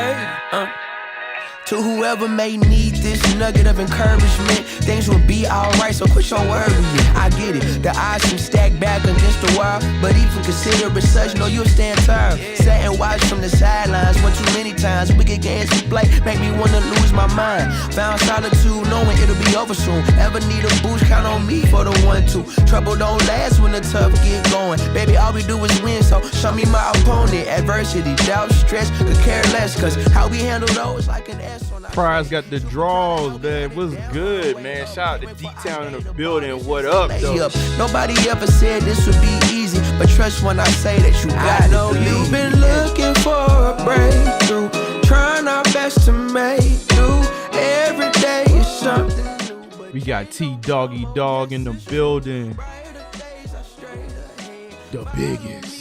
Hey, to whoever may need this nugget of encouragement, things will be alright, so quit your worrying. I get it, the odds seem stacked back against the wall, but even consider it such, know you'll stand tall. Sat and watch from the sidelines one too many times. Wicked games we play make me wanna lose my mind. Found solitude knowing it'll be over soon. Ever need a boost, count on me for the 1-2. Trouble don't last when the tough get going. Baby, all we do is win, so show me my opponent. Adversity, doubt, stress, could care less, cause how we handle those like an S. Prize got the draws, man. What's good, man? Shout out to D-Town in the building. What up, though? Nobody ever said this would be easy, but trust when I say that you got it. I know you've been looking for a breakthrough, trying our best to make do. Every day is something new. We got T-Doggy Dog in the building. The biggest.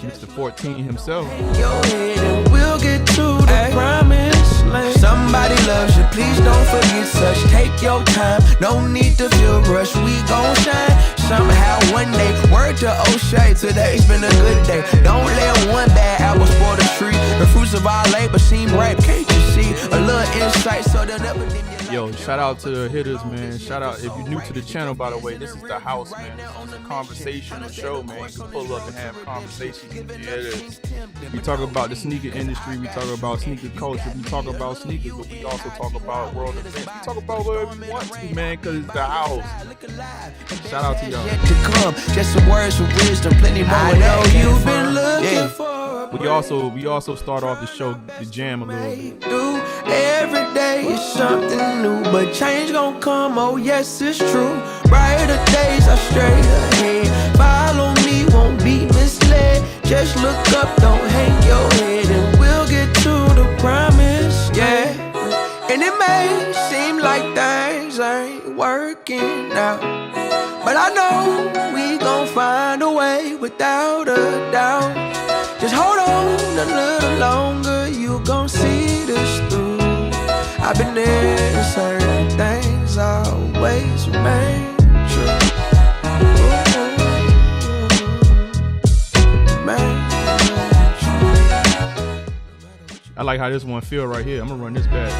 Mr. 14 himself. Your head and we'll get to the promised land. Somebody loves you, please don't forget such. Take your time, no need to feel rushed. We gon' shine somehow one day. Word to O'Shea, today's been a good day. Don't let one bad apple spoil the tree. The fruits of our labor seem ripe, can't you see? A little insight so they'll never get. Yo, shout out to the Hittas, man. Shout out, if you're new to the channel, by the way, this is the house, man. It's on the conversational show, man. You can pull up and have conversations with the Hittas. We talk about the sneaker industry. We talk about sneaker culture. We talk about sneakers, but we also talk about world events. We talk about whatever we want to, man, because it's the house. Shout out to y'all. Just some words of wisdom, plenty more. I know you've been looking for. We also start off the show, the jam a little bit. Every day is something new, but change gon' come, oh yes it's true. Brighter days are straight ahead. Follow me, won't be misled. Just look up, don't hang your head, and we'll get to the promise, yeah. And it may seem like things ain't working out, but I know we gon' find a way without a doubt. Just hold on a little longer, you gon' see this through. I've been there and certain things always remain true. I like how this one feel right here. I'm gonna run this back.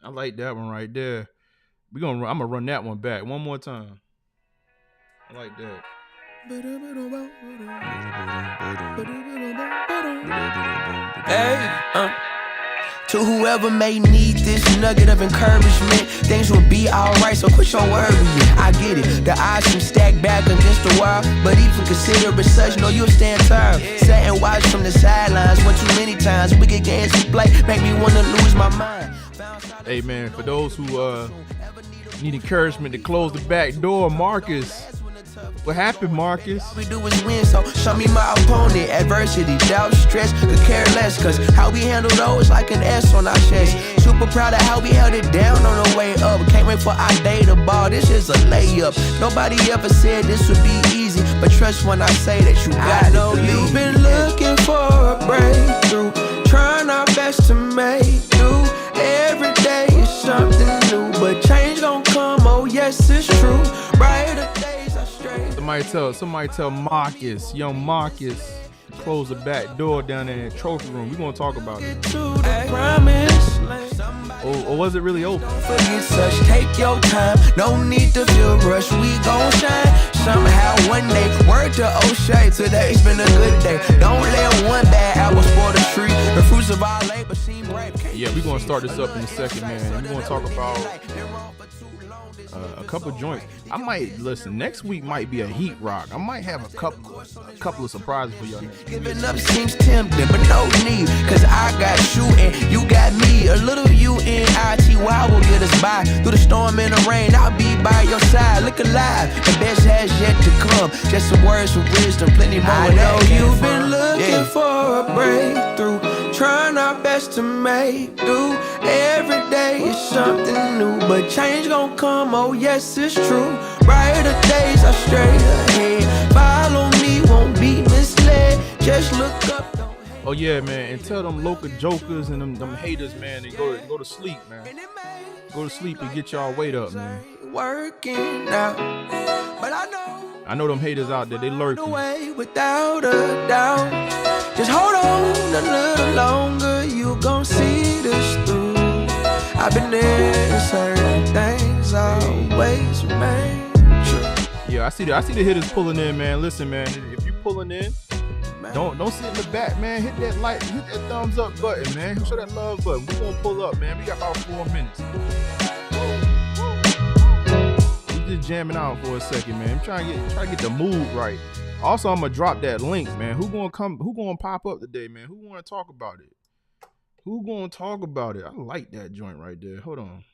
I like that one right there. I'm gonna run that one back one more time. I like that. Hey, to whoever may need this nugget of encouragement, things will be alright, so quit your worrying. I get it, the odds seem stacked back against the wall, but even consider it such, know you'll stand tall. Sat and watch from the sidelines one too many times. Wicked games we play make me wanna lose my mind. Hey man, for those who need encouragement to close the back door, Marcus. What happened, Marcus? All we do is win, so show me my opponent. Adversity, doubt, stress, could care less, cause how we handle those like an S on our chest. Super proud of how we held it down on the way up. Can't wait for our day to ball, this is a layup. Nobody ever said this would be easy, but trust when I say that you got it. I know you've been looking for a breakthrough, trying our best to make do. Every day is something new, but change gon' come, oh yes it's true. Brighter days are straight. Somebody tell Marcus, young Marcus, to close the back door down there in the trophy room. We're gonna talk about it. Or was it really open? Don't forget such, take your time, no need to feel rushed. We gon' shine somehow one day. Word to O'Shea, today's been a good day. Don't let one bad apple spoil the tree. The fruits of our labor seem ripe. Yeah, we're gonna start this up in a second, man. We're gonna talk about a couple joints. I might listen. Next week might be a heat rock. I might have a couple of surprises for y'all. Giving up seems tempting, but no need, cause I got you and you got me. A little UNITY will get us by through the storm and the rain. I'll be by your side. Look alive, the best has yet to come. Just some words of wisdom, plenty more. I know you've been looking for a breakthrough, trying our best to make do. Every day is something new, but change gon' come, oh yes it's true. Brighter days are straight ahead. Follow me, won't be misled. Just look up. Oh yeah, man, and tell them local jokers and them haters, man, they go to sleep, man. go to sleep and get y'all weight up, man. Working out, but I know them haters out there, they lurking. away without a doubt. Just hold on a little longer, you gon' see this through. I've been there, certain things always remain true. Yeah, I see the hitters pulling in, man. Listen, man, if you pulling in, don't sit in the back, man. Hit that like, hit that thumbs up button, man. Show that love button. We gonna pull up, man. We got about 4 minutes. We just jamming out for a second, man. I'm trying to get the mood right. Also, I'm gonna drop that link, man. Who gonna pop up today, man? Who wanna talk about it? I like that joint right there. Hold on.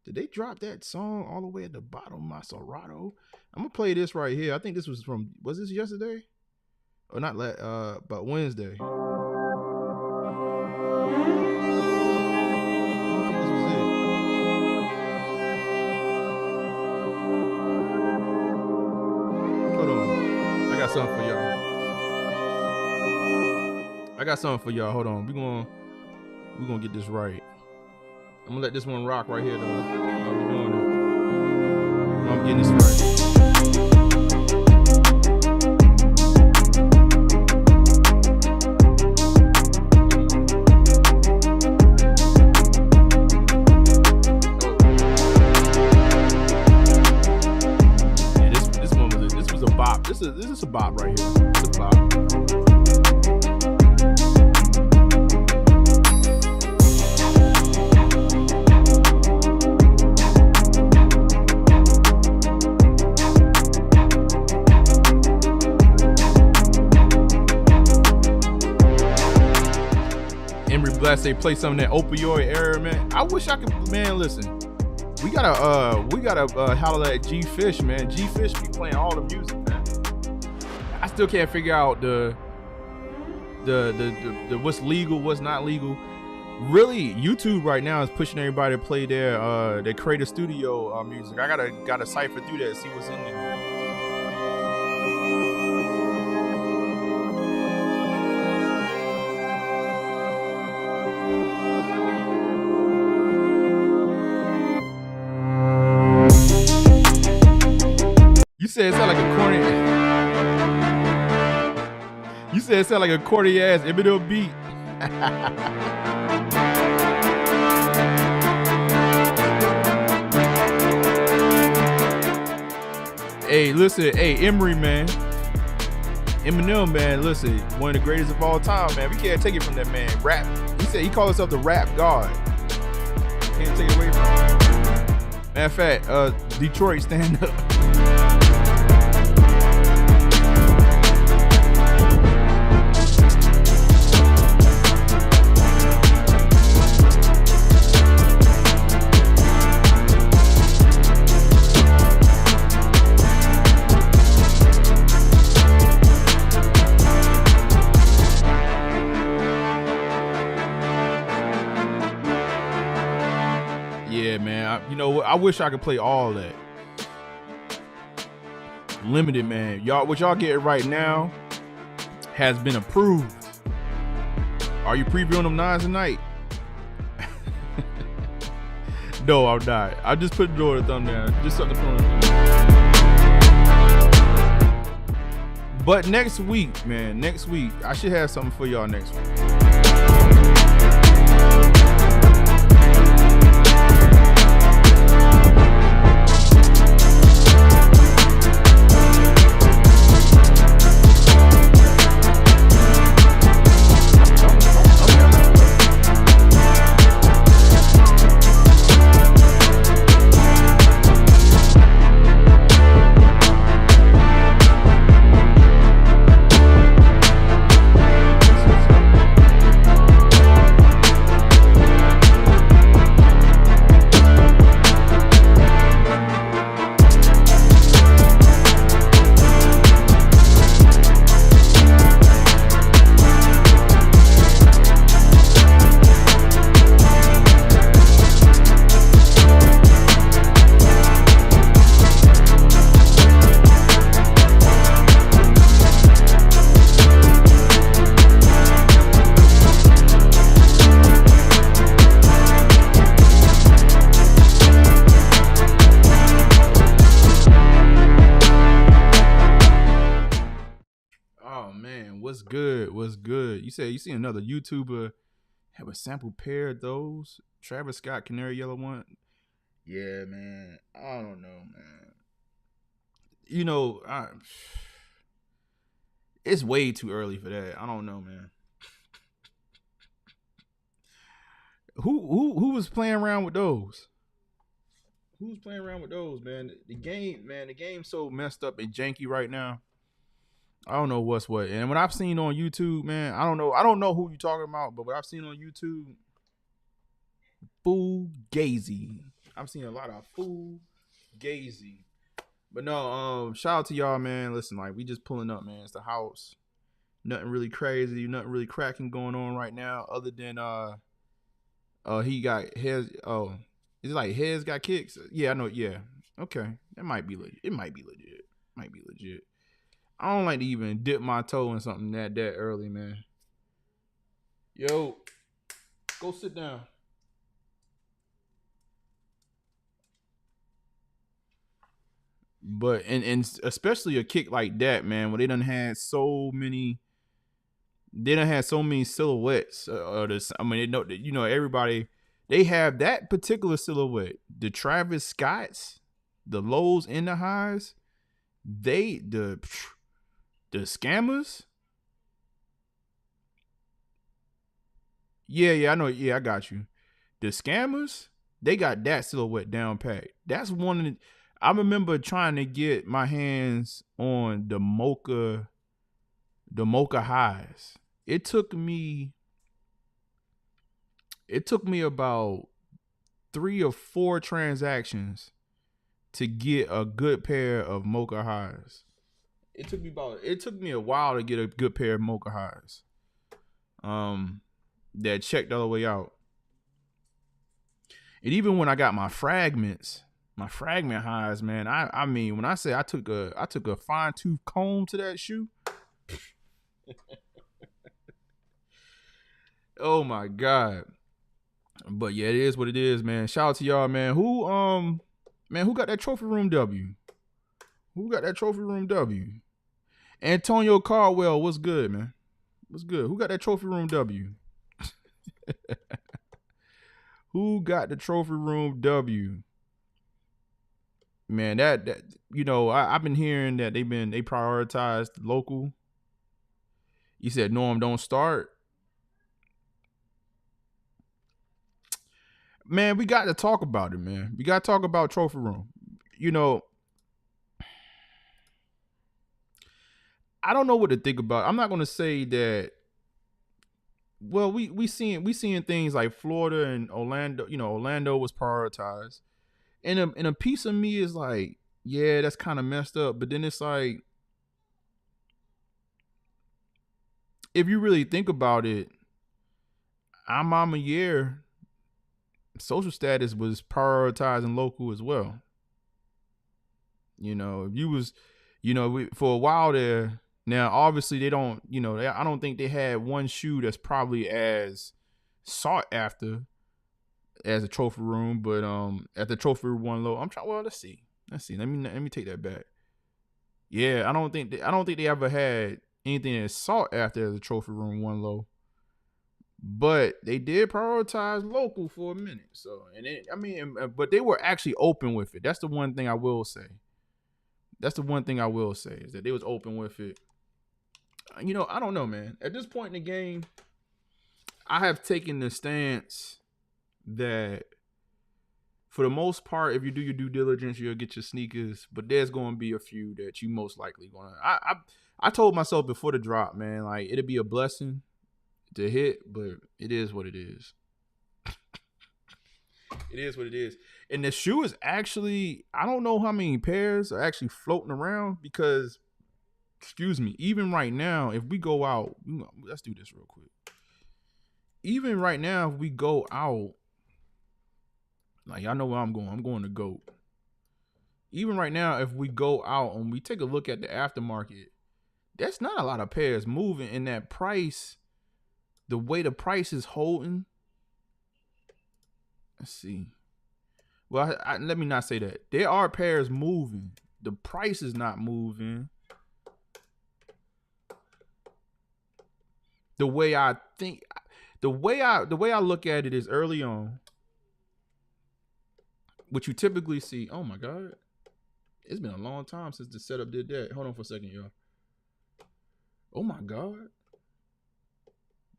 Did they drop that song all the way at the bottom of my Serato? I'm gonna play this right here. I think this was this yesterday? Or not, but Wednesday. I think this was it. Hold on. I got something for y'all. Hold on. We're gonna get this right. I'm gonna let this one rock right here, though. While we doing it. I'm getting this right. This is a bop right here. It's a bop. Emery Blast, they play some of that opioid era, man. I wish I could, man. Listen, we gotta holler at G Fish, man. G Fish be playing all the music, man. I still can't figure out the what's legal, what's not legal. Really, YouTube right now is pushing everybody to play their creative studio music. I gotta cipher through that, see what's in there. You said it sound like a corny. You said it sound like a corny ass Eminem beat. Hey, listen, hey, Emery, man. Eminem, man, listen, one of the greatest of all time, man. We can't take it from that man. Rap. He said he called himself the rap god. Can't take it away from him. Matter of fact, Detroit, stand up. I wish I could play all that. Limited, man. What y'all getting right now has been approved. Are you previewing them 9s tonight? No, I'm not. I just put it on the thumbnail. Just something to put on the thumbnail. But next week, man, I should have something for y'all next week. What's good? What's good? You said you see another YouTuber have a sample pair of those? Travis Scott Canary Yellow one? Yeah, man. I don't know, man. You know, it's way too early for that. I don't know, man. Who was playing around with those? Who's playing around with those, man? The game's so messed up and janky right now. I don't know what's what. And what I've seen on YouTube, man, I don't know who you talking about, but what I've seen on YouTube, fugazi. I've seen a lot of fugazi. But no, shout out to y'all, man. Listen, like, we just pulling up, man. It's the house. Nothing really crazy, nothing really cracking going on right now, other than he got his is it like Heads got kicks? Yeah, I know. Yeah, okay, that might be legit. It might be legit. I don't like to even dip my toe in something that early, man. Yo, go sit down. But and especially a kick like that, man, where they done had so many silhouettes. I mean, they know that, you know, everybody, they have that particular silhouette. The Travis Scotts, the lows and the highs, the scammers. Yeah, I know. Yeah, I got you. The scammers, they got that silhouette down pat. That's one of the, I remember trying to get my hands on the mocha highs. It took me about 3 or 4 transactions to get a good pair of mocha highs. It took me a while to get a good pair of mocha highs. That checked all the way out. And even when I got my fragment highs, man, I mean, when I say I took a fine tooth comb to that shoe. Oh my God. But yeah, it is what it is, man. Shout out to y'all, man. Who got that trophy room W? Antonio Caldwell, what's good, man? What's good? Who got that trophy room W? Who got the trophy room W? Man, that you know, I've been hearing that they prioritized local. You said Norm don't start. Man, we got to talk about it, man. We got to talk about trophy room. You know, I don't know what to think about. I'm not going to say that. Well, we seeing things like Florida and Orlando. You know, Orlando was prioritized, and a piece of me is like, yeah, that's kind of messed up. But then it's like, if you really think about it, our mama year social status was prioritizing local as well. You know, if you was, you know, for a while there. Now, obviously, they don't, you know, I don't think they had one shoe that's probably as sought after as a trophy room, but at the trophy room one low, I'm trying. Well, let's see. Let me take that back. Yeah, I don't think they ever had anything that's sought after as a trophy room one low, but they did prioritize local for a minute. So, but they were actually open with it. That's the one thing I will say. Is that they was open with it. You know, I don't know, man. At this point in the game, I have taken the stance that for the most part, if you do your due diligence, you'll get your sneakers. But there's going to be a few that you most likely going to. I told myself before the drop, man, like, it'd be a blessing to hit, but it is what it is. It is what it is. And the shoe is actually, I don't know how many pairs are actually floating around because, excuse me, even right now, if we go out, let's do this real quick. Even right now, if we go out, like, y'all know where I'm going to GOAT. Even right now, if we go out and we take a look at the aftermarket, that's not a lot of pairs moving in that price. The way the price is holding. Let's see. Well, let me not say that. There are pairs moving. The price is not moving. the way I think, the way I look at it is early on. What you typically see. Oh my God, it's been a long time since the setup did that. Hold on for a second, y'all. Oh my God,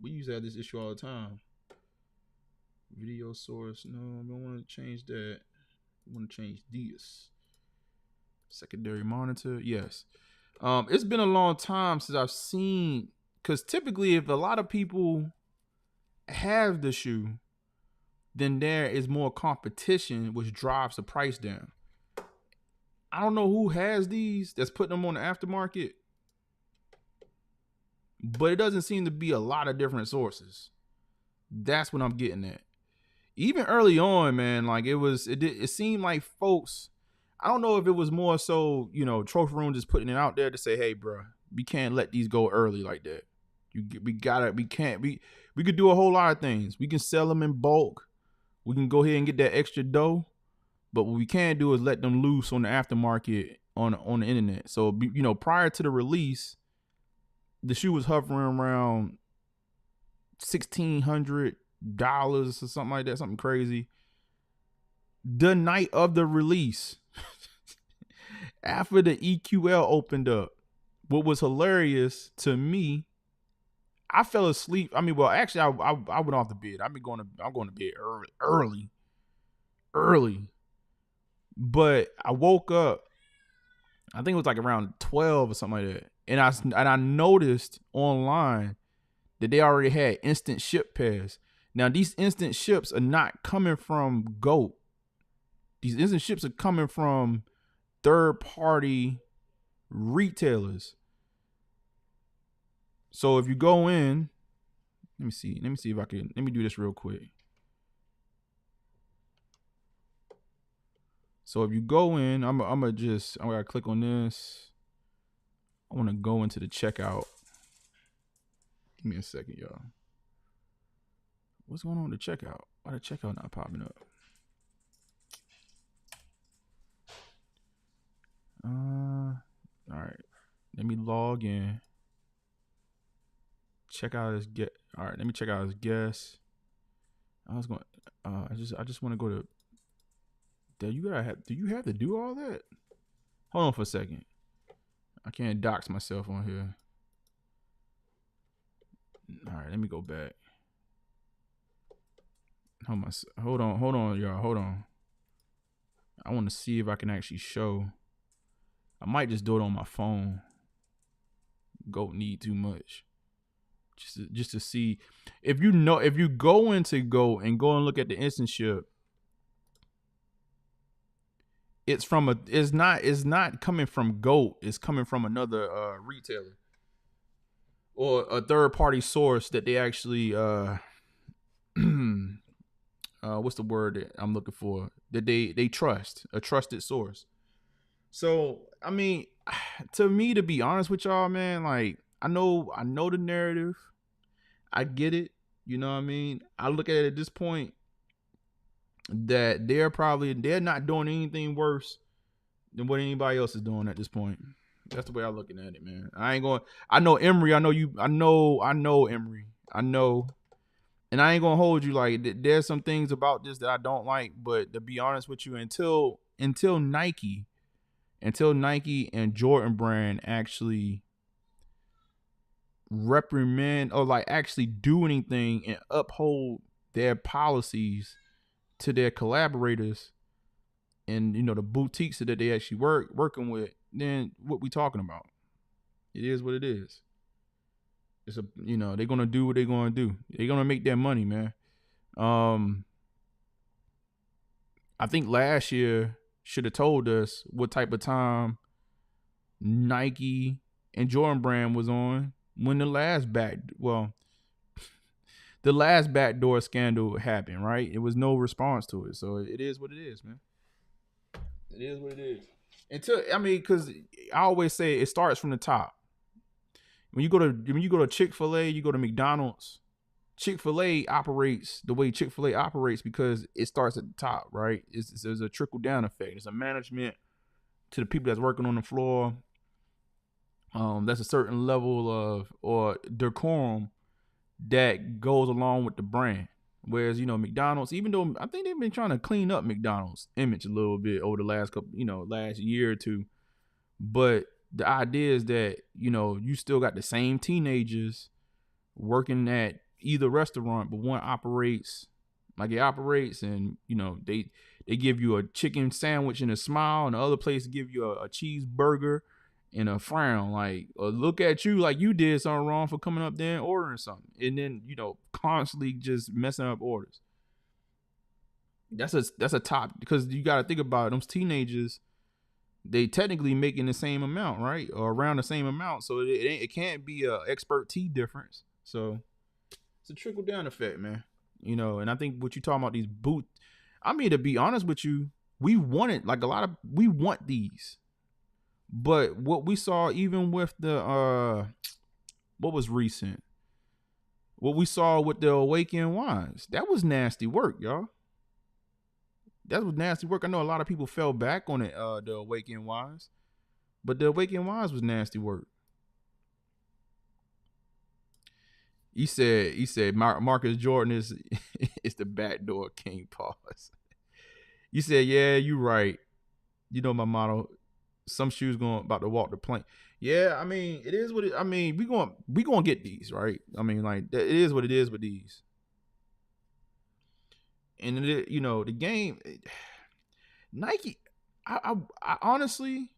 we used to have this issue all the time. Video source. No, I don't want to change that. I want to change this. Secondary monitor. Yes. It's been a long time since I've seen, because typically if a lot of people have the shoe, then there is more competition, which drives the price down. I don't know who has these that's putting them on the aftermarket, but it doesn't seem to be a lot of different sources. That's what I'm getting at. Even early on, man, like it seemed like folks, I don't know if it was more so, Trophy Room just putting it out there to say, hey, bro, we can't let these go early like that. We could do a whole lot of things. We can sell them in bulk. We can go ahead and get that extra dough. But what we can't do is let them loose on the aftermarket on the internet. So, prior to the release, the shoe was hovering around $1,600 or something like that, something crazy. The night of the release, after the EQL opened up, what was hilarious to me, I fell asleep. I mean, well, actually, I went off the bed. I'm going to bed early. But I woke up, I think it was like around 12 or something like that. And I noticed online that they already had instant ship pairs. Now, these instant ships are not coming from GOAT. These instant ships are coming from third-party retailers. So if you go in, let me see if I can, let me do this real quick. So if you go in, I'm gonna click on this. I want to go into the checkout. Give me a second, y'all. What's going on with the checkout? Why the checkout not popping up? All right. Let me log in. Check out his get. All right. Let me check out his guest. I was going. I just want to go to. Do you have to do all that? Hold on for a second. I can't dox myself on here. All right. Let me go back. Hold on, y'all. Hold on. I want to see if I can actually show. I might just do it on my phone. Goat need too much. Just to see if you go into Goat and go and look at the instant ship, it's not coming from Goat, it's coming from another retailer or a third party source that they actually what's the word that I'm looking for, that they trust, a trusted source. So I mean, to me, to be honest with y'all, man, like I know the narrative. I get it. You know what I mean? I look at it at this point that they're not doing anything worse than what anybody else is doing at this point. That's the way I'm looking at it, man. I know Emery. I know Emery. I know. And I ain't gonna hold you, like there's some things about this that I don't like, but to be honest with you, until Nike and Jordan Brand actually reprimand or like actually do anything and uphold their policies to their collaborators and the boutiques that they actually working with, then what we talking about? It is what it is. It's they're gonna do what they're gonna do. They're gonna make their money, man. I think last year should have told us what type of time Nike and Jordan Brand was on when the last backdoor scandal happened, right? It was no response to it. So it is what it is, man. It is what it is. Because I always say it starts from the top. When you go to Chick-fil-A, you go to McDonald's, Chick-fil-A operates the way Chick-fil-A operates because it starts at the top, right? There's a trickle-down effect. It's a management to the people that's working on the floor. That's a certain level of or decorum that goes along with the brand. Whereas, McDonald's, even though I think they've been trying to clean up McDonald's image a little bit over the last last year or two, but the idea is that, you still got the same teenagers working at either restaurant, but one operates like it operates, and they give you a chicken sandwich and a smile, and the other place give you a cheeseburger and a frown, like, or look at you like you did something wrong for coming up there and ordering something, and then constantly just messing up orders. That's a top, because you got to think about it, those teenagers, they technically making the same amount, right, or around the same amount, so it can't be a expert tea difference. So it's a trickle down effect, man. And I think what you talking about, these to be honest with you, we want these. But what we saw, even with the what was recent, what we saw with the Awakened Wines, that was nasty work, y'all. That was nasty work. I know a lot of people fell back on it, the Awakened Wines, but the Awakened Wines was nasty work. He said Marcus Jordan is the backdoor king. Pause. You said, yeah, you right. My motto, some shoes about to walk the plank. Yeah, I mean, it is what it. I mean, we going get these, right? I mean, like, it is what it is with these. And the game, Nike. I honestly,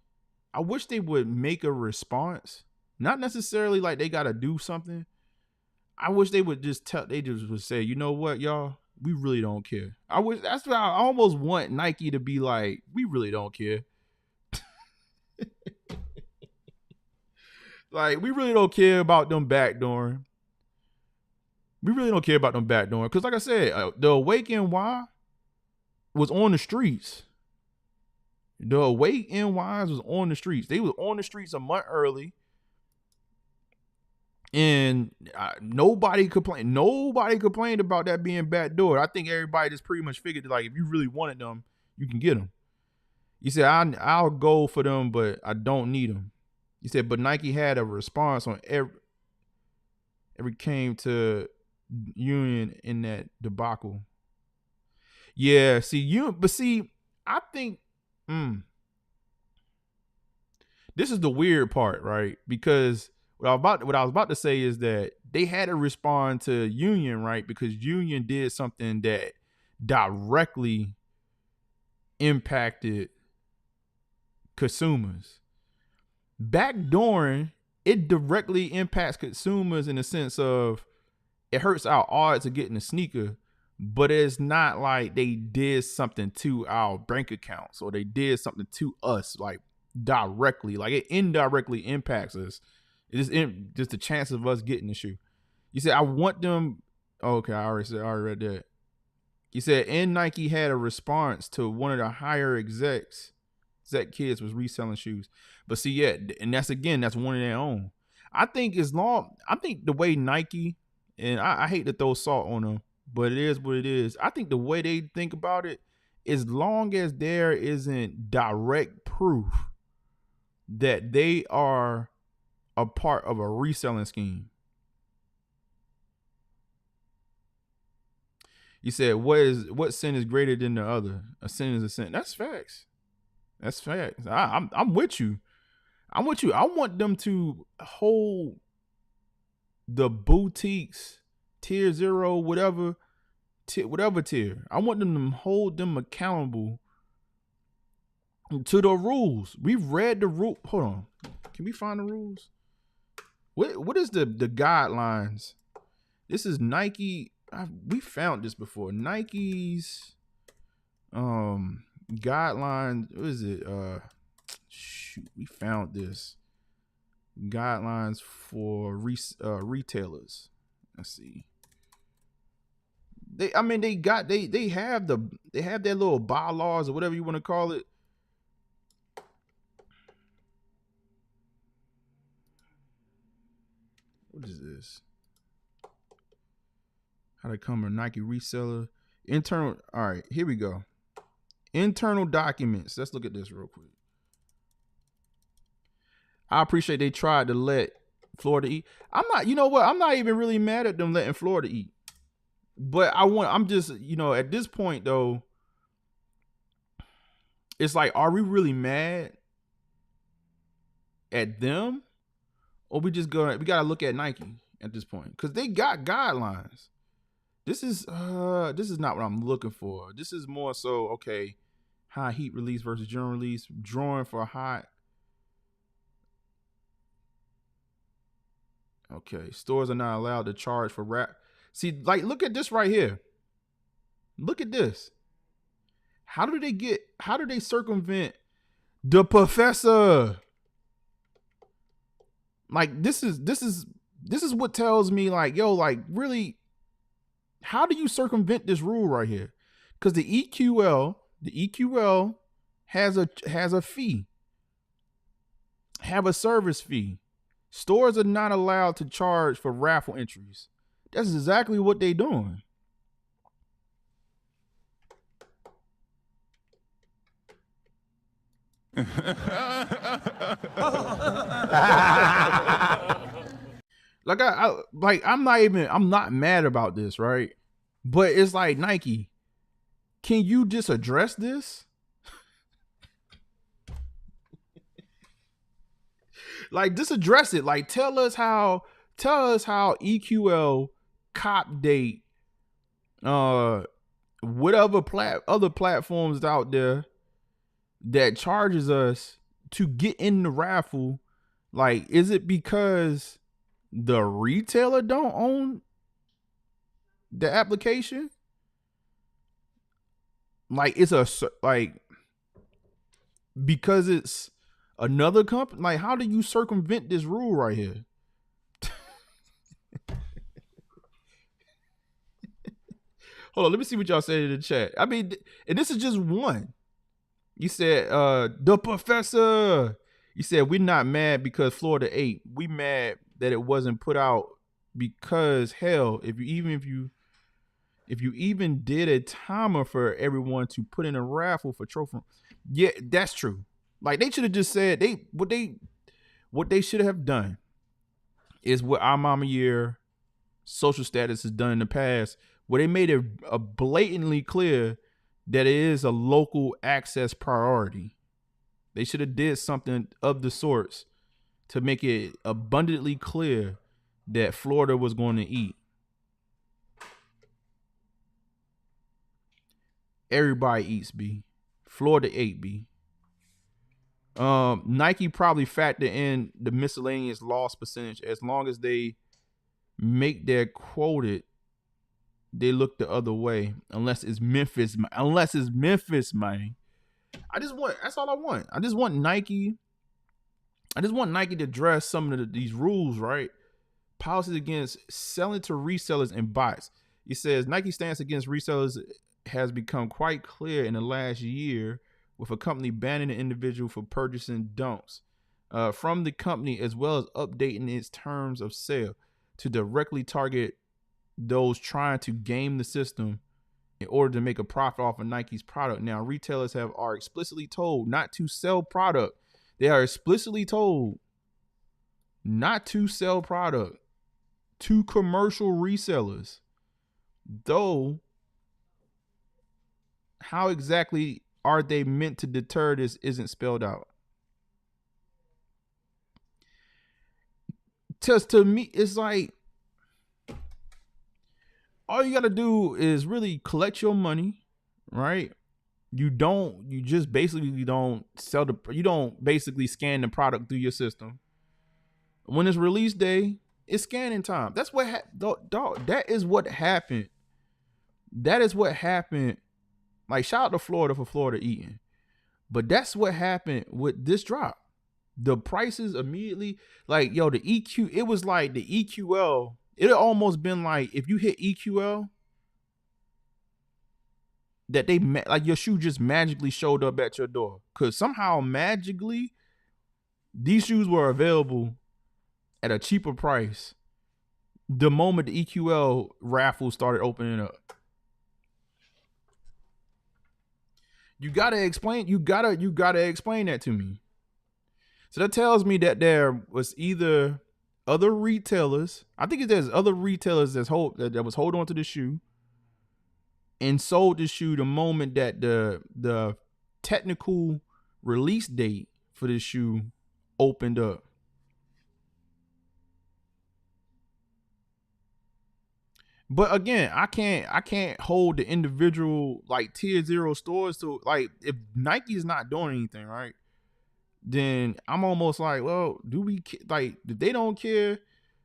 I wish they would make a response. Not necessarily like they got to do something. I wish they would just would say, you know what, y'all, we really don't care. That's what I almost want Nike to be like, we really don't care. Like, we really don't care about them backdooring. We really don't care about them backdooring. Because like I said, the Awakened Y was on the streets. The Awakened Ys was on the streets. They was on the streets a month early. And nobody complained. Nobody complained about that being backdoor. I think everybody just pretty much figured that, like, if you really wanted them, you can get them. You said, I'll go for them, but I don't need them. You said, but Nike had a response on every came to Union in that debacle. Yeah, I think this is the weird part, right? Because what I was about to say is that they had to respond to Union, right? Because Union did something that directly impacted consumers. Backdooring, it directly impacts consumers in the sense of it hurts our odds of getting a sneaker, but it's not like they did something to our bank accounts or they did something to us, like, directly. Like, it indirectly impacts us. It's just the chance of us getting the shoe. You said, I want them. Okay, I already read that. You said, and Nike had a response to one of the higher exec kids was reselling shoes. But see, yeah, and that's one of their own. I think the way Nike, and I hate to throw salt on them, but it is what it is. I think the way they think about it, as long as there isn't direct proof that they are a part of a reselling scheme. You said, what sin is greater than the other? A sin is a sin. That's facts. That's facts. I'm with you. I want them to hold the boutiques, tier 0, whatever tier. I want them to hold them accountable to the rules. We've read the rule. Hold on. Can we find the rules? What is the guidelines? This is Nike. We found this before. Nike's guidelines. What is it? We found this. Guidelines for retailers. Let's see. They have their little bylaws or whatever you want to call it. What is this? How to become a Nike reseller. Internal. All right, here we go. Internal documents. Let's look at this real quick. I appreciate they tried to let Florida eat. I'm not. You know what? I'm not even really mad at them letting Florida eat. But I'm just, at this point though, it's like, are we really mad at them, or we gotta look at Nike at this point, because they got guidelines. This is not what I'm looking for. This is more so, okay, high heat release versus general release, drawing for hot. Okay, stores are not allowed to charge for wrap. See, like, look at this right here. Look at this. How do they circumvent the professor? Like, this is what tells me, like, yo, like, really, how do you circumvent this rule right here? Because the EQL has a fee, have a service fee. Stores are not allowed to charge for raffle entries. That's exactly what they doing. Like I'm not mad about this, right? But it's like, Nike, can you just address this? Like, just address it. Like, tell us how EQL cop date whatever other platforms out there that charges us to get in the raffle. Like, is it because the retailer don't own the application? Like, because it's another company? Like, how do you circumvent this rule right here? Hold on, let me see what y'all said in the chat. I mean, and this is just one. You said, the professor. You said, we're not mad because Florida ate. We mad that it wasn't put out because, hell, if you even did a timer for everyone to put in a raffle for trophy. Yeah, that's true. Like, they should have just said, what they should have done is what our mama year social status has done in the past, where they made it blatantly clear that it is a local access priority. They should have did something of the sorts to make it abundantly clear that Florida was going to eat. Everybody eats, B. Florida ate, B. Nike probably factor in the miscellaneous loss percentage. As long as they make their quoted, they look the other way. Unless it's Memphis, man. That's all I want. I just want Nike to address some of these rules, right? Policies against selling to resellers and bots. It says Nike's stance against resellers has become quite clear in the last year, with a company banning an individual for purchasing dumps from the company, as well as updating its terms of sale to directly target those trying to game the system in order to make a profit off of Nike's product. Now, retailers are explicitly told not to sell product. They are explicitly told not to sell product to commercial resellers. Though, how exactly are they meant to deter this isn't spelled out. Just to me, it's like, all you got to do is really collect your money, right? You just basically don't basically scan the product through your system. When it's release day, it's scanning time. That's what that is what happened. That is what happened. Like, shout out to Florida for Florida eating. But that's what happened with this drop. The prices immediately, like, yo, the EQ, it was like the EQL. It had almost been like, if you hit EQL, that like your shoe just magically showed up at your door. Because somehow magically, these shoes were available at a cheaper price the moment the EQL raffle started opening up. You gotta explain that to me. So that tells me that there was either other retailers. I think there's other retailers that was holding on to the shoe and sold the shoe the moment that the technical release date for this shoe opened up. But again, I can't hold the individual like tier 0 stores to, like, if Nike's not doing anything, right? Then I'm almost like, well, if they don't care,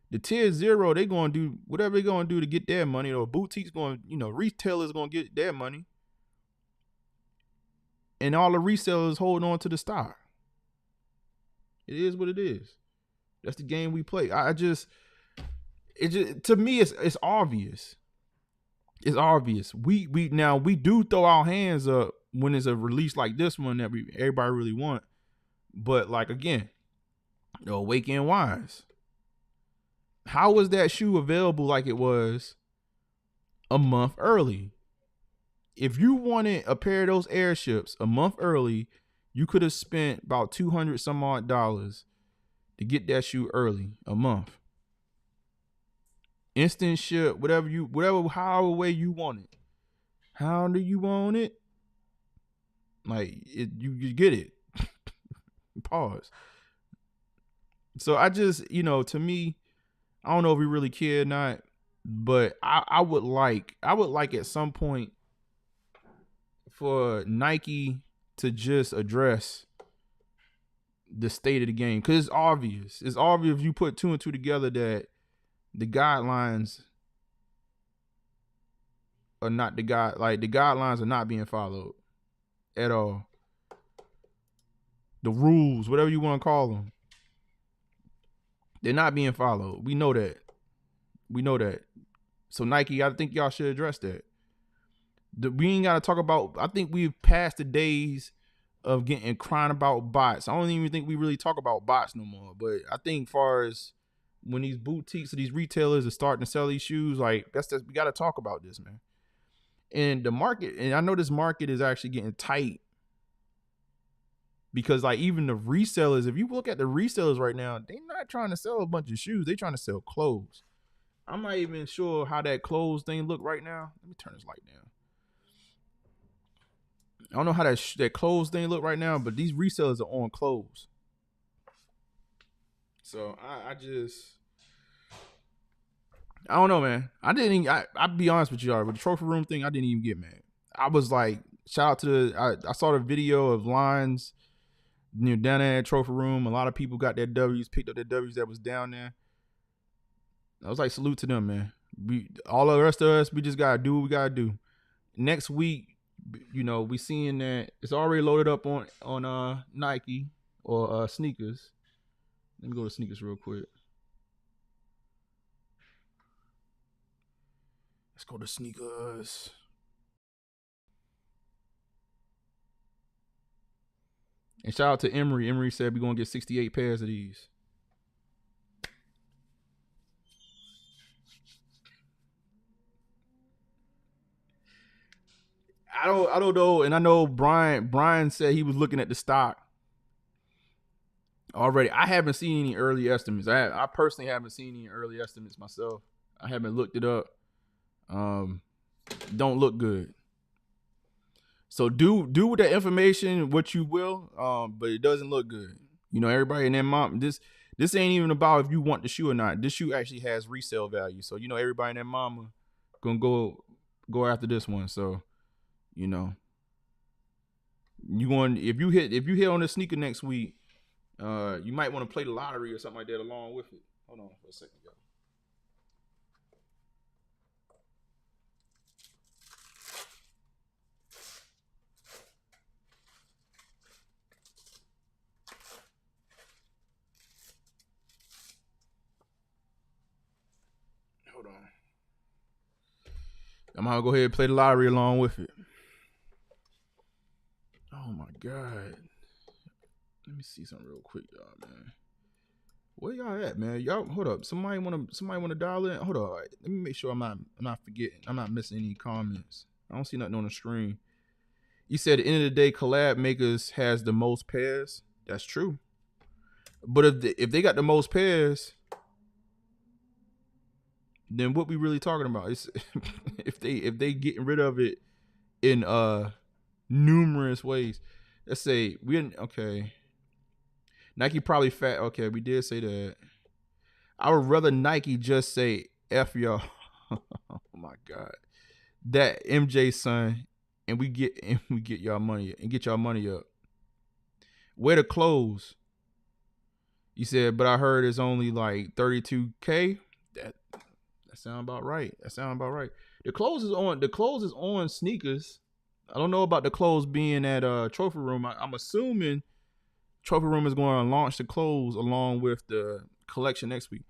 the tier 0, they gonna do whatever they're gonna do to get their money, or boutiques going, retailers gonna get their money, and all the resellers holding on to the stock. It is what it is. That's the game we play. To me, it's obvious. It's obvious. We do throw our hands up when it's a release like this one that everybody really want. But like, again, Wake and Wise. How was that shoe available like it was a month early? If you wanted a pair of those airships a month early, you could have spent about $200 some odd to get that shoe early, a month. Instant ship, however way you want it. How do you want it? Like, you get it. Pause. So I just, to me, I don't know if we really care or not, but I would like at some point for Nike to just address the state of the game, because it's obvious. It's obvious if you put 2 and 2 together that the guidelines are not the guidelines are not being followed at all. The rules, whatever you want to call them, they're not being followed. We know that. So Nike, I think y'all should address that. We ain't got to talk about, I think we've passed the days of crying about bots. I don't even think we really talk about bots no more. But I think far as when these boutiques or these retailers are starting to sell these shoes, like, we got to talk about this, man. And the market, and I know this market is actually getting tight, because like even the resellers, if you look at the resellers right now, they're not trying to sell a bunch of shoes. They're trying to sell clothes. I'm not even sure how that clothes thing look right now. Let me turn this light down. I don't know how that clothes thing look right now, but these resellers are on clothes. So I don't know, man. I'll be honest with y'all. With the trophy room thing, I didn't even get mad. I was like, shout out to I saw the video of lines, down there at trophy room. A lot of people got their W's, picked up their W's that was down there. I was like, salute to them, man. All the rest of us, we just gotta do what we gotta do. Next week, we seeing that it's already loaded up on Nike or sneakers. Let me go to sneakers real quick. Let's go to sneakers. And shout out to Emery. Emery said we're going to get 68 pairs of these. I don't know. And I know Brian said he was looking at the stock already. I haven't seen any early estimates. I personally haven't seen any early estimates myself. I haven't looked it up. Don't look good. So do with that information what you will, but it doesn't look good. Everybody in their mom, this ain't even about if you want the shoe or not. This shoe actually has resale value. So everybody in their mama gonna go after this one. So you going, if you hit on this sneaker next week, you might want to play the lottery or something like that along with it. Hold on for a second, y'all. Hold on. I'm gonna go ahead and play the lottery along with it. Oh my God. Let me see something real quick, y'all, man. Where y'all at, man? Y'all, hold up. Somebody wanna dial in? Hold on. Right. Let me make sure I'm not forgetting. I'm not missing any comments. I don't see nothing on the screen. You said at the end of the day, collab makers has the most pairs. That's true. But if they got the most pairs, then what we really talking about? Is if they getting rid of it in numerous ways. Let's say okay. Nike probably fat. Okay, we did say that. I would rather Nike just say F y'all. Oh my God. That MJ son, and we get y'all money and get y'all money up. Where the clothes? You said, but I heard it's only like 32K. That sound about right. The clothes is on sneakers. I don't know about the clothes being at Trophy Room. I'm assuming Trophy Room is going to launch the clothes along with the collection next week.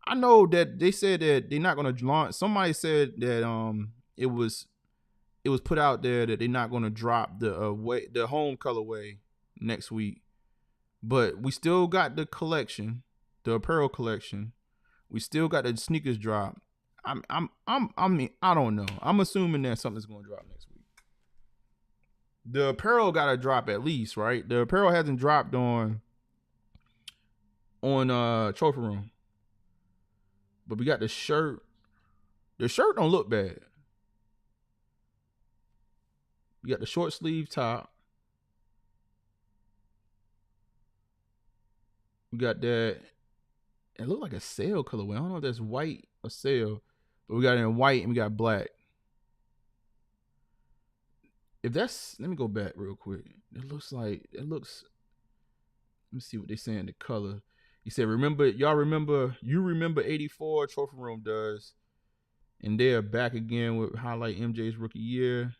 I know that they said that they're not going to launch. Somebody said that it was put out there that they're not going to drop the home colorway next week. But we still got the collection, the apparel collection. We still got the sneakers drop. I mean, I don't know. I'm assuming that something's going to drop next week. The apparel got to drop at least, right? The apparel hasn't dropped on Trophy Room. But we got the shirt. The shirt don't look bad. We got the short sleeve top. We got that. It looked like a sail colorway. I don't know if that's white or sail, but we got it in white and we got black. If that's, let me go back real quick. Let me see what they saying. The color. You said, you remember 84 Trophy Room does. And they're back again with highlight MJ's rookie year.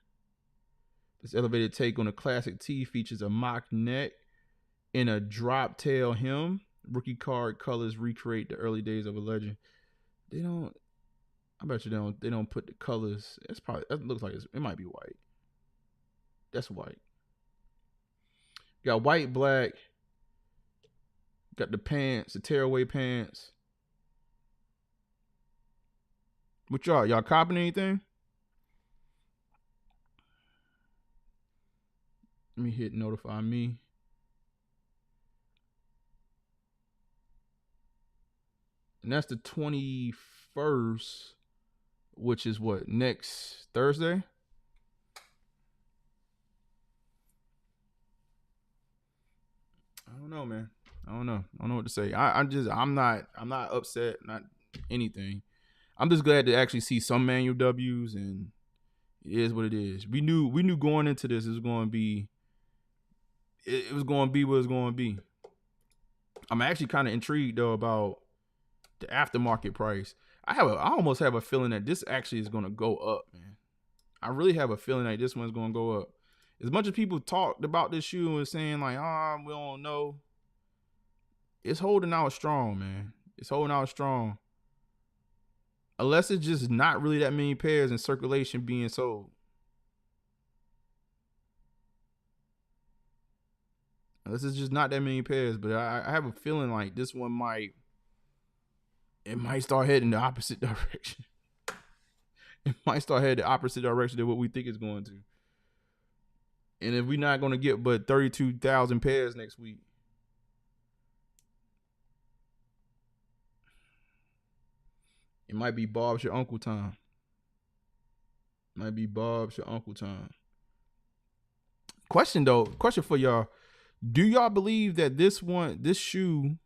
This elevated take on a classic tee features a mock neck and a drop tail hem. Rookie card colors recreate the early days of a legend. I bet you they don't put the colors. That looks like it might be white. That's white. Got white, black. Got the pants, the tearaway pants. What y'all copying anything? Let me hit notify me. And that's the 21st, which is what, next Thursday? I don't know, man. I don't know what to say. I'm not upset, not anything. I'm just glad to actually see some manual W's, and it is what it is. We knew going into this it was going to be what it was going to be. I'm actually kind of intrigued though about the aftermarket price. I almost have a feeling that this actually is going to go up, man. I really have a feeling that this one's going to go up. As much as people talked about this shoe and saying like, we don't know, it's holding out strong, man. It's holding out strong. Unless it's just not really that many pairs in circulation being sold. Unless it's just not that many pairs. But I have a feeling like this one might start heading the opposite direction. It might start heading the opposite direction than what we think it's going to. And if we're not going to get but 32,000 pairs next week, it might be Bob's your uncle time. Question for y'all. Do y'all believe that this shoe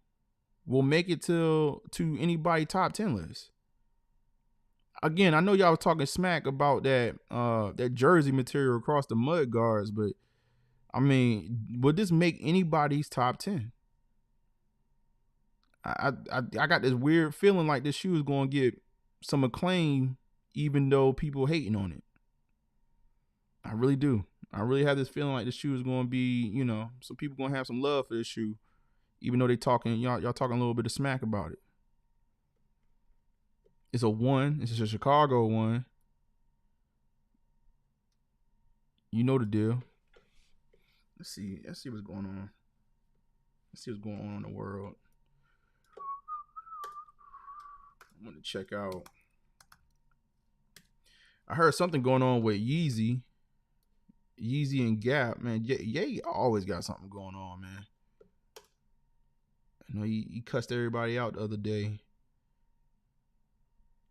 will make it to anybody top 10 list? Again, I know y'all was talking smack about that jersey material across the mud guards, but I mean, would this make anybody's top 10? I got this weird feeling like this shoe is going to get some acclaim, even though people hating on it. I really do. I really have this feeling like this shoe is going to be, some people going to have some love for this shoe, even though y'all talking a little bit of smack about it. It's a 1. It's a Chicago 1. You know the deal. Let's see what's going on. Let's see what's going on in the world. I'm going to check out. I heard something going on with Yeezy and Gap, man. Ye always got something going on, man. I know he cussed everybody out the other day.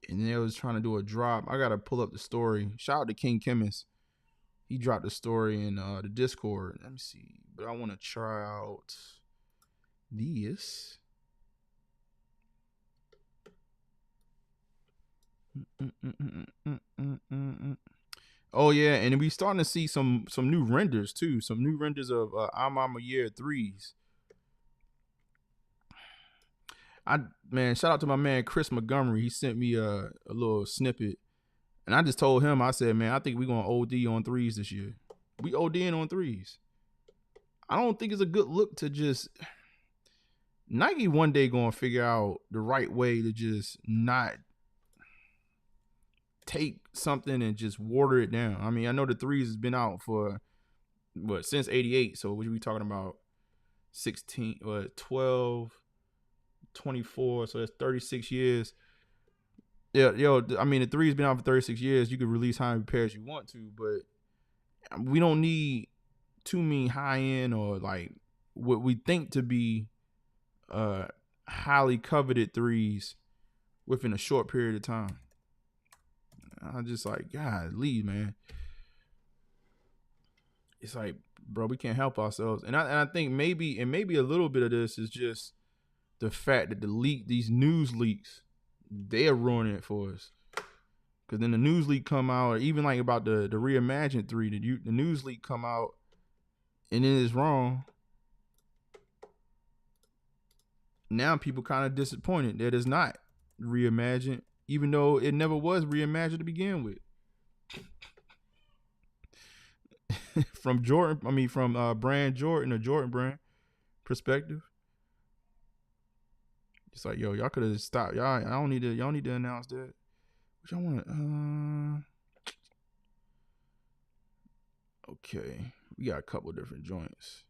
and they was trying to do a drop. I gotta pull up the story. Shout out to King Chemist. He dropped the story in the Discord. Let me see. But I want to try out this. Oh yeah, and we starting to see some new renders too. Some new renders of I'm a Year 3s. Shout out to my man Chris Montgomery. He sent me a little snippet. And I just told him, I said, man, I think we're going to OD on 3s this year. We ODing on 3s. I don't think it's a good look to just... Nike one day going to figure out the right way to just not take something and just water it down. I mean, I know the 3s has been out for, since 88. So what are we talking about? 16, 12, 24. So that's 36 years. Yeah, I mean, the 3's been out for 36 years. You could release how many pairs you want to, but we don't need too many high-end or like what we think to be highly coveted 3's within a short period of time. I'm just like, God, leave, man. It's like, bro, we can't help ourselves. And I think maybe a little bit of this is just the fact that these news leaks, they're ruining it for us. Because then the news leak come out, or even like about the reimagined 3, the news leak come out, and then it's wrong. Now people kind of disappointed that it's not reimagined, even though it never was reimagined to begin with. From brand Jordan or Jordan brand perspective. It's like, yo, y'all could have stopped. Y'all don't need to announce that. What y'all want? Okay. We got a couple different joints.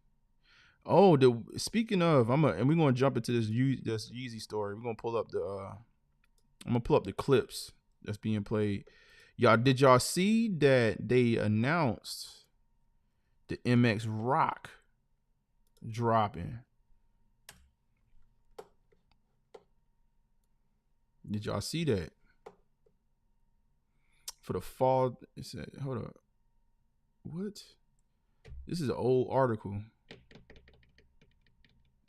Oh, speaking of, we're gonna jump into this Yeezy story. We're gonna pull up I'm gonna pull up the clips that's being played. Did y'all see that they announced the MX Rock dropping? Did y'all see that? For the fall, it said, hold up. What? This is an old article.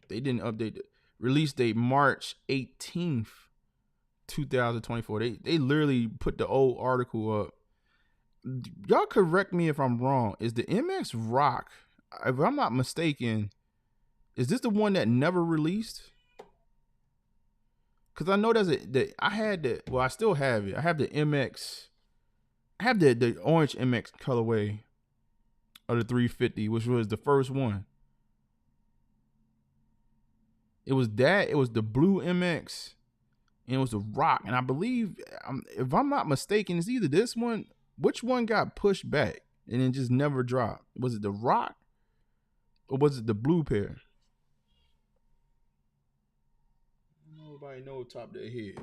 They didn't update it. Release date March 18th, 2024. They literally put the old article up. Y'all correct me if I'm wrong. Is the MX Rock, if I'm not mistaken, is this the one that never released? Because I know I still have it. I have the MX. I have the orange MX colorway of the 350, which was the first one. It was the blue MX, and it was the Rock. And I believe, if I'm not mistaken, it's either this one. Which one got pushed back and then just never dropped? Was it the Rock or was it the blue pair? Nobody knows top of their head.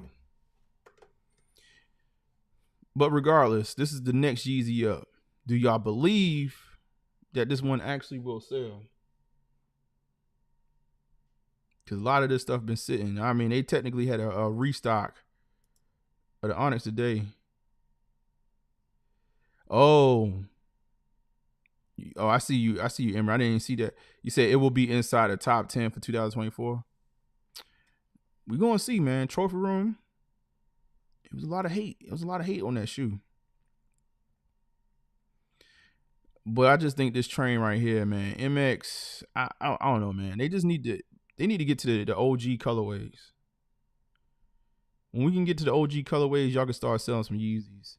But regardless, this is the next Yeezy up. Do y'all believe that this one actually will sell? Because a lot of this stuff been sitting. I mean, they technically had a restock of the Onyx today. Oh, I see you, Ember. I didn't even see that. You said it will be inside the top 10 for 2024. We're going to see, man. Trophy room. It was a lot of hate. It was a lot of hate on that shoe. But I just think this train right here, man, MX, I don't know, man. They need to get to the OG colorways. When we can get to the OG colorways, y'all can start selling some Yeezys.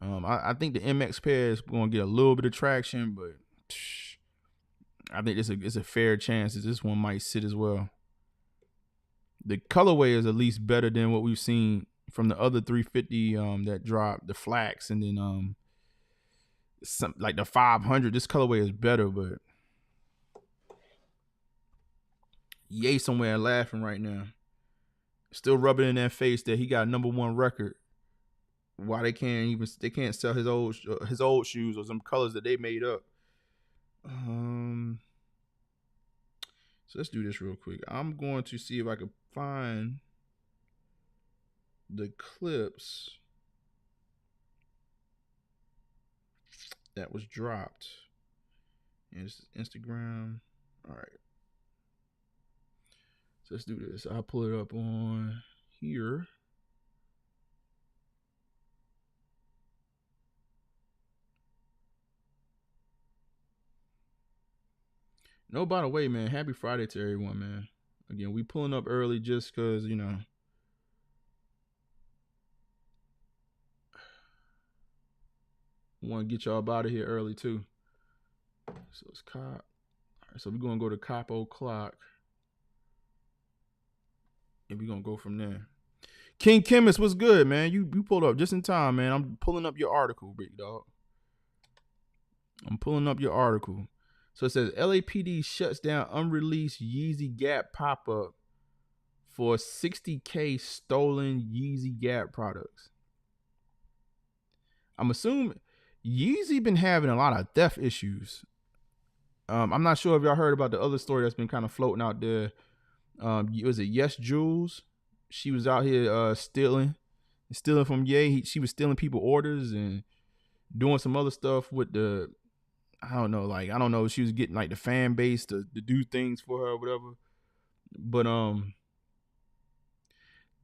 I think the MX pair is going to get a little bit of traction, but I think it's a fair chance that this one might sit as well. The colorway is at least better than what we've seen from the other 350 that dropped, the Flax, and then like the 500. This colorway is better, but Ye somewhere laughing right now, still rubbing in that face that he got a #1 record. Why they can't sell his old shoes or some colors that they made up. So let's do this real quick. I'm going to see if I can find the clips that was dropped. It's Instagram. All right. So let's do this. I'll pull it up on here. No, by the way, man, happy Friday to everyone, man. Again, we pulling up early just because, you know, want to get y'all out of here early too. So it's cop. All right, so we're going to go to cop o'clock. And we're going to go from there. King Chemist, what's good, man? You pulled up just in time, man. I'm pulling up your article, big dog. I'm pulling up your article. So it says LAPD shuts down unreleased Yeezy Gap pop-up for $60K stolen Yeezy Gap products. I'm assuming Yeezy been having a lot of theft issues. I'm not sure if y'all heard about the other story that's been kind of floating out there. Was it Yes Jules? She was out here stealing from Ye. She was stealing people orders and doing some other stuff with the, I don't know. She was getting like the fan base to do things for her or whatever. But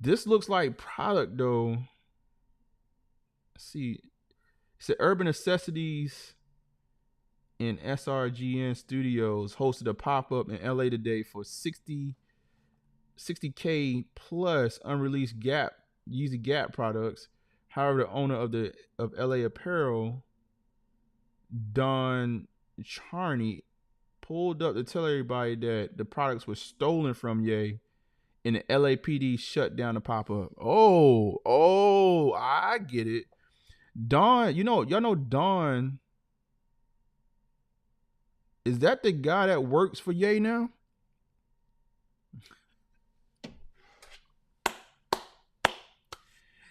this looks like product though. Let's see. It's Urban Necessities in SRGN Studios hosted a pop-up in LA today for $60K plus unreleased Gap, Yeezy Gap products. However, the owner of LA Apparel, Don Charney, pulled up to tell everybody that the products were stolen from Ye, and the LAPD shut down the pop-up. Oh, I get it. Don, y'all know Don. Is that the guy that works for Ye now?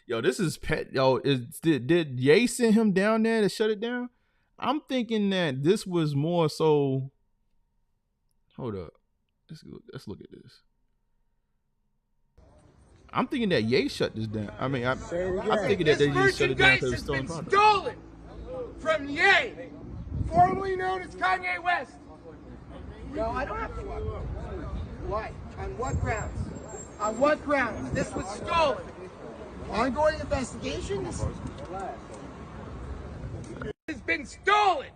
Yo, this is pet. Yo, did Ye send him down there to shut it down? I'm thinking that this was more so. Hold up, let's look at this. I'm thinking that Ye shut this down. I mean, I'm thinking that they just shut it down because it was stolen product. Stolen from Ye, formerly known as Kanye West. No, I don't have to walk. Why? On what grounds? On what grounds? This was stolen. Ongoing investigation? This has been stolen.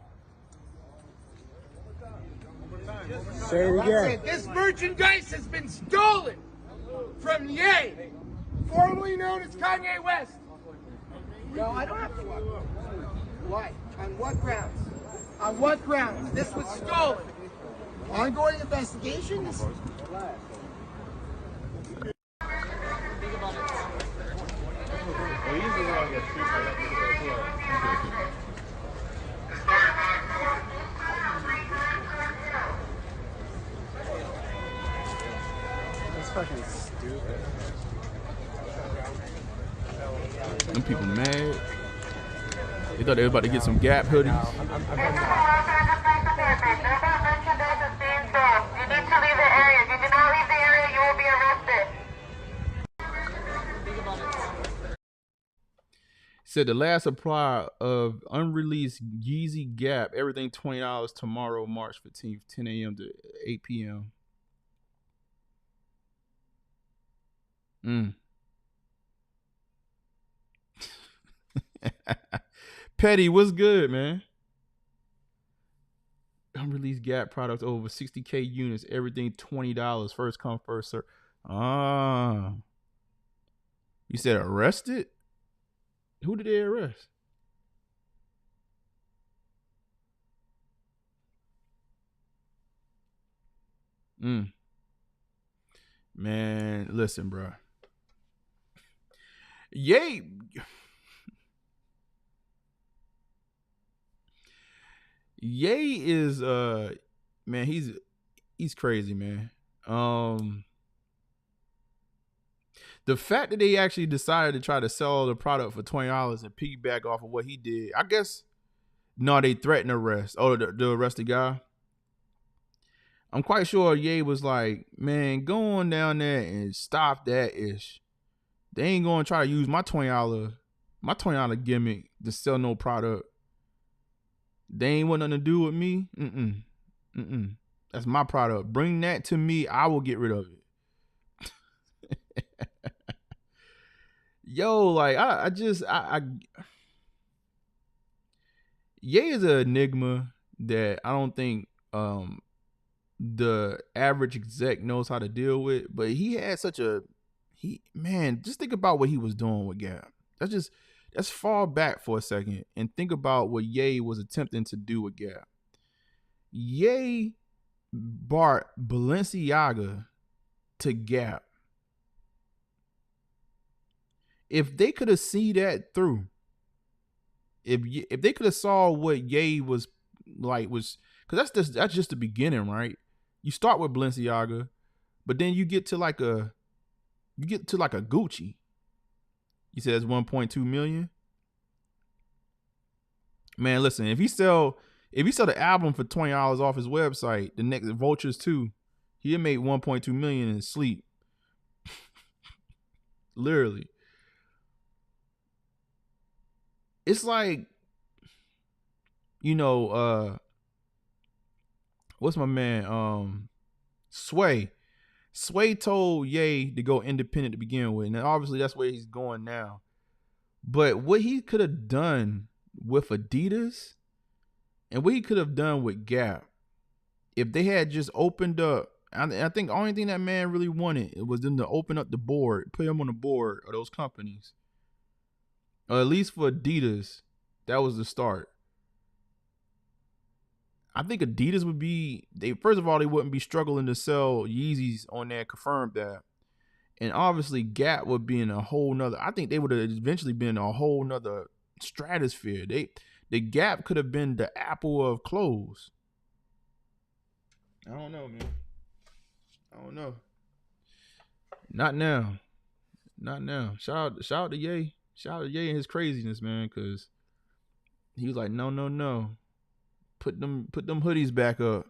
Say it again. This merchandise has been stolen from Ye, formerly known as Kanye West. No, I don't have to walk. Why? On what grounds? On what grounds? This was stolen. Ongoing investigation? This That's fucking stupid. Them people mad. They thought they were about to get some Gap hoodies. You need to leave the area. If you do not leave the area, you will be arrested. Said the last supply of unreleased Yeezy Gap, everything $20 tomorrow, March 15th, 10 a.m. to 8 p.m. Petty, what's good, man? Unreleased Gap products over 60K units, everything $20. First come, first serve. You said arrested? Who did they arrest? Man, listen, bro. Ye is man, he's crazy, man. The fact that they actually decided to try to sell the product for $20 and piggyback off of what he did, I guess. No, they threatened arrest. Oh, the arrested guy. I'm quite sure Ye was like, man, go on down there and stop that ish. They ain't gonna try to use my $20 gimmick to sell no product. They ain't want nothing to do with me. That's my product. Bring that to me. I will get rid of it. Yo, like Ye is an enigma that I don't think the average exec knows how to deal with. But he had just think about what he was doing with Gap. Let's fall back for a second and think about what Ye was attempting to do with Gap. Ye brought Balenciaga to Gap. If they could have seen that through, if they could have saw what Ye was because that's just the beginning, right? You start with Balenciaga, but then you get to like a Gucci. You said it's 1.2 million. Man, listen, if he sell the album for $20 off his website, the next Vultures 2, he'll make 1.2 million in his sleep. Literally. It's like, what's my man? Sway. Sway told Ye to go independent to begin with. And obviously that's where he's going now. But what he could have done with Adidas and what he could have done with Gap, if they had just opened up, I think the only thing that man really wanted was them to open up the board, put him on the board of those companies. Or at least for Adidas, that was the start. I think Adidas would be, first of all, they wouldn't be struggling to sell Yeezys on there, confirmed that. And obviously Gap would be in a whole nother, I think they would have eventually been in a whole nother stratosphere. The Gap could have been the Apple of clothes. I don't know, man. I don't know. Not now. Not now. Shout out to Ye. Shout out to Ye and his craziness, man, because he was like, no. Put them hoodies back up.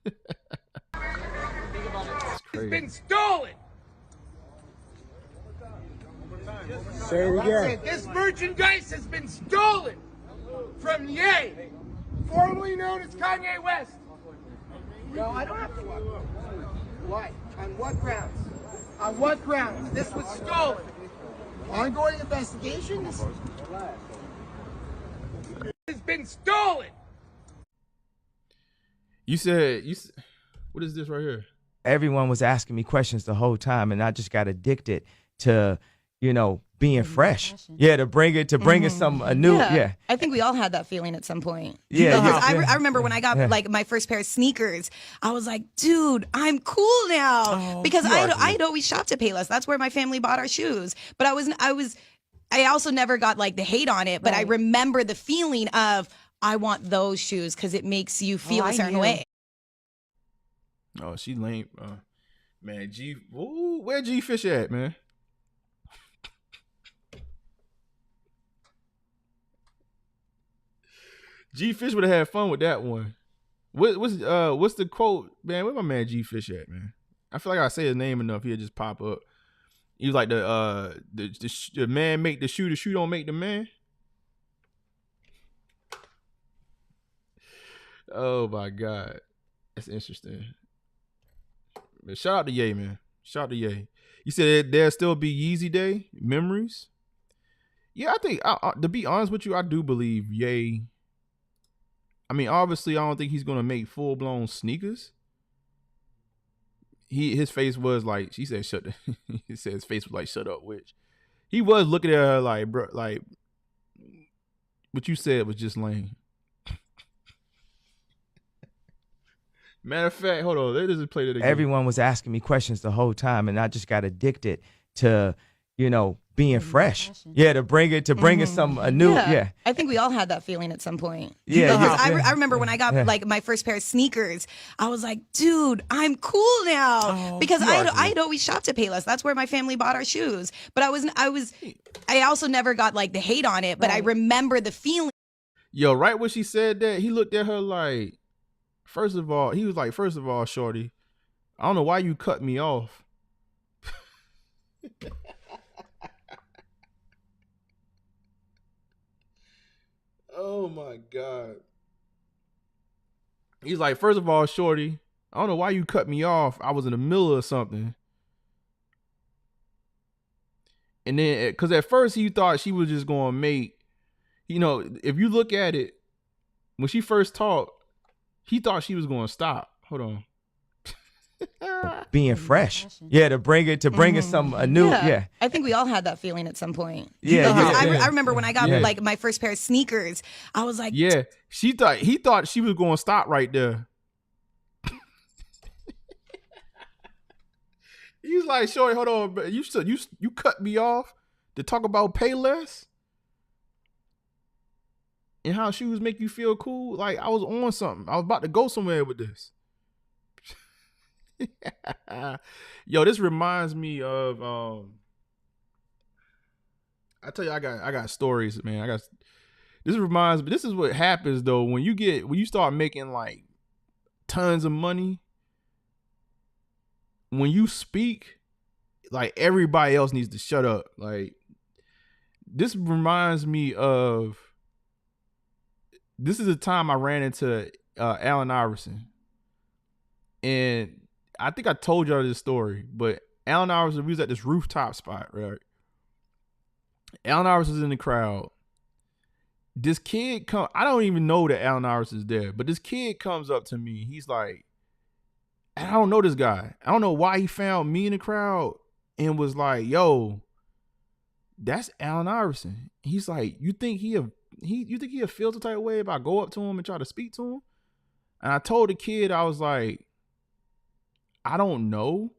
It's been stolen. Say it again. This merchandise has been stolen from Ye, formerly known as Kanye West. No, I don't have to walk. Why? On what grounds? On what grounds? This was stolen. Ongoing investigation? This has been stolen. You said, what is this right here? Everyone was asking me questions the whole time, and I just got addicted to, being fresh. Yeah, to bring it some new. Yeah. I think we all had that feeling at some point. Yeah, Because I remember when I got like my first pair of sneakers, I was like, dude, I'm cool now. Because I'd always shopped at Payless. That's where my family bought our shoes. But I also never got like the hate on it, but I remember the feeling of, I want those shoes because it makes you feel a certain way. Oh, she lame. Man, where G Fish at, man? G Fish would have had fun with that one. What's the quote, man? Where my man G Fish at, man? I feel like I say his name enough, he'll just pop up. He was like the man make the shoe don't make the man. Oh my God, that's interesting. But shout out to Ye, man. Shout out to Ye. You said there'll still be Yeezy Day memories. Yeah, I think to be honest with you, I do believe Ye. I mean, obviously, I don't think he's gonna make full blown sneakers. His face was like, she said, shut. He said his face was like, shut up, witch. He was looking at her like, bro, like what you said was just lame. Matter of fact, hold on, let us play that again. Everyone was asking me questions the whole time, and I just got addicted to, being fresh. Yeah, to bring it some new. Yeah. I think we all had that feeling at some point. Yeah. I remember when I got like my first pair of sneakers, I was like, dude, I'm cool now. Because I'd always shopped at Payless. That's where my family bought our shoes. But I also never got like the hate on it, but I remember the feeling. Yo, right when she said that, he looked at her like, first of all, shorty, I don't know why you cut me off. Oh my God. He's like, first of all, shorty, I don't know why you cut me off. I was in the middle of something. And then, because at first he thought she was just going to make, if you look at it, when she first talked, he thought she was going to stop. Hold on. Being fresh. Yeah, to bring it some a new. Yeah. I think we all had that feeling at some point. Yeah, I remember when I got like my first pair of sneakers, I was like, yeah, he thought she was going to stop right there. He's like, shorty, hold on, bro. You cut me off to talk about pay less and how shoes make you feel cool. Like I was on something. I was about to go somewhere with this. Yo, this reminds me of I tell you, I got stories, man. This is what happens though when you start making like tons of money. When you speak, like everybody else needs to shut up. Like this reminds me of this is the time I ran into Allen Iverson. And I think I told y'all this story, but Allen Iverson, we was at this rooftop spot, right? Allen Iverson was in the crowd. This kid I don't even know that Allen Iverson is there, but this kid comes up to me. He's like, I don't know this guy. I don't know why he found me in the crowd and was like, yo, that's Allen Iverson. He's like, you think he'll feel the type of way if I go up to him and try to speak to him? And I told the kid, I was like, I don't know.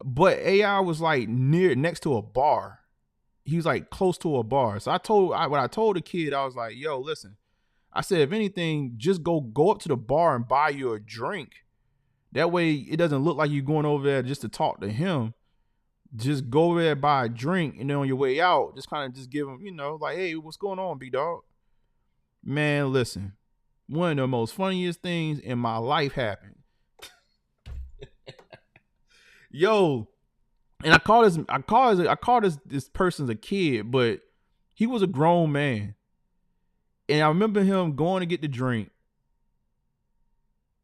But AI was like next to a bar. He was like close to a bar. So when I told the kid, I was like, yo, listen. I said, if anything, just go up to the bar and buy you a drink. That way it doesn't look like you're going over there just to talk to him. Just go over there, buy a drink, and then on your way out, just kind of just give him, like, hey, what's going on, B-Dog? Man, listen. One of the most funniest things in my life happened. Yo, and I call this person's a kid, but he was a grown man. And I remember him going to get the drink.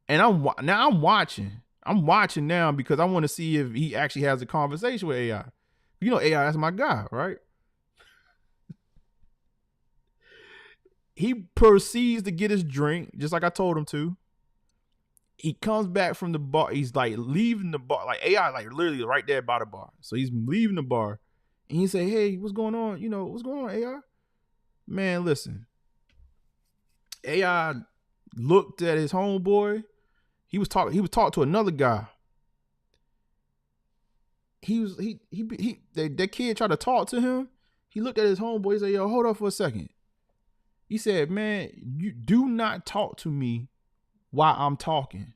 And I'm watching. I'm watching now because I want to see if he actually has a conversation with AI. AI, that's my guy, right? He proceeds to get his drink, just like I told him to. He comes back from the bar. He's like leaving the bar, like AI, like literally right there by the bar. So he's leaving the bar, and he say, "Hey, what's going on? What's going on, AI?" Man, listen. AI looked at his homeboy. He was talking to another guy. That kid tried to talk to him. He looked at his homeboy. He said, "Yo, hold up for a second." He said, "Man, you do not talk to me while I'm talking."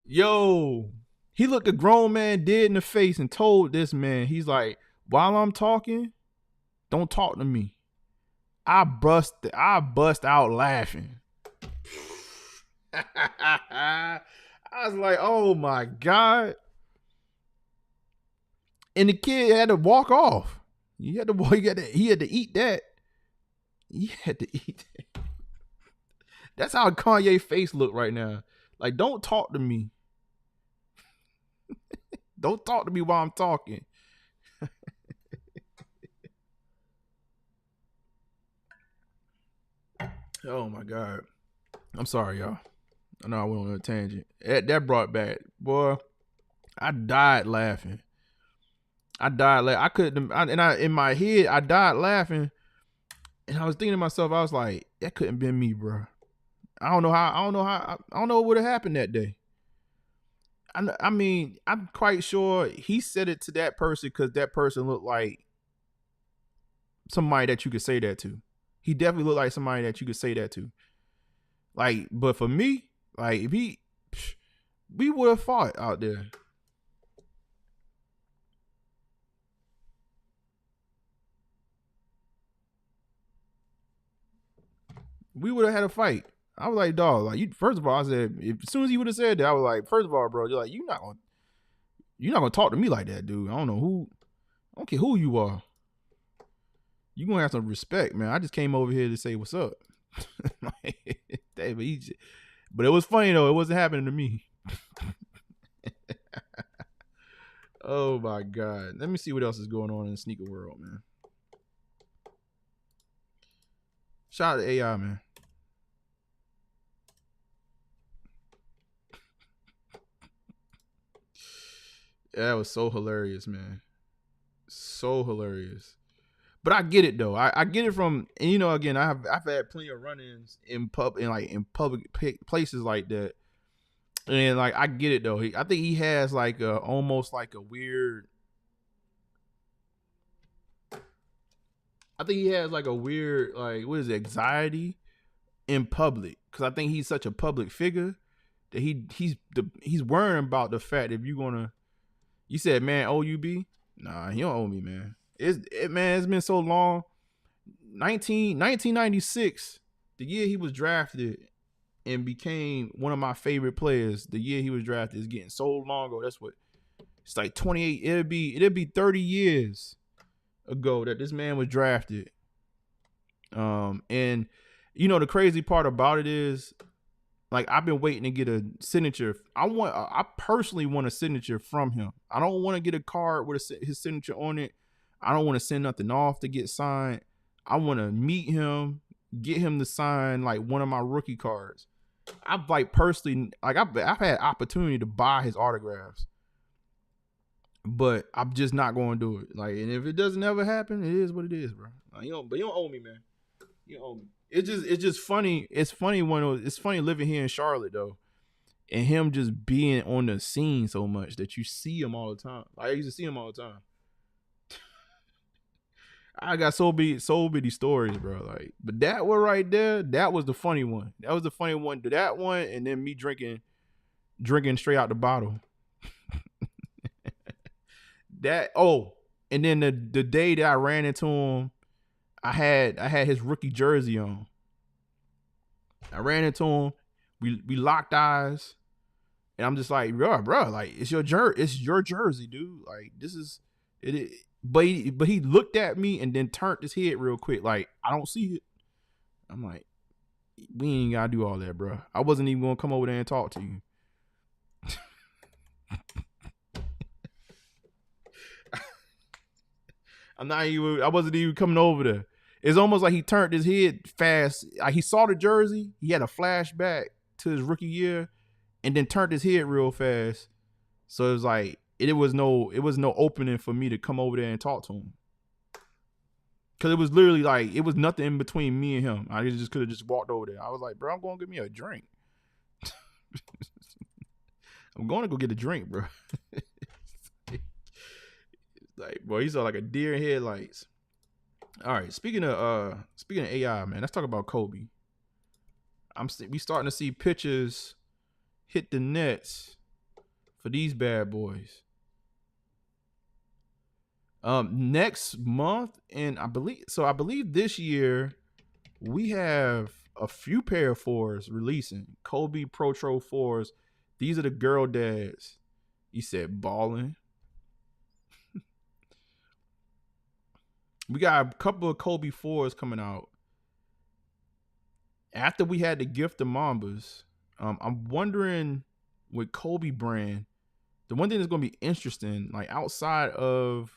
Yo, he looked a grown man dead in the face and told this man, he's like, while I'm talking, don't talk to me. I bust out laughing. I was like, oh my God. And the kid had to walk off. He had to eat that. He had to eat that. That's how Kanye face look right now. Like, don't talk to me. Don't talk to me while I'm talking. Oh my God. I'm sorry, y'all. I know I went on a tangent. That brought back, boy. I died laughing. I couldn't. In my head, I died laughing, and I was thinking to myself, I was like, that couldn't been me, bro. I don't know what would have happened that day. I mean, I'm quite sure he said it to that person because that person looked like somebody that you could say that to. He definitely looked like somebody that you could say that to. Like, but for me, like, if we would have fought out there. We would have had a fight. I was like, dog, like, you, first of all, I said, as soon as he would have said that, I was like, first of all, bro, you're like, you're not going to, You're not gonna talk to me like that, dude. I don't care who you are. You gonna have some respect, man. I just came over here to say what's up. But it was funny though. It wasn't happening to me. Oh my God. Let me see what else is going on in the sneaker world, man. Shout out to AI, man. That was so hilarious, man. So hilarious. But I get it though. I get it from, and you know, again, I've had plenty of run-ins in public places like that, and like I get it though. I think he has like almost like a weird. I think he has like a weird what is it, anxiety in public, because I think he's such a public figure that he's worrying about the fact that if you're gonna. You said, man, OUB? Nah, he don't owe me, man. It's been so long. 1996, the year he was drafted and became one of my favorite players, the year he was drafted is getting so long ago. That's what it's like 28. It'll be 30 years ago that this man was drafted. And you know the crazy part about it is, like, I've been waiting to get a signature. I personally want a signature from him. I don't want to get a card with his signature on it. I don't want to send nothing off to get signed. I want to meet him, get him to sign like one of my rookie cards. I've like personally, like I've had opportunity to buy his autographs, but I'm just not going to do it. Like, and if it doesn't ever happen, it is what it is, bro. Like, you don't owe me, man. You don't owe me. It's just funny. It's funny it's funny living here in Charlotte though, and him just being on the scene so much that you see him all the time. Like, I used to see him all the time. I got so many stories, bro. Like, but that one right there, that was the funny one. That was the funny one. That one, and then me drinking straight out the bottle. And then the day that I ran into him, I had his rookie jersey on. I ran into him. We locked eyes, and I'm just like, bro, like it's your jersey, dude. Like, this is it. But he looked at me and then turned his head real quick, like, I don't see it. I'm like, we ain't gotta do all that, bro. I wasn't even gonna come over there and talk to you. I wasn't even coming over there. It's almost like he turned his head fast. Like, he saw the jersey, he had a flashback to his rookie year, and then turned his head real fast. So it was like it was no opening for me to come over there and talk to him. Cause it was literally like it was nothing in between me and him. I just could have just walked over there. I was like, bro, I'm going to get me a drink. I'm going to go get a drink, bro. Like, boy, he saw like a deer in headlights. All right, speaking of AI, man, let's talk about Kobe. We starting to see pitchers hit the nets for these bad boys. Next month, and I believe this year we have a few pair of fours releasing. Kobe Protro fours. These are the girl dads. He said balling. We got a couple of Kobe fours coming out. After we had the gift the Mambas, I'm wondering with Kobe brand, the one thing that's going to be interesting, like outside of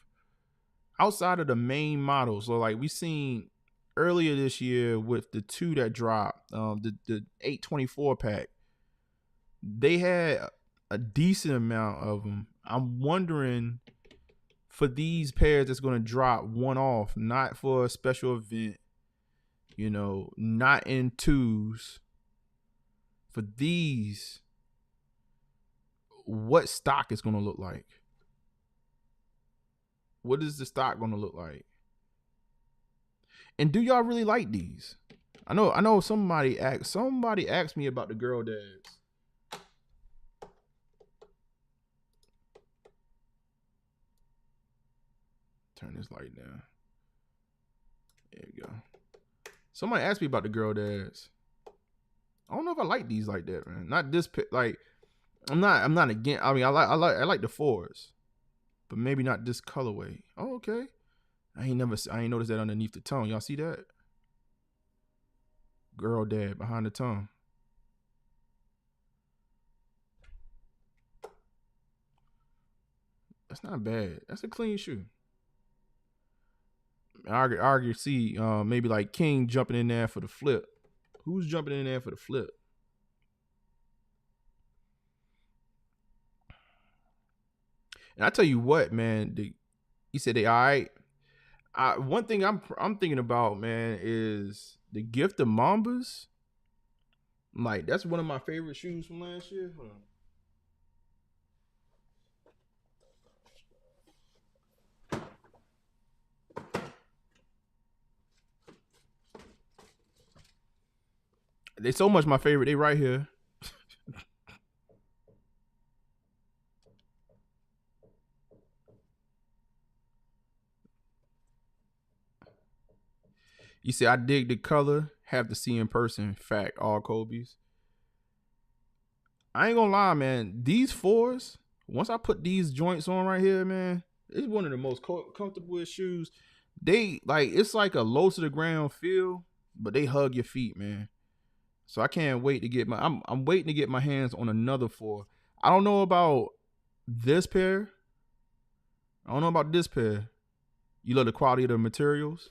the main models. So like we seen earlier this year with the two that dropped, the 824 pack, they had a decent amount of them. I'm wondering for these pairs that's going to drop one off, not for a special event, you know, not in twos. For these, what stock is going to look like? What is the stock going to look like? And do y'all really like these? I know somebody asked me about the girl dads. Turn this light down. There you go. Somebody asked me about the girl dads. I don't know if I like these like that, man. Not this like I'm not against. I mean, I like the fours. but maybe not this colorway. Oh, okay. I ain't noticed that underneath the tongue. Y'all see that? Girl dad behind the tongue. That's not bad. That's a clean shoe. I argue, see, maybe like King jumping in there for the flip. Who's jumping in there for the flip? And I tell you what, man, he said they all right. One thing I'm thinking about, man, is the Gift of Mambas. Like, that's one of my favorite shoes from last year. Hold on. They so much my favorite. They right here. You say I dig the color. Have to see in person. Fact, all Kobe's. I ain't gonna lie, man. These 4s, once I put these joints on right here, man, it's one of the most comfortable shoes. They like, it's like a low to the ground feel, but they hug your feet, man. So I can't wait to get I'm waiting to get my hands on another 4. I don't know about this pair. I don't know about this pair. You love the quality of the materials.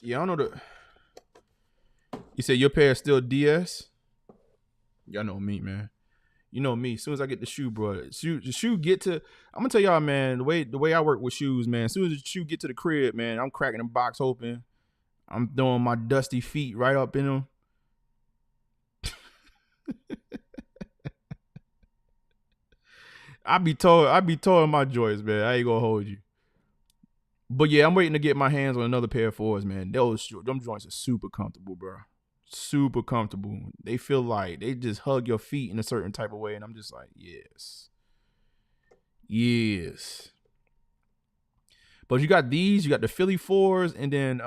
Yeah, I don't know You said your pair is still DS? Y'all know me, man. You know me. As soon as I get the shoe, bro, the shoe get to. I'm gonna tell y'all, man. The way I work with shoes, man. As soon as the shoe get to the crib, man, I'm cracking the box open. I'm throwing my dusty feet right up in them. I be towing my joints, man. I ain't gonna hold you. But yeah, I'm waiting to get my hands on another pair of 4s, man. Them joints are super comfortable, bro. Super comfortable. They feel like they just hug your feet in a certain type of way, and I'm just like, yes. But you got these, you got the Philly 4s, and then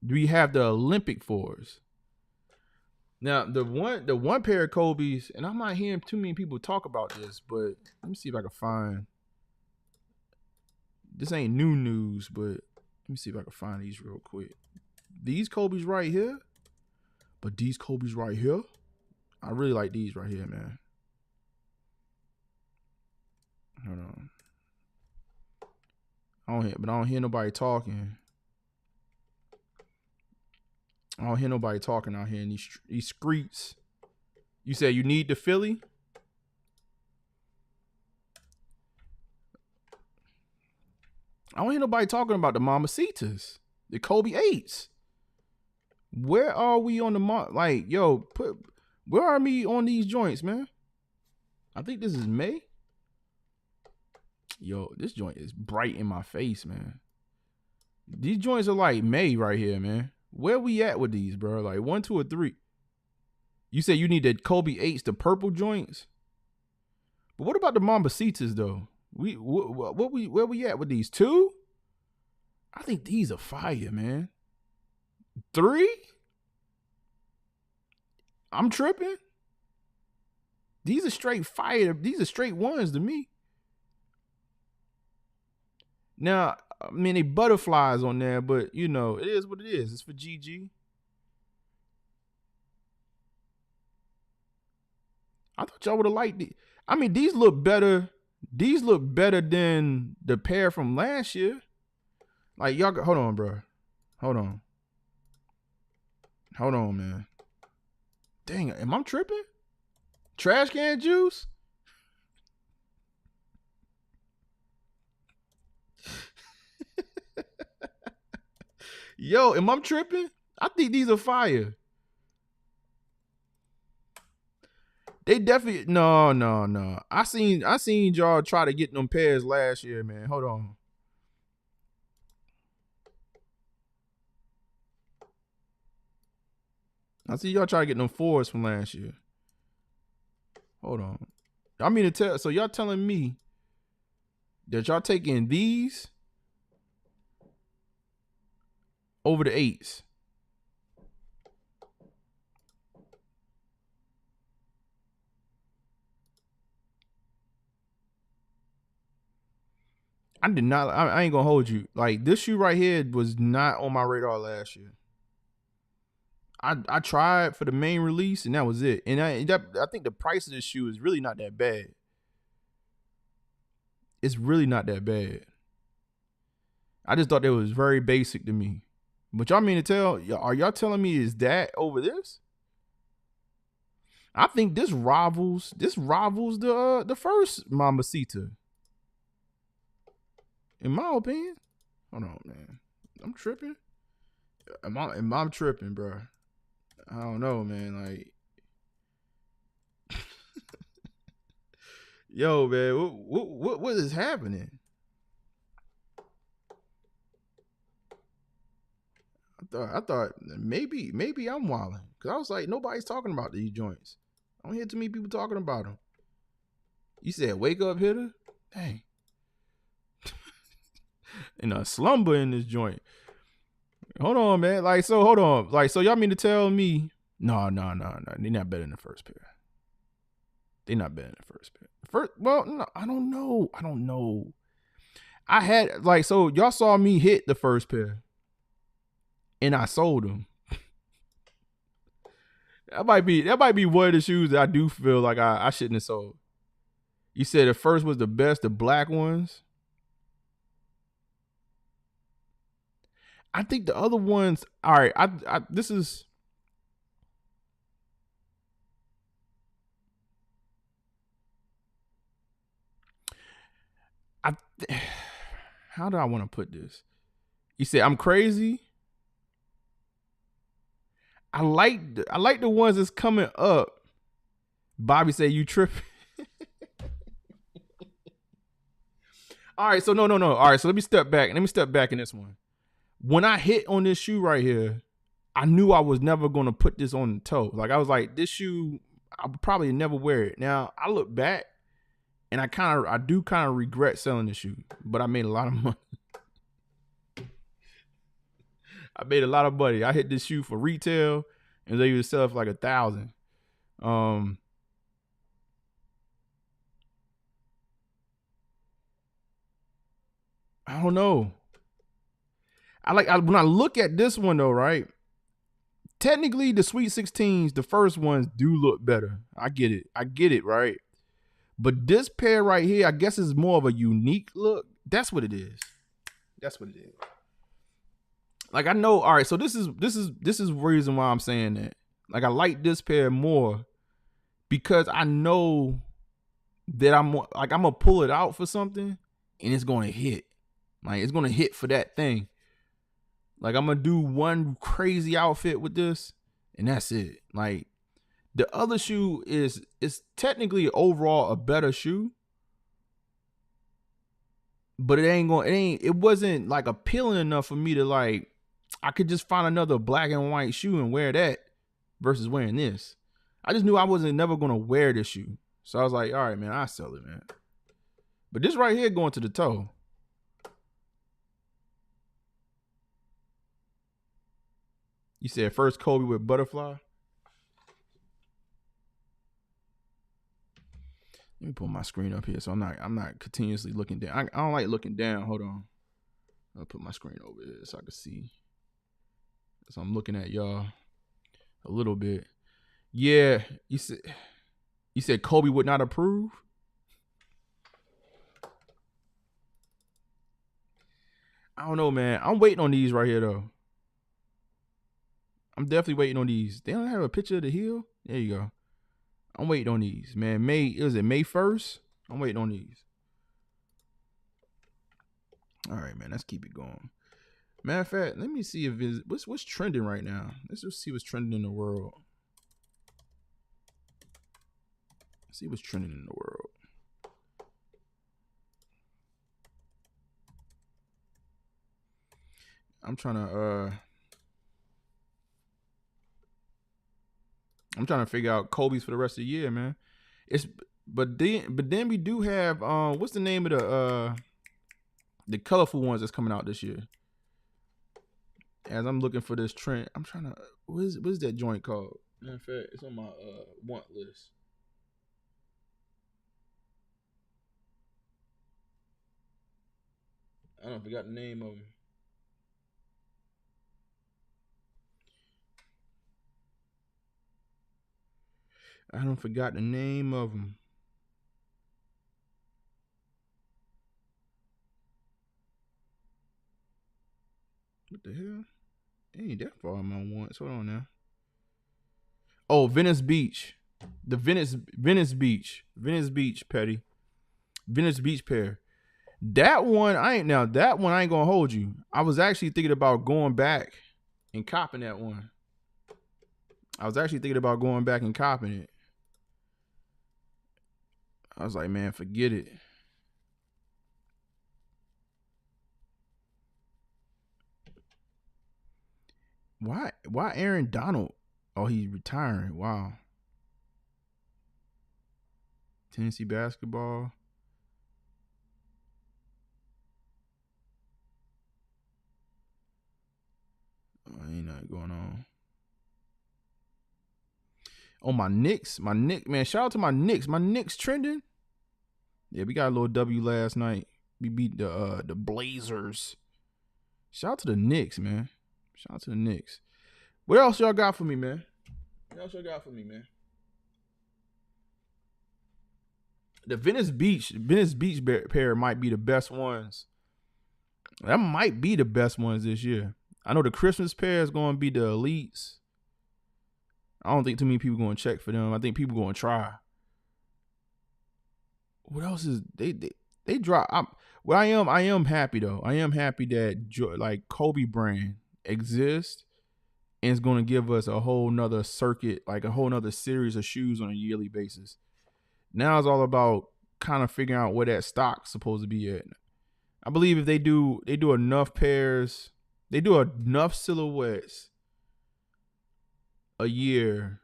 we have the Olympic 4s. Now the one pair of Kobe's, and I'm not hearing too many people talk about this, but let me see if I can find. This ain't new news, but let me see if I can find these real quick. These Kobe's right here. But these Kobe's right here, I really like these right here, man. Hold on. I don't hear nobody talking. I don't hear nobody talking out here in these streets. You said you need the Philly? I don't hear nobody talking about the Mamacitas, the Kobe 8s. Where are we on the like, yo, where are we on these joints, man? I think this is May. Yo, this joint is bright in my face, man. These joints are like May right here, man. Where we at with these, bro? Like 1, 2, or 3? You said you need the Kobe 8s, the purple joints. But what about the Mamacitas though? Where we at with these? 2? I think these are fire, man. 3? I'm tripping. These are straight fire. These are straight ones to me. Now, I mean, they butterflies on there, but you know, it is what it is. It's for GG. I thought y'all would have liked it. I mean, these look better. These look better than the pair from last year. Like, y'all, hold on, bro. Hold on, man. Dang, am I tripping? Trash can juice? Yo, am I tripping? I think these are fire. They definitely no. I seen y'all try to get them pairs last year, man. Hold on. I see y'all try to get them 4s from last year. Hold on. So y'all telling me that y'all taking these over the 8s. I did not. I ain't gonna hold you. Like, this shoe right here was not on my radar last year. I tried for the main release and that was it. And I think the price of this shoe is really not that bad. It's really not that bad. I just thought that was very basic to me. But y'all mean to tell? Are y'all telling me is that over this? I think this rivals the first Mamacita. In my opinion. Hold on, man. I'm tripping. Am I tripping, bro? I don't know, man. Like, yo, man, what is happening? I thought maybe I'm wilding, because I was like, nobody's talking about these joints. I don't hear too many people talking about them. You said wake up hitter? Dang. In a slumber in this joint. Hold on, man. Like, so hold on. Like, so y'all mean to tell me no. They're not better than the first pair. They're not better than the first pair. Well, no, I don't know. I had, like, so y'all saw me hit the first pair and I sold them. That might be one of the shoes that I do feel like I shouldn't have sold. You said the first was the best, the black ones. I think the other ones, all right, this is, how do I want to put this? You said I'm crazy. I like the ones that's coming up. Bobby said you tripping. All right, so no. All right, so let me step back in this one. When I hit on this shoe right here, I knew I was never going to put this on the toe. Like, I was like, this shoe, I would probably never wear it. Now, I look back and I do kind of regret selling the shoe, but I made a lot of money. I made a lot of money. I hit this shoe for retail and they would sell it for like $1,000. I don't know. When I look at this one though, right? Technically, the Sweet 16s, the first ones do look better. I get it, right? But this pair right here, I guess is more of a unique look. That's what it is. Like, I know, all right, so this is the reason why I'm saying that. Like, I like this pair more because I know that I'm gonna pull it out for something and it's gonna hit. Like, it's gonna hit for that thing. Like, I'm gonna do one crazy outfit with this and that's it. Like, the other shoe is technically overall a better shoe, but it wasn't like appealing enough for me to, like, I could just find another black and white shoe and wear that versus wearing this. I just knew I wasn't never gonna wear this shoe. So I was like, all right, man, I'll sell it, man. But this right here going to the toe. You said first Kobe with butterfly. Let me pull my screen up here so I'm not continuously looking down. I don't like looking down. Hold on. I'll put my screen over here so I can see. So I'm looking at y'all a little bit. Yeah, you said Kobe would not approve. I don't know, man. I'm waiting on these right here though. I'm definitely waiting on these. They don't have a picture of the heel. There you go. I'm waiting on these, man. May 1st? I'm waiting on these. All right, man. Let's keep it going. Matter of fact, let me see if what's trending right now. Let's just see what's trending in the world. See what's trending in the world. I'm trying to figure out Kobe's for the rest of the year, man. But then we do have what's the name of the colorful ones that's coming out this year? as I'm looking for this trend, I'm trying to what is that joint called? Matter of fact, it's on my want list. I don't forgot the name of them. I don't forgot the name of them. What the hell? It ain't that far in my wants. Hold on now. Oh, Venice Beach. The Venice Beach. Venice Beach, Petty. Venice Beach pair. That one I ain't gonna hold you. I was actually thinking about going back and copping that one. I was actually thinking about going back and copping it. I was like, man, forget it. Why Aaron Donald? Oh, he's retiring. Wow. Tennessee basketball. Oh, ain't nothing going on. Oh, my Knicks, man. Shout out to my Knicks. My Knicks trending. Yeah, we got a little W last night. We beat the Blazers. Shout out to the Knicks, man. Shout out to the Knicks. What else y'all got for me, man? The Venice Beach pair might be the best ones. That might be the best ones this year. I know the Christmas pair is going to be the elites. I don't think too many people going to check for them. I think people going to try. What else is they drop? I am happy though. I am happy that like Kobe brand exists and it's going to give us a whole nother circuit, like a whole nother series of shoes on a yearly basis. Now it's all about kind of figuring out where that stock's supposed to be at. I believe if they do enough pairs, they do enough silhouettes a year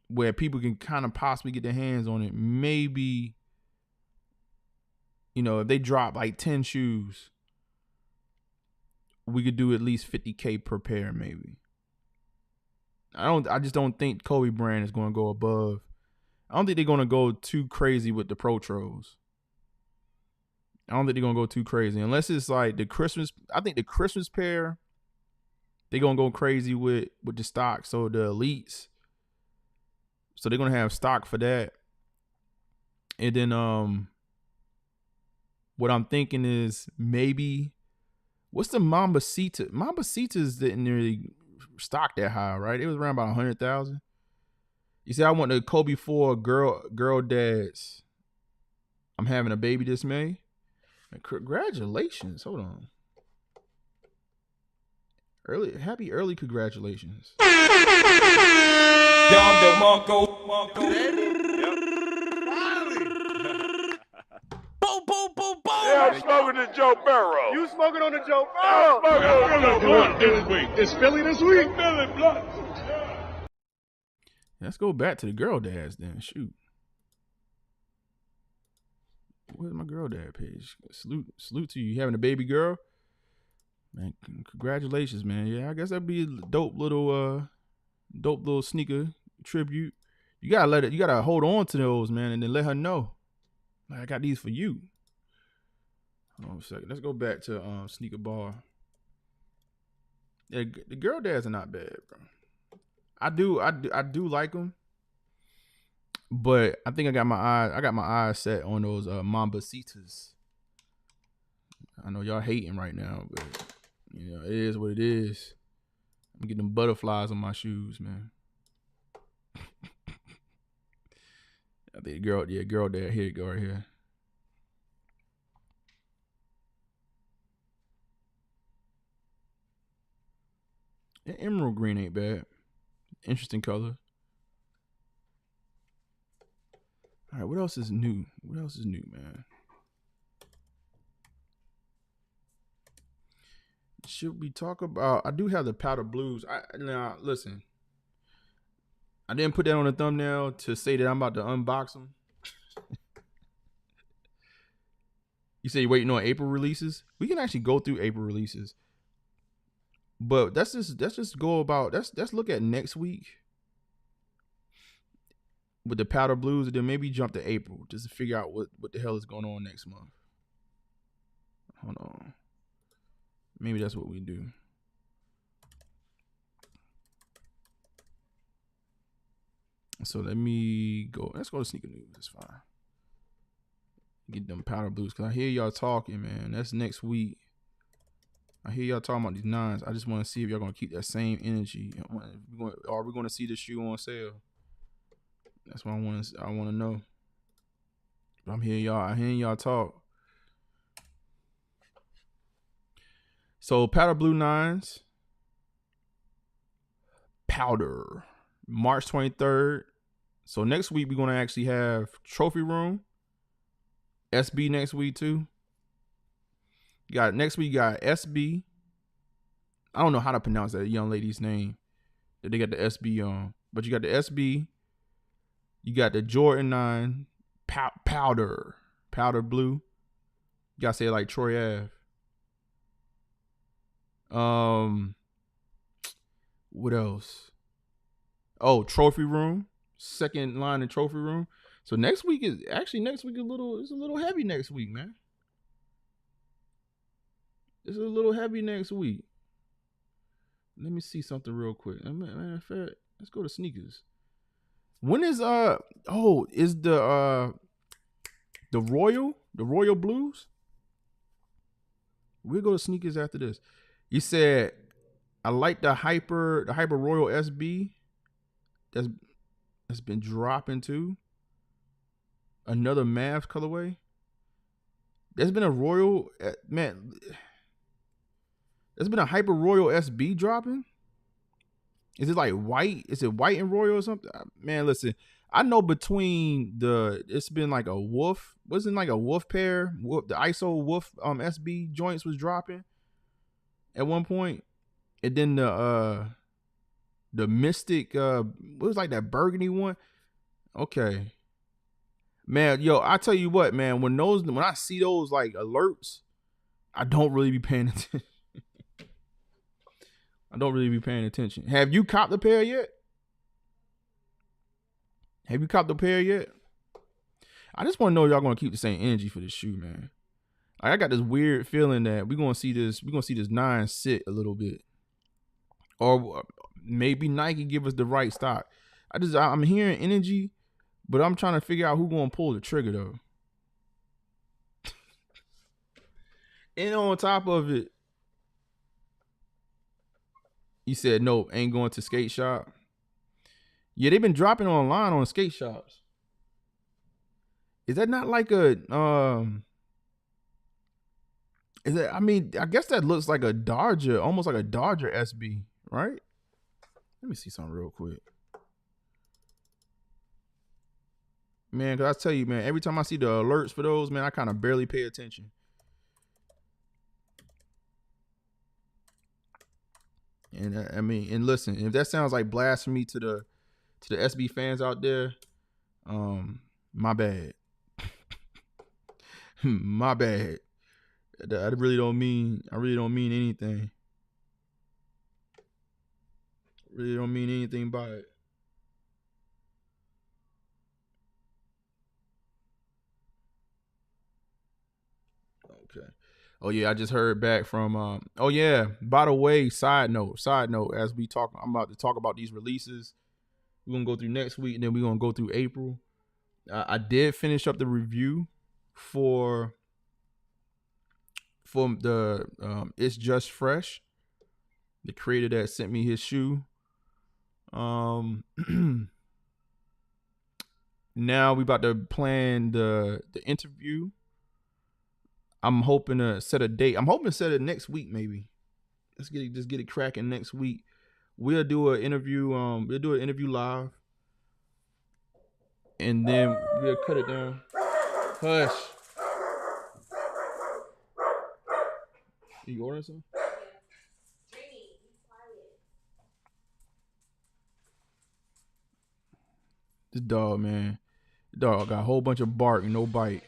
where people can kind of possibly get their hands on it. Maybe, if they drop like 10 shoes, we could do at least $50K per pair, maybe. I just don't think Kobe brand is going to go above. I don't think they're going to go too crazy with the Pro Tros. I don't think they're going to go too crazy. Unless it's like the Christmas. I think the Christmas pair, they're going to go crazy with the stock. So the elites. So they're going to have stock for that. And then what I'm thinking is maybe, what's the Mambasita? Mambasitas didn't really stock that high, right? It was around about 100,000. You see, I want the Kobe 4 girl dads. I'm having a baby this May. Congratulations. Hold on. Happy early congratulations. Yeah, I'm smoking the Joe Burrow. You smoking on the Joe Burrow? I'm smoking on the Joe Burrow. It's Philly this week? Philly blunt. Let's go back to the girl dads then. Shoot. Where's my girl dad page? Salute to you. Having a baby girl? Man, congratulations, man. Yeah, I guess that'd be a dope little sneaker tribute. You gotta hold on to those, man, and then let her know. Like, I got these for you. Hold on a second. Let's go back to Sneaker Bar. Yeah, the girl dads are not bad, bro. I do like them, but I think I got my eyes set on those Mambasitas. I know y'all hating right now, but it is what it is. I'm getting them butterflies on my shoes, man. I think girl dad, here you go right here. That emerald green ain't bad. Interesting color. All right, what else is new? Man? Should we talk about? I do have the powder blues. Now listen, I didn't put that on the thumbnail to say that I'm about to unbox them. You say you're waiting on April releases? We can actually go through April releases, But let's just go about. Let's look at next week with the powder blues, and then maybe jump to April just to figure out what the hell is going on next month. Hold on. Maybe that's what we do. So let me go. Let's go to sneaker news. That's fine. Get them powder blues, because I hear y'all talking, man. That's next week. I hear y'all talking about these nines. I just want to see if y'all gonna keep that same energy. Are we gonna see the shoe on sale? That's what I want to know. I'm hearing y'all talk. So powder blue nines. Powder. March 23rd. So next week we're gonna actually have Trophy Room. SB next week too. Next week you got SB. I don't know how to pronounce that young lady's name that they got the SB on, but you got the SB. You got the Jordan 9 powder blue. You gotta say it like Troy Ave. What else? Oh, Trophy Room. Second line in Trophy Room. So next week is a little heavy next week, man. It's a little heavy next week. Let me see something real quick. Let's go to sneakers. When is the Royal Blues? We'll go to sneakers after this. You said I like the Hyper Royal SB. That's been dropping too. Another Mavs colorway. There's been a Royal man. There's been a Hyper Royal SB dropping. Is it like white? Is it white and royal or something? Man, listen. I know it's been like a wolf. Wasn't like a wolf pair. The ISO wolf SB joints was dropping at one point, and then the Mystic what was like that burgundy one. Okay, man, yo, I tell you what, man. When I see those like alerts, I don't really be paying attention. I don't really be paying attention. Have you copped the pair yet? I just want to know if y'all gonna keep the same energy for this shoe, man. I got this weird feeling that we're gonna see this 9 sit a little bit, or maybe Nike give us the right stock. I'm hearing energy, but I'm trying to figure out who's gonna pull the trigger though. And on top of it, you said no, ain't going to skate shop. Yeah, they've been dropping online on skate shops. Is that not like a is that, I mean, I guess that looks like a Dodger, almost like a Dodger SB, right? Let me see something real quick. Man, cause I tell you, man, every time I see the alerts for those, man, I kind of barely pay attention. And I mean, and listen, if that sounds like blasphemy to the SB fans out there, my bad. My bad. I really don't mean anything. Really don't mean anything by it. Okay. Oh yeah, I just heard back from oh yeah, by the way, side note, as I'm about to talk about these releases. We're gonna go through next week, and then we're gonna go through April. I did finish up the review for the It's Just Fresh, the creator that sent me his shoe. Now we about to plan the interview. I'm hoping to set a date. I'm hoping to set it next week, maybe. Let's get it cracking next week. We'll do an interview. We'll do an interview live, and then we'll cut it down. Hush. You ordering something? This dog, man. The dog got a whole bunch of bark and no bite.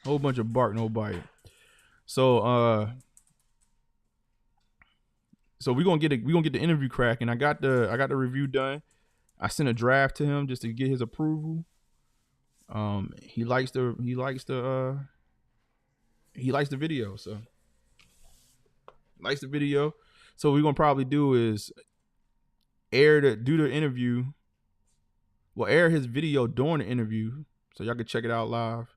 Whole bunch of bark, no bite. So we're gonna get the interview cracking. I got the review done. I sent a draft to him just to get his approval. He likes the video, so likes the video. So what we're gonna probably do is do the interview. We'll air his video during the interview, so y'all can check it out live.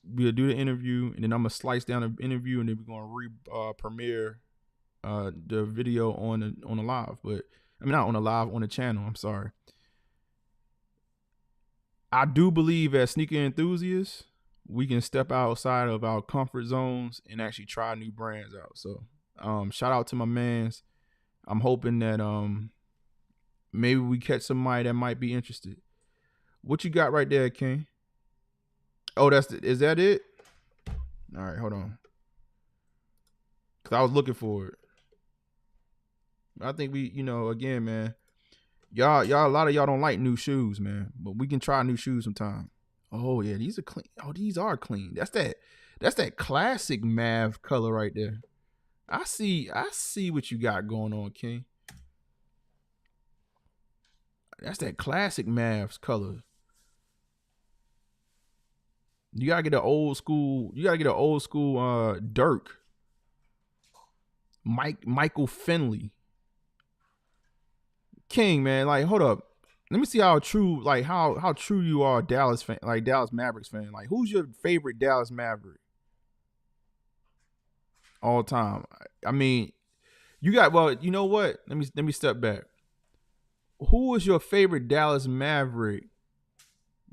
We'll do the interview, and then I'm gonna slice down the interview, and then we're gonna premiere the video on the live, but I mean not on the live, on the channel. I'm sorry. I do believe as sneaker enthusiasts, we can step outside of our comfort zones and actually try new brands out. So shout out to my mans. I'm hoping that maybe we catch somebody that might be interested. What you got right there, King? Oh, is that it? All right, hold on. Cause I was looking for it. I think we, again, man, y'all, a lot of y'all don't like new shoes, man, but we can try new shoes sometime. Oh yeah, these are clean. Oh, these are clean. That's that classic Mav color right there. I see what you got going on, King. That's that classic Mavs color. You gotta get an old school. Dirk. Michael Finley. King, man, like, hold up. Let me see how true you are, Dallas fan, like Dallas Mavericks fan. Like, who's your favorite Dallas Maverick all time? I mean, you know what? Let me step back. Who is your favorite Dallas Maverick?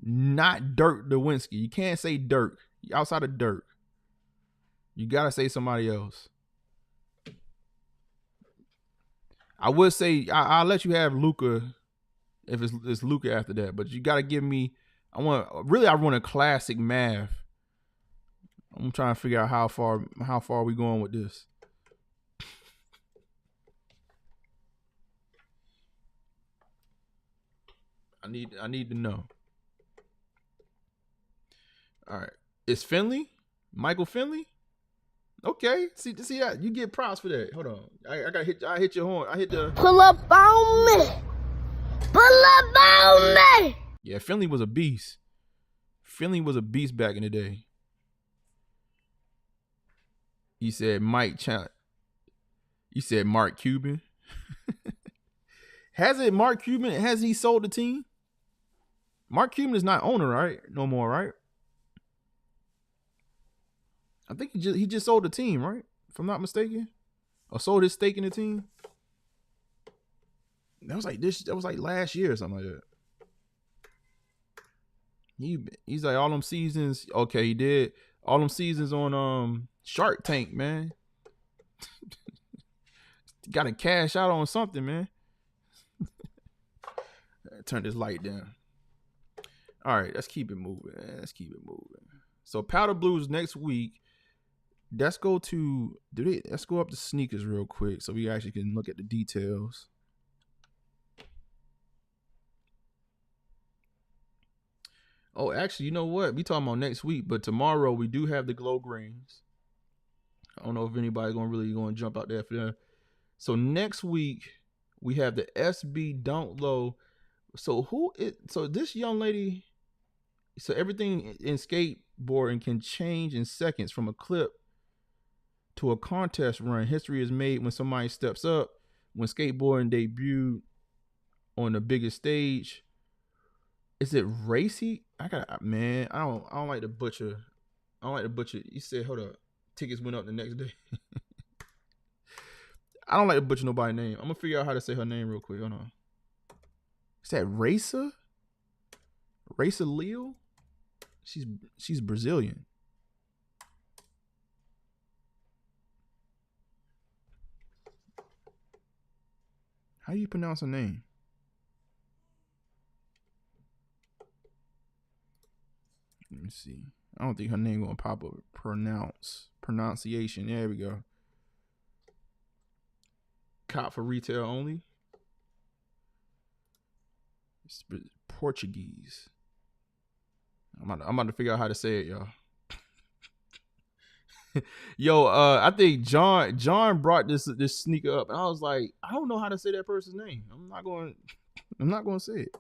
Not Dirk Nowitzki. You can't say Dirk. Outside of Dirk, you gotta say somebody else. I would say I'll let you have Luka if it's Luka after that, but you gotta give me. I want a classic Mav. I'm trying to figure out how far we going with this. I need to know. All right, it's Finley, Michael Finley. Okay, see that, you get props for that. Hold on, I hit your horn. I hit the pull up on me. Pull up on me. Yeah, Finley was a beast. Finley was a beast back in the day. He said Mike Chan. You said Mark Cuban. Has he sold the team? Mark Cuban is not owner, right? No more, right? I think he just sold the team, right? If I'm not mistaken, or sold his stake in the team. That was like last year or something like that. He's like all them seasons. Okay, he did all them seasons on Shark Tank, man. Got to cash out on something, man. Turn this light down. All right, let's keep it moving. So Powder Blues next week. Let's go up to sneakers real quick so we actually can look at the details. Oh, actually, you know what? We talking about next week, but tomorrow we do have the Glow Greens. I don't know if anybody's gonna jump out there for that. So next week we have the SB Dunk Low. So this young lady, so everything in skateboarding can change in seconds from a clip to a contest run. History is made when somebody steps up. When skateboarding debuted on the biggest stage. Is it racy? I don't like to butcher. You said, hold up. Tickets went up the next day. I don't like to butcher nobody's name. I'm gonna figure out how to say her name real quick. Hold on. Is that Raisa? Raisa Leo? She's Brazilian. How do you pronounce her name? Let me see. I don't think her name gonna pop up. Pronunciation. There we go. Cop for retail only. It's Portuguese. I'm about to figure out how to say it, y'all. Yo, I think John brought this sneaker up, and I was like, I don't know how to say that person's name. I'm not going to say it.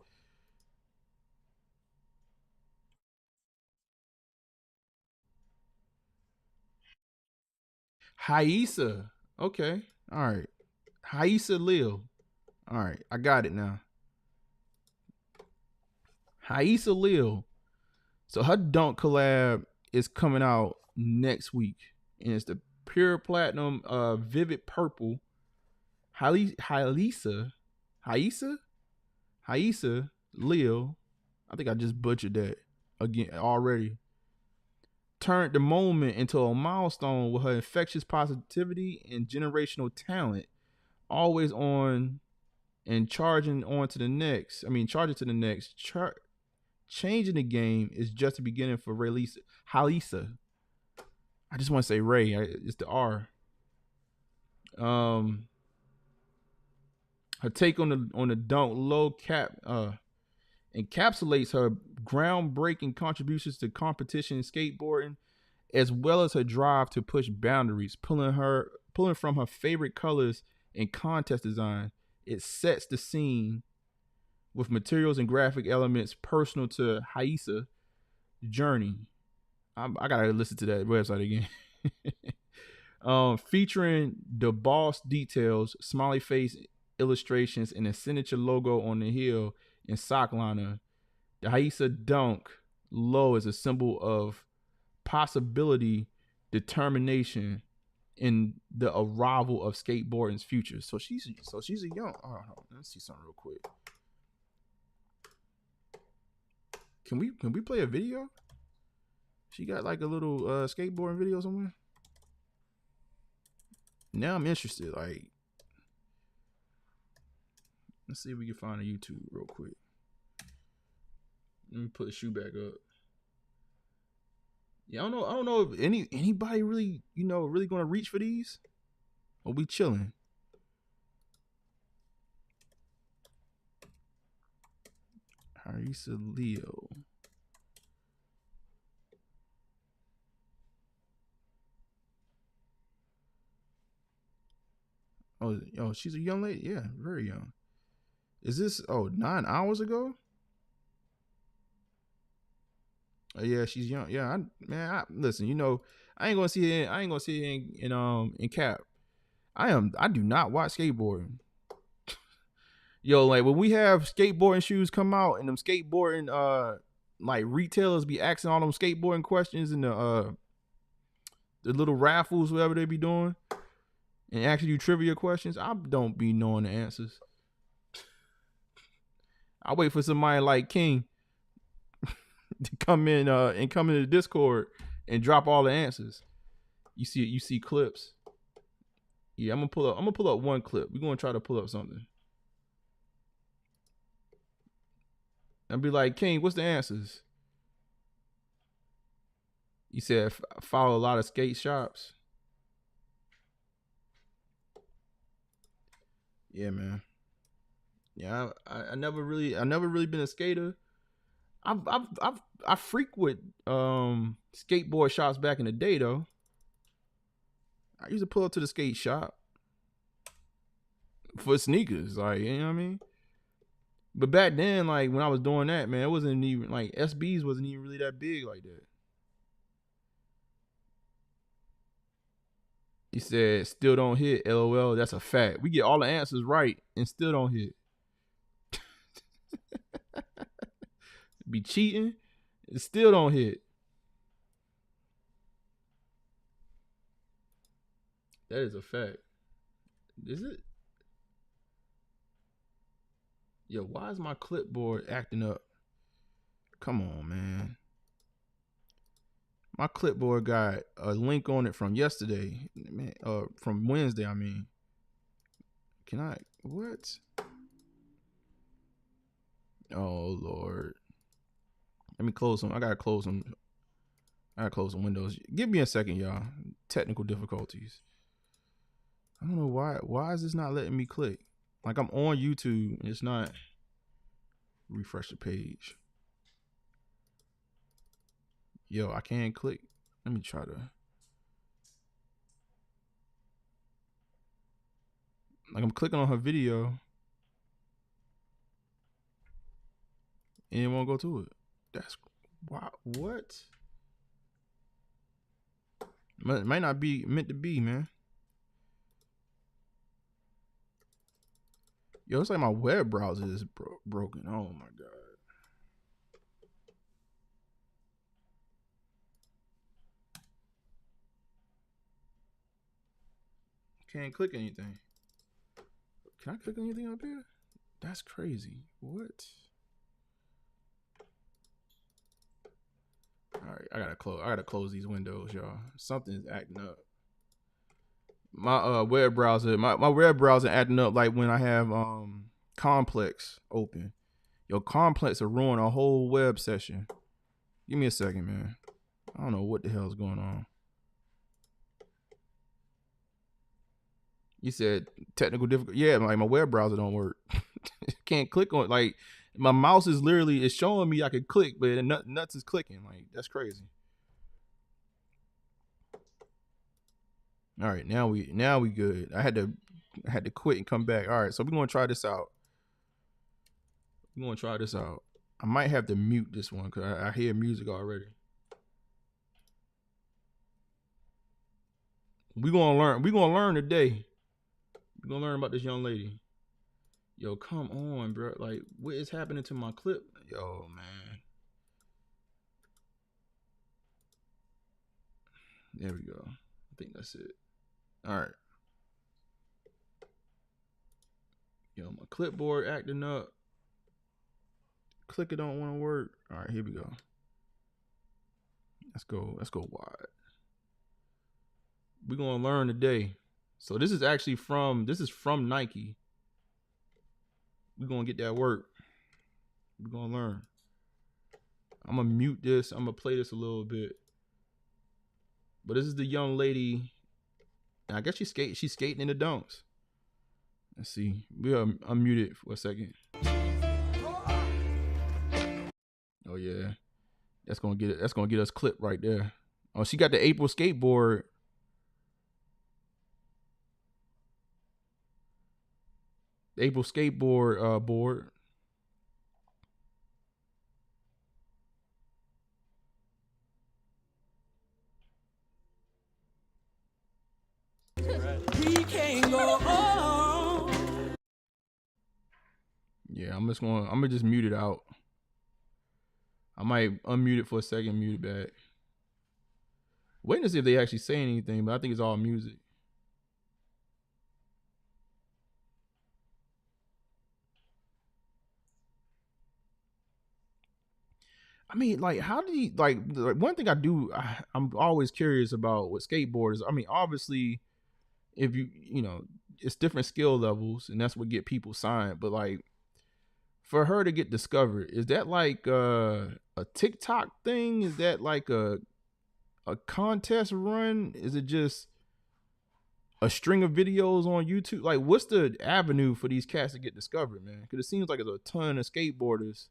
Haisa. Okay. All right. Haisa Lil. All right. I got it now. Haisa Lil. So her Dunk collab is coming out next week. And it's the pure platinum vivid purple. Haisa Lil. I think I just butchered that again already. Turned the moment into a milestone with her infectious positivity and generational talent, always on and charging on to the next. Charging to the next. Changing the game is just the beginning for Halisa. I just want to say Ray. It's the R. Her take on the Dunk low cap encapsulates her groundbreaking contributions to competition and skateboarding, as well as her drive to push boundaries, pulling from her favorite colors and contest design. It sets the scene with materials and graphic elements personal to Haisa journey. I gotta listen to that website again. Featuring the boss details, smiley face illustrations, and a signature logo on the heel and sock liner. The Haisa Dunk low is a symbol of possibility, determination, in the arrival of skateboarding's future. So she's a young. Oh, let's see something real quick. Can we play a video? She got like a little skateboarding video somewhere. Now I'm interested. Like, let's see if we can find a YouTube real quick. Let me put the shoe back up. Yeah, I don't know if anybody really, really gonna reach for these. Or we chilling. Harisa Leo. Oh, she's a young lady. Yeah, very young. Is this 9 hours ago? Yeah, she's young. Yeah, listen. I ain't gonna see it in cap. I do not watch skateboarding. Yo, like when we have skateboarding shoes come out and them skateboarding like retailers be asking all them skateboarding questions in the little raffles, whatever they be doing, and asking you trivia questions, I don't be knowing the answers. I wait for somebody like King to come in into the Discord and drop all the answers. You see clips. Yeah, I'm gonna pull up one clip. We're gonna try to pull up something. And be like, King, what's the answers? You said follow a lot of skate shops. Yeah, man. Yeah, I never really been a skater. I frequent skateboard shops back in the day though. I used to pull up to the skate shop for sneakers, like, you know what I mean? But back then, like when I was doing that, man, it wasn't even like SBs wasn't even really that big like that. He said, still don't hit, LOL. That's a fact. We get all the answers right and still don't hit. Be cheating, it still don't hit. That is a fact. Is it? Yo, why is my clipboard acting up? Come on, man. My clipboard got a link on it from yesterday. Man, from Wednesday, I mean. Can I? What? Oh, Lord. Let me close them. I gotta close them. I gotta close some windows. Give me a second, y'all. Technical difficulties. I don't know why. Why is this not letting me click? Like I'm on YouTube and it's not. Refresh the page. Yo, I can't click. Let me try to. Like I'm clicking on her video and it won't go to it. That's wow. What? It might not be meant to be, man. Yo, it's like my web browser is broken. Oh my god. Can't click anything. Can I click anything up here? That's crazy. What? All right, I gotta close these windows, y'all. Something's acting up. My web browser, my web browser acting up like when I have Complex open. Yo, Complex will ruin a whole web session. Give me a second, man. I don't know what the hell's going on. You said technical difficulty. Yeah, like my web browser don't work. Can't click on it. Like my mouse is literally, it's showing me I can click, but nuts is clicking. Like that's crazy. All right, now we good. I had to quit and come back. All right, so we're gonna try this out. I might have to mute this one because I hear music already. We're gonna learn today. We're gonna learn about this young lady. Yo, come on, bro. Like, what is happening to my clip? Yo, man. There we go. I think that's it. All right. Yo, my clipboard acting up. Clicker don't want to work. All right, here we go. Let's go wide. We're gonna learn today. So this is actually from Nike. We're gonna get that work. We're gonna learn. I'm gonna mute this. I'm gonna play this a little bit. But this is the young lady. And I guess she's skating in the dunks. Let's see. We'll unmute it for a second. Oh yeah. That's gonna get us clipped right there. Oh, she got the April skateboard. April skateboard board. Yeah, I'm gonna just mute it out. I might unmute it for a second, mute it back. Waiting to see if they actually say anything, but I think it's all music. I mean, like, how do you, like one thing I'm always curious about with skateboarders. I mean, obviously, if you know, it's different skill levels, and that's what get people signed. But like, for her to get discovered, is that like a TikTok thing? Is that like a contest run? Is it just a string of videos on YouTube? Like, what's the avenue for these cats to get discovered, man? Because it seems like there's a ton of skateboarders.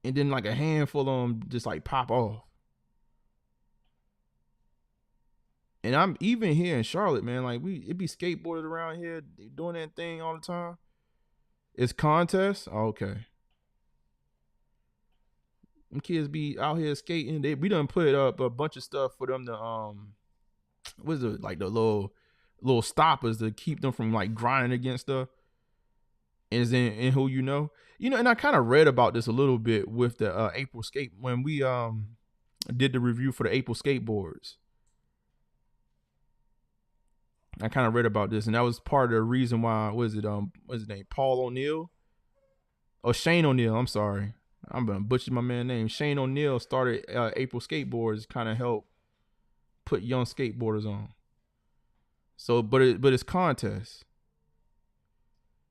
And then like a handful of them just like pop off. And I'm even here in Charlotte, man. Like it be skateboarders around here doing that thing all the time. It's contests. Oh, okay. Them kids be out here skating. We done put up a bunch of stuff for them to what is it, like the little stoppers to keep them from like grinding against stuff. Is in who you know, and I kind of read about this a little bit with the April skate when we did the review for the April skateboards. I kind of read about this, and that was part of the reason why. What's his name? Paul O'Neill, or Shane O'Neill? I'm sorry, I'm gonna butcher my man's name. Shane O'Neill started April skateboards, kind of help put young skateboarders on. So, but it's contests.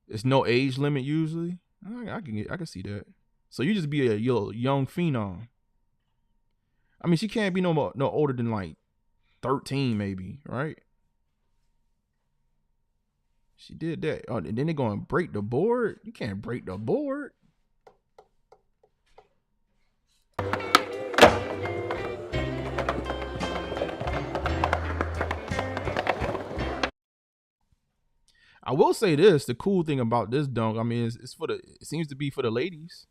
It's no age limit usually. I can see that. So you just be a young phenom. I mean, she can't be no older than like 13 maybe, right? She did that. Oh, and then they're going to break the board? You can't break the board. will say this: the cool thing about this dunk, I mean, it's for the. It seems to be for the ladies.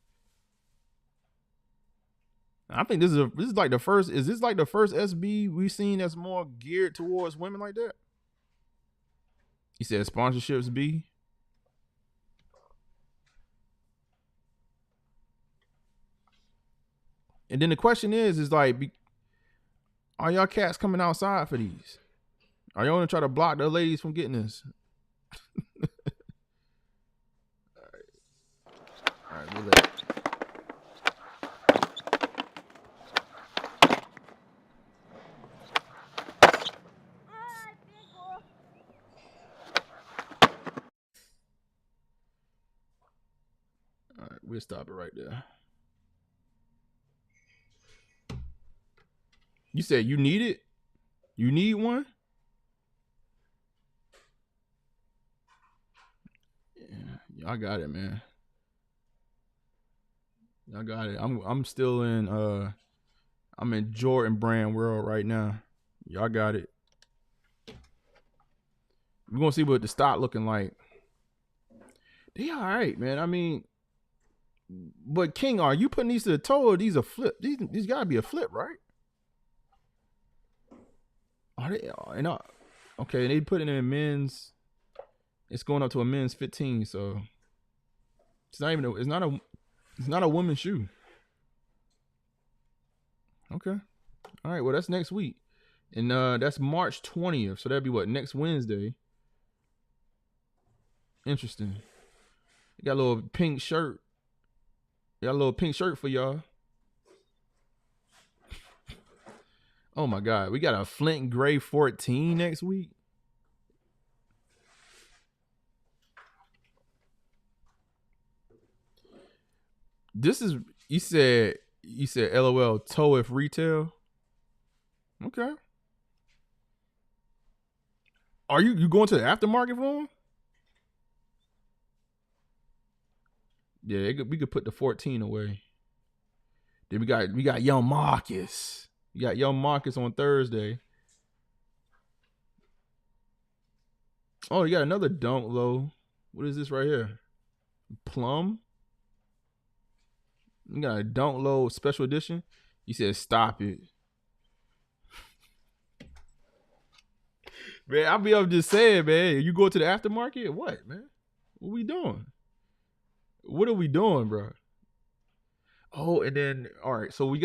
I think this is like the first. Is this like the first SB we've seen that's more geared towards women like that? He said sponsorships B. And then the question is like, are y'all cats coming outside for these? Are y'all gonna try to block the ladies from getting this? All right, we'll let. All right, we'll stop it right there. You said you need it? You need one? Yeah, y'all got it, man. Y'all got it. I'm still in I'm in Jordan brand world right now. Y'all got it. We're gonna see what the stock looking like. They all right, man. I mean, but King, are you putting these to the toe or these a flip? These gotta be a flip, right? Are they? Okay, they put it in men's. It's going up to a men's 15, so it's not even. It's not a women's shoe. Okay, all right. Well, that's next week, and that's March 20th. So that'd be what, next Wednesday. Interesting. You got a little pink shirt. Got a little pink shirt for y'all. Oh my God, we got a Flint Gray 14 next week. This is, you said LOL toe if retail. Okay. Are you going to the aftermarket for them? Yeah, we could put the 14 away. Then we got young Marcus. You got young Marcus on Thursday. Oh, you got another dunk low. What is this right here? Plum. You got a dunk low special edition. You said stop it. Man, I'll be up just saying, man. You go to the aftermarket? What, man? What we doing? What are we doing, bro? Oh, and then all right. So we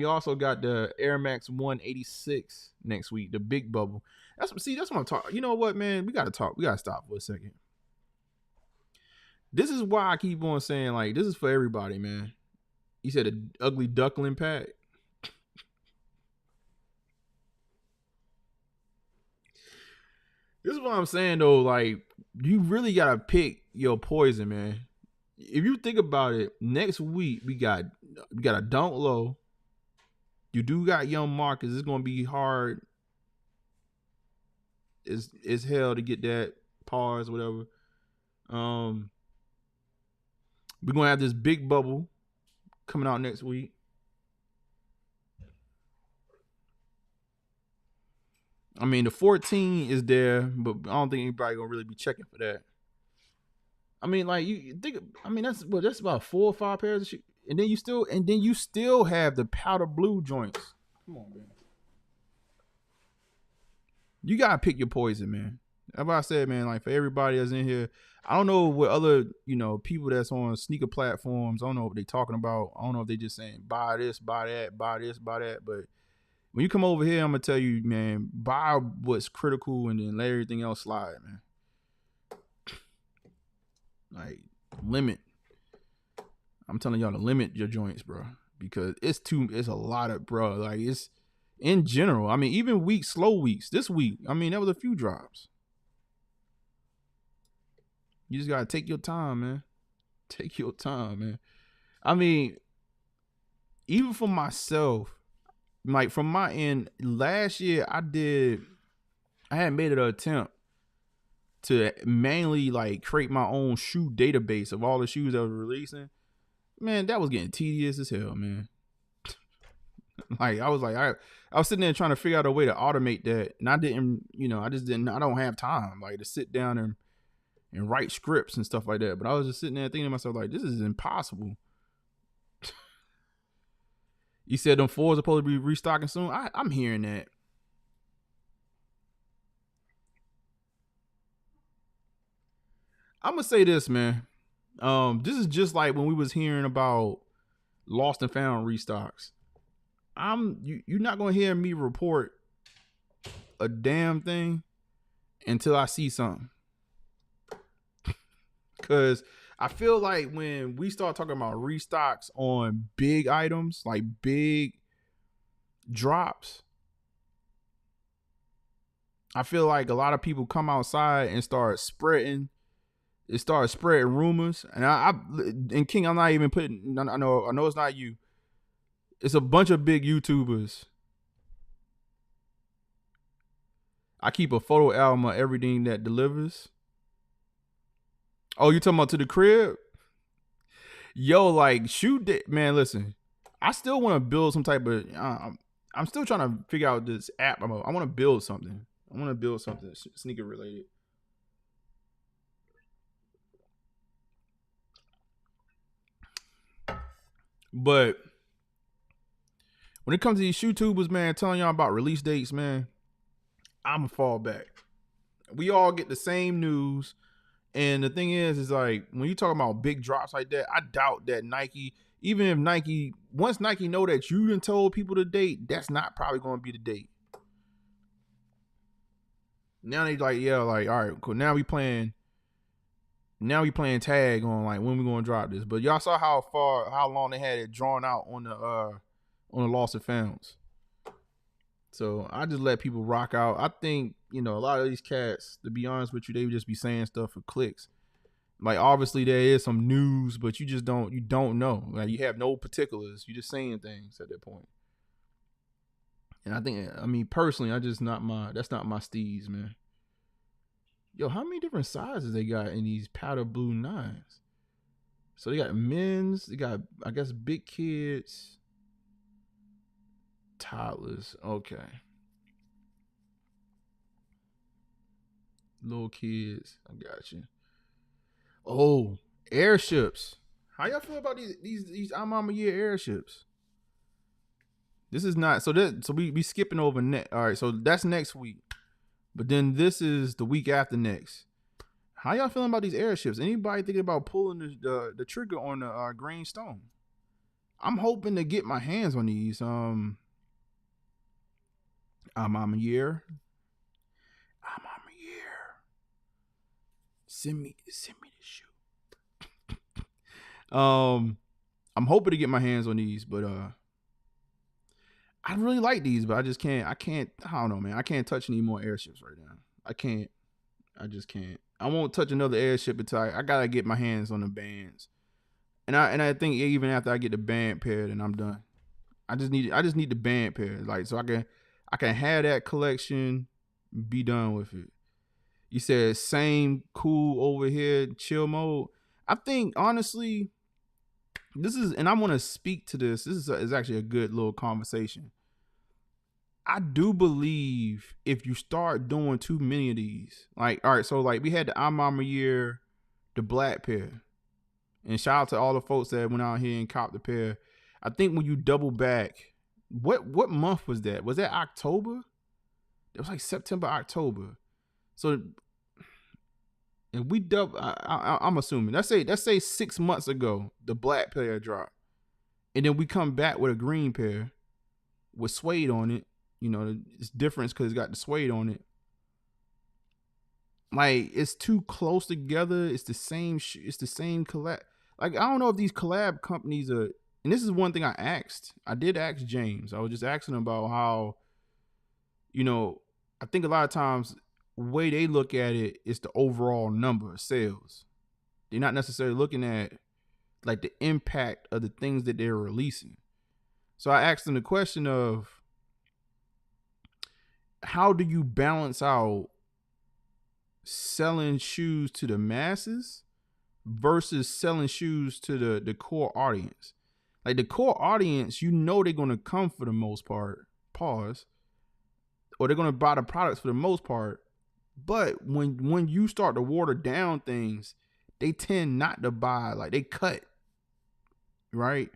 also got the Air Max 186 next week, the big bubble. That's what I'm talking. You know what, man? We gotta talk. We gotta stop for a second. This is why I keep on saying, like, this is for everybody, man. You said an ugly duckling pack. This is what I'm saying though. Like, you really gotta pick your poison, man. If you think about it, next week we got a dunk low. You do got young Marcus. It's gonna be hard as hell to get that pause, whatever. We're gonna have this big bubble coming out next week. I mean, the 14 is there, but I don't think anybody gonna really be checking for that. I mean, like, you think, I mean, that's about 4 or 5 pairs of shoes. And then you still have the powder blue joints. Come on, man. You gotta pick your poison, man. That's what I said, man. Like, for everybody that's in here, I don't know what other, people that's on sneaker platforms, I don't know what they talking about. I don't know if they just saying buy this, buy that, buy this, buy that. But when you come over here, I'm gonna tell you, man, buy what's critical and then let everything else slide, man. Like, limit. I'm telling y'all to limit your joints, bro, because it's a lot of, bro. Like, it's in general. I mean, even slow weeks. This week, I mean, there was a few drops. You just gotta take your time, man. Take your time, man. I mean, even for myself, like, from my end, last year I had made an attempt to mainly, like, create my own shoe database of all the shoes that was releasing. Man, that was getting tedious as hell, man. Like, I was sitting there trying to figure out a way to automate that, and I don't have time, like, to sit down and write scripts and stuff like that. But I was just sitting there thinking to myself, like, this is impossible. You said them fours are supposed to be restocking soon. I'm hearing that. I'm gonna say this, man. This is just like when we was hearing about lost and found restocks. You're not gonna hear me report a damn thing until I see something. Cause I feel like when we start talking about restocks on big items, like big drops, I feel like a lot of people come outside and start spreading. It started spreading rumors, and King, I'm not even putting. I know it's not you. It's a bunch of big YouTubers. I keep a photo album of everything that delivers. Oh, you talking about to the crib? Yo, like, shoot that, man. Listen, I still want to build some type of. I'm still trying to figure out this app. I want to build something. I want to build something sneaker related. But when it comes to these shoe tubers, man, telling y'all about release dates, man, I'm a fall back. We all get the same news. And the thing is like, when you talk about big drops like that, I doubt that Nike, even if Nike, once Nike know that you done told people the date, that's not probably going to be the date. Now they like, yeah, like, all right, cool. Now we playing tag on like when we gonna drop this. But y'all saw how long they had it drawn out on the lost and founds. So I just let people rock out. I think, a lot of these cats, to be honest with you, they would just be saying stuff for clicks. Like, obviously there is some news, but you don't know. Like, you have no particulars. You're just saying things at that point. And I mean, personally, that's not my steez, man. Yo, how many different sizes they got in these powder blue 9s? So they got men's, they got, I guess, big kids, toddlers. Okay. Little kids. I got you. Oh, airships. How y'all feel about these I'm on a year airships? This is not, so we skipping over all right, so that's next week. But then this is the week after next. How y'all feeling about these airships? Anybody thinking about pulling the trigger on the green stone? I'm hoping to get my hands on these. I'm a year. Send me the shoe. I'm hoping to get my hands on these, but I really like these, but I don't know, man. I can't touch any more airships right now. I just can't. I won't touch another airship until I gotta get my hands on the bands. And I think even after I get the band pair, then I'm done. I just need the band pair, like, so I can have that collection, be done with it. You said same cool over here, chill mode. I think honestly, this is, and I want to speak to this. This is actually a good little conversation. I do believe if you start doing too many of these, like, all right, so like we had the I'm year, the black pair, and shout out to all the folks that went out here and copped the pair. I think when you double back, what month was that? Was that October? It was like September, October. So if we double, I'm assuming, let's say 6 months ago, the black pair dropped, and then we come back with a green pair with suede on it. It's different because it's got the suede on it. Like, it's too close together. It's the same. It's the same collab. Like, I don't know if these collab companies are. And this is one thing I asked. I did ask James. I was just asking him about how, I think a lot of times the way they look at it is the overall number of sales. They're not necessarily looking at like the impact of the things that they're releasing. So I asked him the question of, how do you balance out selling shoes to the masses versus selling shoes to the core audience? Like, the core audience, they're going to come for the most part, or they're going to buy the products for the most part, But when you start to water down things, they tend not to buy, like they cut, right?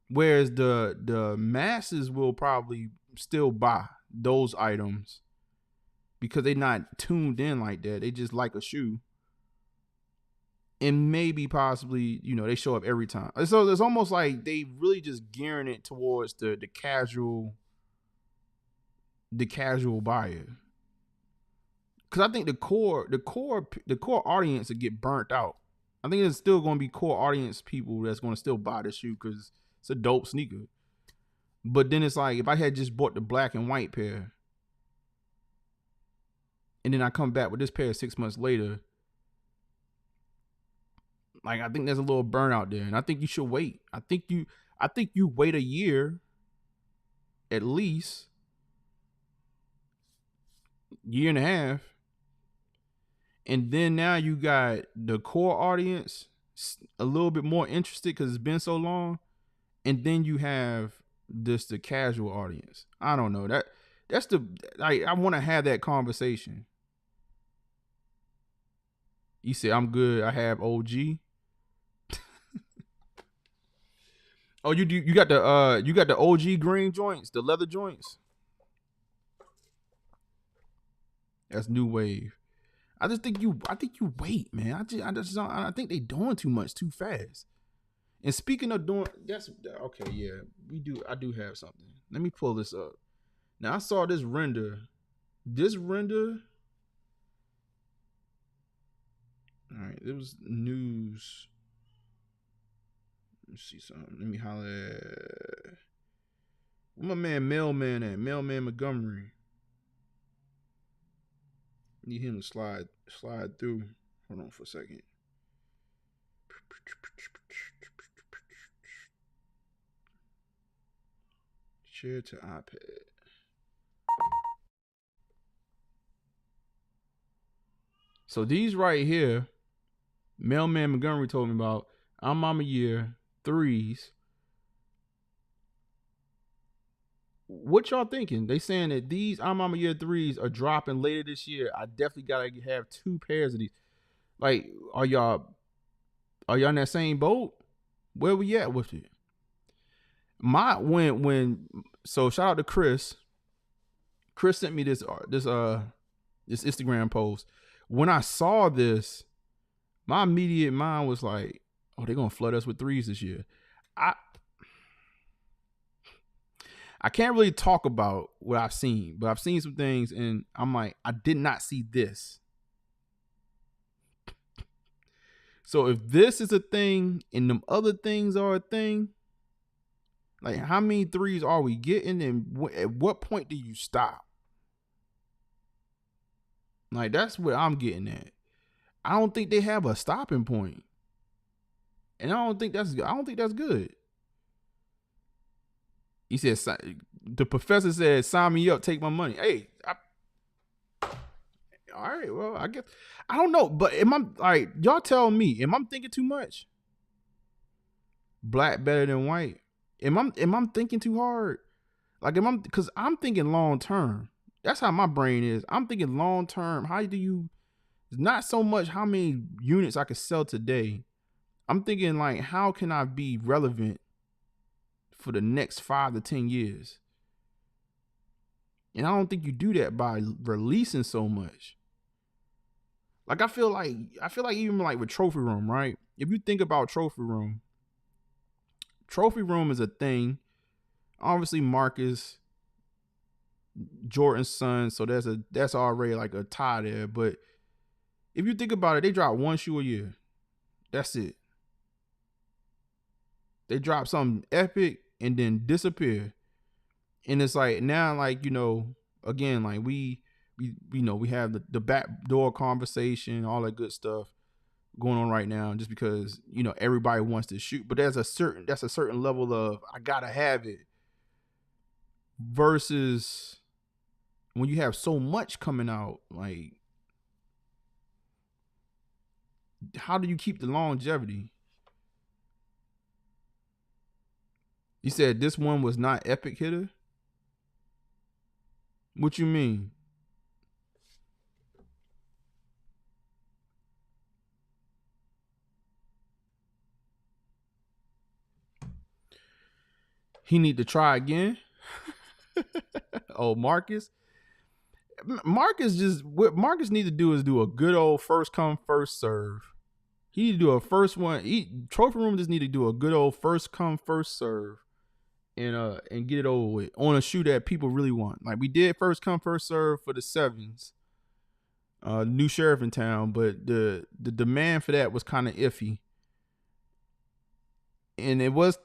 Whereas the masses will probably still buy those items because they're not tuned in like that. They just like a shoe. And maybe possibly, they show up every time. So it's almost like they really just gearing it towards the casual buyer. Because I think the core audience will get burnt out. I think there's still going to be core audience people that's going to still buy the shoe because it's a dope sneaker. But then it's like, if I had just bought the black and white pair, and then I come back with this pair 6 months later, like, I think there's a little burnout there, and I think you should wait. I think you wait a year, at least, year and a half, and then now you got the core audience a little bit more interested because it's been so long, and then you have the casual audience. I don't know, that's I want to have that conversation. You say I'm good. I have OG. Oh, you got the OG green joints, the leather joints. That's new wave. I think you wait, man. I think they doing too much too fast. And speaking of doing, that's okay. Yeah, I do have something. Let me pull this up. Now I saw this render. All right, it was news. Let's see something. Let me holler at where my man Mailman at? Mailman Montgomery. Need him to slide through. Hold on for a second. Share to iPad. So these right here, Mailman Montgomery told me about. I'm Mama Year 3s. What y'all thinking? They saying that these I'm Mama Year 3s are dropping later this year. I definitely gotta have 2 pairs of these. Like, are y'all in that same boat? Where we at with it? So shout out to Chris. Chris sent me this Instagram post. When I saw this, my immediate mind was like, oh, they're gonna flood us with 3s this year. I can't really talk about what I've seen, but I've seen some things and I'm like, I did not see this. So if this is a thing and them other things are a thing, like how many 3s are we getting and at what point do you stop? Like that's what I'm getting at. I don't think they have a stopping point. And I don't think that's good. He said, the professor said, sign me up, take my money. Hey, all right, well, I guess, I don't know, but y'all tell me, am I thinking too much? Black better than white? Am I thinking too hard? Like, because I'm thinking long term. That's how my brain is. I'm thinking long term. It's not so much how many units I could sell today. I'm thinking like, how can I be relevant for the next 5 to 10 years? And I don't think you do that by releasing so much. Like I feel like even like with Trophy Room, right? If you think about Trophy Room is a thing. Obviously Marcus Jordan's son, so that's already like a tie there. But if you think about it, they drop 1 shoe a year. That's it. They drop something epic and then disappear. And it's like now, like, again, like we have the back door conversation, all that good stuff going on right now, just because, everybody wants to shoot. But that's a certain level of I gotta have it. Versus when you have so much coming out, like, how do you keep the longevity? You said this one was not epic, Hitter? What you mean? he need to try again. Oh, Marcus. What Marcus need to do is do a good old first come, first serve. He need to do a first one. Trophy Room just need to do a good old first come, first serve. And get it over with on a shoe that people really want. Like we did first come, first serve for the sevens. New sheriff in town, but the demand for that was kind of iffy. And it was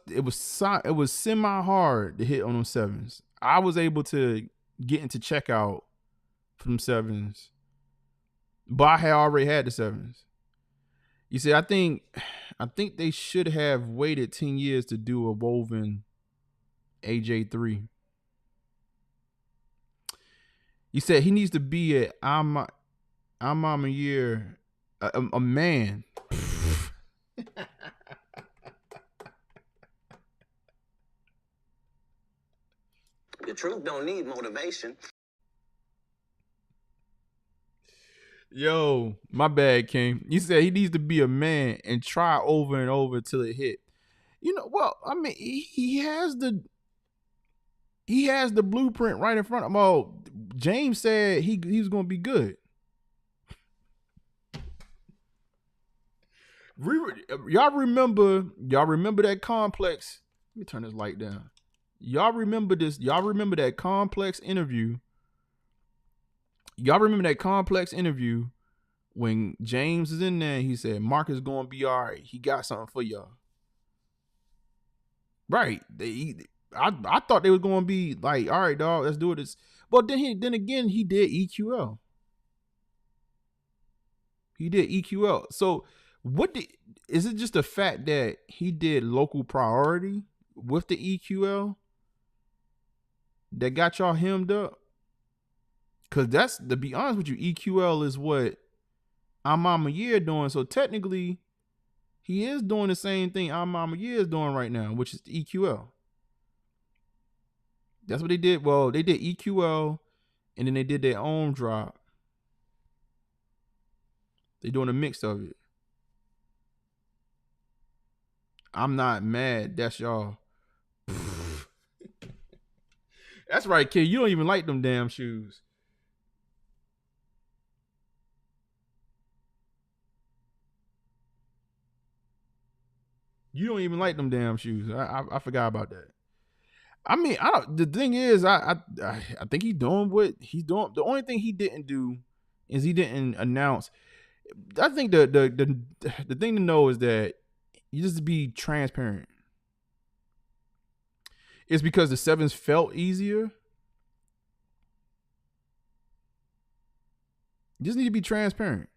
semi hard to hit on them sevens. I was able to get into checkout for them sevens, but I had already had the sevens. You see, I think they should have waited 10 years to do a woven AJ3. He said he needs to be I'm a year a man. The truth don't need motivation. Yo, my bad, King. He said he needs to be a man and try over and over till it hit. You know, well, I mean, he has the blueprint right in front of him. Oh, James said he was gonna be good. Y'all remember that complex? Let me turn this light down. Y'all remember this? Y'all remember that complex interview? Y'all remember that complex interview when James is in there? He said Mark is gonna be all right. He got something for y'all. Right? I thought they were gonna be like, all right, dog, let's do it. But then again, he did EQL. He did EQL. So is it just the fact that he did local priority with the EQL that got y'all hemmed up? Cause that's, to be honest with you, EQL is what I'm Year doing. So technically, he is doing the same thing I'm Year is doing right now, which is EQL. That's what they did. Well, they did EQL, and then they did their own drop. They're doing a mix of it. I'm not mad. That's y'all. That's right, kid. You don't even like them damn shoes. You don't even like them damn shoes. I forgot about that. I mean, the thing is, I think he's doing what he's doing. The only thing he didn't do is he didn't announce. I think the thing to know is that you just be transparent. It's because the sevens felt easier. You just need to be transparent.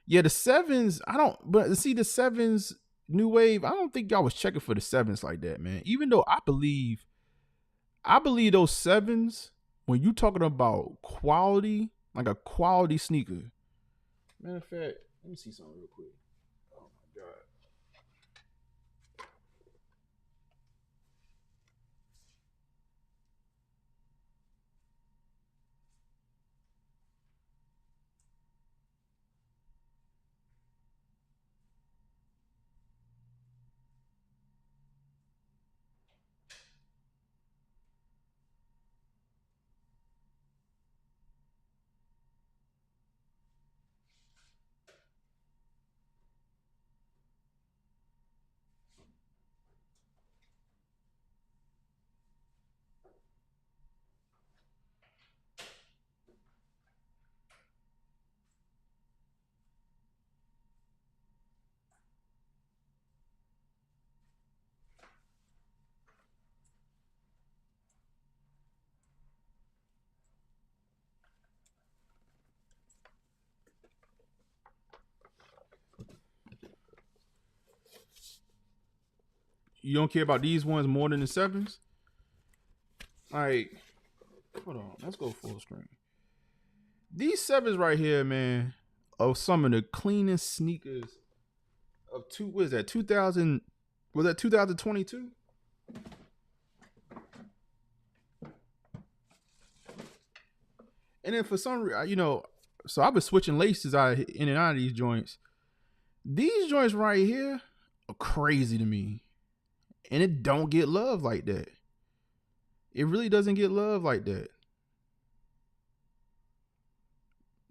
Yeah, the sevens, but see the sevens new wave, I don't think y'all was checking for the sevens like that, man. Even though I believe those sevens, when you talking about quality, like a quality sneaker. Matter of fact, let me see something real quick. Oh my God. You don't care about these ones more than the sevens? All right. Hold on. Let's go full screen. These sevens right here, man, are some of the cleanest sneakers of what is that, 2000? Was that 2022? And then for some reason, so I've been switching laces in and out of these joints. These joints right here are crazy to me. And it don't get love like that. It really doesn't get love like that.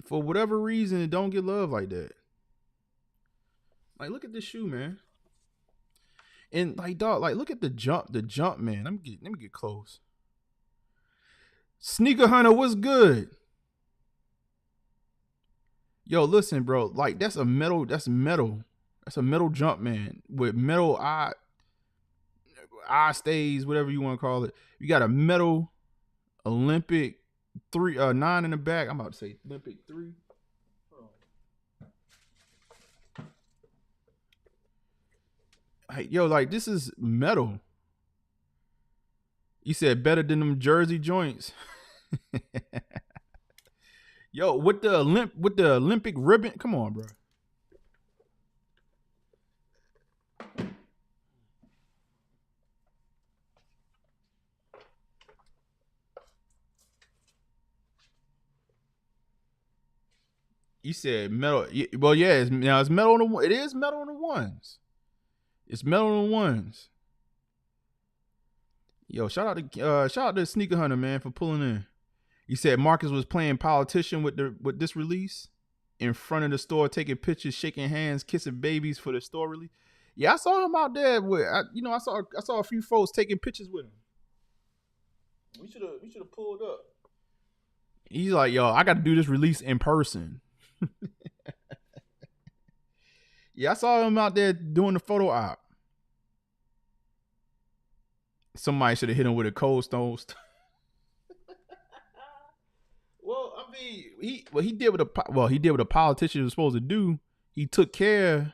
For whatever reason, it don't get love like that. Like, look at this shoe, man. And like, dog, like, look at the jump, man. Let me get close. Sneaker Hunter, what's good? Yo, listen, bro. Like, that's metal. That's a metal jump, man, with metal eye stays, whatever you want to call it. You got a metal Olympic 9 in the back. I'm about to say Olympic 3. Hey, yo, like, this is metal. You said better than them Jersey joints. Yo, with the Olympic ribbon. Come on, bro. You said metal. Well, yeah, it's metal on the. It is metal on the ones. It's metal on the ones. Yo, shout out to Sneaker Hunter, man, for pulling in. You said Marcus was playing politician with this release in front of the store, taking pictures, shaking hands, kissing babies for the store release. Yeah, I saw him out there with. I saw a few folks taking pictures with him. We should have pulled up. He's like, yo, I got to do this release in person. Yeah, I saw him out there doing the photo op. Somebody should have hit him with a Cold Stone. Well, I mean, he did what a politician was supposed to do. He took care.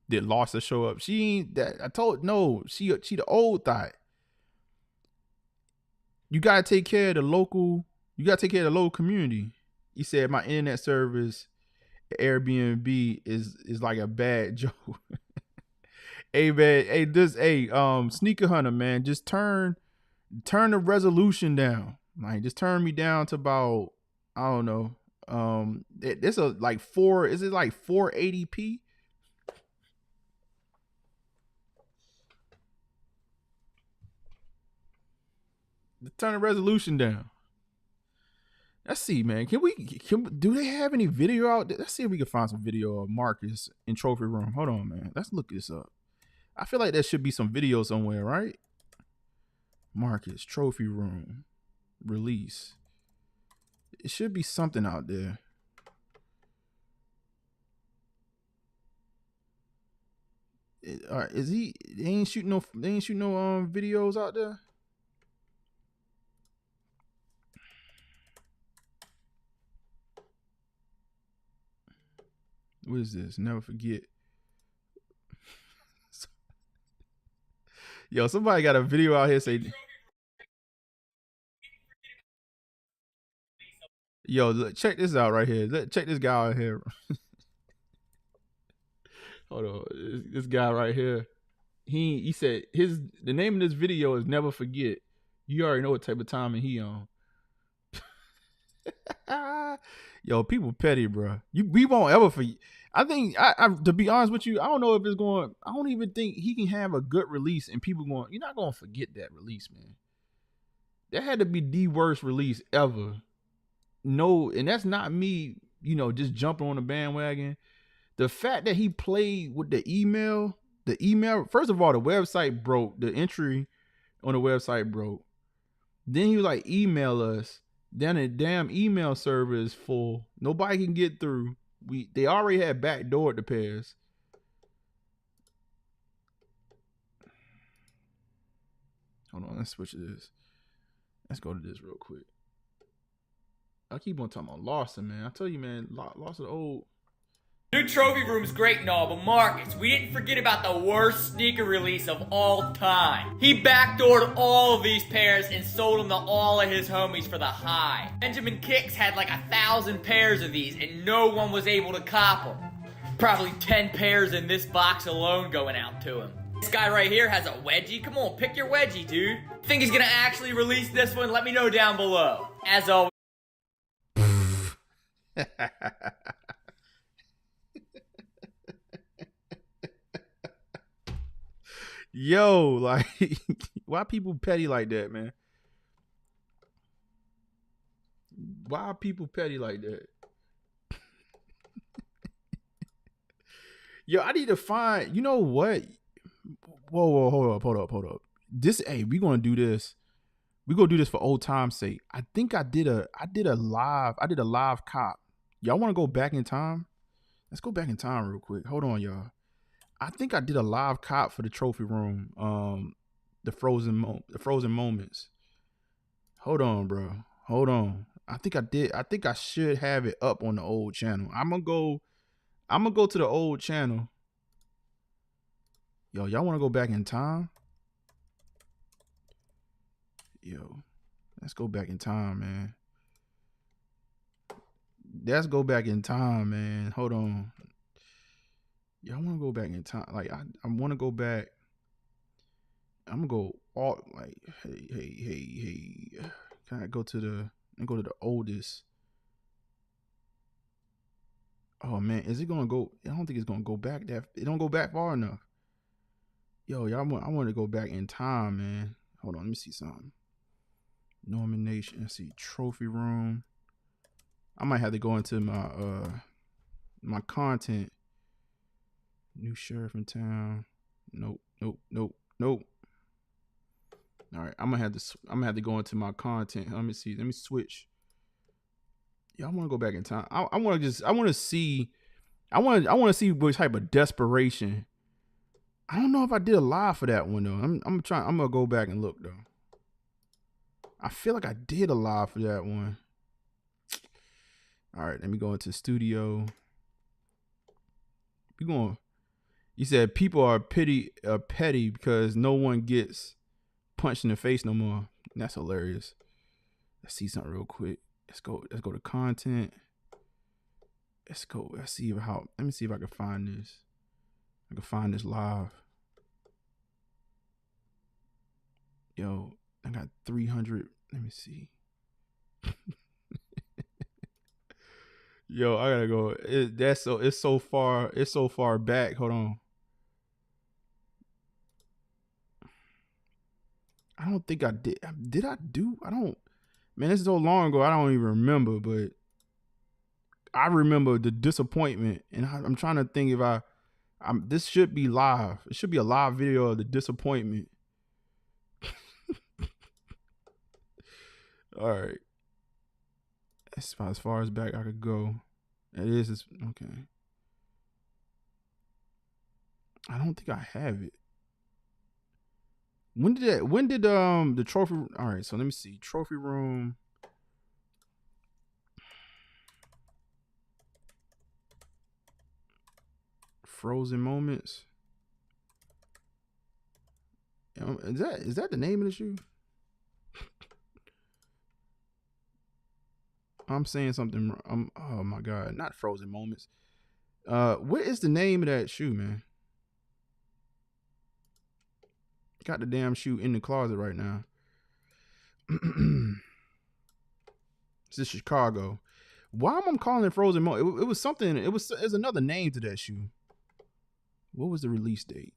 Did Larsa show up? She ain't that. I told no. She the old thought. You gotta take care of the local. You gotta take care of the local community. He said my internet service, Airbnb is like a bad joke. Hey man, Sneaker Hunter, man, just turn the resolution down. Like, just turn me down to about, I don't know. It's a like 480p? Turn the resolution down. Let's see, man. Do they have any video out there? Let's see if we can find some video of Marcus in Trophy Room. Hold on, man. Let's look this up. I feel like there should be some video somewhere, right? Marcus Trophy Room release. It should be something out there. Is he? They ain't shooting no videos out there. What is this? Never forget. Yo, somebody got a video out here say. Yo, look, check this out right here. Check this guy out here. Hold on, this guy right here. He said the name of this video is Never Forget. You already know what type of timing he on. Yo, people petty, bro. We won't ever forget. I think I to be honest with you, I don't know if it's going. I don't even think he can have a good release and people going. You're not gonna forget that release, man. That had to be the worst release ever. No, and that's not me. Just jumping on the bandwagon. The fact that he played with the email. First of all, the website broke. The entry on the website broke. Then he was like, email us. Then the damn email server is full. Nobody can get through. They already had backdoored the pairs. Hold on, let's switch to this. Let's go to this real quick. I keep on talking about Lawson, man. I tell you, man, Lawson old. New Trophy Room's great and all, but Marcus, we didn't forget about the worst sneaker release of all time. He backdoored all of these pairs and sold them to all of his homies for the high. Benjamin Kicks had like 1,000 pairs of these and no one was able to cop them. Probably 10 pairs in this box alone going out to him. This guy right here has a wedgie. Come on, pick your wedgie, dude. Think he's gonna actually release this one? Let me know down below. As always. Yo, like, why people petty like that, man? Why are people petty like that? Yo, I need to find, you know what? Whoa, hold up. We gonna do this. We gonna do this for old time's sake. I think I did a live cop. Y'all wanna go back in time? Let's go back in time real quick. Hold on, y'all. I think I did a live cop for the trophy room. The frozen moments. Hold on, bro. Hold on. I think I did. I think I should have it up on the old channel. I'm gonna go to the old channel. Yo, y'all want to go back in time? Yo, let's go back in time, man. Let's go back in time, man. Hold on. Y'all want to go back in time? Like, I want to go back. I'm gonna go all like, hey. Can I go to the oldest? Oh man, is it gonna go? I don't think it's gonna go back that. It don't go back far enough. Yo, I want to go back in time, man. Hold on, let me see something. Nomination. Let's see, trophy room. I might have to go into my my content. New sheriff in town. Nope. All right, I'm gonna have to go into my content. Let me see. Let me switch. Yeah, I want to go back in time. I want to see what type of desperation. I don't know if I did a live for that one though. I'm gonna go back and look though. I feel like I did a live for that one. All right, let me go into studio. You said people are petty because no one gets punched in the face no more. That's hilarious. Let's see something real quick. Let's go to content. Let's see let me see if I can find this. I can find this live. Yo, I got 300. Let me see. Yo, I gotta go. It's so far back. Hold on. I don't think I did. Did I do? I don't. Man, this is so long ago. I don't even remember. But I remember the disappointment, and I'm trying to think if this should be live. It should be a live video of the disappointment. All right. As far as back I could go. It's okay. I don't think I have it. When did the trophy? All right, so let me see. Trophy room. Frozen moments. Is that the name of the shoe? I'm saying something. Oh my God, not frozen moments. What is the name of that shoe, man? Got the damn shoe in the closet right now. This is Chicago. Why am I calling it frozen moment? It was something. It was another name to that shoe. What was the release date?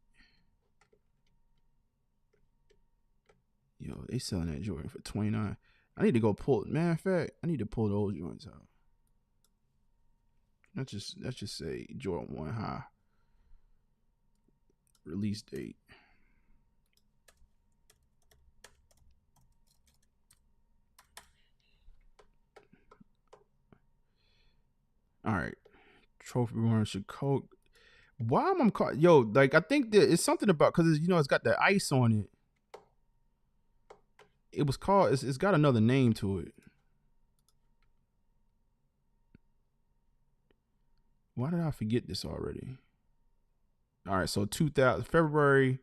Yo, they selling that Jordan for $29. I need to go pull it. Matter of fact, I need to pull those joints out. Let's just say Jordan 1 high. Release date. All right. Trophy one Chicago. Why am I caught? Yo, like I think that it's something about because it's got the ice on it. It was called. It's got another name to it. Why did I forget this already? All right, so February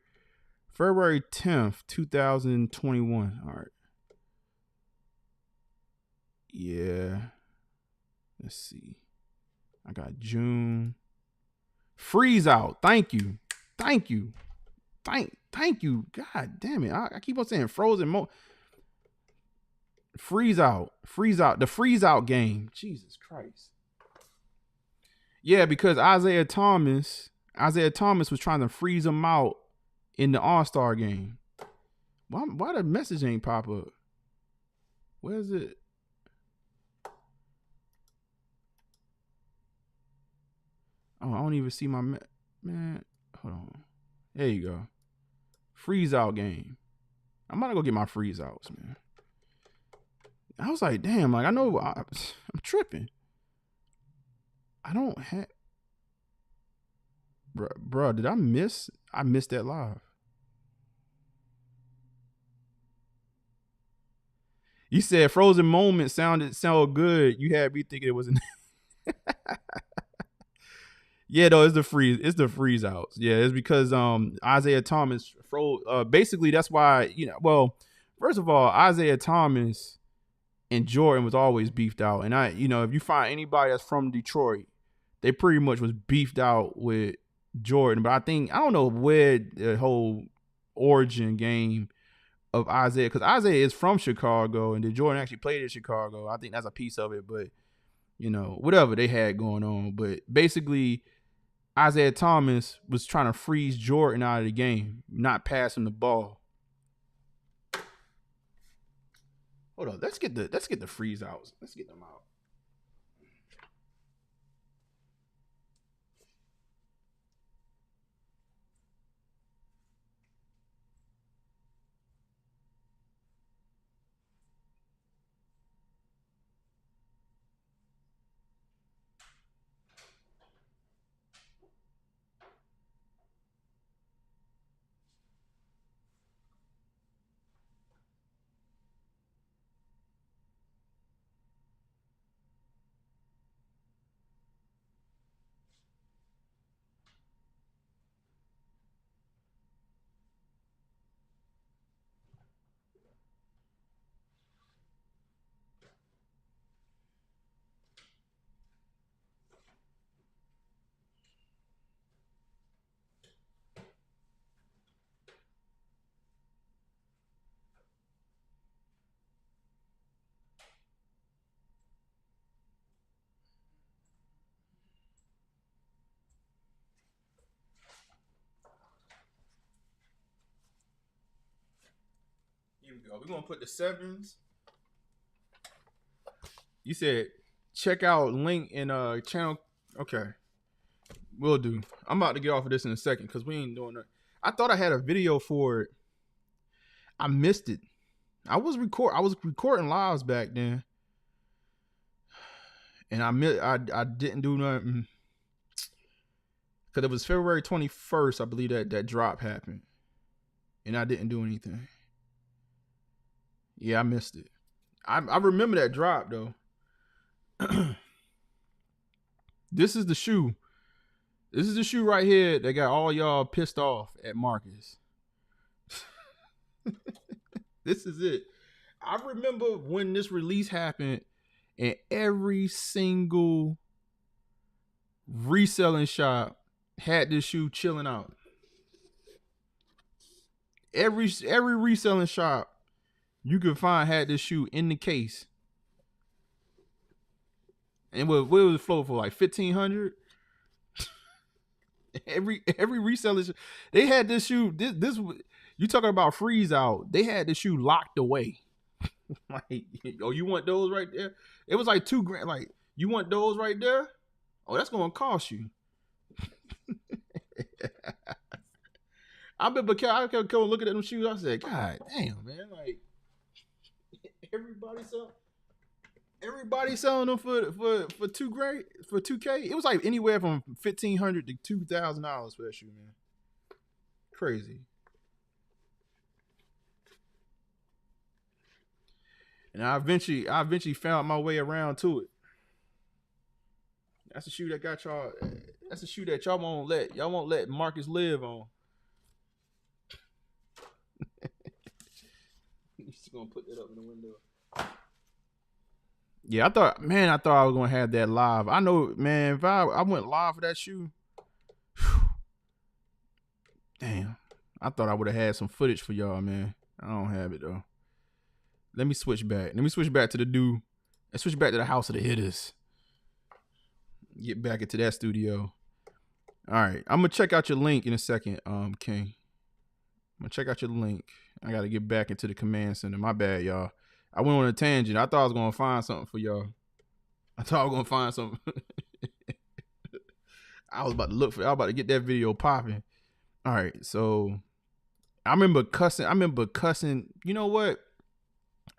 10th, 2021. All right. Yeah. Let's see. I got June. Freeze out. Thank you. Thank you. God damn it. I keep on saying frozen freeze out. The freeze out game. Jesus Christ. Yeah, because Isaiah Thomas was trying to freeze him out in the All-Star game. Why the message ain't pop up? Where is it? Oh, I don't even see my man. Hold on. There you go. Freeze out game. I'm about to go get my freeze outs, man. I was like, damn, like I know I'm tripping. I don't have, bro. Did I miss? I missed that live. You said frozen moment sounded good. You had me thinking it was in. Yeah, though, it's the freeze outs. Yeah, it's because Isaiah Thomas froze. Basically, that's why, well, first of all, Isaiah Thomas and Jordan was always beefed out. And if you find anybody that's from Detroit, they pretty much was beefed out with Jordan. But I don't know where the whole origin game of Isaiah, because Isaiah is from Chicago and then Jordan actually played in Chicago. I think that's a piece of it, but whatever they had going on. But basically, Isaiah Thomas was trying to freeze Jordan out of the game, not pass him the ball. Hold on, let's get the freeze outs. Let's get them out. Here we go. We're gonna put the sevens. You said check out link in channel. Okay, will do. I'm about to get off of this in a second because we ain't doing that. I thought I had a video for it. I missed it. I was recording lives back then, and I didn't do nothing because it was February 21st. I believe that drop happened, and I didn't do anything. Yeah, I missed it. I remember that drop though. This is the shoe. This is the shoe right here that got all y'all pissed off at Marcus. This is it. I remember when this release happened and every single reselling shop had this shoe chilling out. Every reselling shop you could find had this shoe in the case. And what was it float for? Like $1,500? Every reseller, they had this shoe. This you talking about freeze out? They had this shoe locked away. Like, oh, you want those right there? It was like $2,000. Like, you want those right there? Oh, that's gonna cost you. I remember I kept looking at them shoes. I said, God damn, man! Like, everybody selling them for $2K. It was like anywhere from $1,500 to $2,000 for that shoe, man. Crazy. And I eventually found my way around to it. That's the shoe that got y'all. That's the shoe that y'all won't let Marcus live on. He's gonna put that up in the window. Yeah, I thought I was gonna have that live. I know, man. If I went live for that shoe, damn. I thought I would have had some footage for y'all, man. I don't have it though. Let me switch back. Let me switch back to the dude. Let's switch back to the house of the Hittas. Get back into that studio. All right, I'm gonna check out your link in a second, King. I'm gonna check out your link. I gotta get back into the command center. My bad, y'all. I went on a tangent. I thought I was gonna find something for y'all. I thought I was gonna find something. I was about to get that video popping. All right, so I remember cussing. You know what?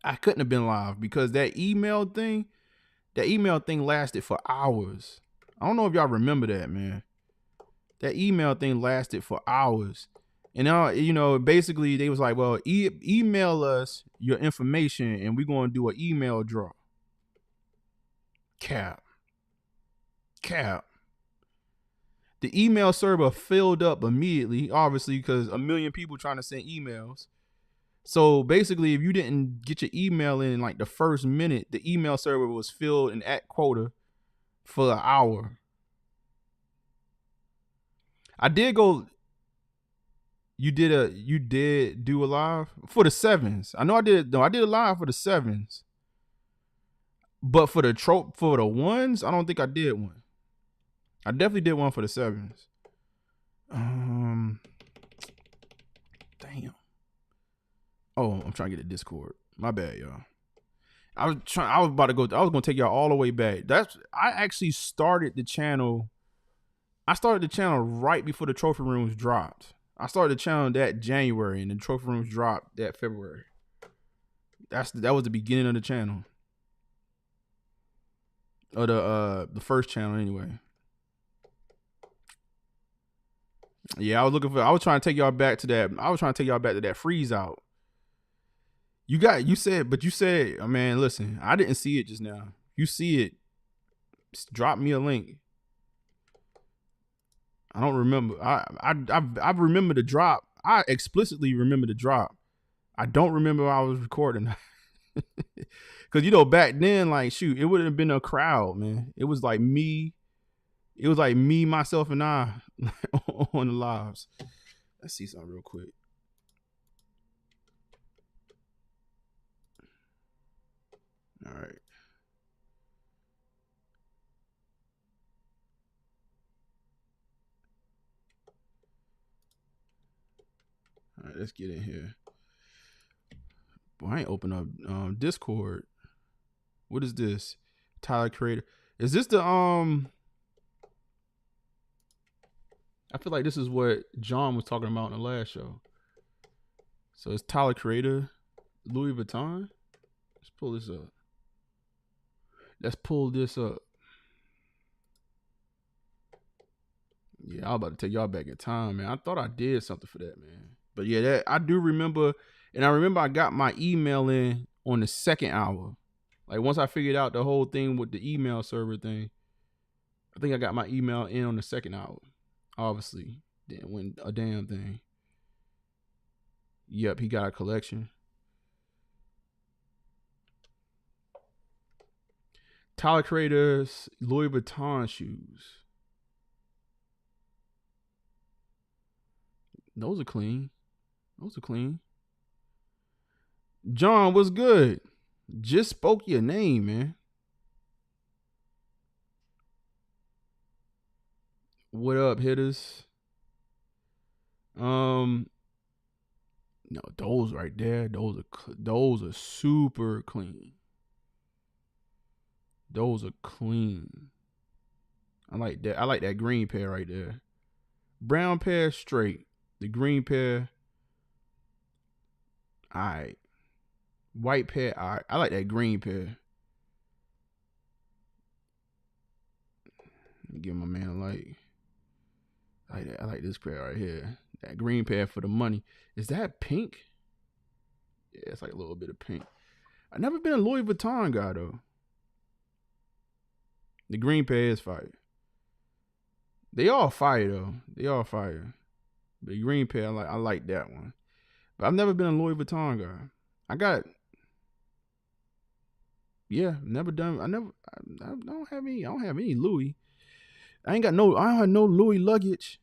I couldn't have been live because that email thing lasted for hours. I don't know if y'all remember that, man. That email thing lasted for hours. And basically they was like, well, email us your information and we're going to do an email draw. Cap. The email server filled up immediately, obviously, because 1 million people trying to send emails. So basically, if you didn't get your email in like the first minute, the email server was filled and at quota for an hour. I did go. You did do a live for the 7s. I know I did. No, I did a live for the 7s. But for the 1s, I don't think I did one. I definitely did one for the 7s. Damn. Oh, I'm trying to get the Discord. My bad, y'all. I was gonna take y'all all the way back. I actually started the channel. I started the channel right before the trophy rooms dropped. I started the channel that January and the trophy rooms dropped that February. That was the beginning of the channel. Or the first channel anyway. Yeah, I was trying to take y'all back to that freeze out. You said, oh, man, listen, I didn't see it just now. You see it, drop me a link. I don't remember. I remember the drop. I explicitly remember the drop. I don't remember I was recording. Cause back then, like, shoot, it wouldn't have been a crowd, man. It was like me, myself, and I on the lives. Let's see something real quick. All right. All right, let's get in here. Boy, I ain't open up Discord. What is this? Tyler Creator. Is this the I feel like this is what John was talking about in the last show. So it's Tyler Creator, Louis Vuitton. Let's pull this up. Yeah, I was about to take y'all back in time, man. I thought I did something for that, man. But yeah, that I do remember, and I remember I got my email in on the second hour. Like once I figured out the whole thing with the email server thing, I think I got my email in on the second hour. Obviously, didn't win a damn thing. Yep, he got a collection. Tyler Creator's Louis Vuitton shoes. Those are clean. John, what's good? Just spoke your name, man. What up, Hittas? No, those right there, those are super clean. Those are clean. I like that. I like that green pair right there. Brown pair straight. The green pair, all right. White pair, all right. I like that green pair. Give my man a like. I like that. I like this pair right here. That green pair for the money. Is that pink? Yeah, it's like a little bit of pink. I've never been a Louis Vuitton guy though. The green pair is fire. They all fire though. They all fire. The green pair, I like that one. But I've never been a Louis Vuitton guy. Never done. I don't have any Louis. I don't have no Louis luggage.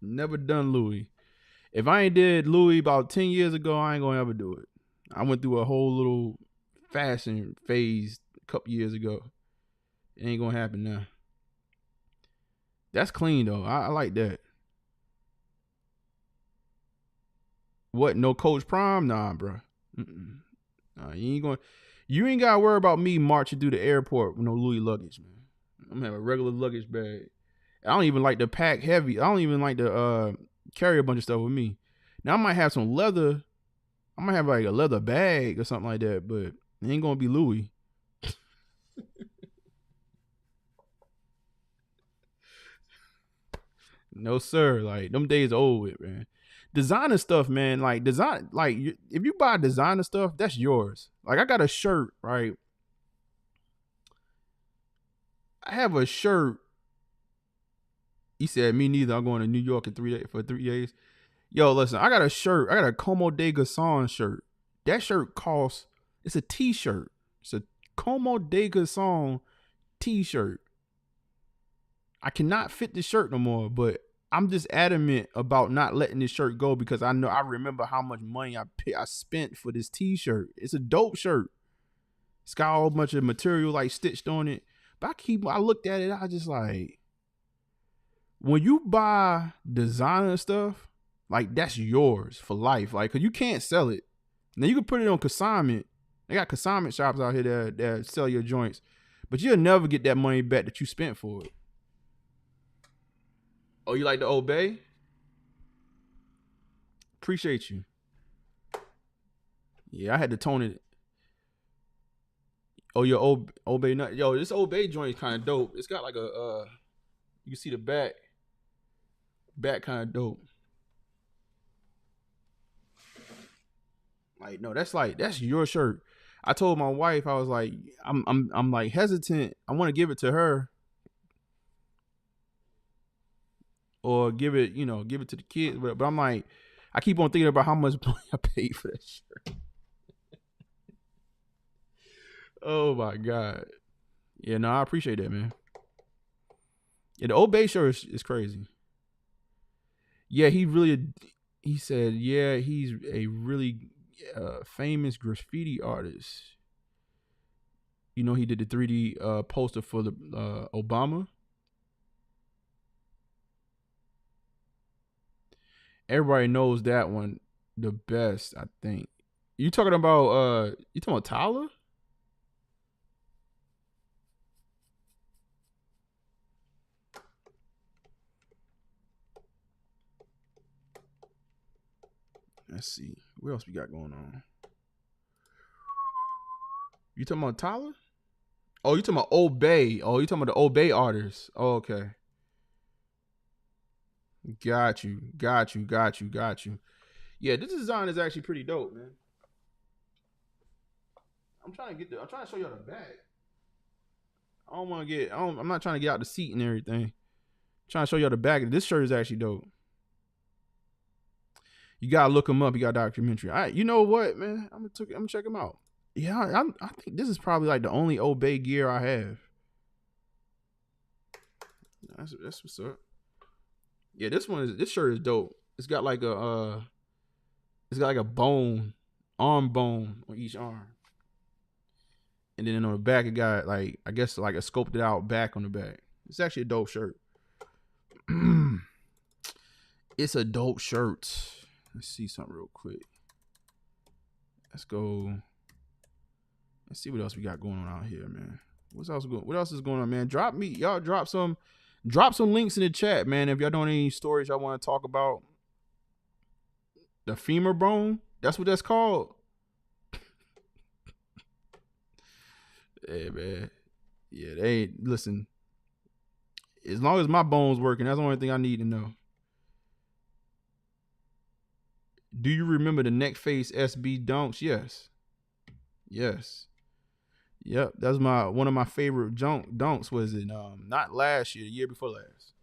Never done Louis. If I ain't did Louis about 10 years ago, I ain't gonna ever do it. I went through a whole little fashion phase a couple years ago. It ain't gonna happen now. That's clean though. I like that. What? No Coach Prime? Nah, bro. Nah, you ain't gotta worry about me marching through the airport with no Louis luggage, man. I'm gonna have a regular luggage bag. I don't even like to pack heavy. I don't even like to carry a bunch of stuff with me. Now I might have some leather. I might have like a leather bag or something like that, but it ain't gonna be Louis. No sir, like them days are over with, man. Designer stuff, man. Like if you buy designer stuff, that's yours. Like I got a shirt, right? I have a shirt. He said, "Me neither. I'm going to New York in 3 days for 3 days." Yo, listen, I got a shirt. I got a Como de Garçon shirt. That shirt costs. It's a T-shirt. It's a Como de Garçon T-shirt. I cannot fit the shirt no more, but I'm just adamant about not letting this shirt go because I remember how much money I spent for this T-shirt. It's a dope shirt. It's got a whole bunch of material like stitched on it. But I looked at it, I just like, when you buy designer stuff, like that's yours for life. Like, cause you can't sell it. Now you can put it on consignment. They got consignment shops out here that sell your joints, but you'll never get that money back that you spent for it. Oh, you like the Obey? Appreciate you. Yeah, I had to tone it. Oh, your Obey nut. Yo, this Obey joint is kind of dope. It's got like a you can see the back. Back kind of dope. Like, no, that's your shirt. I told my wife, I was like, I'm like hesitant. I want to give it to her. Or give it to the kids. But I'm like, I keep on thinking about how much money I paid for that shirt. Oh my God. Yeah, no, I appreciate that, man. Yeah, the Obey shirt is crazy. Yeah, he said, yeah, he's a really famous graffiti artist. You know, he did the 3D poster for the Obama. Everybody knows that one the best, I think. You talking about Tyler? Let's see. What else we got going on? You talking about Tyler? Oh, you talking about Obey. Oh, you talking about the Obey artist. Oh, okay. Got you. Yeah, this design is actually pretty dope, man. I'm trying to show y'all the back. I'm not trying to get out the seat and everything. I'm trying to show y'all the back. This shirt is actually dope. You gotta look him up. He got a documentary. All right, you know what, man? I'm gonna check him out. Yeah, I think this is probably like the only Obey gear I have. That's what's up. Yeah, this shirt is dope. It's got like a bone, arm bone on each arm. And then on the back it got like, I guess like a sculpted out back on the back. It's actually a dope shirt. It's a dope shirt. Let's see something real quick. Let's go. Let's see what else we got going on out here, man. What else is going on, man? Drop some links in the chat, man. If y'all don't have any stories y'all want to talk about. The femur bone, that's what that's called. Yeah, man. Yeah, listen. As long as my bone's working, that's the only thing I need to know. Do you remember the neck face SB dunks? Yes. Yep, that's one of my favorite dunks. Was it not last year, the year before last?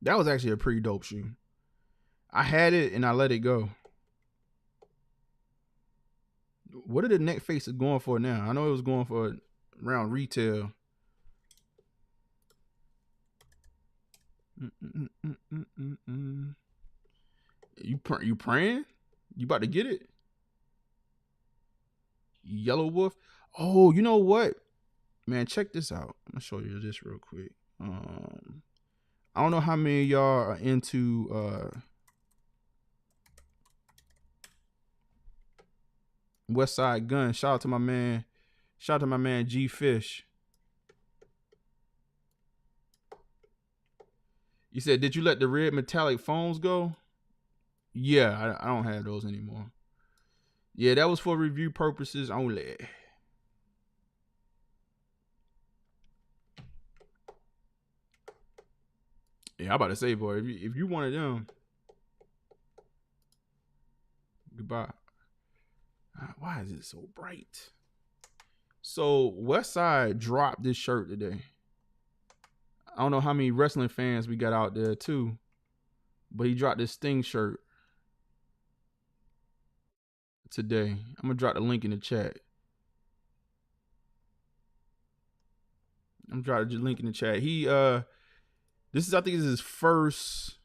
That was actually a pretty dope shoe. I had it and I let it go. What are the neck faces going for now? I know it was going for around retail. You praying? You about to get it? Yellow Wolf. Oh, you know what? Man, check this out. gonna show you this real quick. I don't know how many of y'all are into West Side Gun. Shout out to my man. Shout out to my man G Fish. You said, did you let the red metallic phones go? Yeah, I don't have those anymore. Yeah, that was for review purposes only. Yeah, I'm about to say, boy, if you wanted them, goodbye. Why is it so bright? So Westside dropped this shirt today. I don't know how many wrestling fans we got out there too, but he dropped this Sting shirt today. I'm gonna drop the link in the chat. He this is, I think, is his first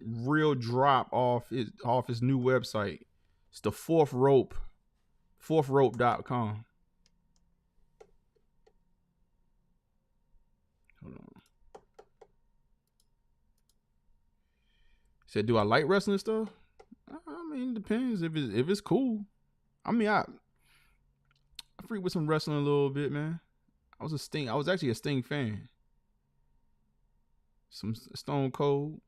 real drop off his new website. It's the fourth rope, fourthrope.com. Hold on. Said, do I like wrestling stuff? I mean, it depends if it's cool. I mean, I freak with some wrestling a little bit, man. I was actually a Sting fan. Some Stone Cold.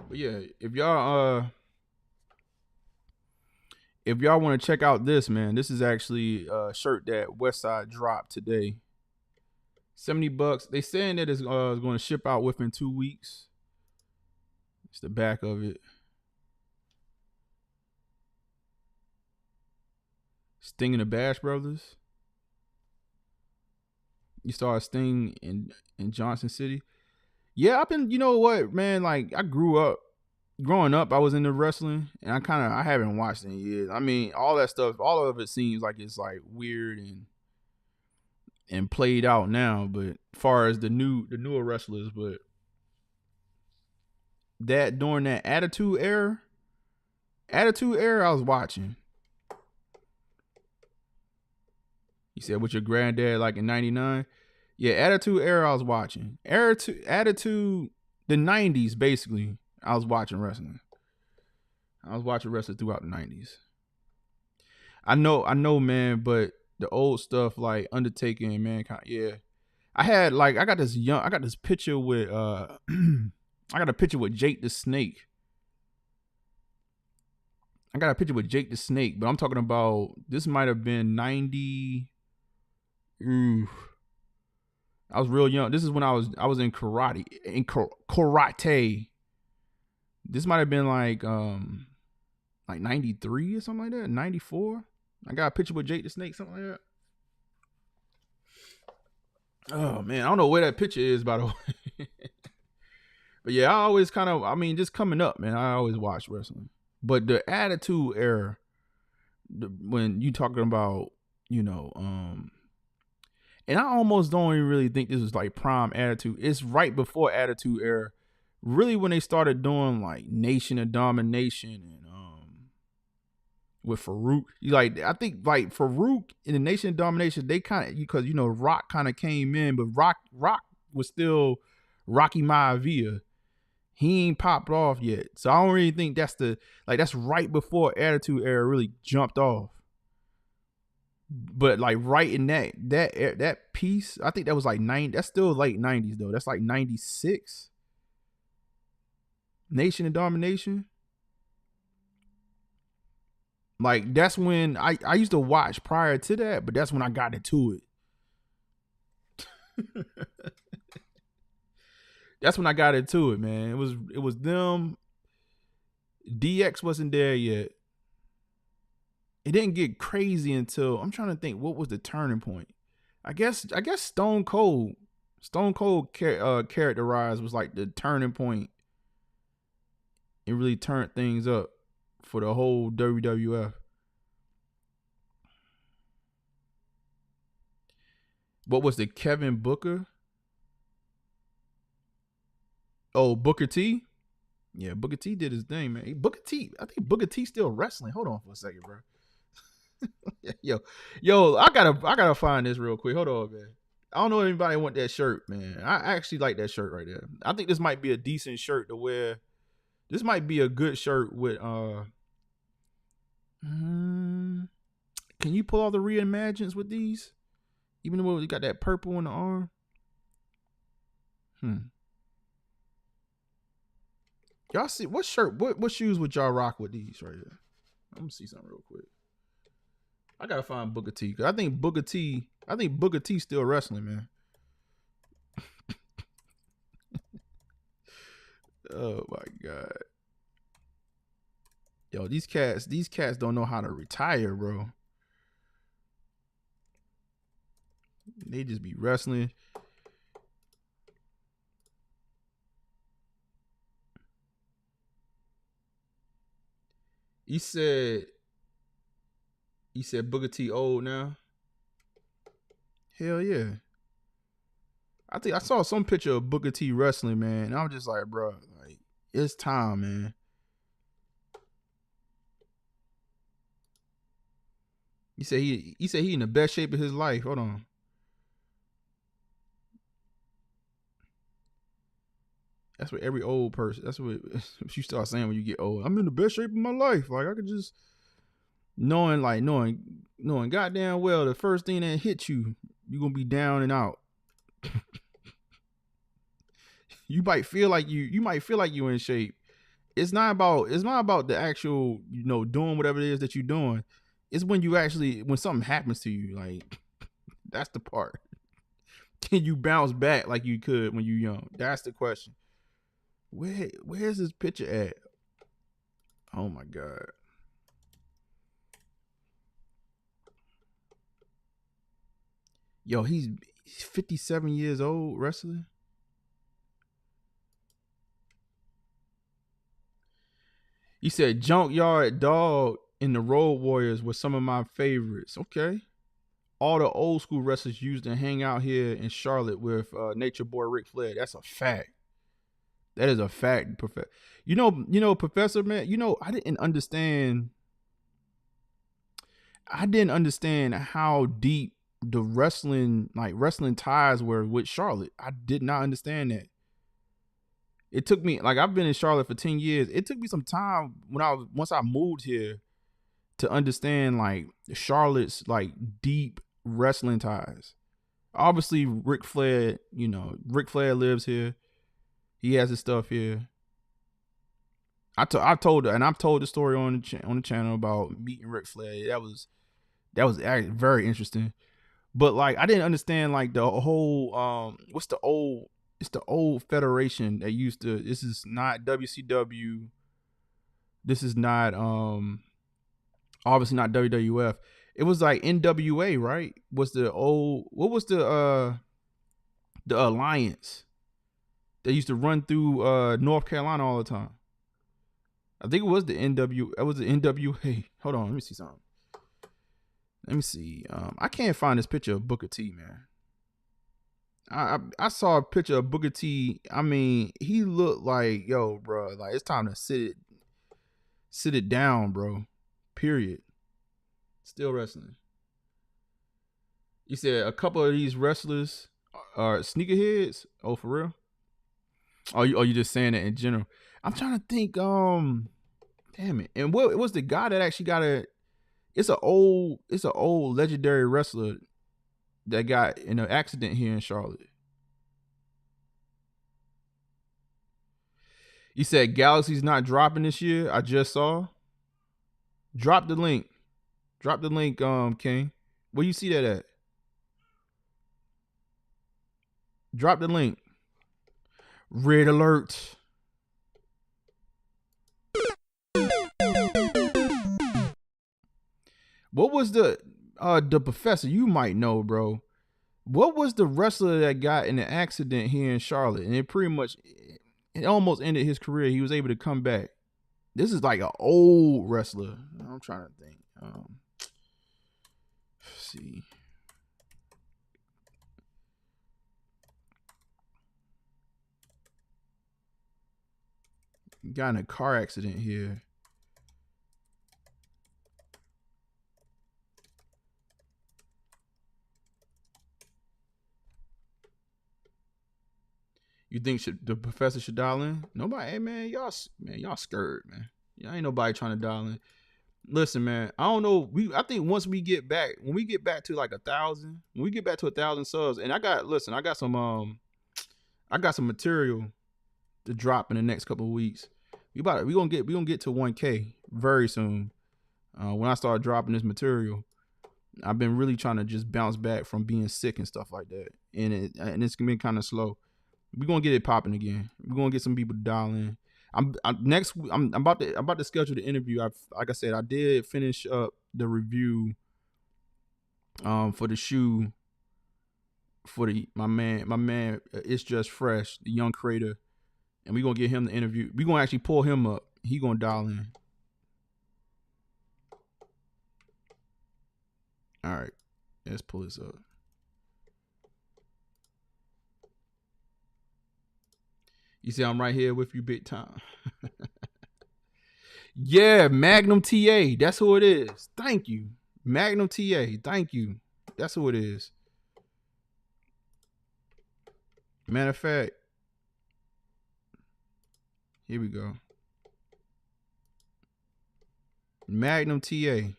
But yeah, if y'all want to check out this, man, this is actually a shirt that Westside dropped today. $70. They saying that it's going to ship out within 2 weeks. It's the back of it. Sting and the Bash Brothers. You saw Sting in Johnson City. Yeah, I've been, you know what, man, like growing up, I was into wrestling, and I haven't watched it in years. I mean, all that stuff, all of it seems like it's like weird and played out now, but as far as the newer wrestlers, but that during that Attitude Era, I was watching. You said with your granddad like in 99? Yeah, Attitude Era I was watching. Attitude, the 90s basically, I was watching wrestling. I was watching wrestling throughout the 90s. I know, man, but the old stuff like Undertaker and Mankind, yeah. I got this picture with I got a picture with Jake the Snake. But I'm talking about, this might have been 90. I was real young. This is when I was in karate. This might have been like 93 or something like that. 94. I got a picture with Jake the Snake, something like that. Oh man, I don't know where that picture is, by the way. But yeah, I always just coming up, man, I always watch wrestling. But the Attitude Era, when you talking about, and I almost don't even really think this was like prime Attitude. It's right before Attitude Era, really, when they started doing like Nation of Domination and with Farouk. I think like Farouk in the Nation of Domination, they kind of, because Rock kind of came in, but Rock was still Rocky Maivia. He ain't popped off yet, so I don't really think that's right before Attitude Era really jumped off. But like right in that piece, I think that was like 90. That's still late 90s though. That's like 96. Nation of Domination. Like that's when I used to watch prior to that, but that's when I got into it. That's when I got into it, man. It was them. DX wasn't there yet. It didn't get crazy until, I'm trying to think, what was the turning point? I guess Stone Cold characterized was like the turning point. It really turned things up for the whole WWF. What was the Kevin Booker? Oh, Booker T? Yeah, Booker T did his thing, man. Booker T, I think Booker T still wrestling. Hold on for a second, bro. yo, I gotta find this real quick. Hold on, man. I don't know if anybody want that shirt, man. I actually like that shirt right there. I think this might be a decent shirt to wear. This might be a good shirt with can you pull all the reimagines with these? Even though we got that purple on the arm. Y'all see what shirt? What shoes would y'all rock with these right here? Let me see something real quick. I gotta find Booker T because I think Booker T still wrestling, man. Oh my god. Yo, these cats don't know how to retire, bro. They just be wrestling. He said Booker T old now. Hell yeah. I think I saw some picture of Booker T wrestling, man. And I was just like, bro, like, it's time, man. He said he in the best shape of his life. Hold on. That's what every old person, that's what you start saying when you get old. I'm in the best shape of my life. Like I could just knowing goddamn well the first thing that hits you, you're gonna be down and out. You might feel like you're in shape. It's not about the actual, doing whatever it is that you're doing. It's when something happens to you, like that's the part. Can you bounce back like you could when you're young? That's the question. Where's this picture at? Oh my God. Yo, he's 57 years old wrestling. He said Junkyard Dog and the Road Warriors were some of my favorites. Okay. All the old school wrestlers used to hang out here in Charlotte with Nature Boy Ric Flair. That's a fact. That is a fact, Professor. Professor, man, I didn't understand how deep the wrestling ties were with Charlotte. I did not understand that. It took me, I've been in Charlotte for 10 years. It took me some time once I moved here to understand Charlotte's deep wrestling ties. Obviously, Ric Flair lives here. He has his stuff here. I've told the story on the channel about meeting Ric Flair. That was actually very interesting. But I didn't understand the whole it's the old federation that used to. This is not WCW. This is not obviously not WWF. It was NWA, right? What was the alliance that used to run through North Carolina all the time? I think it was the NWA. Hold on, let me see something. Let me see. I can't find this picture of Booker T, man. I saw a picture of Booker T. I mean, he looked like, yo, bro, it's time to sit it down, bro. Period. Still wrestling. You said a couple of these wrestlers are sneakerheads. Oh, for real? Oh, you just saying that in general? I'm trying to think. Damn it! And what was the guy that actually got It's an old legendary wrestler that got in an accident here in Charlotte. You said Galaxy's not dropping this year. I just saw. Drop the link. King. Where you see that at? Drop the link. Red alert. What was the Professor? You might know, bro. What was the wrestler that got in an accident here in Charlotte? And it almost ended his career. He was able to come back. This is an old wrestler. I'm trying to think. Let's see. Got in a car accident here. You think the professor should dial in? Nobody. Hey man, y'all scared, man. Y'all ain't nobody trying to dial in. Listen, man. I don't know. I think once we get back, when we get back to like 1,000, when we get back to 1,000 subs, and I got some material to drop in the next couple of weeks. We gonna get to 1K very soon. When I start dropping this material, I've been really trying to just bounce back from being sick and stuff like that, and it's been kind of slow. We're gonna get it popping again. We're gonna get some people to dial in. I'm about to schedule the interview. Like I said, I did finish up the review for the shoe for my man It's Just Fresh, the young creator, and we're gonna get him the interview. We're gonna actually pull him up. He gonna dial in. All right, let's pull this up. You see, I'm right here with you, big time. Yeah, Magnum TA. That's who it is. Thank you. Magnum TA. Thank you. That's who it is. Matter of fact, here we go. Magnum TA.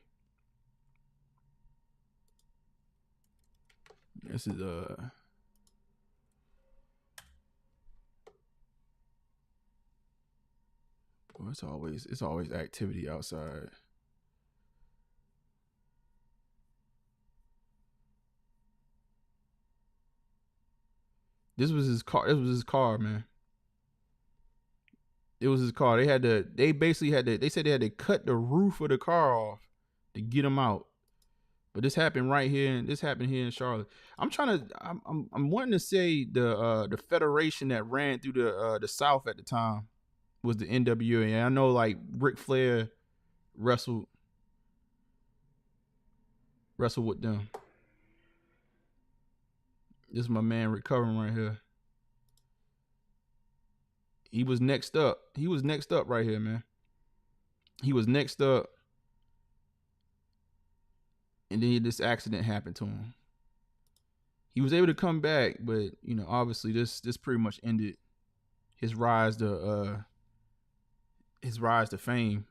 This is it's always activity outside. This was his car. This was his car, man. It was his car. They said they had to cut the roof of the car off to get him out. But this happened right here. This happened here in Charlotte. I'm wanting to say the federation that ran through the South at the time was the NWA. And I know like Ric Flair wrestled with them. This is my man recovering right here. He was next up. He was next up right here, man. He was next up. And then this accident happened to him. He was able to come back, but you know, obviously this pretty much ended his rise to fame.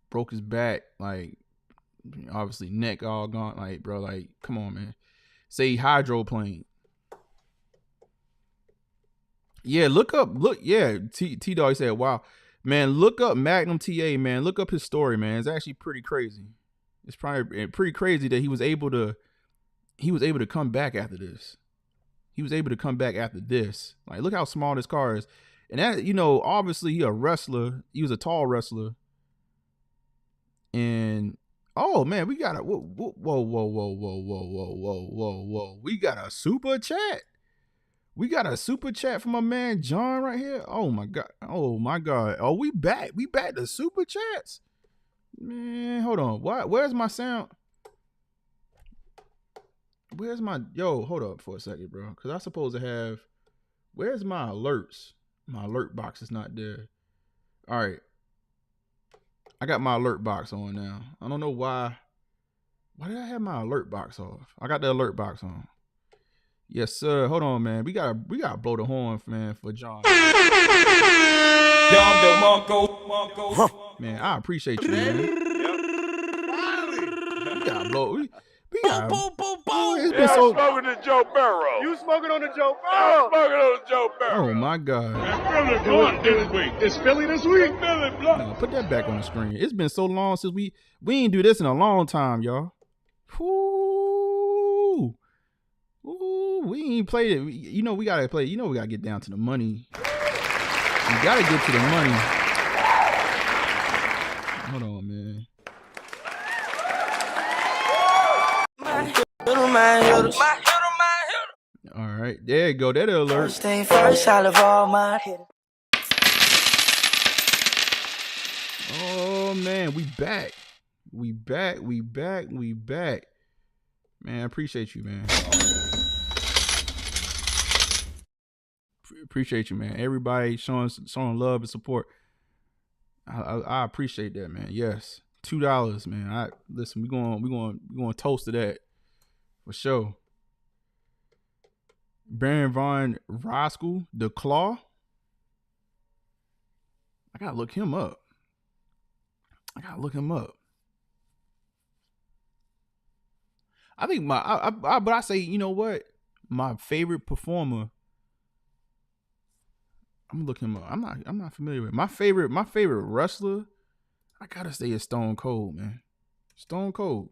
Broke his back, like obviously neck all gone. Like, bro, like, come on, man. Say hydroplane. Yeah, T-Dog said, wow. Man, look up Magnum TA, man. Look up his story, man. It's actually pretty crazy. It's probably pretty crazy that he was able to come back after this. He was able to come back after this. Like, look how small this car is. And that, you know, obviously he a wrestler. He was a tall wrestler. And oh man, we got a whoa. We got a super chat. We got a super chat from my man John right here. Oh my god. Oh my god. Oh, we back. We back to super chats. Man, hold on. What? Where's my sound? Where's my hold up for a second, bro. Cause I'm supposed to have where's my alerts? My alert box is not there. All right. I got my alert box on now. I don't know why. Why did I have my alert box off? I got the alert box on. Yes, sir. Hold on, man. We gotta blow the horn, man, for John. Man, I appreciate you, man. We gotta blow. We gotta. It's been so. Smoking the Joe Barrow. You smoking on the Joe Barrow? Smoking on the Joe Barrow. Oh my god. Philly blunt this week. It's Philly this week. Philly blunt. No, put that back on the screen. It's been so long since we ain't do this in a long time, y'all. Ooh, we ain't played it. You know we gotta play. You know we gotta get down to the money. We gotta get to the money. Hold on, man. All right, there you go. That alert. Stay first out of all my hitters. Oh man, we back. We back. Man, I appreciate you, man. Appreciate you, man. Everybody showing love and support. I appreciate that, man. Yes, $2, man. Listen. We going to toast to that for sure. Baron von Roskell, the Claw. I gotta look him up. I think but I say, you know what? My favorite performer. I'm gonna look him up. I'm not familiar with my favorite wrestler. I gotta say it's Stone Cold, man. Stone Cold.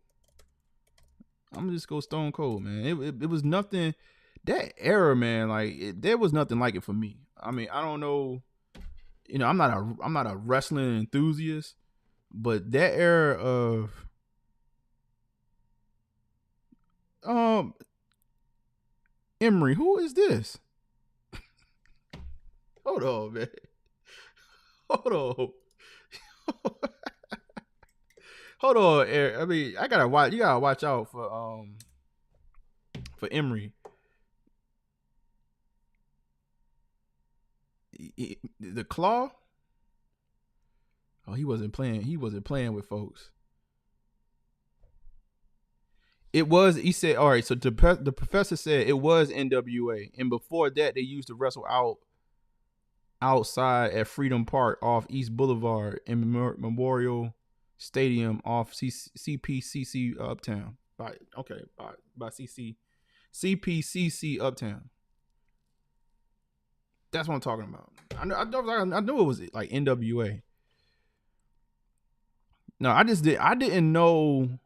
I'm gonna just go Stone Cold, man. It was nothing that era, man. Like there was nothing like it for me. I mean, I don't know. You know, I'm not a wrestling enthusiast, but that era of Emery, who is this? Hold on, man. Hold on. Hold on, Eric. I mean, you gotta watch out for Emery. The Claw. Oh, he wasn't playing with folks. It was, he said, all right, so the professor said it was NWA. And before that, they used to wrestle outside at Freedom Park off East Boulevard and Memorial Stadium off CPCC Uptown. By CPCC Uptown. That's what I'm talking about. I knew it was like NWA. No, I didn't know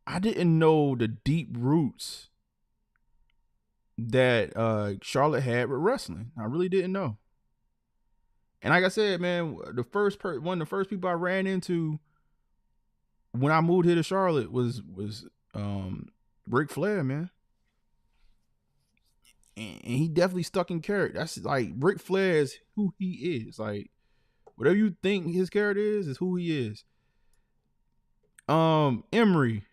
the deep roots that Charlotte had with wrestling. I really didn't know. And like I said, man, one of the first people I ran into when I moved here to Charlotte was Ric Flair, man. And he definitely stuck in character. That's like Ric Flair is who he is. Like whatever you think his character is who he is. Emery.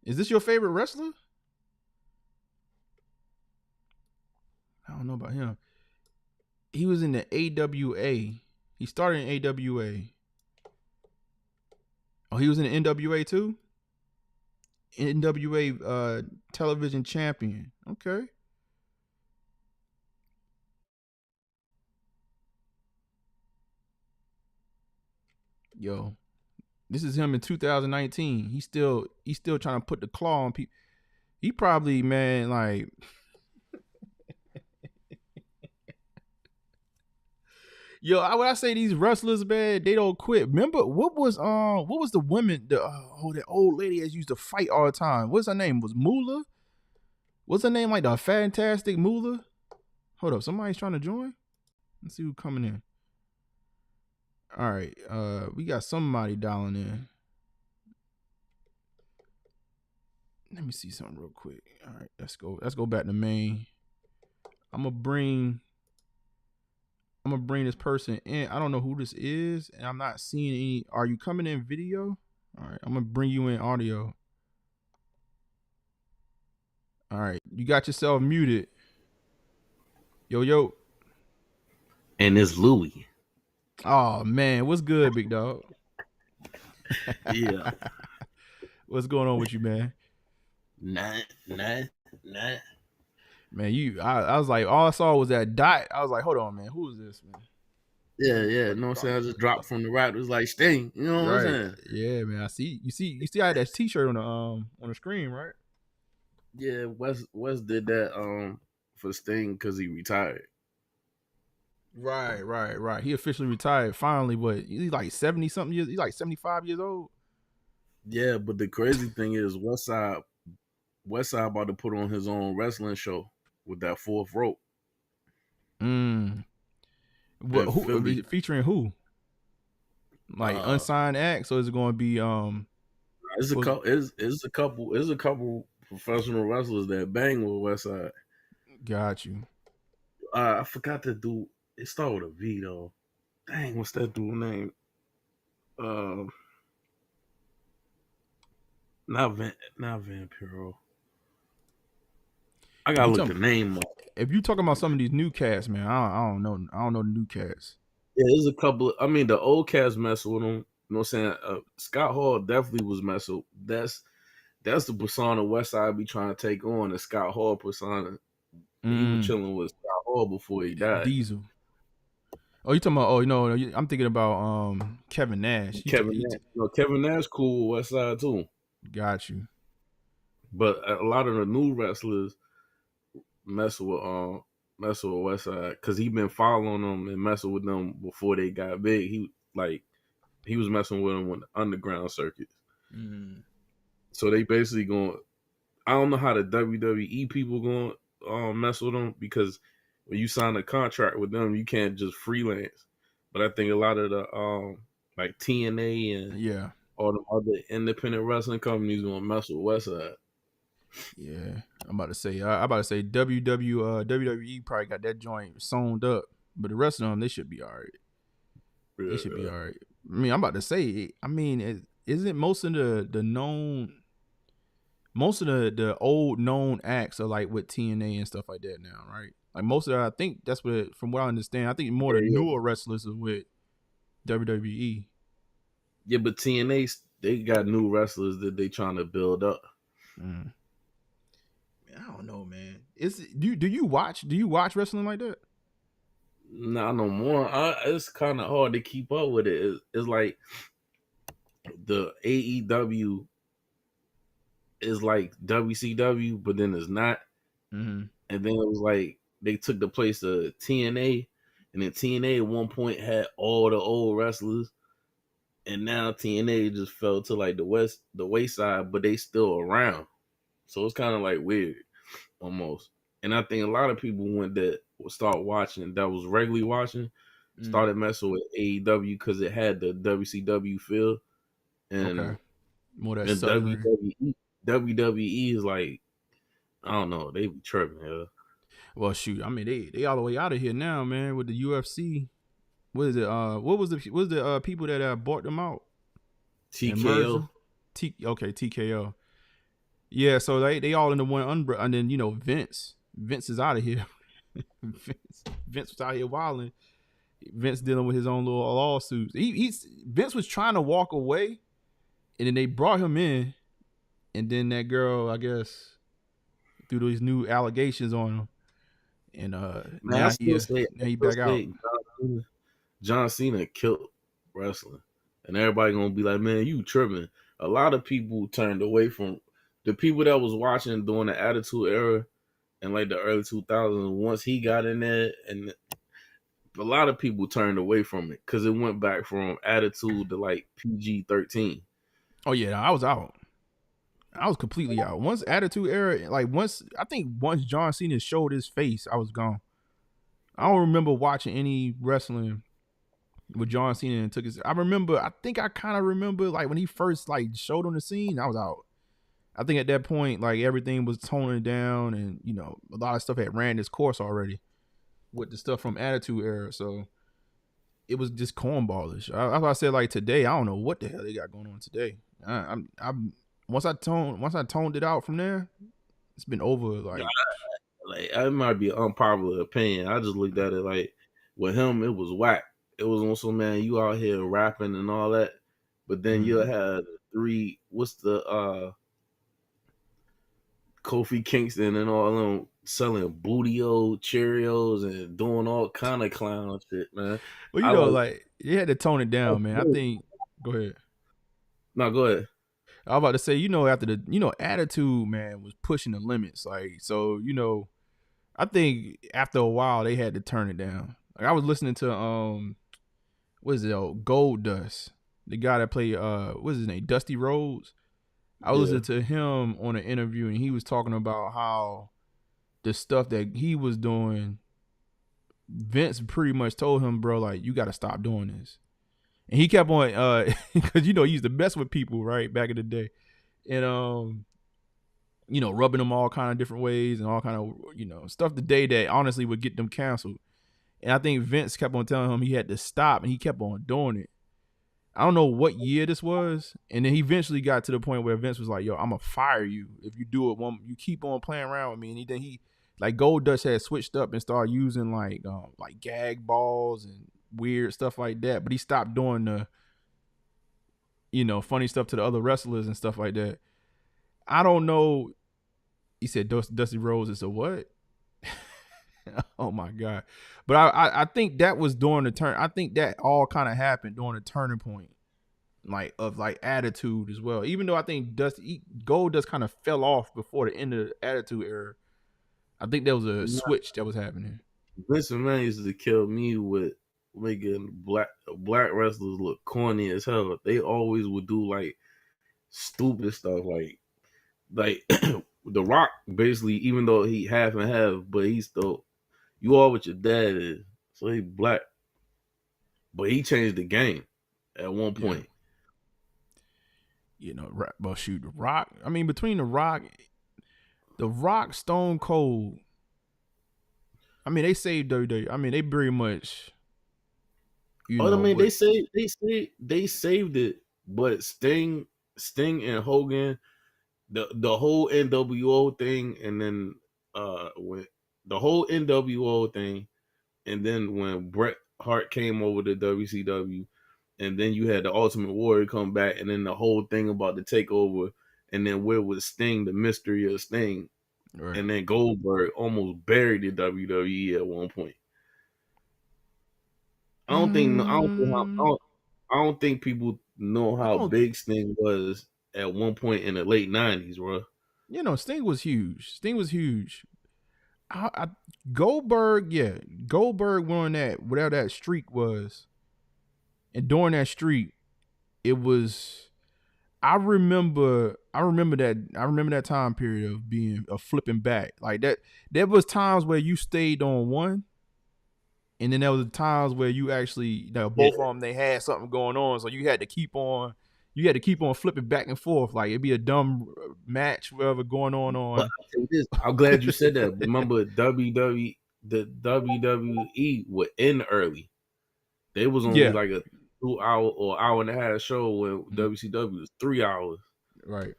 Is this your favorite wrestler? I don't know about him. He was in the AWA. He started in AWA. Oh, he was in the NWA too? NWA television champion. Okay. Yo, this is him in 2019. He's still trying to put the claw on people. He probably, man, like yo, when I say these wrestlers, man, they don't quit. Remember what was the women, that old lady that used to fight all the time? What's her name? Was Moolah? What's her name? Like the Fantastic Moolah? Hold up, somebody's trying to join. Let's see who's coming in. All right, we got somebody dialing in. Let me see something real quick. All right, let's go back to main. I'm gonna bring this person in. I don't know who this is, and I'm not seeing any. Are you coming in video? All right, I'm gonna bring you in audio. All right, you got yourself muted. Yo. And it's Louis. Oh man, what's good, big dog? Yeah. What's going on with you, man? Nah. Man, I was like, all I saw was that dot. I was like, hold on, man, who is this, man? Yeah. You know what I'm saying? I just dropped from the right. It was like Sting. You know what I'm saying? Yeah, man. I see. You see. I had that T-shirt on the screen, right? Yeah. Wes did that for Sting because he retired. Right. He officially retired finally. What? He's like 70 something years. He's like 75 years old. Yeah, but the crazy thing is Westside about to put on his own wrestling show with that fourth rope. What? Who? Featuring who? Like unsigned acts, or is it going to be It's a couple professional wrestlers that bang with Westside. Got you. I forgot to do. It started with a V though. Dang, what's that dude name? Not Vampiro. I gotta look the name up. If you talking about some of these new cats, man, I don't know. I don't know the new cats. Yeah, there's a couple. I mean, the old cats mess with him. You know what I'm saying? Scott Hall definitely was messing. That's the persona Westside be trying to take on, the Scott Hall persona. He was chilling with Scott Hall before he died. Diesel. Oh, you talking about? Oh, no, I'm thinking about Kevin Nash. Kevin Nash cool with Westside too. Got you. But a lot of the new wrestlers mess with Westside because he been following them and messing with them before they got big. He was messing with them with the underground circuits. So they basically going. I don't know how the WWE people going mess with them because when you sign a contract with them, you can't just freelance. But I think a lot of the like TNA and all the other independent wrestling companies gonna mess with Westside. Yeah, I'm about to say WWE probably got that joint sewn up, but the rest of them they should be all right. They should be all right. I mean, I'm about to say. I mean, isn't most of the old known acts are like with TNA and stuff like that now, right? Like most of that, I think that's what, from what I understand, I think more the newer wrestlers is with WWE. Yeah, but TNA they got new wrestlers that they trying to build up. I don't know, man. Do you watch wrestling like that? Nah, no more. It's kind of hard to keep up with it. It's like the AEW is like WCW, but then it's not. And then it was like they took the place of TNA, and then TNA at one point had all the old wrestlers, and now TNA just fell to like the wayside, but they still around. So it's kind of like weird, almost. And I think a lot of people that was regularly watching, started messing with AEW because it had the WCW feel, and more that WWE is like, I don't know, they be tripping. Yeah. Well, shoot, I mean they all the way out of here now, man. With the UFC, what is it? What was the people that bought them out? TKO. TKO. Yeah, so they all in the one umbrella, and then Vince is out of here. Vince was out here wilding. Vince dealing with his own little lawsuits. Vince was trying to walk away, and then they brought him in, and then that girl, I guess, threw these new allegations on him, and now he back out. John Cena killed wrestling, and everybody gonna be like, "Man, you tripping." A lot of people turned away from the people that was watching during the Attitude Era and like the early 2000s. Once he got in there, and a lot of people turned away from it because it went back from Attitude to like PG-13. Oh yeah, I was out. I was completely out. Once Attitude Era, once John Cena showed his face, I was gone. I don't remember watching any wrestling with John Cena and took his. I think I kind of remember like when he first showed on the scene, I was out. I think at that point, everything was toning down, and a lot of stuff had ran its course already with the stuff from Attitude Era. So it was just cornballish. I said today, I don't know what the hell they got going on today. Once I toned it out from there, it's been over. It might be an unpopular opinion. I just looked at it with him, it was whack. It was also, man, you out here rapping and all that, but then you'll have what's the Kofi Kingston and all them selling Bootio Cheerios and doing all kind of clown shit, man. Well, you had to tone it down, man. I think. Go ahead. No, go ahead. I was about to say, after the, Attitude, man, was pushing the limits. I think after a while they had to turn it down. I was listening to what is it? Gold Dust, the guy that played what's his name, Dusty Rhodes. I was listening to him on an interview, and he was talking about how the stuff that he was doing, Vince pretty much told him, bro, you got to stop doing this. And he kept on, because he used to mess with people, right, back in the day, and rubbing them all kind of different ways and all kind of stuff today that honestly would get them canceled. And I think Vince kept on telling him he had to stop, and he kept on doing it. I don't know what year this was, and then he eventually got to the point where Vince was like, "Yo, I'm gonna fire you if you do it. You keep on playing around with me." And then like Goldust had switched up and started using like gag balls and weird stuff like that, but he stopped doing the funny stuff to the other wrestlers and stuff like that. I don't know. He said Dusty Rhodes is a what? Oh my God. But I think that was during the turn. I think that all kind of happened during the turning point, like of like attitude as well. Even though I think Goldust kind of fell off before the end of the attitude era. I think there was a switch that was happening. Vince McMahon used to kill me with making black wrestlers look corny as hell. They always would do like stupid stuff, like The Rock. Basically, even though he half and half, but he's still you are what your dad is. So he black, but he changed the game at one point. Well, shoot, The Rock. I mean, between The Rock, Stone Cold. I mean, they saved WWE. I mean, they very much. They saved it, but Sting and Hogan, the whole NWO thing, and then when the whole NWO thing, and then when Bret Hart came over to WCW, and then you had the Ultimate Warrior come back, and then the whole thing about the takeover, and then where was Sting, the mystery of Sting. Right. And then Goldberg almost buried the WWE at one point. I don't think people know how big Sting was at one point in the late 90s, bro. Sting was huge. Goldberg went on that, whatever that streak was. And during that streak, it was I remember that time period of flipping back. Like that, there was times where you stayed on one, and then there was times where you actually both of them, they had something going on, so you had to keep on flipping back and forth. Like it'd be a dumb match, whatever going on. But I'm glad you said that. Remember, the WWE would end early. They was only like a 2 hour or hour and a half show when WCW was 3 hours. Right.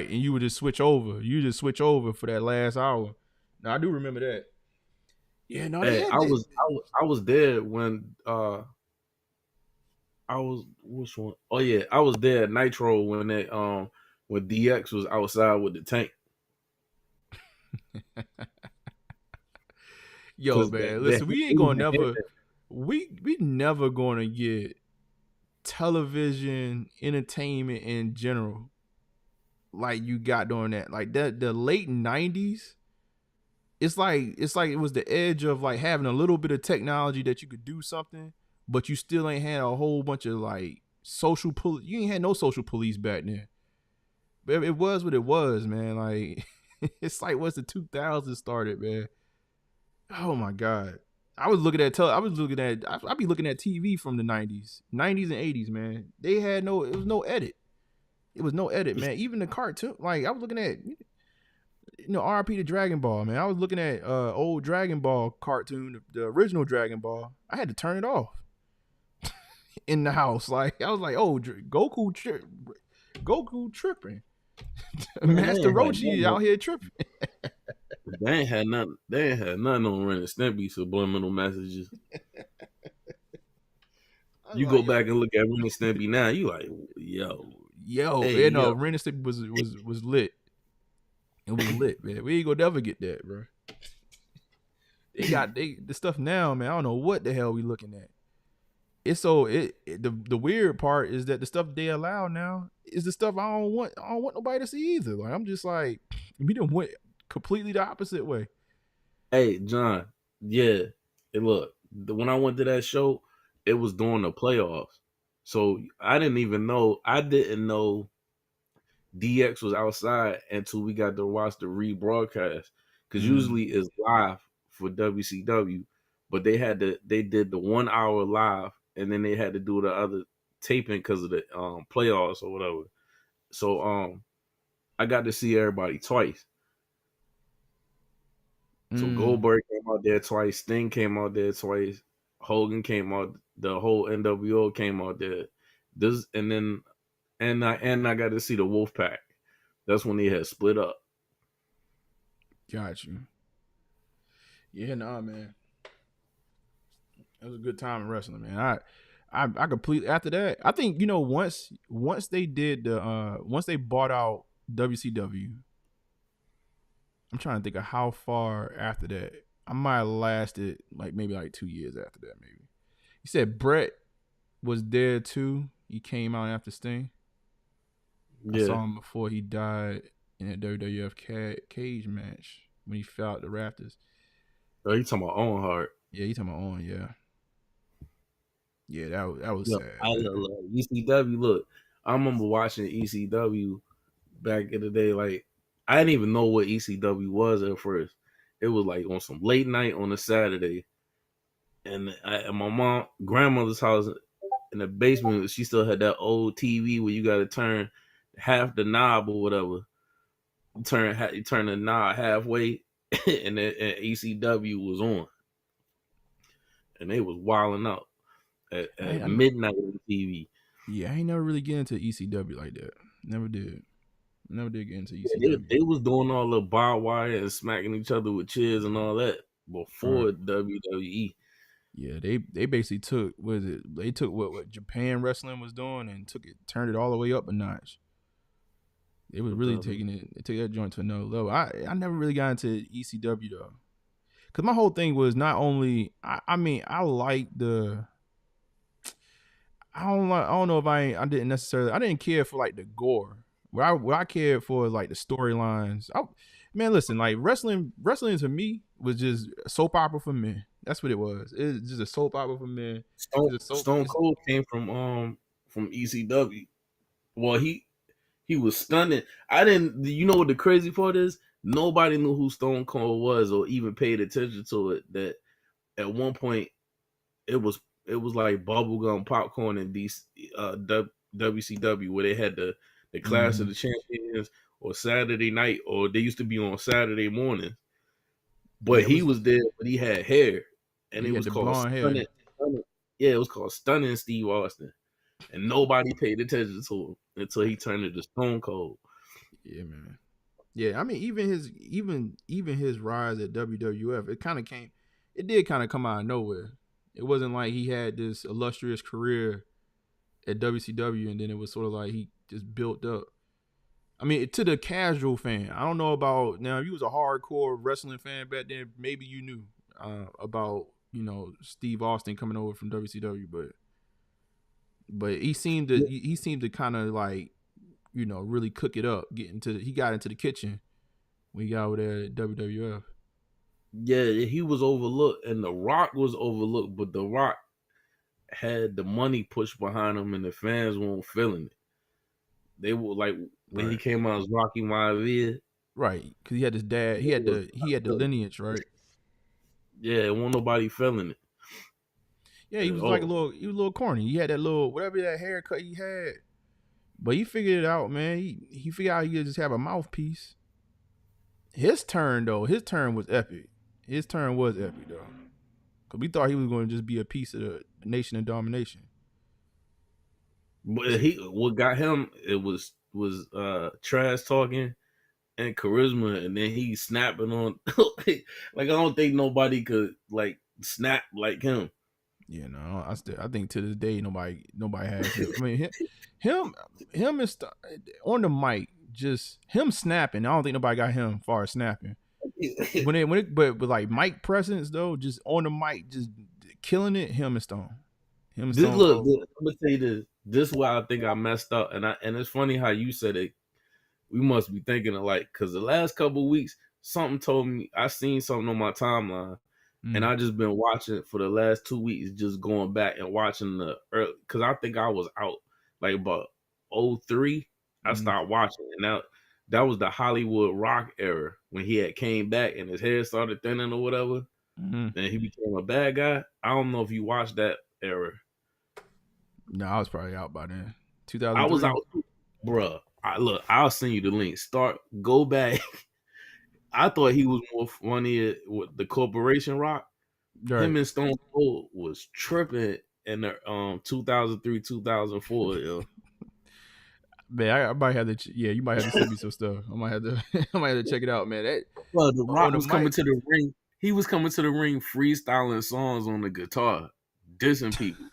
And you would just switch over. For that last hour. Now I do remember that. Yeah, no, I was there when which one? Oh yeah, I was there at Nitro when when DX was outside with the tank. Yo, man, listen, we ain't gonna never we never gonna get television entertainment in general like you got during that. Like that the late 90s, it's like it was the edge of like having a little bit of technology that you could do something, but you still ain't had a whole bunch of like you ain't had no social police back then. But it was what it was, man. Like it's like once the 2000s started, man. Oh my God. I'd be looking at TV from the 90s and 80s, man. It was no edit. It was no edit, man. Even the cartoon, like I was looking at, RP to Dragon Ball, man. I was looking at old Dragon Ball cartoon, the original Dragon Ball. I had to turn it off in the house. Like I was like, oh, Goku tripping. Master Roshi out here tripping. They ain't had nothing on Ren and Stimpy subliminal messages. You go back and look at Ren and Stimpy now, you like, hey, Ren and Stimpy was lit. It was lit, man. We ain't gonna never get that, bro. They got the stuff now, man. I don't know what the hell we looking at. It's the weird part is that the stuff they allow now is the stuff I don't want nobody to see either. Like I'm just like, we done went completely the opposite way. Hey, John. Yeah. And look, when I went to that show, it was during the playoffs. So I didn't know DX was outside until we got to watch the rebroadcast. Because usually it's live for WCW, but they did the 1 hour live, and then they had to do the other taping because of the playoffs or whatever. So I got to see everybody twice. So Goldberg came out there twice, Sting came out there twice, Hogan came out, the whole NWO came out there. I got to see the Wolfpack. That's when they had split up. Got you. Yeah, nah, man. It was a good time in wrestling, man. I completely after that. I think once they did the once they bought out WCW. I'm trying to think of how far after that. I might have lasted maybe 2 years after that. Maybe you said Brett was there too. He came out after Sting. I Yeah. saw him before he died in that WWF cage match when he fell out the rafters. Oh, you talking about Owen Hart? Yeah, you talking about Owen? Yeah. Yeah, that was Yo, sad. I love ECW. Look, I remember watching ECW back in the day. Like, I didn't even know what ECW was at first. It was like on some late night on a Saturday, and at my grandmother's house in the basement, she still had that old TV where you got to turn half the knob or whatever. You turn the knob halfway, and ECW was on, and they was wilding out at midnight on TV. Yeah, I ain't never really get into ECW like that. Never did get into ECW. They was doing all the barbed wire and smacking each other with chairs and all that before WWE. Yeah, they basically took they took what Japan wrestling was doing and turned it all the way up a notch. They was really taking it. They took that joint to another level. I never really got into ECW though, because my whole thing was not only I mean I like the. I don't know if I didn't care for like the gore. What I cared for is like the storylines. Man, listen, like wrestling to me was just a soap opera for men. That's what it was. It's just a soap opera for men. Stone Cold came from ECW. Well, he was stunning. You know what the crazy part is? Nobody knew who Stone Cold was or even paid attention to it. That at one point it was like bubblegum popcorn in WCW, where they had the Clash of the Champions or Saturday night, or they used to be on Saturday morning. But he was there, but he had hair, and it was called Stunning. Yeah, it was called Stunning Steve Austin, and nobody paid attention to him until he turned into Stone Cold. Yeah, man. Yeah, I mean, even his rise at WWF, it did kind of come out of nowhere. It wasn't like he had this illustrious career at WCW and then it was sort of like he just built up. I mean, to the casual fan, I don't know about now. If you was a hardcore wrestling fan back then, maybe you knew about Steve Austin coming over from WCW, but he seemed to kind of like really cook it up. He got into the kitchen when he got over there at WWF. Yeah, he was overlooked, and The Rock was overlooked, but The Rock had the money pushed behind him, and the fans weren't feeling it. They were like when he came out as Rocky Maivia, right? Because he had his dad. He had the lineage, right? Yeah, wasn't nobody feeling it. Yeah, he was like he was a little corny. He had that little whatever that haircut he had, but he figured it out, man. He figured out he could just have a mouthpiece. His turn was epic. His turn was epic though, because we thought he was going to just be a piece of the Nation of Domination. But what got him it was trash talking and charisma, and then he snapping on like I don't think nobody could like snap like him. Yeah, no, I think to this day nobody has him. I mean him is on the mic, just him snapping. I don't think nobody got him far as snapping. But like mic presence though, just on the mic, just killing it. Him and Stone. Look, I'm gonna tell you this. This is why I think I messed up, and it's funny how you said it. We must be thinking alike, because the last couple of weeks, something told me I seen something on my timeline, and I just been watching for the last 2 weeks, just going back and watching the early, because I think I was out like about 03. I started watching, and that was the Hollywood Rock era when he had came back and his hair started thinning or whatever, and he became a bad guy. I don't know if you watched that era. No, I was probably out by then. 2003. I was out, bruh. I'll send you the link. Go back. I thought he was more funny with the Corporation Rock. Right. Him and Stone Cold was tripping in the 2003, 2004. Yo. Man, I might have to. Yeah, you might have to send me some stuff. I might have to check it out, man. The Rock was coming to the ring, He was coming to the ring freestyling songs on the guitar, dissing people.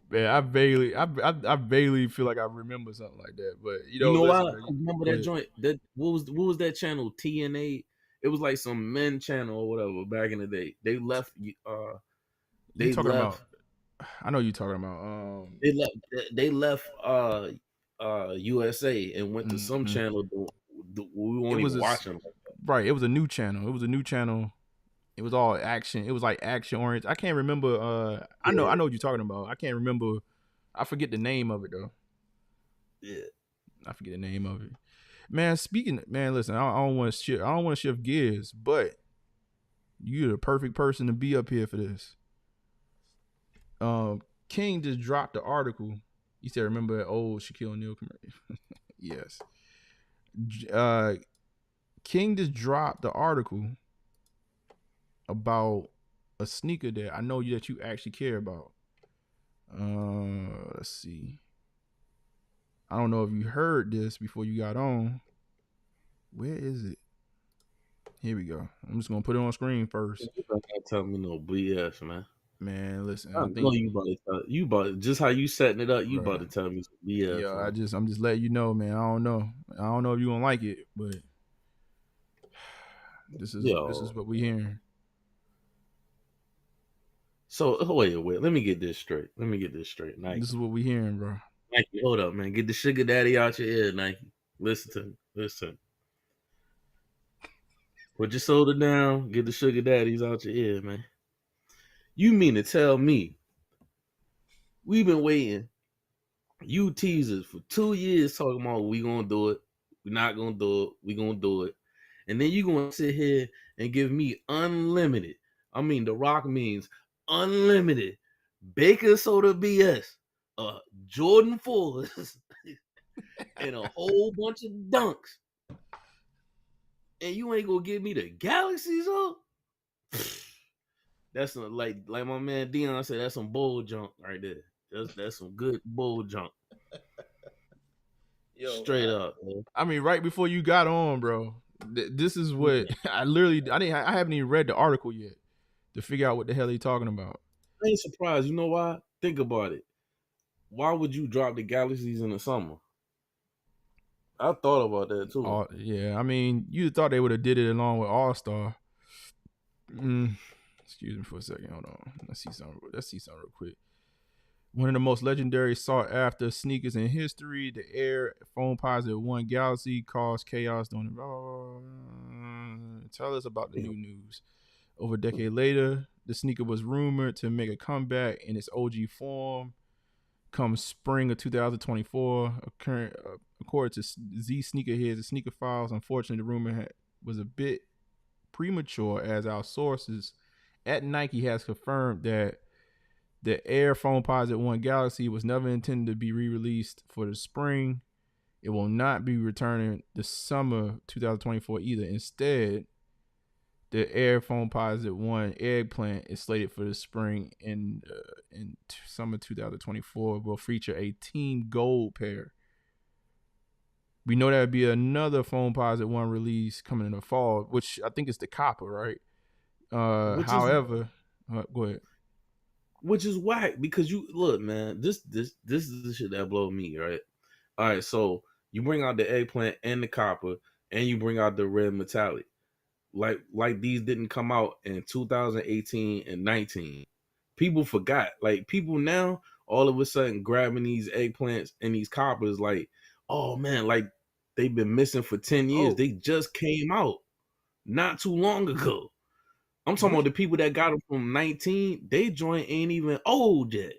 Man, I vaguely feel like I remember something like that. But You know why? listen, I man, remember go that ahead. joint. That what was that channel? TNA. It was like some men channel or whatever back in the day. They left. You They talking left. about? I know you talking about. They left. They left. USA and went to some channel. We It weren't was even watching. right. It was a new channel. It was a new channel. It was all action. It was like action oriented. I can't remember. I know what you're talking about. I can't remember. I forget the name of it though. Yeah. I forget the name of it. Man, listen, I don't want to shift gears, but you're the perfect person to be up here for this. King just dropped the article. He said, "Remember that old Shaquille O'Neal commercial?" Yes. King just dropped the article about a sneaker that I know that you actually care about. Let's see. I don't know if you heard this before you got on. Where is it? Here we go. I'm just gonna put it on screen first. You better not tell me no BS, man. Man, listen. I know you about to just how you setting it up. You about to tell me some BS. Yeah, man. I'm just letting you know, man. I don't know if you gonna like it, but this is what we hearing. So wait. Let me get this straight. Nike. This is what we hearing, bro. Nike, hold up, man. Get the sugar daddy out your ear, Nike. Listen to me. Listen. Put your soda down. Get the sugar daddies out your ear, man. You mean to tell me we've been waiting, you teasers, for 2 years talking about we gonna do it, we're not gonna do it, we gonna do it, and then you gonna sit here and give me unlimited. I mean, The Rock means unlimited baking soda BS, Jordan 4s, and a whole bunch of dunks, and you ain't gonna give me the galaxies up. That's some, like my man Dion said, that's some bull junk right there. That's some good bull junk. Yo, straight up. Man. I mean, right before you got on, bro. This is what I haven't even read the article yet to figure out what the hell he talking about. I ain't surprised. You know why? Think about it. Why would you drop the galaxies in the summer? I thought about that too. Yeah, I mean, you thought they would have did it along with All Star. Excuse me for a second. Hold on. Let's see something real quick. One of the most legendary sought after sneakers in history, the Air Foam Positive 1 Galaxy caused chaos during the. Tell us about the new news. Over a decade later, the sneaker was rumored to make a comeback in its OG form come spring of 2024. According to Z Sneakerheads and Sneaker Files, unfortunately, the rumor was a bit premature, as our sources at Nike has confirmed that the Air Foam Positive 1 Galaxy was never intended to be re-released for the spring. It will not be returning the summer 2024 either. Instead, the Air Foam Positive 1 Eggplant is slated for the spring in summer 2024. Will feature a team gold pair. We know that would be another Foam Positive 1 release coming in the fall, which I think is the copper, right? However, go ahead. Which is whack, because you look, man, this is the shit that blow me, right? All right, so you bring out the eggplant and the copper, and you bring out the red metallic. Like these didn't come out in 2018 and 19. People forgot. Like, people now all of a sudden grabbing these eggplants and these coppers, like, oh man, like they've been missing for 10 years. They just came out not too long ago. I'm talking about the people that got them from 19. They joint ain't even old yet.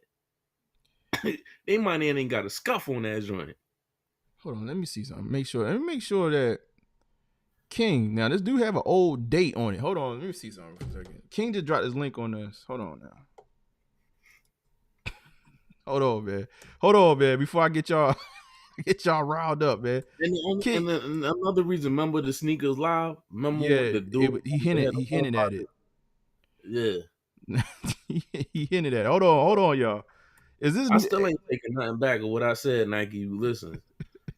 They might ain't got a scuff on that joint. Hold on, let me see something. Let me make sure that King. Now, this do have an old date on it. Hold on, let me see something for a second. King just dropped his link on this. Hold on now. Hold on, man. Before I get y'all riled up, man. And another reason, remember the Sneakers Live? Remember the dude? He hinted at it. Yeah. He hinted at it. Hold on, y'all. Is this? I still ain't taking nothing back of what I said, Nike. You listen.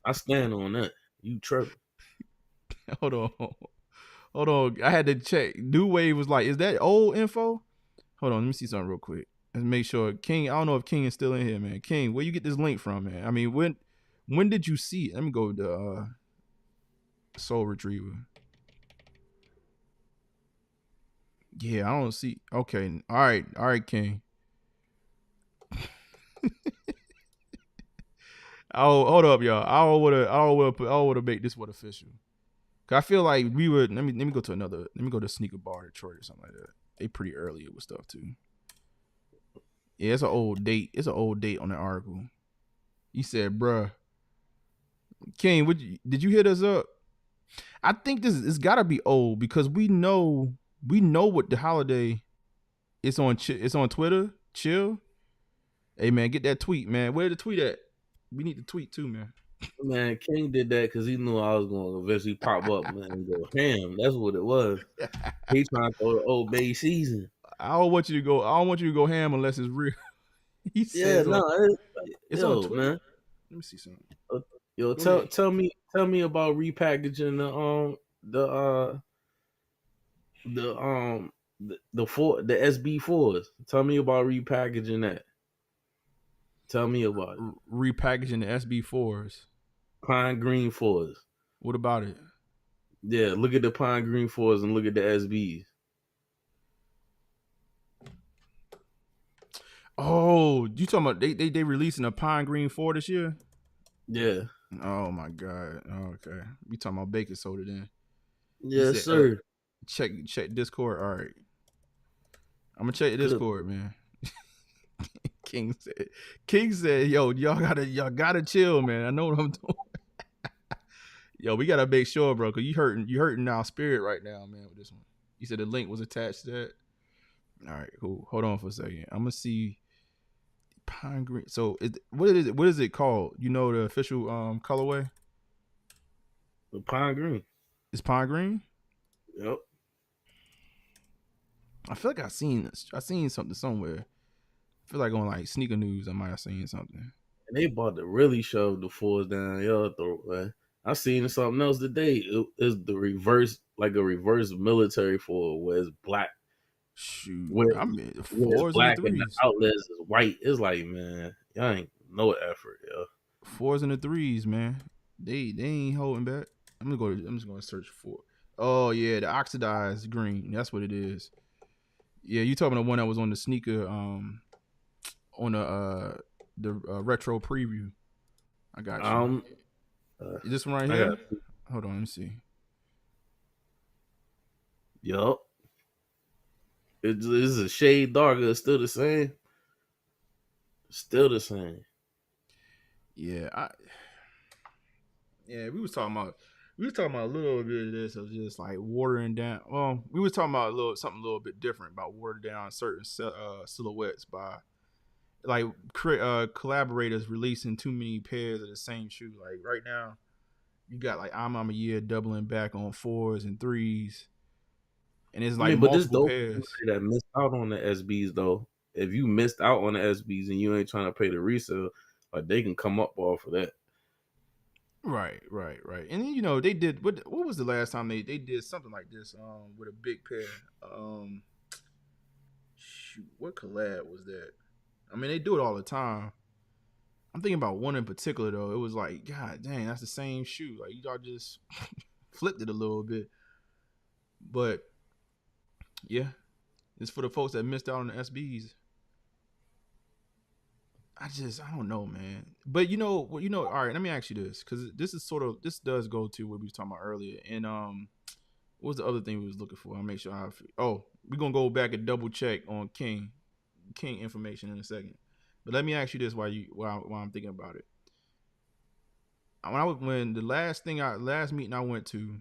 I stand on that. You tripping. Hold Hold on. I had to check. New Wave was like, is that old info? Hold on. Let me see something real quick. Let's make sure. King, I don't know if King is still in here, man. King, where you get this link from, man? I mean, when did you see it? Let me go to Soul Retriever. Yeah, I don't see. Okay. All right, King. Oh, hold up, y'all. I would have made this one official. Cause I feel like we would. Let me go to another. Let me go to Sneaker Bar Detroit or something like that. They pretty early with stuff too. Yeah, it's an old date. It's an old date on the article. He said, "Bruh, King, did you hit us up?" I think it's gotta be old because we know what the holiday. It's on Twitter. Chill. Hey man, get that tweet, man. Where the tweet at? We need the tweet too, man. Man, King did that because he knew I was going to eventually pop up, man, and go ham. That's what it was. He trying to throw the Old Bay season. I don't want you to go ham unless it's real. He says, it's on Twitter. Man. Let me see something. Yo, tell me about repackaging the SB4s. Tell me about repackaging that. Tell me about it. Repackaging the SB4s. Pine green 4s. What about it? Yeah, look at the pine green 4s and look at the SBs. Oh, you talking about they releasing a pine green 4 this year? Yeah. Oh my God. Oh, okay. You talking about baking soda then? Yes, sir. Check Discord. All right. I'm gonna check Discord, man. King said, yo, y'all gotta chill, man. I know what I'm doing. Yo, we gotta make sure, bro, cause you hurting our spirit right now, man, with this one. You said the link was attached to that. All right, cool. Hold on for a second. I'm gonna see pine green. So what is it called? You know the official colorway? The pine green. It's pine green? Yep. I feel like I seen something somewhere. I feel like on like sneaker news I might have seen something. And they about to really shove the 4s down your throat, man. I seen something else today. It is the reverse, like a reverse military 4 where it's black. Shoot, where, I mean, the where 4s it's black and the 3s. and the outlets is white. It's like, man, y'all ain't no effort, yo. 4s and the 3s, man. They ain't holding back. I'm just gonna search for. Oh yeah, the oxidized green. That's what it is. Yeah, you talking about the one that was on the sneaker, on the retro preview. I got you. Is this one right here? Hold on, let me see. Yup. It's a shade darker. It's still the same. Still the same. Yeah, we was talking about a little bit of this of just like watering down. Well, we was talking about something a little bit different about watering down certain silhouettes by like collaborators releasing too many pairs of the same shoe. Like right now, you got like I'm a year doubling back on 4s and 3s, and it's like multiple pairs. That missed out on the SBs though. If you missed out on the SBs and you ain't trying to pay the resale, like they can come up off of that. Right. And then, they did what was the last time they did something like this with a big pair. Shoot, what collab was that? I mean, they do it all the time. I'm thinking about one in particular though. It was like, God dang, that's the same shoe. Like y'all just flipped it a little bit. But yeah, it's for the folks that missed out on the SBs. I don't know, man. But all right, let me ask you this, because this does go to what we were talking about earlier. And what was the other thing we was looking for? I'll make sure we're gonna go back and double check on King information in a second. But let me ask you this while I'm thinking about it. When the last meeting I went to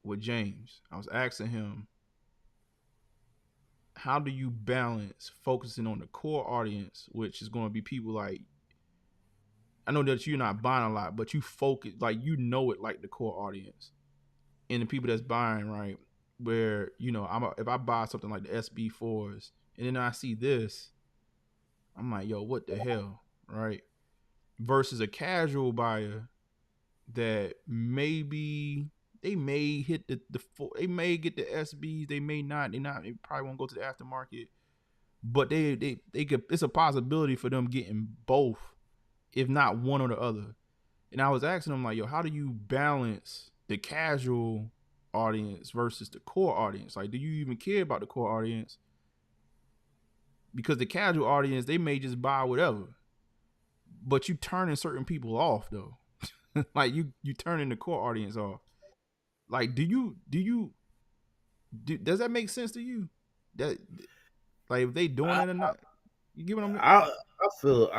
with James, I was asking him, how do you balance focusing on the core audience, which is going to be people like, I know that you're not buying a lot, but you focus, like, it like the core audience, and the people that's buying, right, where, if I buy something like the SB4s and then I see this, I'm like, yo, what the hell, right? Versus a casual buyer that maybe they may hit they may get the SBs, they may not. They probably won't go to the aftermarket, but they could. It's a possibility for them getting both, if not one or the other. And I was asking them like, yo, how do you balance the casual audience versus the core audience? Like, do you even care about the core audience? Because the casual audience, they may just buy whatever, but you turning certain people off though. Like you turning the core audience off. Like, does that make sense to you? That, like, if they doing that or not? You get what I'm? I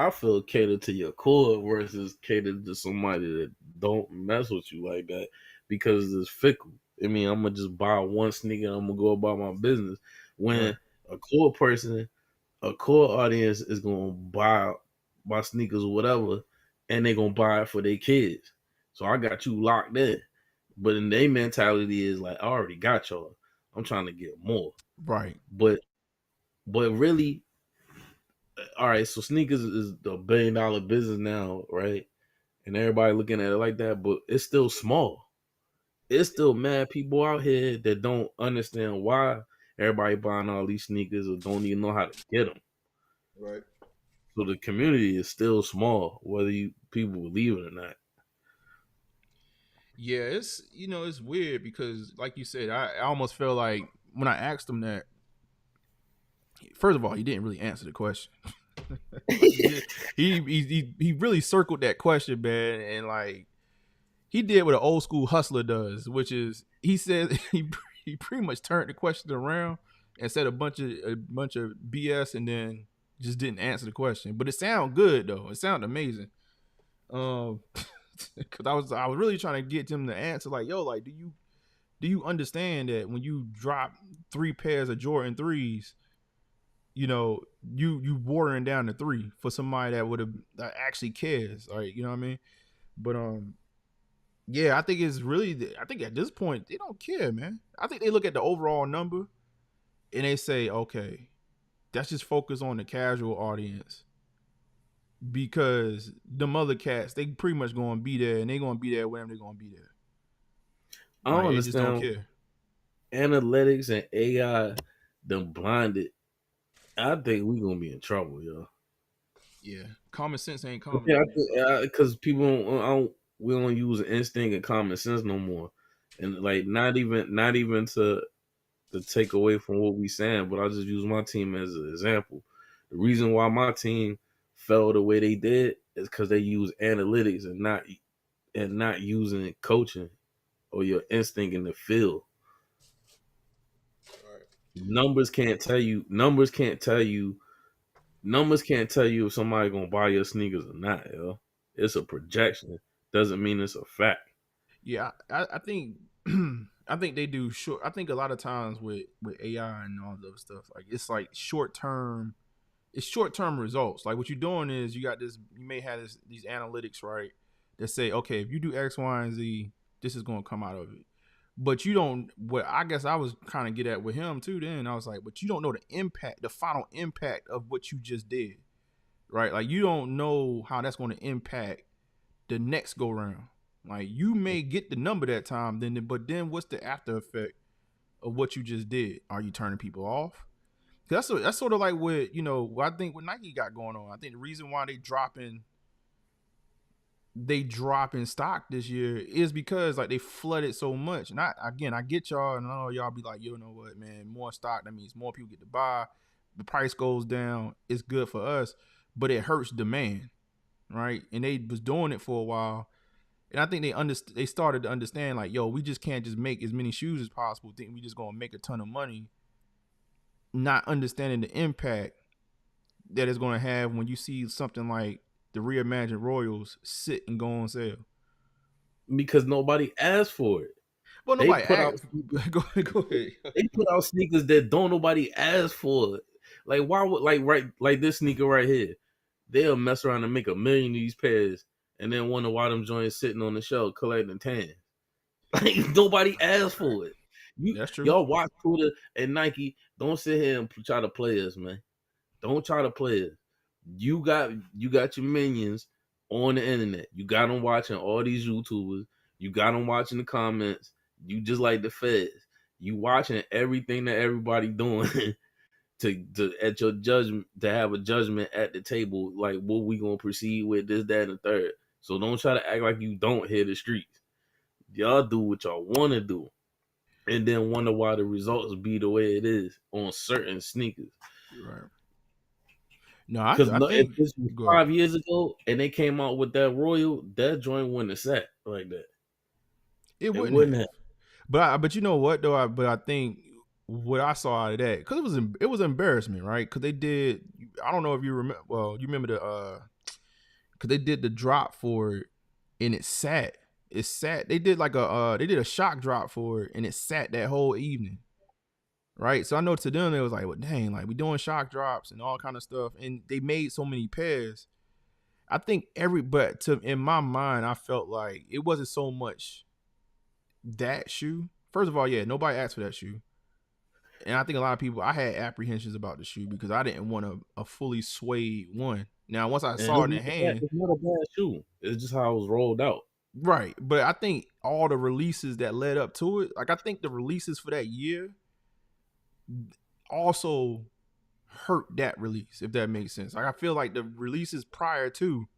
feel catered to your core versus catered to somebody that don't mess with you like that, because it's fickle. I mean, I'm gonna just buy one sneaker and I'm gonna go about my business. When a core audience is gonna buy sneakers or whatever, and they gonna buy it for their kids. So I got you locked in. But in their mentality is like, I already got y'all. I'm trying to get more. Right. But really, all right, so sneakers is the $1 billion business now, right? And everybody looking at it like that, but it's still small. It's still mad people out here that don't understand why everybody buying all these sneakers or don't even know how to get them. Right. So the community is still small, whether people believe it or not. Yeah, it's weird because, like you said, I almost feel like when I asked him that, first of all, he didn't really answer the question. he really circled that question, man, and like he did what an old school hustler does, which is he said he pretty much turned the question around and said a bunch of BS and then just didn't answer the question. But it sounded good though. It sounded amazing. Because I was really trying to get him to answer like, yo, like, do you understand that when you drop 3 pairs of Jordan 3s, you watering down the 3 for somebody that actually cares, like, you know what I mean? But yeah, I think at this point they don't care, man. I think they look at the overall number and they say, okay, let's just focus on the casual audience. Because them other cats, they pretty much gonna be there, and they gonna be there whenever they're gonna be there. I don't They just don't understand. care. Analytics and AI them blinded. I think we're gonna be in trouble, yo. Yeah, common sense ain't common. Yeah, because people we don't use instinct and common sense no more, and like not even to take away from what we saying, but I just use my team as an example. The reason why my team fell the way they did is because they use analytics and not using coaching or your instinct in the field. Right. Numbers can't tell you if somebody gonna buy your sneakers or not, yo. It's a projection. Doesn't mean it's a fact. Yeah, I think I think they do short. I think a lot of times with AI and all the other stuff, like it's like short term results. Like what you're doing is you may have these analytics, right, that say, okay, if you do X, Y, and Z, this is gonna come out of it. But you don't. What I guess I was kind of get at with him too. Then I was like, but you don't know the final impact of what you just did, right? Like you don't know how that's going to impact the next go round. Like you may get the number that time, but then what's the after effect of what you just did? Are you turning people off? That's sort of like what I think what Nike got going on. I think the reason why they dropping stock this year is because like they flooded so much. And I get y'all, and I know y'all be like, you know what, man, more stock, that means more people get to buy. The price goes down. It's good for us, but it hurts demand, right? And they was doing it for a while. And I think they started to understand like, yo, we just can't just make as many shoes as possible, think we just gonna make a ton of money, not understanding the impact that it's gonna have when you see something like the reimagined Royals sit and go on sale. Because nobody asked for it. Well, nobody asked. Go ahead. They put out sneakers that don't nobody ask for. Like why would like this sneaker right here? They'll mess around and make 1 million of these pairs and then wonder why them joints sitting on the shelf collecting tan. Like nobody asked for it. That's true. Y'all watch Twitter and Nike. Don't sit here and try to play us, man. Don't try to play us. You got your minions on the internet. You got them watching all these YouTubers. You got them watching the comments. You just like the feds. You watching everything that everybody doing to at your judgment to have a judgment at the table, like what we gonna proceed with this, that, and the third. So don't try to act like you don't hit the streets. Y'all do what y'all want to do, and then wonder why the results be the way it is on certain sneakers. Right. No, I Because if think this was 5 years ago and they came out with that Royal, that joint wouldn't have sat like that. It wouldn't have. But you know what though? I think what I saw out of that, because it was embarrassment, right? Because they did. I don't know if you remember. Well, you remember the because they did the drop for it and it sat. It sat. They did like they did a shock drop for it and it sat that whole evening. Right. So I know to them they was like, well, dang, like we doing shock drops and all kind of stuff. And they made so many pairs. I think in my mind, I felt like it wasn't so much that shoe. First of all, yeah, nobody asked for that shoe. And I think a lot of people, I had apprehensions about the shoe because I didn't want a fully suede one. Now, once I saw it in the hand. It's not a bad shoe. It's just how it was rolled out. Right. But I think all the releases that led up to it, like I think the releases for that year also hurt that release, if that makes sense. Like I feel like the releases prior to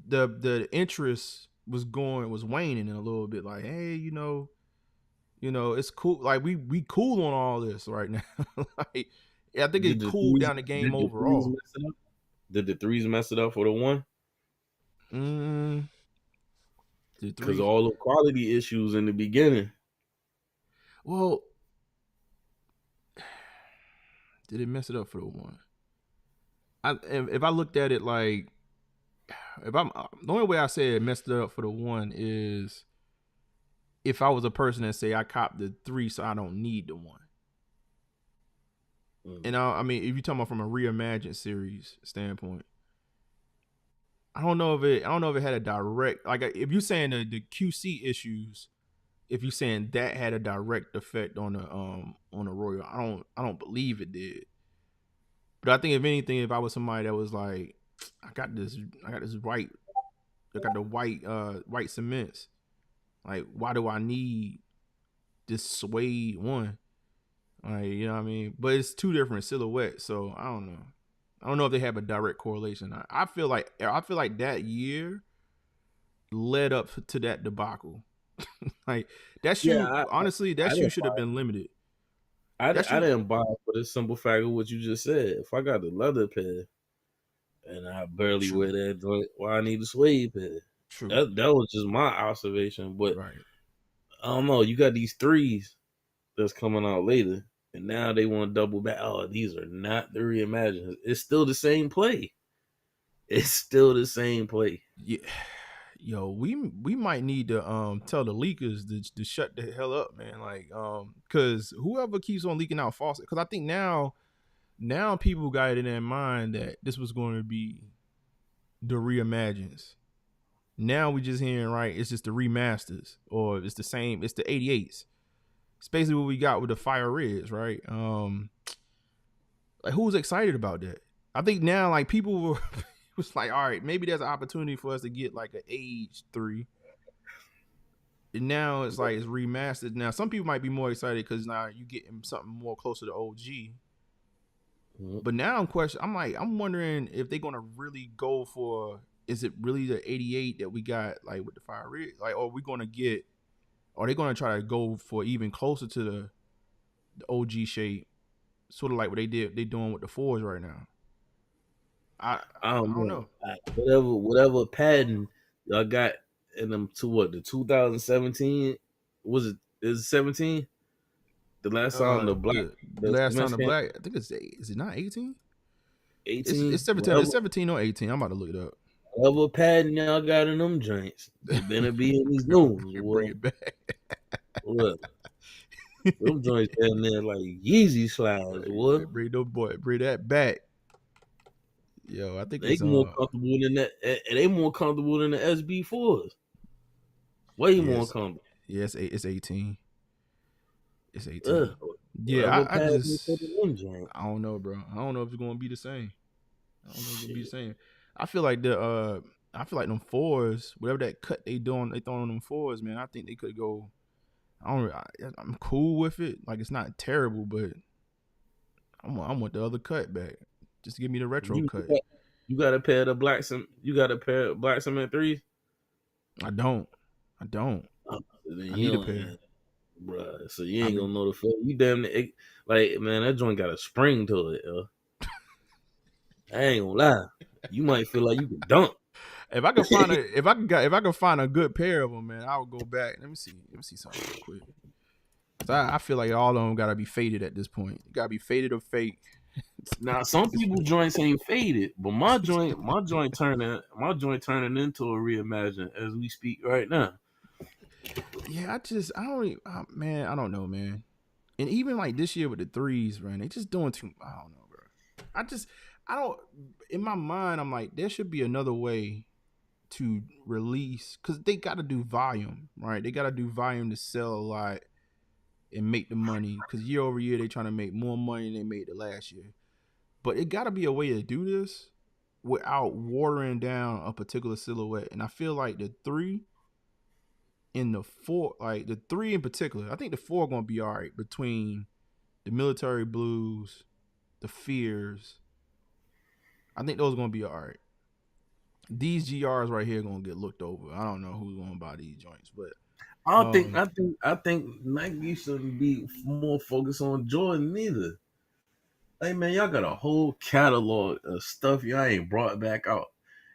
the interest was waning a little bit. Like, hey, you know, it's cool. Like we cool on all this right now. Like, I think it cooled down the game overall. Did the threes mess it up for the one? Because all the quality issues in the beginning. Well, did it mess it up for the one? If I looked at it like, the only way I say it messed it up for the one is if I was a person that say I copped the 3, so I don't need the 1. And I mean, if you're talking about from a reimagined series standpoint, I don't know if it had a direct, like if you're saying the QC issues, if you're saying that had a direct effect on the Royal, I don't believe it did. But I think if anything, if I was somebody that was like, I got the white cements, like why do I need this suede one? Like, you know what I mean? But it's 2 different silhouettes, so I don't know. I don't know if they have a direct correlation. I feel like that year led up to that debacle. Like that shoe, honestly, that shoe should have been limited. I didn't buy it for the simple fact of what you just said. If I got the leather pair and I barely wear that joint, why I need a suede pair? True. That was just my observation. But I don't know. You got these 3s that's coming out later, and now they want to double back. Oh, these are not the reimagined. It's still the same play. It's still the same play. Yeah. Yo, we might need to tell the leakers to shut the hell up, man. Like because whoever keeps on leaking out false, because I think now people got it in their mind that this was going to be the reimagines. Now we just hearing, right, it's just the remasters, or it's the same, it's the 88s. It's basically what we got with the Fire Reds, right? Like who's excited about that? I think now like people were was like, all right, maybe there's an opportunity for us to get like an age 3. And now it's like it's remastered. Now some people might be more excited because now you getting something more closer to OG. But now I'm wondering if they're gonna really go for, is it really the 88 that we got like with the Fire Red? Like, are they gonna try to go for even closer to the OG shape, sort of like what they doing with the 4s right now? I don't know. Whatever pattern y'all got in them to what, the 2017 was it? Is it 17? The last time the black. The last time the black. I think is it not 18? 18. It's 17. It's 17 or 18. I'm about to look it up. Whatever pattern y'all got in them joints, they better be in these news. Bring it back. What? Them joints down there like Yeezy slides. What? Bring that back. Yo, I think they more comfortable than that, and they more comfortable than the SB4s. Way more comfortable. Yeah, it's 18. It's 18. Yeah, I don't know, bro. I don't know if it's gonna be the same. I don't know if it's gonna be the same. I feel like them 4s, whatever that cut they throwing on them 4s, man. I think they could go I'm cool with it. Like it's not terrible, but I want the other cut back. Just give me the retro cut. You got a pair of the black cement. You got a pair of black cement 3s. I don't. I need a pair. Bruh, so you ain't gonna know the feel. You damn near, like, man, that joint got a spring to it. I ain't gonna lie. You might feel like you can dunk. If I could find if I could find a good pair of them, man, I would go back. Let me see something real quick. I feel like all of them gotta be faded at this point. You gotta be faded or fake. Now some people joints ain't faded, but my joint turning into a reimagine as we speak right now. Yeah, man, I don't know, man. And even like this year with the 3s, man, they just doing too. I don't know, bro. I don't. In my mind, I'm like, there should be another way to release, because they got to do volume, right? They got to do volume to sell a lot and make the money, because year over year they trying to make more money than they made the last year. But it got to be a way to do this without watering down a particular silhouette. And I feel like the 3 and the 4, like the 3 in particular, I think the 4 gonna be all right between the military blues, the fears. I think those are gonna be all right. These GRs right here gonna get looked over. I don't know who's gonna buy these joints, but I think Nike shouldn't be more focused on Jordan either. Hey man, y'all got a whole catalog of stuff y'all ain't brought back out.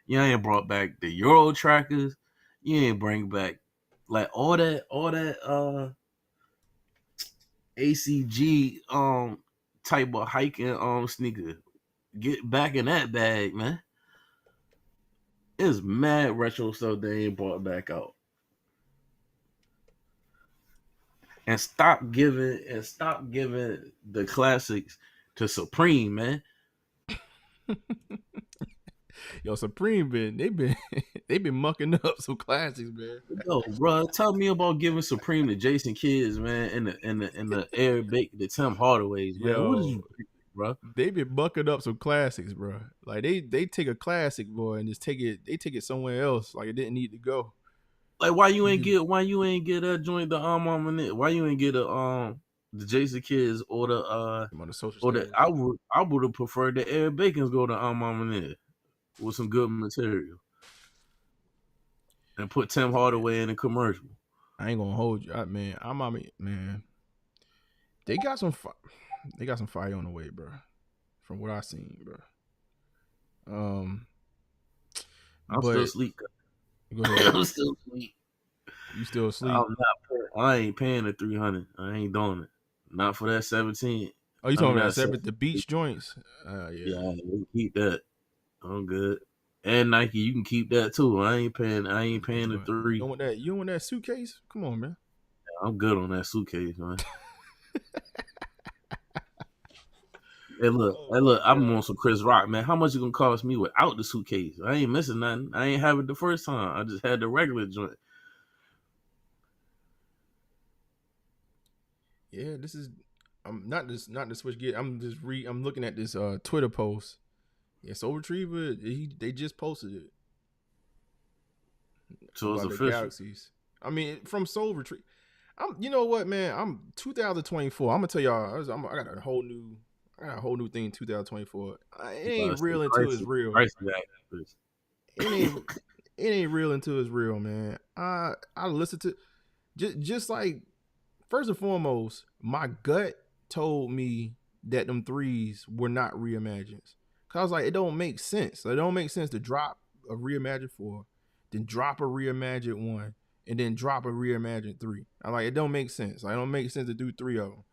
Y'all ain't brought back the Euro trackers. You ain't bring back like all that ACG type of hiking sneaker. Get back in that bag, man. It's mad retro stuff they ain't brought back out. And stop giving the classics to Supreme, man. Yo, Supreme they've been mucking up some classics, man. Yo, bro, tell me about giving Supreme to Jason Kids, man, in the Arabic, the Tim Hardaways, man. Yo, what is you, bro? They've been bucking up some classics, bro. Like they take a classic, boy, and just take it somewhere else. Like it didn't need to go. Like why you ain't get that joint the why you ain't get the Jason Kids or the I would have preferred the Air Bacons go to Armament with some good material and put Tim Hardaway in a commercial. I ain't gonna hold you, man. Man. They got some fire on the way, bro. From what I seen, bro. I'm still asleep. Go ahead. I'm still asleep. You still asleep? I ain't paying the 300. I ain't doing it. Not for that 17. Oh, you talking about the beach joints? Yeah, keep that. I'm good. And Nike, you can keep that too. I ain't paying the 3. You want that suitcase? Come on, man. I'm good on that suitcase, man. Hey, look, I'm on some Chris Rock, man. How much it gonna cost me without the suitcase? I ain't missing nothing. I ain't have it the first time. I just had the regular joint. Yeah, this is. I'm not to switch gear. I'm looking at this Twitter post. Yeah, Soul Retriever. They just posted it. So it's official. Galaxies. I mean, from Soul Retriever. You know what, man? I'm 2024. I'm gonna tell y'all. I got a whole new thing in 2024. It ain't real until it's real. It ain't real until it's real, man. I listen to just like, first and foremost, my gut told me that them 3s were not reimagined. Cause I was like, it don't make sense. It don't make sense to drop a reimagined 4, then drop a reimagined 1, and then drop a reimagined 3. I'm like, it don't make sense. Like, it don't make sense to do 3 of them.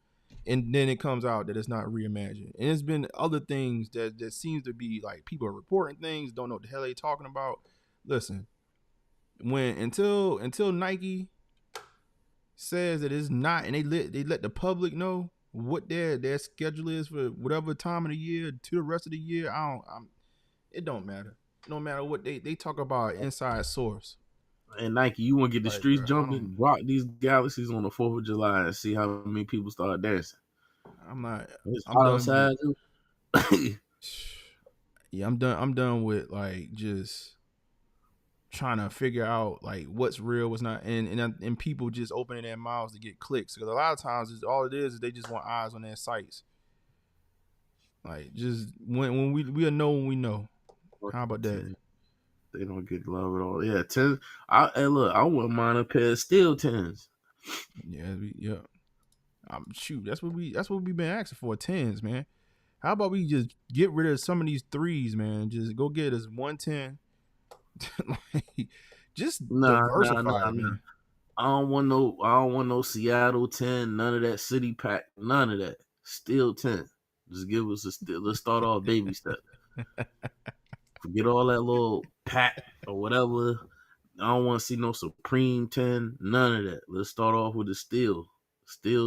And then it comes out that it's not reimagined. And it's been other things that seems to be like, people are reporting things, don't know what the hell they talking about. Listen, until Nike says that it's not, and they let the public know what their schedule is for whatever time of the year to the rest of the year, it don't matter. It don't matter what they talk about inside source. And Nike, you want to get the streets jumping? Block these galaxies on the 4th of July and see how many people start dancing. I'm not. It's hot outside. Yeah, I'm done with like just trying to figure out like what's real, what's not, and people just opening their mouths to get clicks. Because a lot of times, all it is they just want eyes on their sites. Like just when we'll know when we know. How about that? They don't get love at all. Yeah, 10. Look, I wouldn't mind a pair of steel 10s. Yeah. Shoot, that's what we've been asking for, 10s, man. How about we just get rid of some of these 3s, man? Just go get us 110. Like, just diversify, man. I don't want no Seattle 10, none of that city pack, none of that. Steel 10. Just give us a steel. Let's start off baby step. Forget all that little pack or whatever. I don't want to see no Supreme 10, none of that. Let's start off with a steel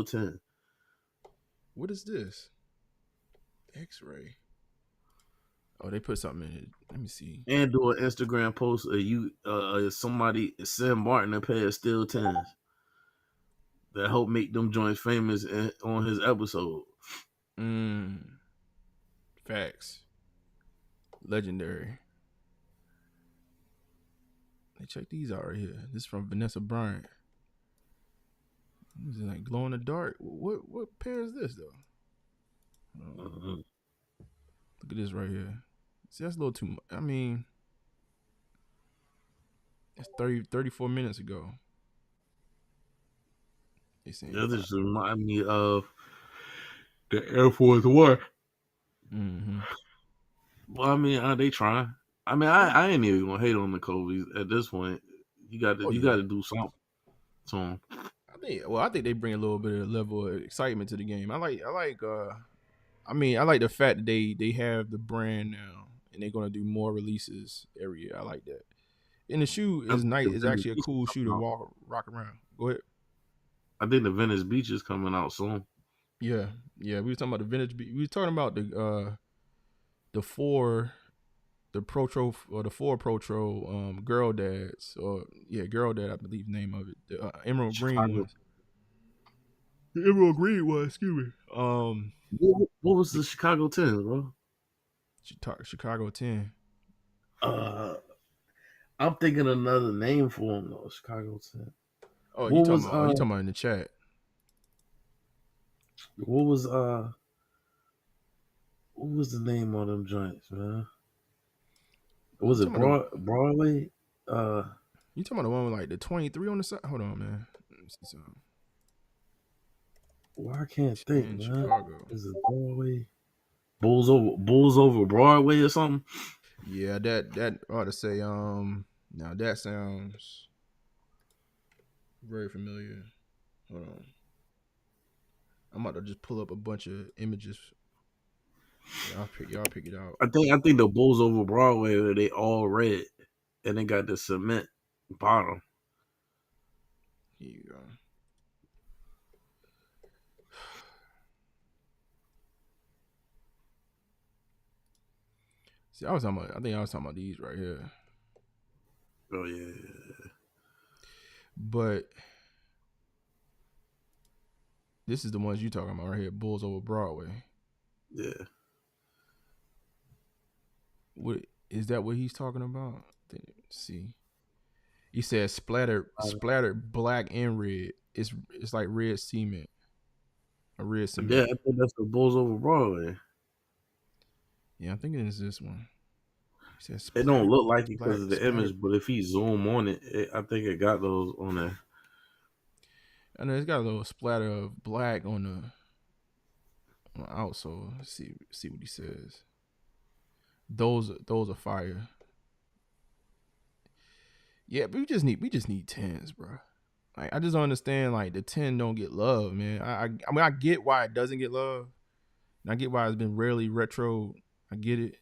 10. What is this? X-ray. Oh, they put something in it. Let me see. And do an Instagram post of somebody send Martin a pair of steel 10s that help make them joints famous on his episode. Facts. Legendary. Hey, check these out right here. This is from Vanessa Bryant. This is like glow in the dark. What pair is this though? Look at this right here. See, that's a little too much. I mean, it's 34 minutes ago. That just remind me of the Air Force One. Well, I mean, they trying. I mean, I ain't even gonna hate on the Kobe's at this point. You got to do something to them. I think they bring a little bit of level of excitement to the game. I like the fact that they have the brand now and they're gonna do more releases every year. I like that. And the shoe is nice. It's actually a cool shoe to rock around. Go ahead. I think the Venice Beach is coming out soon. Yeah. We were talking about the Venice Beach. We were talking about the four Pro-Tro girl dads, girl dad, I believe the name of it. The emerald green ones. The emerald green one, excuse me. What was the Chicago 10, bro? Chicago 10. I'm thinking another name for them though. Chicago 10. Oh, you talking about in the chat? What was the name of them joints, man? Was it Broadway? You talking about the one with like the 23 on the side? Hold on, man. Let me see something. Well, I can't think, man. Chicago. Is it Broadway? Bulls over Broadway or something? Yeah, that ought to say. Now that sounds very familiar. Hold on. I'm about to just pull up a bunch of images. Y'all pick it out. I think the Bulls over Broadway, they all red and they got the cement bottom. Here you go. See, I think I was talking about these right here. Oh yeah. But this is the ones you talking about right here, Bulls over Broadway. Yeah. What is that? What he's talking about? Let's see, he said splattered black and red. It's like red cement. A red cement. Yeah, I think that's the Bulls over Broadway. Yeah, I think it is this one. It don't look like it because of the image, but if he zoom on it, I think it got those on there. I know it's got a little splatter of black on the outsole. Let's see what he says. Those are fire. Yeah, but we just need 10s, bro. Like, I just don't understand, like, the 10 don't get love, man. I mean, I get why it doesn't get love. And I get why it's been rarely retro. I get it.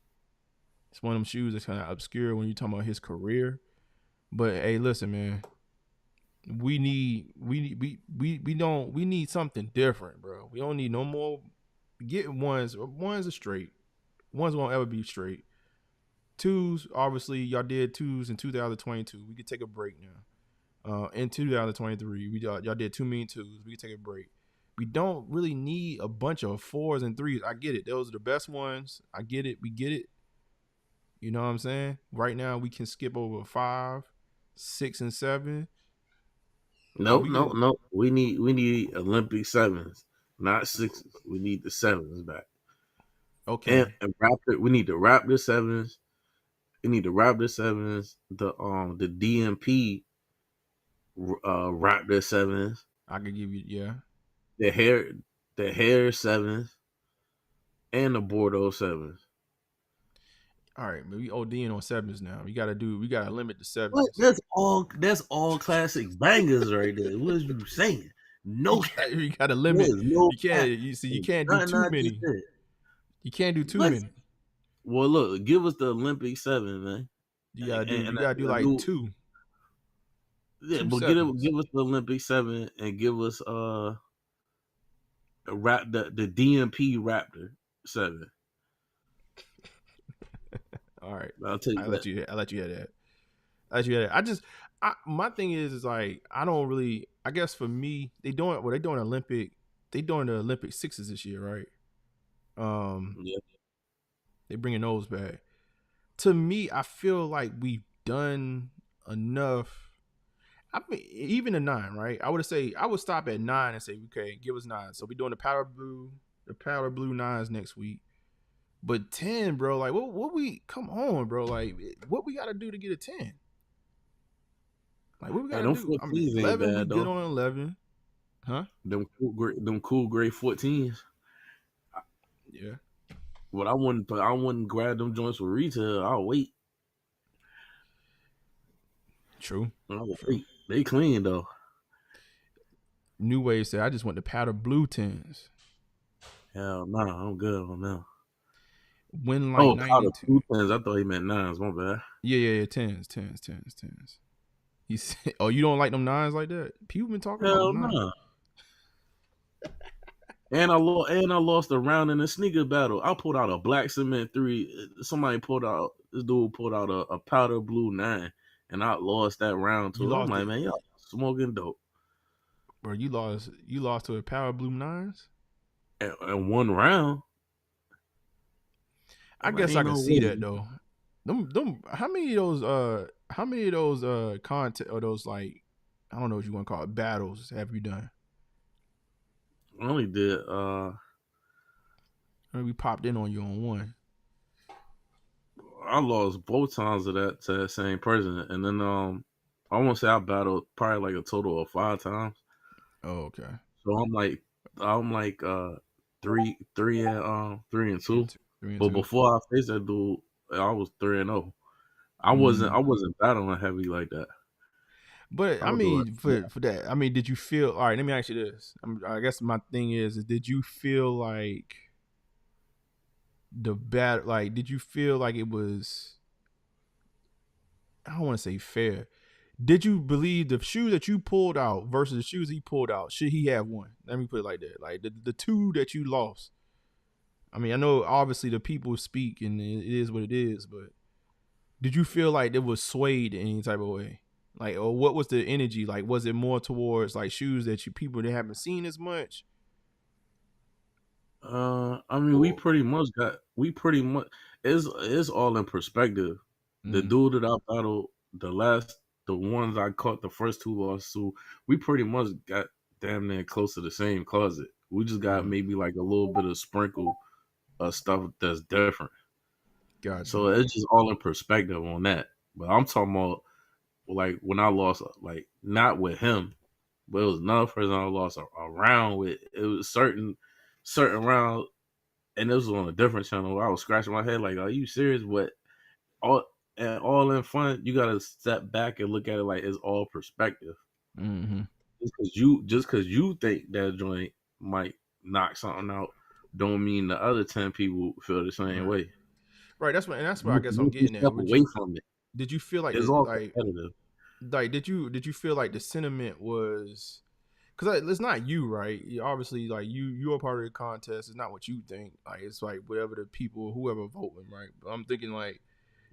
It's one of them shoes that's kind of obscure when you're talking about his career. But hey, listen, man. We need something different, bro. We don't need no more. Getting ones are straight. Ones won't ever be straight. 2s, obviously, y'all did 2s in 2022. We could take a break now. In 2023, y'all did 2 million 2s. We could take a break. We don't really need a bunch of 4s and 3s. I get it. Those are the best ones. I get it. We get it. You know what I'm saying? Right now we can skip over 5, 6, and 7. No, We no, can. no. We need Olympic sevens, not sixes. We need the sevens back. Okay. And Raptor. We need the Raptor sevens. We need the Raptor sevens. The DMP Raptor sevens. I could give you, yeah. The hair sevens and the Bordeaux sevens. All right, but we ODing on 7s now. We gotta limit the What? 7s. That's all classic bangers right there. What are you saying? No cap. You gotta There limit. is no You can't. cap. You can't do Nothing too I just many. said. You can't do too What? many. Well, look, give us the Olympic seven, man. You gotta do like two. Yeah, Two but sevens. give us the Olympic seven and give us the DMP Raptor seven. All right, I'll tell you I that. let you have that. My thing is like I don't really. I guess for me, they doing Olympic. They doing the Olympic sixes this year, right? Yeah. They bringing those back. To me, I feel like we've done enough. I mean, even a 9, right? I would stop at 9 and say, okay, give us 9. So we're doing the powder blue 9s next week. But 10, bro, like come on, bro. Like what we gotta do to get a 10? Like what we Hey, gotta them do? I mean 14s ain't 11, we bad good though. on 11. Huh? Them cool gray 14s. Yeah. But I wouldn't grab them joints for retail. I'll wait. True. I'll wait. They clean though. New Wave said, I just want the powder blue 10s. Hell no, I'm good on them. Win like 92. Blue 10s. I thought he meant 9s. My bad. Yeah. 10s. He said, oh, you don't like them 9s like that? People been talking about Hell them 9s. no. And I lost a round in the sneaker battle. I pulled out a black cement 3. This dude pulled out a powder blue 9, and I lost that round too. I'm like, man, y'all smoking dope. Bro, you lost to a power blue 9s? And one round. I guess I can see that though. Them how many of those content or those like I don't know what you want to call it battles have you done? I only did we popped in on you on one. I lost both times to that same person, and then I want to say I battled probably like a total of 5 times. Oh, okay. So I'm like 3 and 2. But before I faced that dude, I was 3-0. I wasn't battling heavy like that. But I mean, for that, I mean, did you feel? All right, let me ask you this. I guess my thing is did you feel like the battle? Like, did you feel like it was? I don't want to say fair. Did you believe the shoe that you pulled out versus the shoes he pulled out? Should he have won? Let me put it like that. Like the 2 that you lost. I mean, I know obviously the people speak and it is what it is, but did you feel like it was swayed in any type of way? Like, or what was the energy? Like, was it more towards like shoes that people that haven't seen as much? I mean, we pretty much it's all in perspective. The dude that I battled, the ones I caught the first 2 losses to, we pretty much got damn near close to the same closet. We just got maybe like a little bit of sprinkle of stuff that's different. Gotcha. So it's just all in perspective on that. But I'm talking about like when I lost, like not with him, but it was another person I lost a round with. It was certain round, and this was on a different channel. I was scratching my head like, "Are you serious?" But all in fun, you gotta step back and look at it like it's all perspective. Mm-hmm. Just because you think that joint might knock something out, don't mean the other 10 people feel the same way. Right. That's what I guess I'm getting at. Step away from it. Did you feel like it's all competitive? Like, did you feel like the sentiment was? Because it's not you, right? Obviously, like you're a part of the contest. It's not what you think. Like it's like whatever the people, whoever voting, right? But I'm thinking like,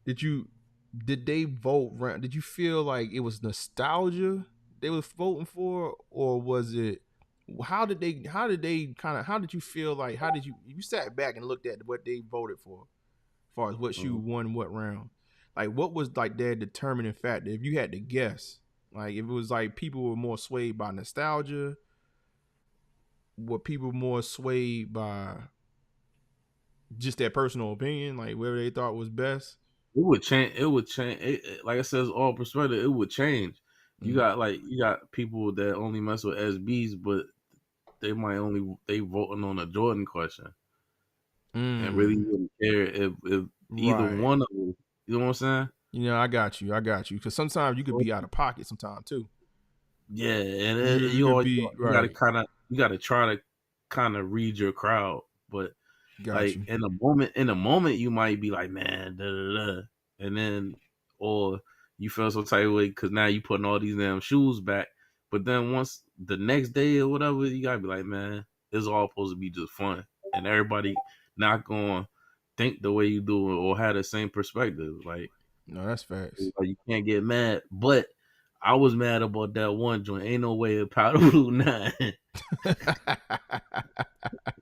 did they vote? Did you feel like it was nostalgia they was voting for, or was it? How did you feel like? How did you sat back and looked at what they voted for far as what shoe won what round. Like, what was like that determining factor? If you had to guess, like if it was like people were more swayed by nostalgia, were people more swayed by just their personal opinion, like whatever they thought was best? It would change. It would change. Like I said, it's all perspective. It would change. You got people that only mess with SBs, but they voting on a Jordan question and really wouldn't care if either one of them. You know what I'm saying? You know, I got you. Because sometimes you could be out of pocket sometimes too. Yeah, and you gotta try to kind of read your crowd, but in the moment you might be like, man, da, da, da. And then or you feel some type of way because now you putting all these damn shoes back. But then once the next day or whatever, you gotta be like, man, it's all supposed to be just fun, and everybody not gonna think the way you do or have the same perspective. Like, no, that's facts. Like, you can't get mad, but I was mad about that one joint. Ain't no way of Powder Blue 9.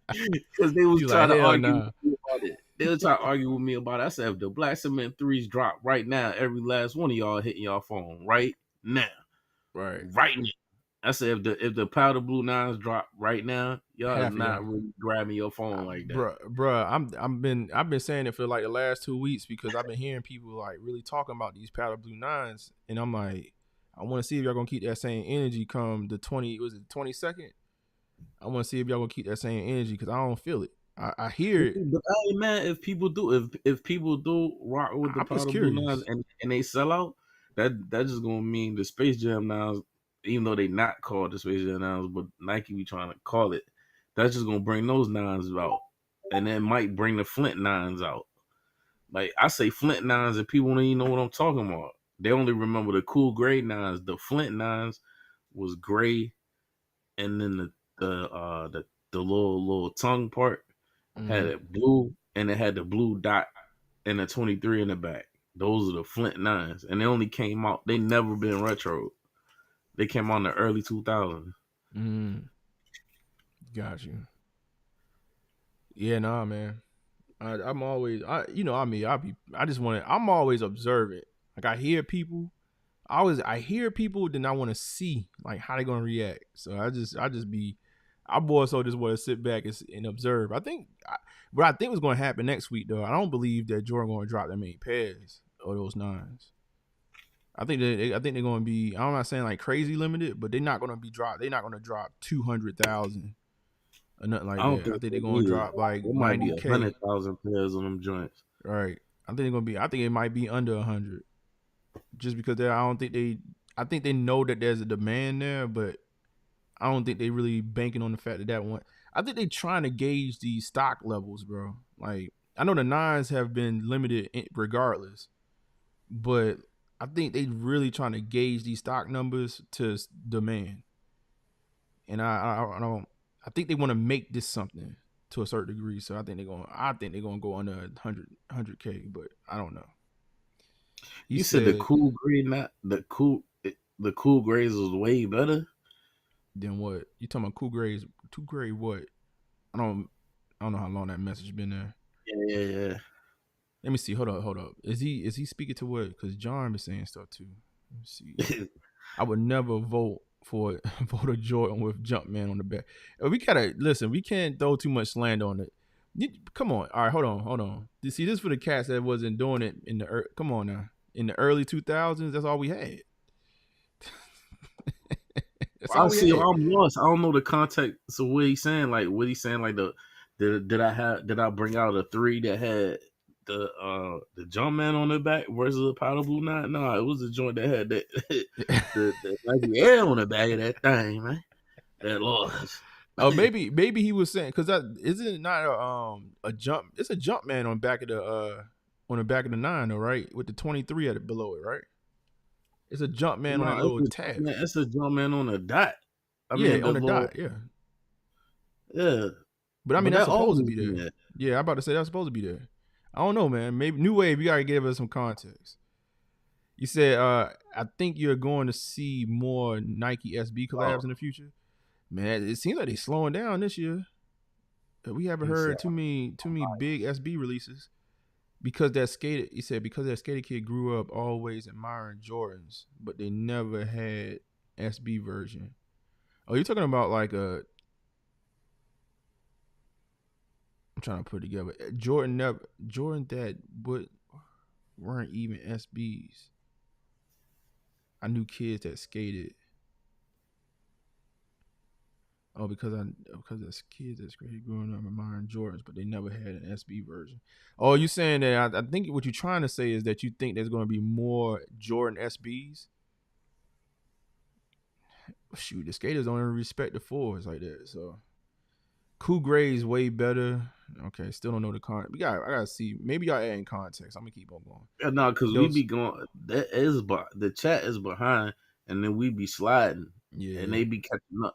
Because they was trying to argue with me about it. They were trying to argue with me about it. I said, if the Black Cement 3s drop right now, every last one of y'all hitting y'all phone right now. Right now. I said, if the Powder Blue 9s drop right now, y'all is not really grabbing your phone like that. Bruh, I've been saying it for like the last 2 weeks because I've been hearing people like really talking about these Powder Blue 9s, and I'm like, I want to see if y'all gonna keep that same energy come the 22nd. I want to see if y'all gonna keep that same energy because I don't feel it. I hear it. But hey, man, if people do rock with the Powder Blue 9s and they sell out, that just gonna mean the Space Jam 9s, even though they not called the Space Jam 9s, but Nike be trying to call it. That's just gonna bring those 9s out, and it might bring the Flint 9s out. Like, I say Flint 9s, and people don't even know what I'm talking about. They only remember the cool gray 9s. The Flint 9s was gray, and then the little tongue part had it blue, and it had the blue dot and the 23 in the back. Those are the Flint 9s, and they only came out. They never been retro. They came out in the early 2000s. Got you. Yeah, nah, man. I'm always, I'm always observant. Like, I hear people, then I want to see like how they gonna react. So I more so just want to sit back and observe. What I think was gonna happen next week though. I don't believe that Jordan gonna drop that many pairs of those 9s. I think they're gonna be. I'm not saying like crazy limited, but they're not gonna be dropped. They're not gonna drop 200,000 or nothing like that. I think they're gonna drop like 90K. 100,000 pairs on them joints. Right. I think it might be under 100. Just because I think they know that there's a demand there, but I don't think they really banking on the fact that one. I think they trying to gauge these stock levels, bro. Like, I know the 9s have been limited regardless, but I think they really trying to gauge these stock numbers to demand. And I think they want to make this something to a certain degree. So I think they're going to go under 100K, but I don't know. You said the cool gray, not the cool grays was way better than what? You talking about cool grays? Too gray what? I don't know how long that message been there. Yeah. Let me see. Hold up. Is he speaking to what? Because John been saying stuff too. Let me see. I would never vote for a Jordan with Jumpman on the back. We gotta listen. We can't throw too much slander on it. Come on. All right, hold on. You see, this for the cats that wasn't doing it in the come on now. In the early 2000s, that's all we had. I'm lost. I don't know the context of what he's saying. Like, what he's saying, like did I bring out a 3 that had the Jumpman on the back versus a Powder Blue 9? No, it was a joint that had the Nike Air on the back of that thing, man. That lost. Oh, maybe he was saying because isn't it not a jump? It's a Jumpman on the back of the 9 though, right? With the 23 at it below it, right? It's a Jumpman on that little tab. It's a Jumpman on a dot. On the dot. Yeah. But I mean, that's supposed to be there. Yeah, I'm about to say that's supposed to be there. I don't know, man. Maybe New Wave, you gotta give us some context. You said, I think you're going to see more Nike SB collabs in the future. Man, it seems like they're slowing down this year. We haven't heard too many big SB releases. because that skater, he said, because that skater kid grew up always admiring Jordans, but they never had SB version. Oh, you're talking about like I'm trying to put it together. Jordan that weren't even SBs. I knew kids that skated. Oh, because there's kids that's growing up admiring Jordans, but they never had an SB version. Oh, you saying that? I think what you're trying to say is that you think there's going to be more Jordan SBs. Shoot, the skaters don't even respect the fours like that. So, Cool Gray's way better. Okay, still don't know the context. I gotta see. Maybe y'all adding context. I'm gonna keep on going. No, because we be going. That is, but the chat is behind, and then we be sliding. Yeah, and they be catching up.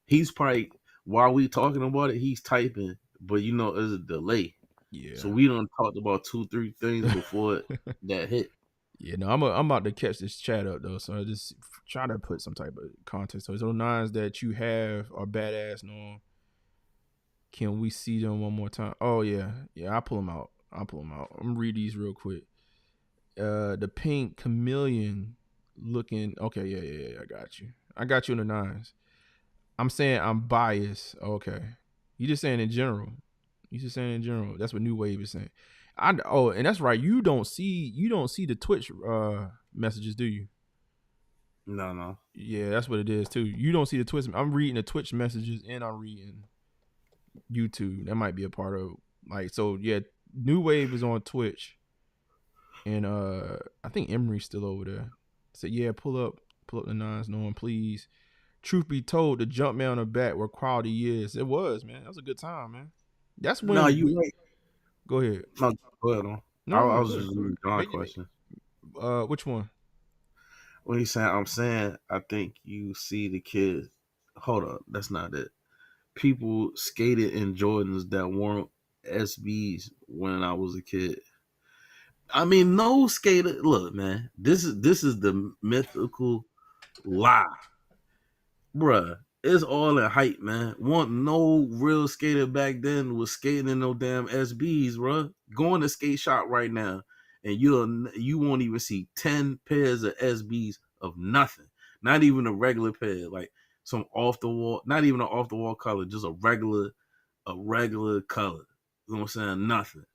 He's probably while we talking about it, he's typing, but you know, there's a delay. Yeah. So we done talked about 2-3 things before that hit. Yeah, no, I'm about to catch this chat up though, so I just try to put some type of context. So those nines that you have are badass. No, can we see them one more time? Oh yeah, I'll pull them out. I'm gonna read these real quick. The pink chameleon looking. Okay, yeah. I got you in the nines. I'm saying I'm biased. Okay, you just saying in general. That's what New Wave is saying. And that's right. You don't see the Twitch messages, do you? No. Yeah, that's what it is too. You don't see the Twitch. I'm reading the Twitch messages and I'm reading YouTube. That might be a part of so. Yeah, New Wave is on Twitch, and I think Emery's still over there. So yeah, pull up the nines, no one please. Truth be told, the jump man on the back were quality is. It was, man. That was a good time, man. That's when. No, you right. Go ahead. No, go ahead. On. No, I was good. just reading my question. Which one? What he's saying? I'm saying I think you see the kids. Hold up, that's not it. People skated in Jordans that weren't SBs when I was a kid. I mean, no skater. Look, man, this is the mythical lie, bruh. It's all in hype, man. No real skater back then was skating in no damn SBs, bruh. Go in the skate shop right now, and you won't even see 10 pairs of SBs of nothing. Not even a regular pair, like some off the wall. Not even an off the wall color, just a regular color. You know what I'm saying? Nothing.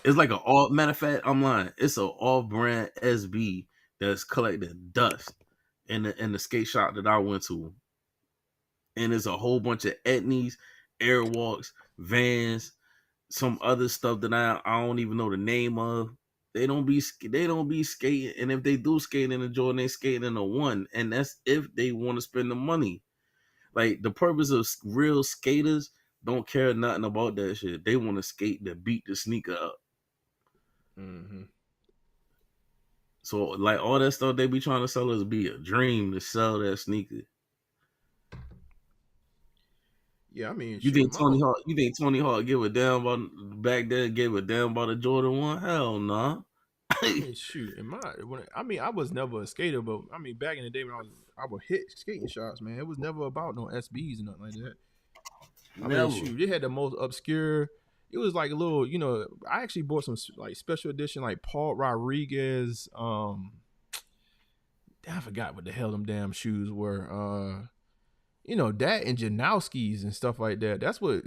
It's like matter of fact, I'm lying. It's an off-brand SB that's collecting dust in the skate shop that I went to. And there's a whole bunch of Etnies, Airwalks, Vans, some other stuff that I don't even know the name of. They don't be skating, and if they do skate in a Jordan, they skate in a one, and that's if they want to spend the money. Like the purpose of real skaters don't care nothing about that shit. They want to skate to beat the sneaker up. Mm-hmm. So like all that stuff they be trying to sell us be a dream to sell that sneaker. Yeah, I mean, you think Tony Hawk give a damn about back then? Gave a damn about a Jordan 1? Hell no. Nah. I mean, shoot, I was never a skater, but I mean, back in the day when I would hit skating shots, man. It was never about no SBs and nothing like that. I mean, shoot, they had the most obscure. It was like a little, I actually bought some like special edition, like Paul Rodriguez. I forgot what the hell them damn shoes were. That and Janowski's and stuff like that. That's what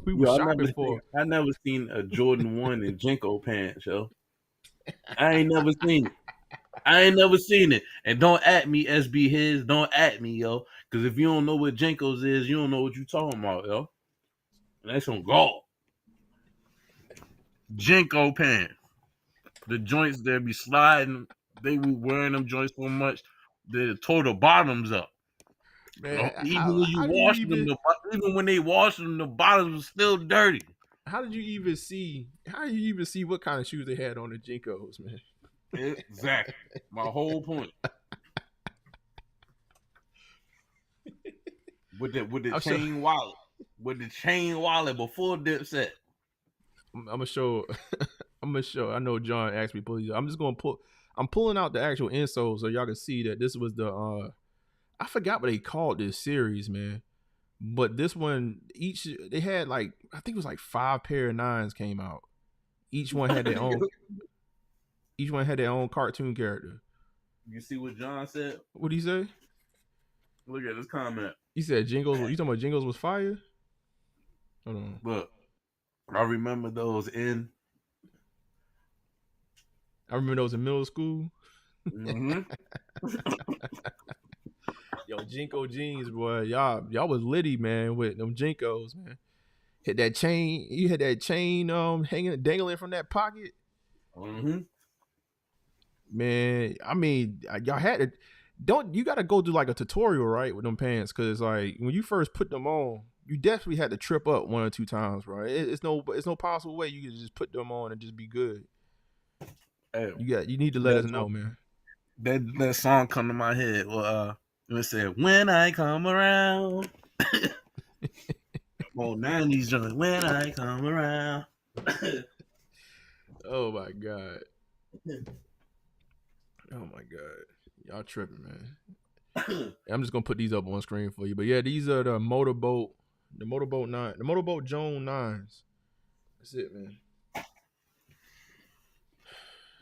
we were shopping for. I never seen a Jordan 1 in Jinko pants, yo. I ain't never seen it. And don't at me, SB His. Don't at me, yo. Because if you don't know what Jinkos is, you don't know what you talking about, yo. And that's on God. Jinko pants. The joints that be sliding, they be wearing them joints so much they tore the bottoms up. Man, even when they wash them, the bottoms are still dirty. How did you even see what kind of shoes they had on the Jinkos, man? Exactly. My whole point. With the chain wallet. With the chain wallet before Dipset. I'm gonna show. I know John asked me, please. I'm pulling out the actual insole so y'all can see that this was the I forgot what they called this series, man. But this one, they had like, I think it was like 5 pair of 9s came out. Each one had their own. Each one had their own cartoon character. You see what John said? What did he say? Look at this comment. He said Jingles. You talking about Jingles was fire? Hold on. Look, I remember those in. I remember those in middle school. Mm-hmm. Yo, Jinko jeans, boy. Y'all was litty, man, with them Jinkos, man. Hit that chain. You had that chain hanging, dangling from that pocket. Mm-hmm. Man, I mean, y'all had to. You got to go do like a tutorial, right, with them pants, because like when you first put them on, you definitely had to trip up 1 or 2 times, right? It's no possible way you can just put them on and just be good. Hey, you need to let us know, man. That song come to my head. Well, it said, "When I come around." Well, 90s joint. When I come around. Oh my god. Oh my god. Y'all tripping, man. I'm just gonna put these up on screen for you. But yeah, these are the motorboat Joan 9s. That's it, man.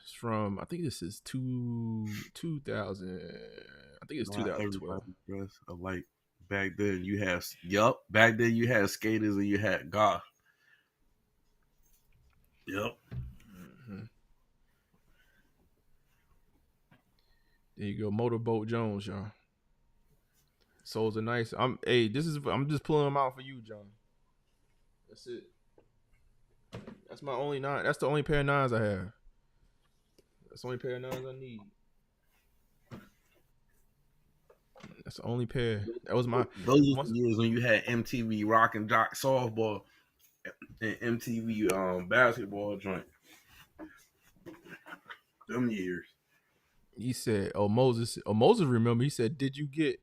It's from, I think this is 2000. I think it's 2012. Like back then you had back then you had skaters and you had goth. Yep. Mm-hmm. There you go, Motorboat Jones, y'all. Soles are nice. I'm just pulling them out for you, John. That's it. That's my only 9. That's the only pair of 9s I have. That's the only pair of 9s I need. That's the only pair. That was my. Those were the years when you had MTV Rock and Jock softball and MTV basketball joint. Them years. He said, Moses remember, he said, did you get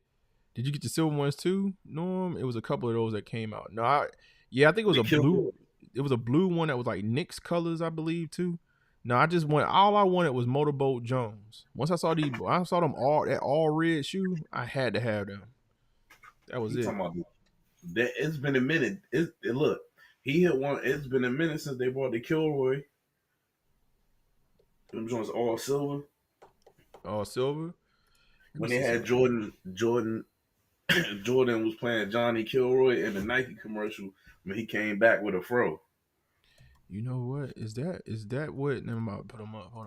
the silver ones too, Norm? It was a couple of those that came out. No, I think it was a blue. It was a blue one that was like Knicks colors, I believe, too. No, all I wanted was Motorboat Jones. Once I saw them all red shoe, I had to have them. That was it. It's been a minute. Look, he hit one. It's been a minute since they bought the Kilroy. Them joints all silver. All silver. When they had Jordan was playing Johnny Kilroy in the Nike commercial when he came back with a fro. You know what? Is that what? Never mind. Put them up. Hold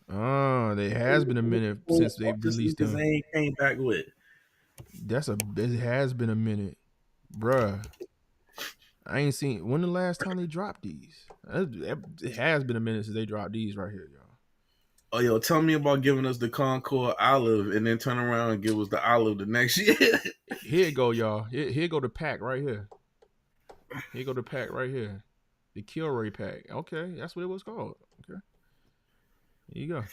on. There has been a minute since they released them. They came back with. It has been a minute, bruh. I ain't seen when the last time they dropped these. It has been a minute since they dropped these right here, y'all. Oh, yo, tell me about giving us the Concord olive and then turn around and give us the olive the next year. Here you go, y'all. Here go the pack right here. Here go the pack right here. The Kilroy pack. Okay, that's what it was called. Okay. Here you go.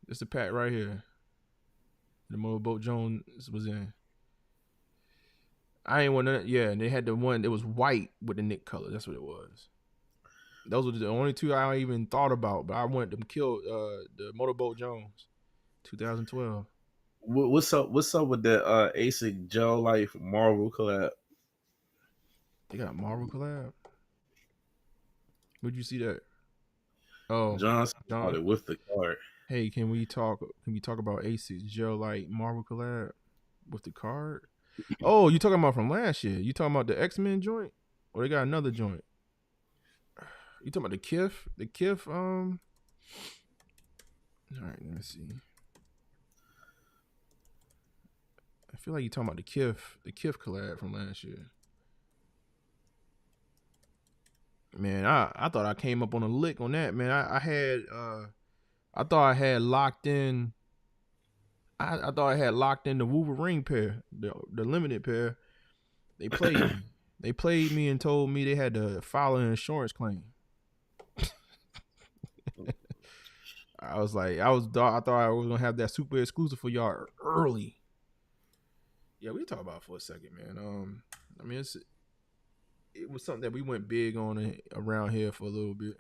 It's the pack right here. The Motorboat Jones was in. I ain't want to. Yeah, and they had the one. It was white with the Nick color. That's what it was. Those were the only 2 I even thought about. But I wanted them killed. The Motorboat Jones, 2012. What's up with that ASIC Gel Life Marvel collab? They got Marvel collab. Where'd you see that? Oh, John with the card. Hey, can we talk about ASIC Gel Light Marvel collab with the card? Oh, you talking about from last year? You talking about the X-Men joint, or they got another joint? You talking about the Kif? The Kif. All right, let me see. I feel like you talking about the Kif collab from last year. Man, I thought I came up on a lick on that, man. I thought I had locked in. I thought I had locked in the Wolverine pair, the limited pair. They played me. They played me and told me they had to file an insurance claim. I thought I was gonna have that super exclusive for y'all early. Yeah, we talk about it for a second, man. I mean, it was something that we went big on around here for a little bit.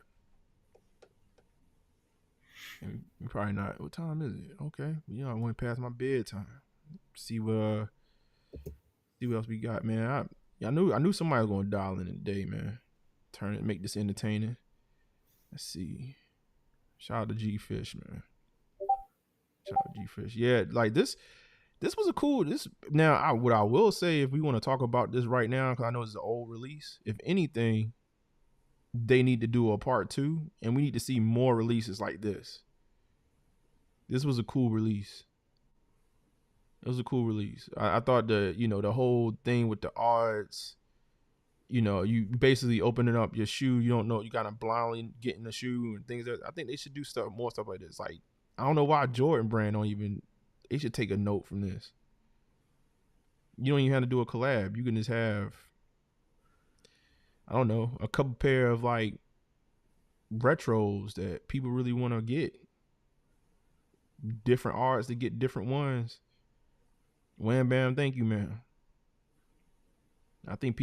And probably not. What time is it? Okay, I went past my bedtime. See what see what else we got, man. I knew somebody was gonna dial in today, man. Make this entertaining. Let's see. Shout out to G Fish, man. Shout out to G Fish. Yeah, like this was a cool. Now, what I will say, if we want to talk about this right now, because I know it's an old release. If anything, they need to do a part 2, and we need to see more releases like this. This was a cool release. It was a cool release. I thought the whole thing with the odds, you basically opening up your shoe, you don't know, you gotta blindly get in the shoe and things. I think they should do more stuff like this. Like, I don't know why Jordan brand they should take a note from this. You don't even have to do a collab. You can just have, I don't know, a couple pair of like retros that people really want to get. Different arts to get different ones. Wham bam, thank you, man. I think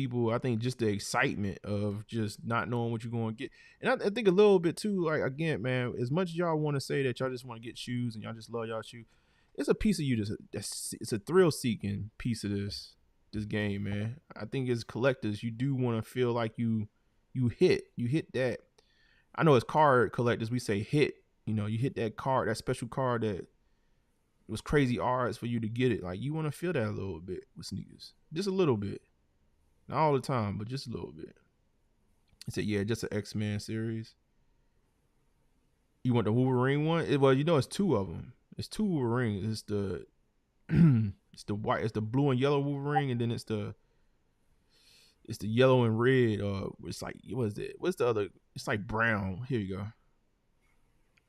just the excitement of just not knowing what you're going to get. And I think a little bit too, like, again, man, as much as y'all want to say that y'all just want to get shoes and y'all just love y'all shoes, it's a piece of you it's a thrill seeking piece of this game, man. I think as collectors, you do want to feel like you hit that. I know as card collectors, we say hit, you hit that card, that special card that it was crazy odds for you to get it. Like, you want to feel that a little bit with sneakers. Just a little bit. Not all the time, but just a little bit. He said, yeah, just an X-Men series. You want the Wolverine one? Well, it's 2 of them. It's 2 Wolverines. It's the it's the blue and yellow Wolverine, and then it's the yellow and red. It's like, what is it? What's the other? It's like brown. Here you go.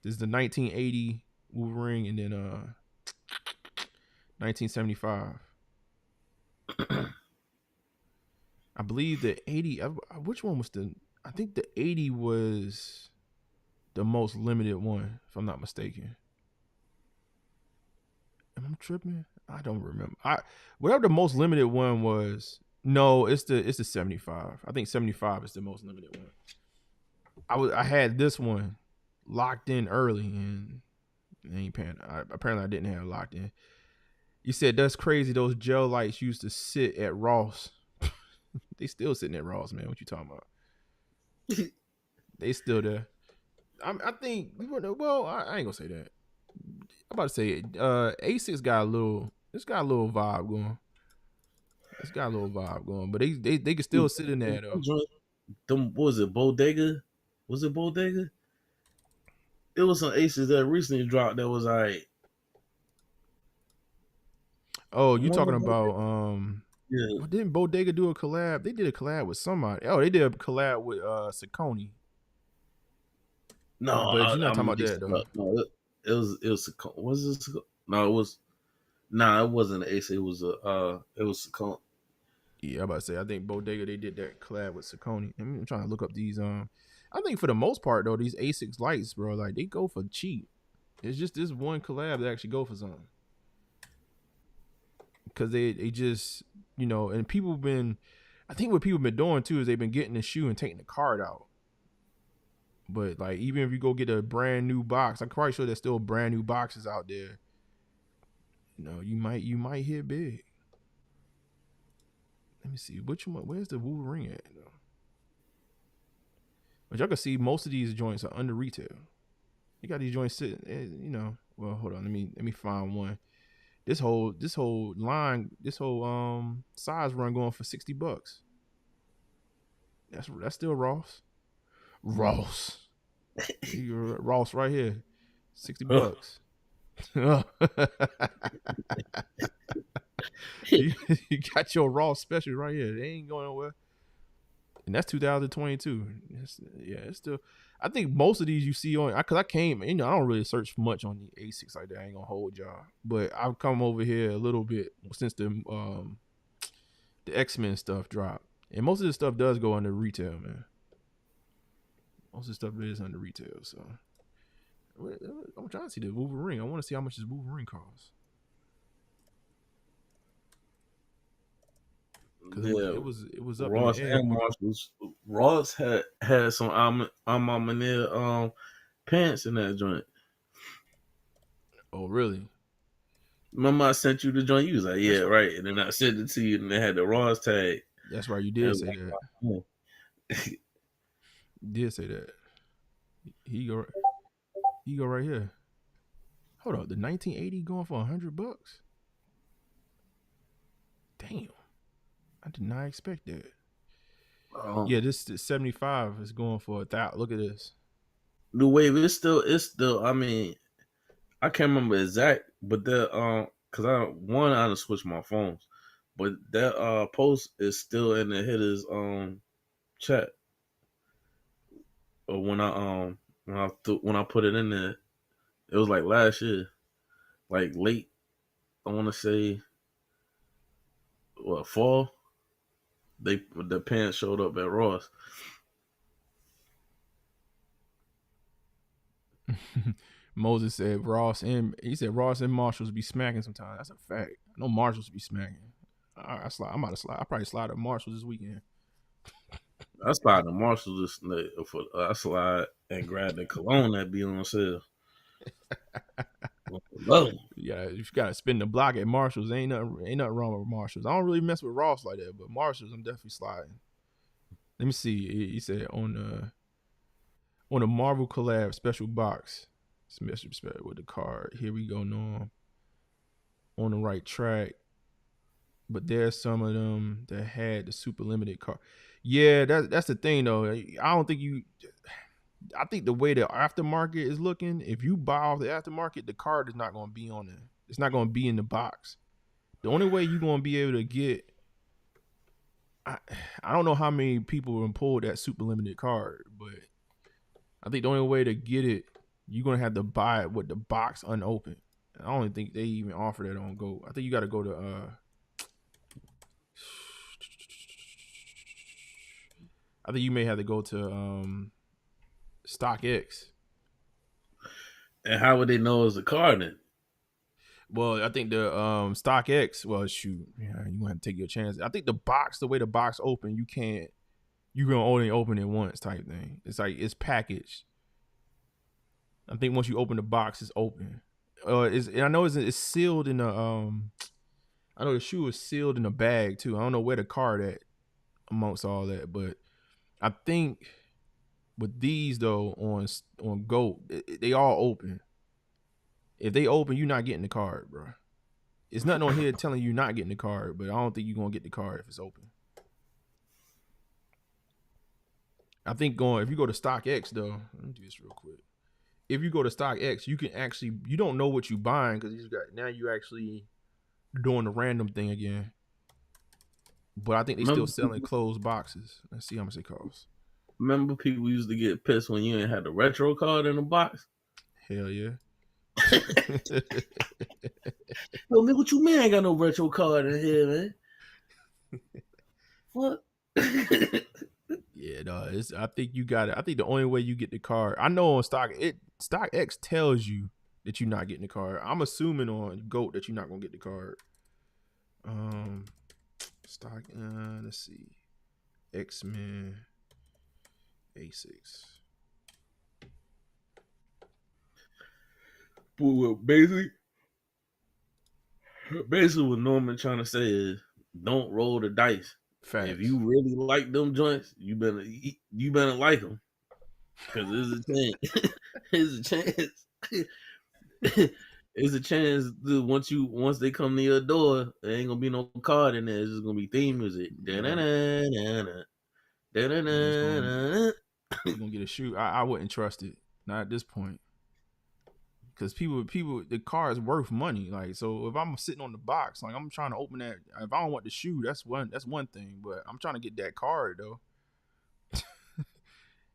This is the 1980 Wolverine, and then 1975. I believe the 80. Which one was I think the 80 was the most limited one, if I'm not mistaken. Am I tripping? I don't remember. Whatever the most limited one was. No, it's the 75. I think 75 is the most limited one. I had this one locked in early, and apparently I didn't have it locked in. You said that's crazy. Those gel lights used to sit at Ross. They still sitting at Ross, man. What you talking about? They still there. I think. Well, I ain't gonna say that. I'm about to say it. A6 got a little. It's got a little vibe going. But they can still sit in there though. What was it, Bodega? Was it Bodega? It was some Aces that recently dropped that was like. Oh, you talking about yeah. Didn't Bodega do a collab? They did a collab with somebody. Oh, they did a collab with Saucony. No, but you're not talking about that though. No, it was was it? No, it was. Nah, it wasn't an Ace. It was Saucony. Yeah, I'm about to say. I think Bodega, they did that collab with Saucony. I'm trying to look up these. I think for the most part though, these A6 lights, bro, like they go for cheap. It's just this one collab that actually go for something. Because they just, and people been, I think what people been doing too is they've been getting the shoe and taking the card out. But like, even if you go get a brand new box, I'm quite sure there's still brand new boxes out there. You might hit big. Let me see which one. Where's the Wolverine at? But y'all can see most of these joints are under retail. You got these joints sitting, Well, hold on. Let me find one. This whole line, this whole size run going for $60. That's still Ross. Ross right here, $60. you got your Ross special right here. They ain't going nowhere. And that's 2022. It's still. I think most of these you see on, because I came, I don't really search much on the A6 like that. I ain't gonna hold y'all, but I've come over here a little bit since the X-Men stuff dropped, and most of this stuff does go under retail, man. Most of the stuff is under retail, so I'm trying to see the Wolverine. I want to see how much this Wolverine costs. Because it was up Ross in the air. and Marshalls. Ross had some Amamania pants in that joint. Oh, really? Remember I sent you the joint? You was like, yeah, right. And then I sent it to you, and they had the Ross tag. That's right. You And it did was say like, that. oh. You did say that. He go right here. Hold up, the 1980 going for $100? Damn, I did not expect that. Yeah, this 75 is going for 1,000. Look at this. The wave it's still. I mean, I can't remember exact, but the cause I done switched my phones, but that post is still in the Hittas chat. Or when I put it in there, it was like last year, like late. I want to say fall. The pants showed up at Ross. Moses said Ross and Marshalls be smacking sometimes. That's a fact. I know Marshalls be smacking. I'm about to slide. I probably slide at Marshalls this weekend. I slide to Marshalls I slide and grab the cologne that be on sale. Yeah, you gotta spin the block at Marshalls. Ain't nothing wrong with Marshalls. I don't really mess with Ross like that, but Marshalls, I'm definitely sliding. Let me see. He said on the Marvel collab special box, special with the card. Here we go, Norm. On the right track, but there's some of them that had the super limited card. Yeah, that's the thing though. I think the way the aftermarket is looking, if you buy off the aftermarket, the card is not going to be on there. It's not going to be in the box. The only way you're going to be able to get, I don't know how many people have pulled that super limited card, but I think the only way to get it, you're going to have to buy it with the box unopened. I don't even think they even offer that on Go. I think you got to go to I think you may have to go to StockX. And how would they know it's a card then? Well, I think the StockX. Well, shoot, yeah, you gonna have to take your chance. I think the way the box open, you can only open it once type thing. It's like it's packaged. I think once you open the box, it's open. I know it's sealed in a I know the shoe is sealed in a bag too. I don't know where the card at amongst all that, but I think with these though on GOAT, they all open. If they open, you're not getting the card, bro. It's nothing on here telling you not getting the card, but I don't think you're gonna get the card if it's open. I think if you go to StockX though, let me do this real quick. If you go to StockX, you don't know what you're buying because you actually doing the random thing again. But I think they still selling closed boxes. Let's see how much it costs. Remember people used to get pissed when you ain't had the retro card in the box? Hell yeah. Yo, man, what you mean I ain't got no retro card in here, man? What? Yeah, no, I think you got it. I think the only way you get the card, I know on StockX tells you that you're not getting the card. I'm assuming on GOAT that you're not gonna get the card. Let's see, X-Men A6. Well, basically what Norman trying to say is don't roll the dice. Facts. If you really like them joints, you better like them because there's a chance. There's a chance. There's a chance that once they come to your door, there ain't gonna be no card in there. It's just gonna be theme music. You're gonna get a shoe. I wouldn't trust it. Not at this point. Because people, the car is worth money. Like, so if I'm sitting on the box, like I'm trying to open that. If I don't want the shoe, that's one thing. But I'm trying to get that card though.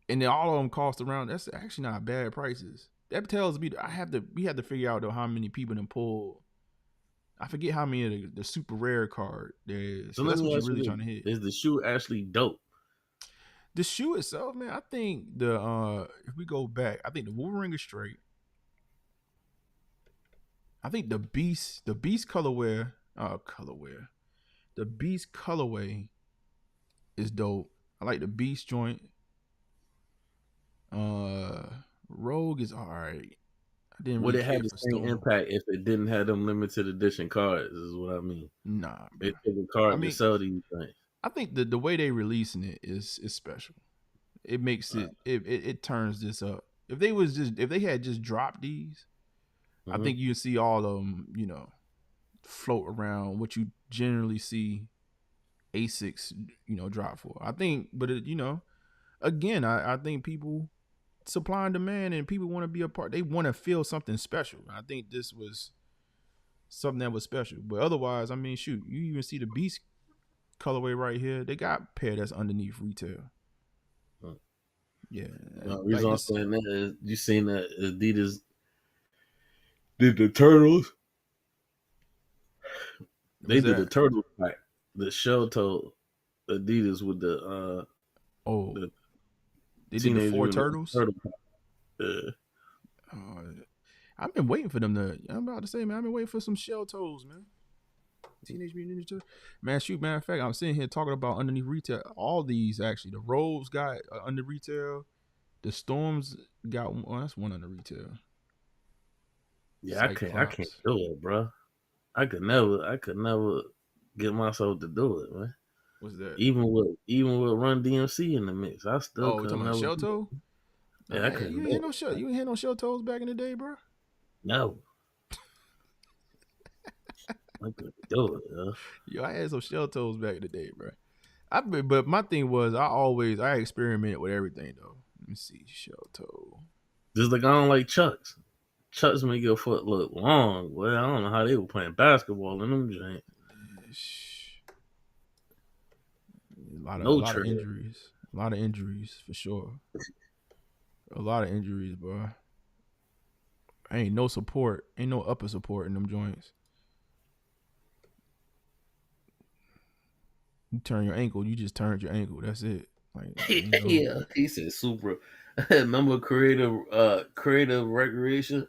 And then all of them cost around. That's actually not bad prices. That tells me we have to figure out though how many people then pull. I forget how many of the super rare card there is. So that's what you're really trying to hit. Is the shoe actually dope? The shoe itself, man. I think if we go back, I think the Wolverine is straight. I think the Beast colorway, the Beast colorway is dope. I like the Beast joint. Rogue is all right. I didn't Would really it have care the for same Storm. impact if it didn't have them limited edition cards? Is what I mean. Nah, bro. They took a card I to mean, sell these things. I think the way they releasing it is special. It makes it turns this up. If they had just dropped these, I think you'd see all of them, float around what you generally see ASICs, drop for. I think, but again, I think people supply and demand, and people want to be a part. They want to feel something special. I think this was something that was special. But otherwise, I mean, shoot, you even see the Beast colorway right here. They got a pair that's underneath retail. Yeah. The reason I'm saying that is you seen that Adidas did the Turtles. They did the Turtles pack, the shell toe Adidas with the they did the 4 turtles. Turtle pack. Yeah. I've been waiting for them to. I'm about to say, man, I've been waiting for some shell toes, man. Teenage Mutant Ninja Turtles. Man, shoot, matter of fact, I'm sitting here talking about underneath retail. All these actually, the Robes got under retail. The Storms got one. Oh, that's one under retail. Yeah, I can't do it, bro. I could never get myself to do it, man. What's that? Even with Run DMC in the mix, I still couldn't never. Shell toe? Yeah, I couldn't. You ain't had no shell toes back in the day, bro. No. I couldn't do it, yo. Yo, I had some shell toes back in the day, bro. But my thing was, I experimented with everything though. Let me see, shell toe. Just like I don't like Chucks. Chucks make your foot look long. Well, I don't know how they were playing basketball in them joints. A lot of injuries. A lot of injuries for sure. A lot of injuries, bro. Ain't no support. Ain't no upper support in them joints. You turn your ankle, you just turned your ankle. That's it. Like, yeah, he said super. Remember creative recreation?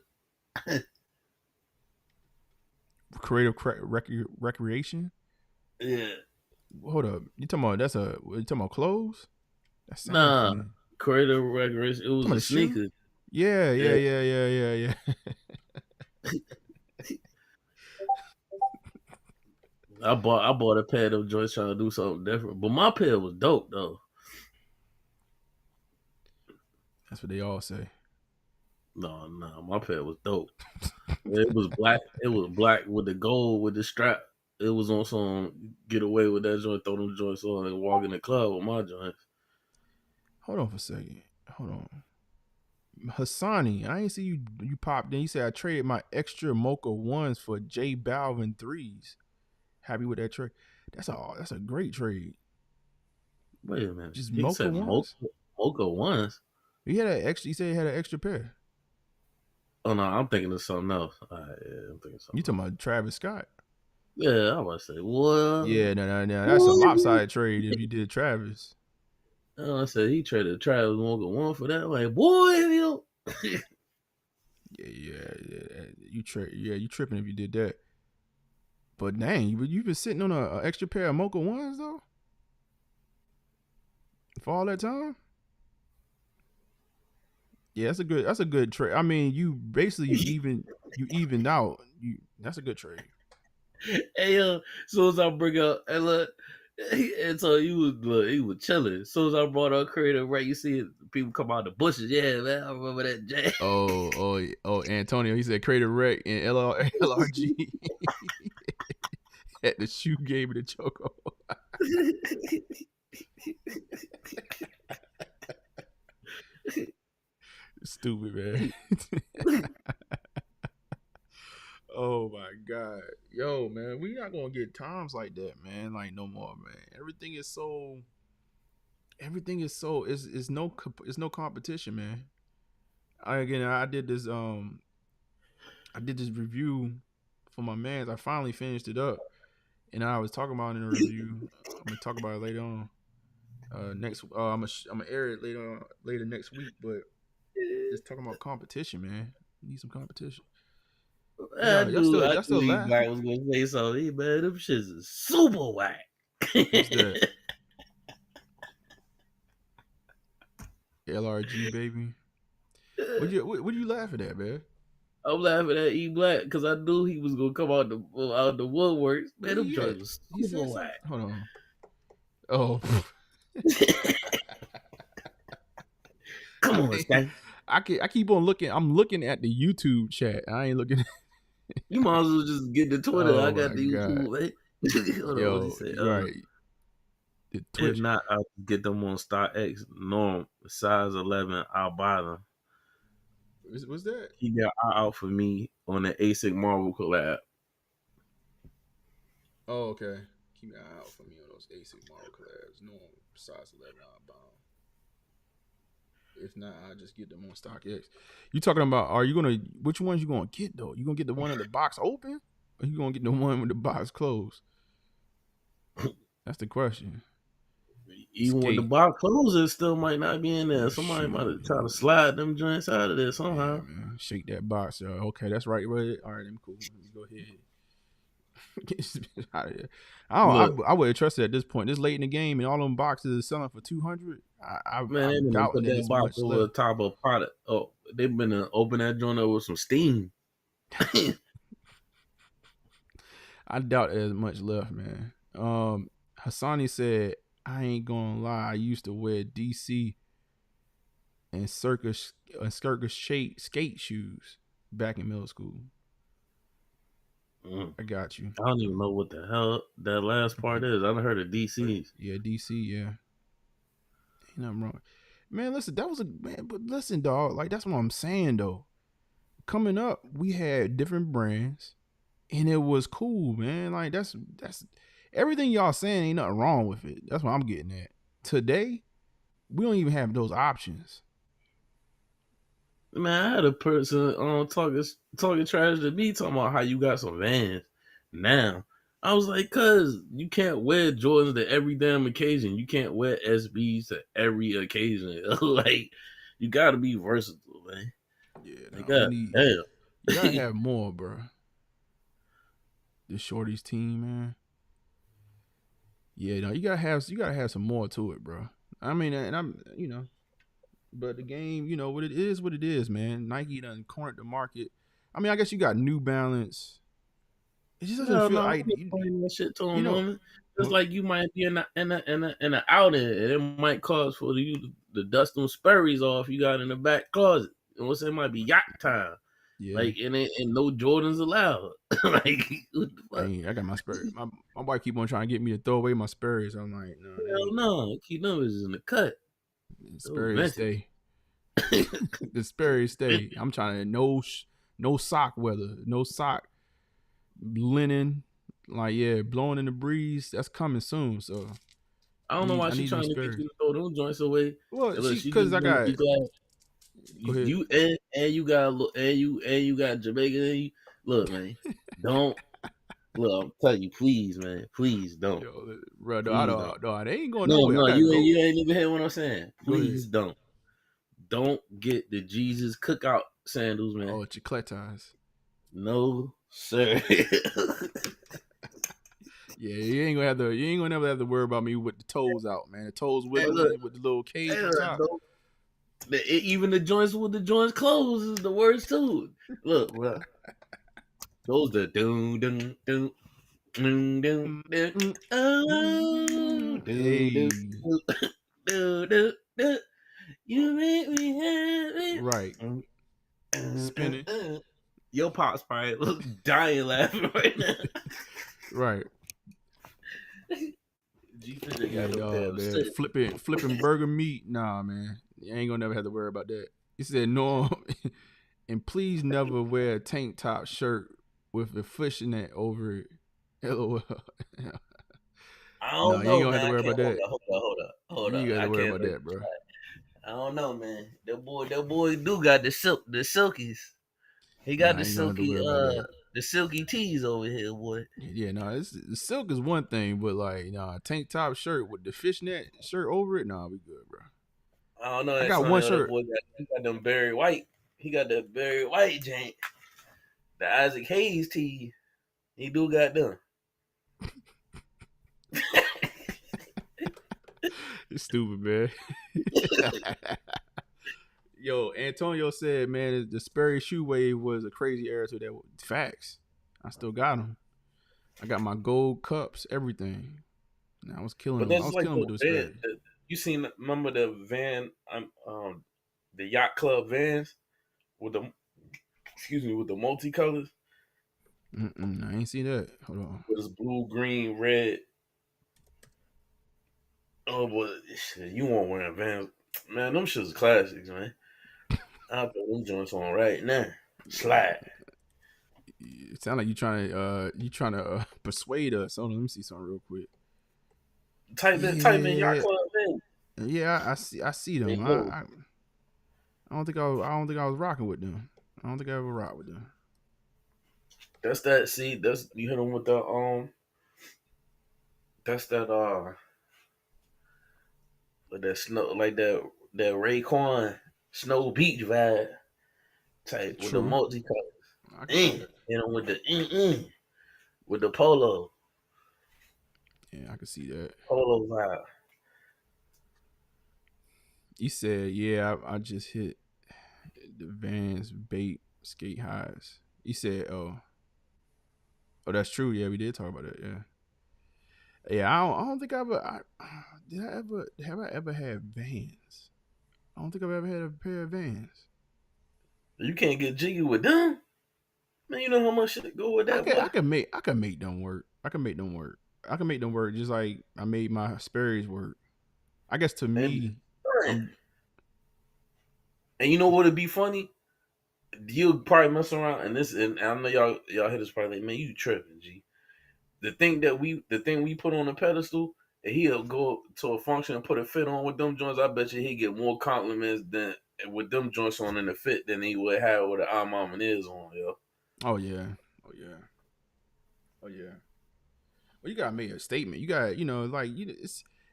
Creative recreation? Yeah. Hold up. You talking about clothes? Nah. Creative recreation. It was a sneaker. Yeah. I bought a pair of joints trying to do something different, but my pair was dope though. That's what they all say. No, my pair was dope. It was black. It was black with the gold with the strap. It was on some get away with that joint, throw them joints on, and walk in the club with my joints. Hold on for a second. Hold on. Hassani, I ain't see you popped in. You said I traded my extra Mocha 1s for J Balvin 3s. Happy with that trade? That's a great trade. Wait a minute. Just Mocha 1s? Mocha 1s? He said he had an extra pair. Oh no, I'm thinking of something else. All right, yeah, I'm thinking of something. You talking about Travis Scott? Yeah, I was about to say, what? Yeah, no. That's a lopsided trade if you did Travis. I said he traded Travis Mocha 1 for that. Like, boy, you. Yeah. You tripping if you did that. But dang, you've been sitting on an extra pair of Mocha 1s though for all that time. Yeah, that's a good trade. I mean, you basically evened out. That's a good trade. Hey as soon as I bring up, and look, and so he was chilling. As soon as I brought up creative, right? You see people come out the bushes. Yeah, man, I remember that Jay. Oh, Antonio, he said creative wreck and LRG at the shoe game of the Choco. Stupid, man. Oh my God. Yo, man, we not gonna get times like that, man. Like no more, man. Everything is it's no competition, man. I did this review for my mans. I finally finished it up. And I was talking about it in a review. I'm gonna talk about it later on. I'm gonna air it later next week, but just talking about competition, man. You need some competition. I knew Black was gonna say something. Man, them shits is super whack. What's that? LRG, baby. What you laughing at, man? I'm laughing at E Black because I knew he was gonna come out the woodworks. Man, them Yeah, joints he was said super something. whack. Hold on. Oh, Come on, Sky. I keep on looking. I'm looking at the YouTube chat. I ain't looking. You might as well just get the Twitter. I Oh got my the god. YouTube. Hold on, what he Yo, say? right. The If Twitch. not, I'll get them on StockX. Norm size 11. I'll buy them. What's that? Keep your eye out for me on the ASIC Marvel collab. Oh, okay. Keep an eye out for me on those ASIC Marvel collabs. No size 11 outbound. If not, I'll just get them on StockX. You talking about? Are you gonna? Which ones you gonna get though? You gonna get the one in the box open, or you gonna get the one with the box closed? That's the question. Even when the box closes, it still might not be in there. Somebody might have tried to slide them joints out of there somehow. Yeah, man. Shake that box, yo. Okay, that's right. Right. All right, I'm cool. Let me go ahead. Get this bitch out of here. I would have trusted at this point. This late in the game, and all them boxes is selling for $200. Man, they've been doubting put that it's box much over the left. top of product. Oh, they've been open that joint up with some steam. I doubt there's much left, man. Hassani said, I ain't gonna lie, I used to wear DC and circus skate shoes back in middle school. I got you. I don't even know what the hell that last part is. I done heard of DCs. Yeah, DC, yeah. Ain't nothing wrong. Man, listen, that was but listen, dog, like that's what I'm saying though. Coming up, we had different brands and it was cool, man. Like that's everything y'all saying ain't nothing wrong with it. That's what I'm getting at. Today, we don't even have those options. Man, I had a person talking trash to me, talking about how you got some Vans now. I was like, cuz you can't wear Jordans to every damn occasion. You can't wear SBs to every occasion. Like, you gotta be versatile, man. Yeah, like, damn. You gotta damn. have more, bro. The Shorty's team, man. Yeah, no, you gotta have some more to it, bro. I mean, and I'm, but the game, what it is, man. Nike done cornered the market. I mean, I guess you got New Balance. It just doesn't feel like that shit to him, woman. It's like you might be in an outing, and it might cause for you to dust them Sperry's off you got in the back closet. And what's it might be yacht time. Yeah. Like and no Jordans allowed. Like what the fuck? I got my Sperry's. My wife keep on trying to get me to throw away my Sperry's. I'm like, no. Hell no. Keep them is in the cut. Sperry's stay. The Sperry's stay. I'm trying to no sock weather. No sock linen. Like, yeah, blowing in the breeze. That's coming soon. So I don't know why she's trying to get you to throw those joints away. Well, because I got you and you got Jamaican in you. Look, man, don't look. I'm telling you, please, man, please don't. Yo, bro, no, they ain't going nowhere. No, you ain't even hear what I'm saying. Please don't get the Jesus cookout sandals, man. Oh, chicletas. No, sir. Yeah, you ain't gonna never have to worry about me with the toes out, man. The toes wiggling with the little cage on top. Even the joints with the joints closed is the worst too. Look, bro. Those the doom doom doom doom doom doom. Oh, doom. You make me happy. Right. Spinning. Your pops probably dying laughing right now. Right. Yeah, dog, man. Flipping burger meat. Nah, man. You ain't gonna never have to worry about that. He said, no, and please never wear a tank top shirt with a fishnet over it. LOL. I don't know, you ain't gonna man. have to worry about that. Hold up. You ain't gotta worry about that, bro. I don't know, man. That boy do got the silkies. He got the silky tees over here, boy. Yeah, no, the silk is one thing, but like, tank top shirt with the fishnet shirt over it, we good, bro. I don't know. I got one shirt. He got them Barry White. He got the Barry White jank. The Isaac Hayes tee. He do got them. It's stupid, man. Yo, Antonio said, man, the Sperry shoe wave was a crazy era to that. Facts. I still got them. I got my gold cups, everything. I was killing But them. I that's was like killing with the those van. Sperry. You seen? Remember the van? The yacht club vans with the with the multicolors. I ain't see that. Hold on. It was blue, green, red. Oh boy, shit, you won't wear a van, man. Them shit's classics, man. I'll put them joints on right now. Slide. It sound like you trying to persuade us. Hold on, let me see something real quick. Type in yacht club van. Yeah, I see them. I don't think I was rocking with them. I don't think I ever rocked with them. That's that. See, that's you hit them with the That's that with that snow like that Raekwon Snow Beach vibe type with the True. multicolors. You know, with the polo. Yeah, I can see that. Polo vibe. You said, yeah, I just hit the Vans bait skate highs. You said, oh, that's true. Yeah, we did talk about it. Yeah. I don't think have I ever had Vans? I don't think I've ever had a pair of Vans. You can't get jiggy with them, man. You know how much shit go with that. I can make them work. I can make them work just like I made my Sperry's work. I guess to me, and you know what would be funny? You'll probably mess around and I know y'all Hittas probably like, man, you tripping, G. The thing we put on the pedestal, and he'll go to a function and put a fit on with them joints. I bet you he get more compliments than with them joints on in the fit than he would have with the our mom and is on, yo. Oh yeah. Well, you gotta make a statement. You got,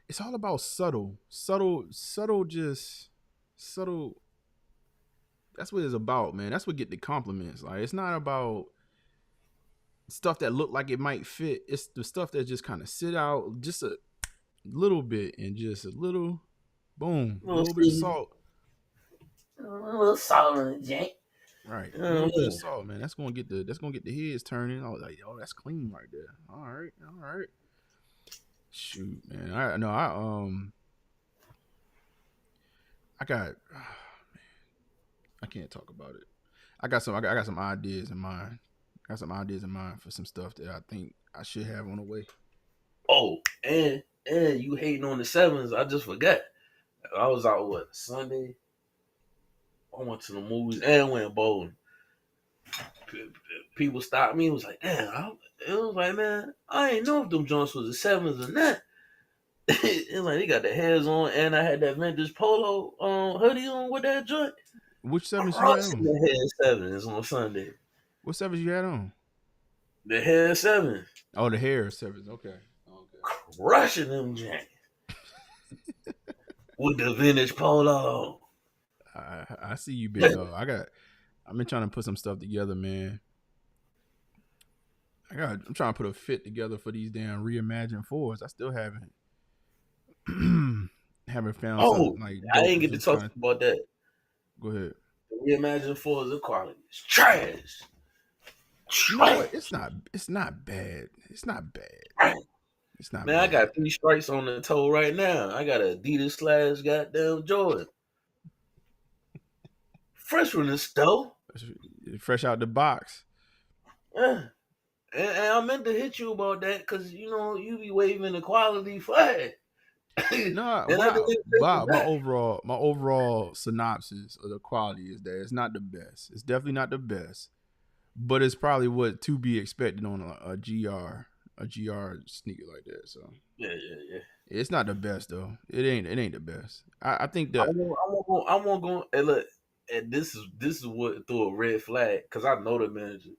it's all about subtle. That's what it's about, man. That's what get the compliments. Like, it's not about stuff that look like it might fit. It's the stuff that just kind of sit out just a little bit and just a little, boom, a little bit of salt. A little salt on the jank. Right, a little bit of salt, man. That's gonna get the heads turning. I was like, oh, that's clean right there. All right. Shoot, man. I can't talk about it. I got some ideas in mind. For some stuff that I think I should have on the way. Oh, and you hating on the sevens? I just forgot. I was out Sunday. I went to the movies and went bowling. People stopped me. It was like, damn. It was like, man, I ain't know if them joints was the sevens or not. It's like they got the hairs on, and I had that vintage polo hoodie on with that joint. Which sevens you had on? The hair sevens on Sunday. What sevens you had on? The hair sevens. Oh, the hair sevens. Okay. Crushing them janks with the vintage polo. I see you, big dog. I've been trying to put some stuff together, man. I'm trying to put a fit together for these damn reimagined fours. I still haven't found something like. I didn't get to talk about that. Go ahead. The reimagined fours of quality is trash. No, it's not bad. It's not bad. It's not Man, bad. I got 3 stripes on the toe right now. I got Adidas / goddamn Jordan. Fresh from the store. Fresh out the box. And I meant to hit you about that because, you be waving the quality flag. No, my overall synopsis of the quality is that it's not the best. It's definitely not the best, but it's probably what to be expected on a GR sneaker like that. So yeah. It's not the best though. It ain't the best. I think that I won't go. And look, and this is what threw a red flag because I know the manager.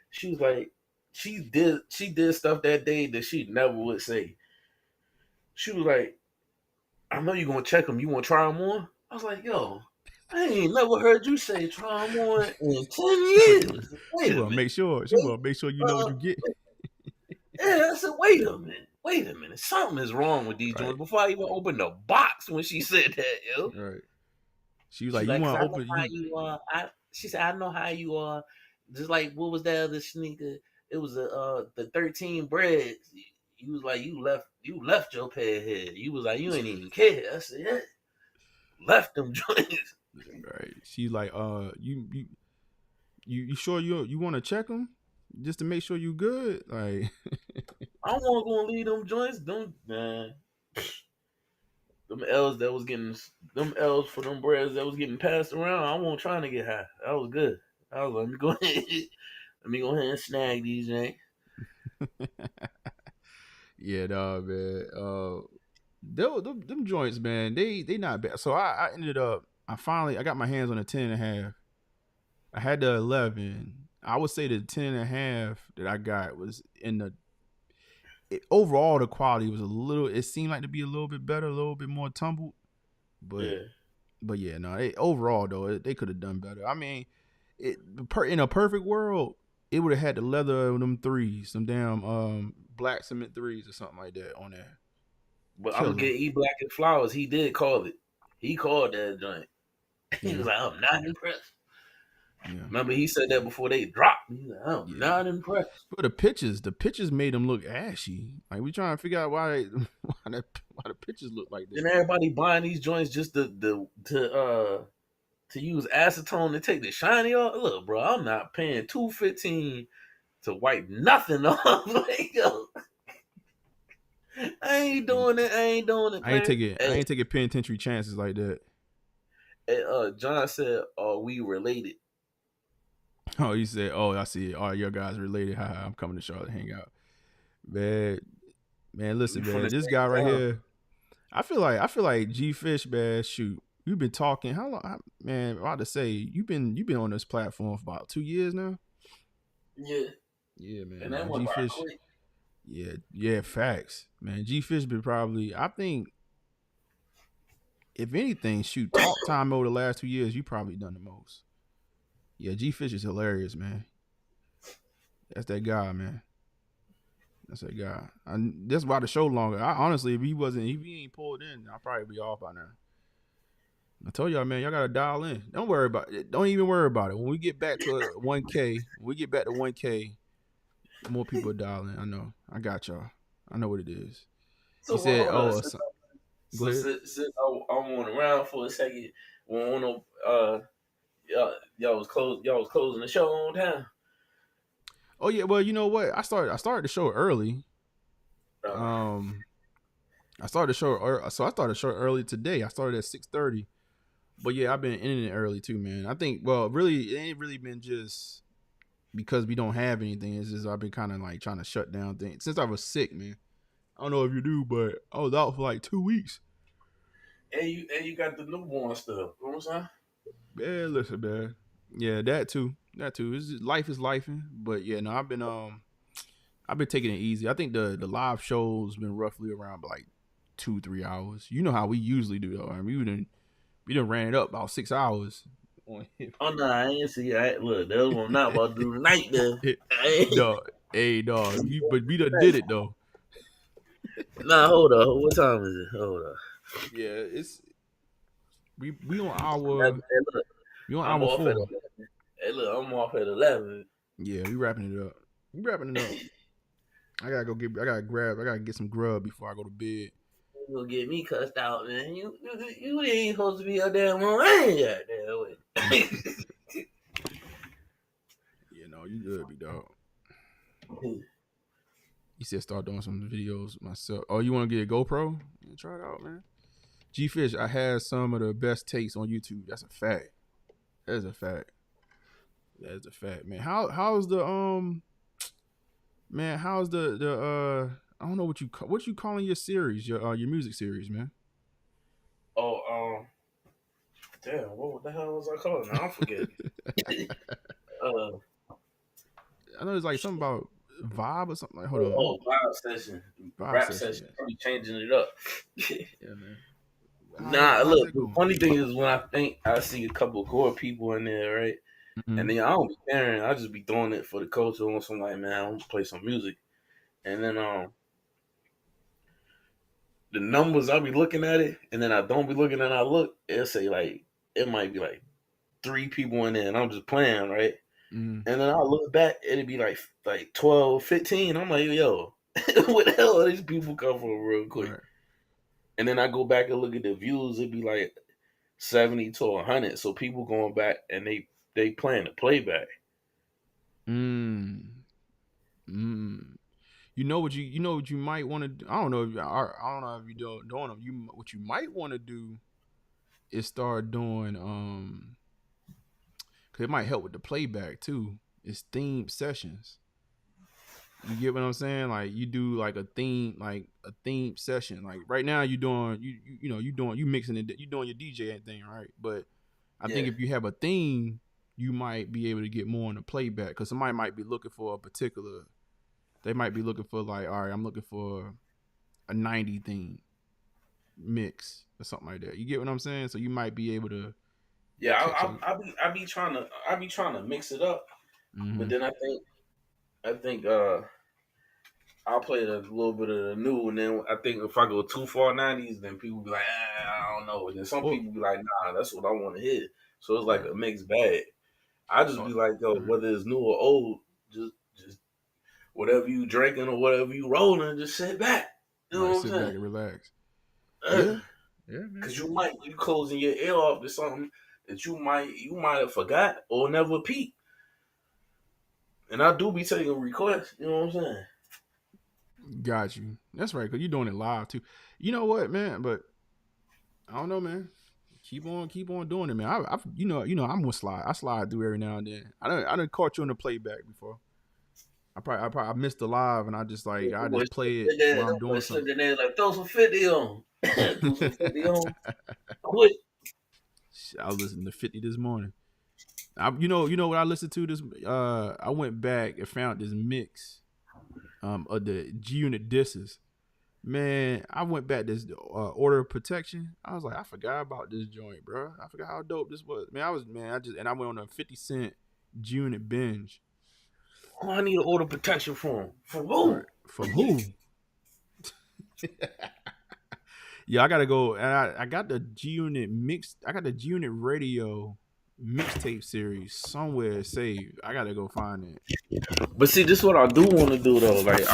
She was like, she did stuff that day that she never would say. She was like, I know you're gonna check them. You want to try them on? I was like, yo, I ain't never heard you say try them on in 10 years. She want to make sure. She want to make sure you know what you get. Yeah, I said, wait a minute. Something is wrong with these joints. Before I even opened the box when she said that, yo. Right. She was She like, "You like, cause want I to know open how you?" you are. She said, I know how you are. Just like what was that other sneaker? It was the 13 breads. You was like, you left your pair here. You was like, you ain't even care. I said, yeah, left them joints. Right. She like, you sure you want to check them just to make sure you good? Like, I don't want to go and leave them joints. Them man, them L's that was getting them L's for them breads that was getting passed around. I wasn't trying to get high. That was good. I was like, let me go ahead, let me go ahead and snag these, man. yeah, dog, man. Them joints, man, they not bad. So I ended up, I got my hands on a 10.5. I had the 11. I would say the 10.5 that I got was overall the quality was a little. It seemed like to be a little bit better, a little bit more tumbled, but Yeah. yeah, no. Overall though, they could have done better. I mean, in a perfect world, it would have had the leather of them threes, some damn black cement threes or something like that on there. But I'm gonna Killer. get E Black and flowers. He did call it. He called that joint. He Yeah. was like, I'm not impressed. Yeah. Remember, he said that before they dropped. He's like, I'm Yeah. not impressed. But the pictures made them look ashy. Like we trying to figure out why the pictures look like And that. everybody buying these joints just to use acetone to take the shiny off. Look, bro, I'm not paying $2.15 to wipe nothing off. Like, yo, I ain't doing it. I ain't doing it, I ain't man. taking penitentiary chances like that. John said, "Are we related?" Oh, he said, "Oh, I see it. Oh, your guys related. Haha, I'm coming to Charlotte to hang out." Man, listen, We from man. the This same guy right town. here, I feel like G Fish, man. Shoot, you've been talking. How long, man? I'm about to say you've been on this platform for about 2 years now. Yeah, Yeah, and man. that went G by Fish. quick. Yeah, facts, man. G Fish been probably. I think if anything, shoot, talk time over the last 2 years, you probably done the most. Yeah, G Fish is hilarious, man. That's that guy, man. That's that guy. That's why the show longer. I honestly, if he ain't pulled in, I'll probably be off by now. I told y'all, man, y'all gotta dial in. Don't worry about it. Don't even worry about it. When we get back to 1K, more people are dialing. I know. I got y'all. I know what it is. He So said, hold on. "Oh, go ahead." Since I went around for a second, when y'all was closing the show on time. Oh yeah, well, you know what? I started the show early. Uh, I started the show early today. I started at 6:30. But yeah, I've been ending it early too, man. I think, well, really, it ain't really been just because we don't have anything. It's just I've been kind of like trying to shut down things since I was sick, man. I don't know if you do, but I was out for like 2 weeks. and you got the newborn stuff. You know what I'm saying? Man, listen, man. Yeah, that too. Life is lifing. But yeah, no, I've been taking it easy. I think the live show's been roughly around like 2-3 hours. You know how we usually do though. I mean, we done ran it up about 6 hours. Oh no, I ain't see. Look, that was what I'm not about to do tonight. Then, Dog. But we done did it though. nah, hold up. What time is it? Hold up. Yeah, it's we on Hey, our look, we on I'm hour off at 4. 11. Hey, look, I'm off at 11. Yeah, we wrapping it up. I gotta get some grub before I go to bed. You gonna get me cussed out, man. You ain't supposed to be out there on rain out there with. Yeah, no, you good, big dog. He said start doing some videos myself. Oh, you want to get a GoPro? Yeah, try it out, man. G Fish, I had some of the best takes on YouTube. That's a fact. That is a fact. Man. How's the man? How's the I don't know what you calling your series, your music series, man? Oh, damn, what the hell was I calling? Now I'm forgetting. I know it's like something about vibe or something. Like, hold on. Vibe session, Vibe rap session. session. I'm changing it up. Yeah, man. Nah, How's look. that The going? funny thing is when I think I see a couple of core people in there, right? Mm-hmm. And then I don't be caring. I just be throwing it for the culture on some like, man, I want to play some music. And then the numbers, I'll be looking at it, and then I don't be looking and I look, it'll say like it might be like 3 people in there, and I'm just playing, right? Mm. And then I look back, it'd be like 12, 15. I'm like, yo, where the hell are these people come from real quick? Right. And then I go back and look at the views, it'd be like 70 to 100. So people going back and they playing the playback. Mm. You know what you might want to do. I don't know if you doing them. What you might want to do is start doing cuz it might help with the playback too. It's themed sessions. You get what I'm saying? Like you do like a themed session. Like right now you doing you mixing it, you doing your DJ thing, right? But I think if you have a theme, you might be able to get more on the playback because somebody might be looking for a particular. They might be looking for like, all right, I'm looking for a 90 theme mix or something like that. You get what I'm saying? So you might be able to. Yeah, I be trying to mix it up, but then I think I'll play a little bit of the new, and then I think if I go too far 90s, then people be like, I don't know. And then some people be like, nah, that's what I want to hear. So it's like a mixed bag. I just be like, yo, whether it's new or old, just whatever you drinking or whatever you rolling, just sit back. You know what I'm saying? Sit back and relax. Yeah, man. Because you closing your ear off to something that you might have forgot or never peeped. And I do be taking requests. You know what I'm saying? Got you. That's right, because you're doing it live too. You know what, man? But I don't know, man. Keep on doing it, man. I've I'm gonna slide. I slide through every now and then. I done caught you in the playback before. I missed the live and I just play it while I'm doing something. Like throw some 50 on. Throw some 50 on. Quit. I listened to 50 this morning. You know what I listened to this. I went back and found this mix of the G Unit disses. Man, I went back this Order of Protection. I was like, I forgot about this joint, bro. I forgot how dope this was. Man, I went on a 50 Cent G Unit binge. Oh, I need an Order of Protection from who? Right. From who? Yeah, I gotta go. And I got the G Unit mix. I got the G Unit radio mixtape series somewhere saved. I gotta go find it. But see, this is what I do want to do though. Like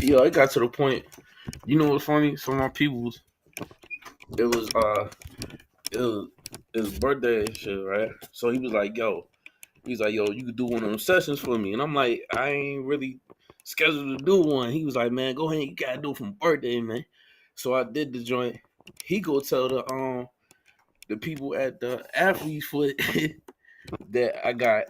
it got to the point. You know what's funny? Some of my people's. It was his birthday and shit, right? So he was like, yo, you could do one of them sessions for me. And I'm like, I ain't really scheduled to do one. He was like, man, go ahead, you gotta do it for my birthday, man. So I did the joint. He go tell the people at the athlete's foot that I got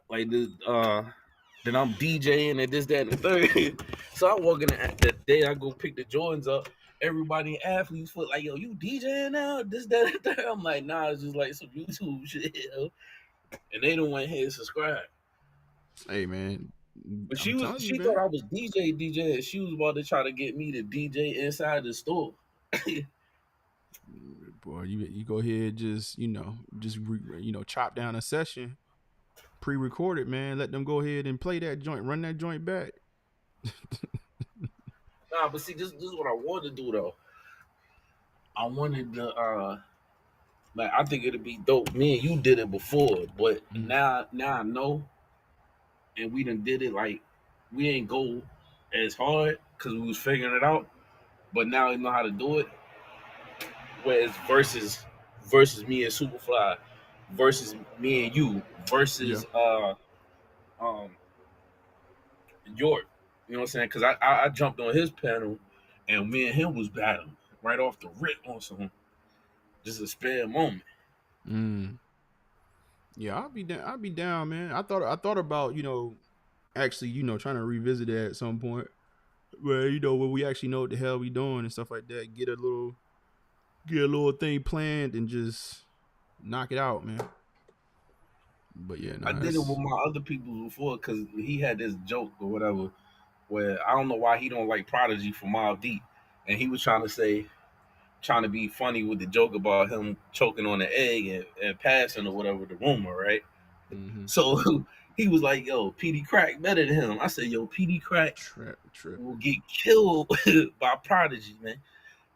like this that I'm DJing and this, that, and the third. So I walk in the day I go pick the Jordans up. Everybody in athlete's foot like, yo, you DJing now? This, that, and the third. I'm like, nah, it's just like some YouTube shit, yo. And they don't want to subscribe. Hey, man. But she thought I was DJ. She was about to try to get me to DJ inside the store. Boy, you go ahead, just chop down a session, pre-recorded, man. Let them go ahead and play that joint, run that joint back. Nah, but see, this is what I wanted to do though. I wanted to I think it'd be dope. Me and you did it before, but now I know, and we done did it. Like we ain't go as hard because we was figuring it out, but now we know how to do it. Whereas versus me and Superfly, versus me and you, versus York. You know what I'm saying? Because I jumped on his panel, and me and him was battling right off the rip on some just a spare moment. Yeah, I'll be down, man. I thought about actually trying to revisit that at some point, where when we actually know what the hell we doing and stuff like that. Get a little thing planned and just knock it out, man. But yeah, I did it with my other people before because he had this joke or whatever where I don't know why he don't like Prodigy from Mobb Deep, and he was trying to be funny with the joke about him choking on the egg and passing or whatever, the rumor, right? Mm-hmm. So he was like, yo, PD Crack better than him. I said, yo, PD Crack will get killed by Prodigy, man.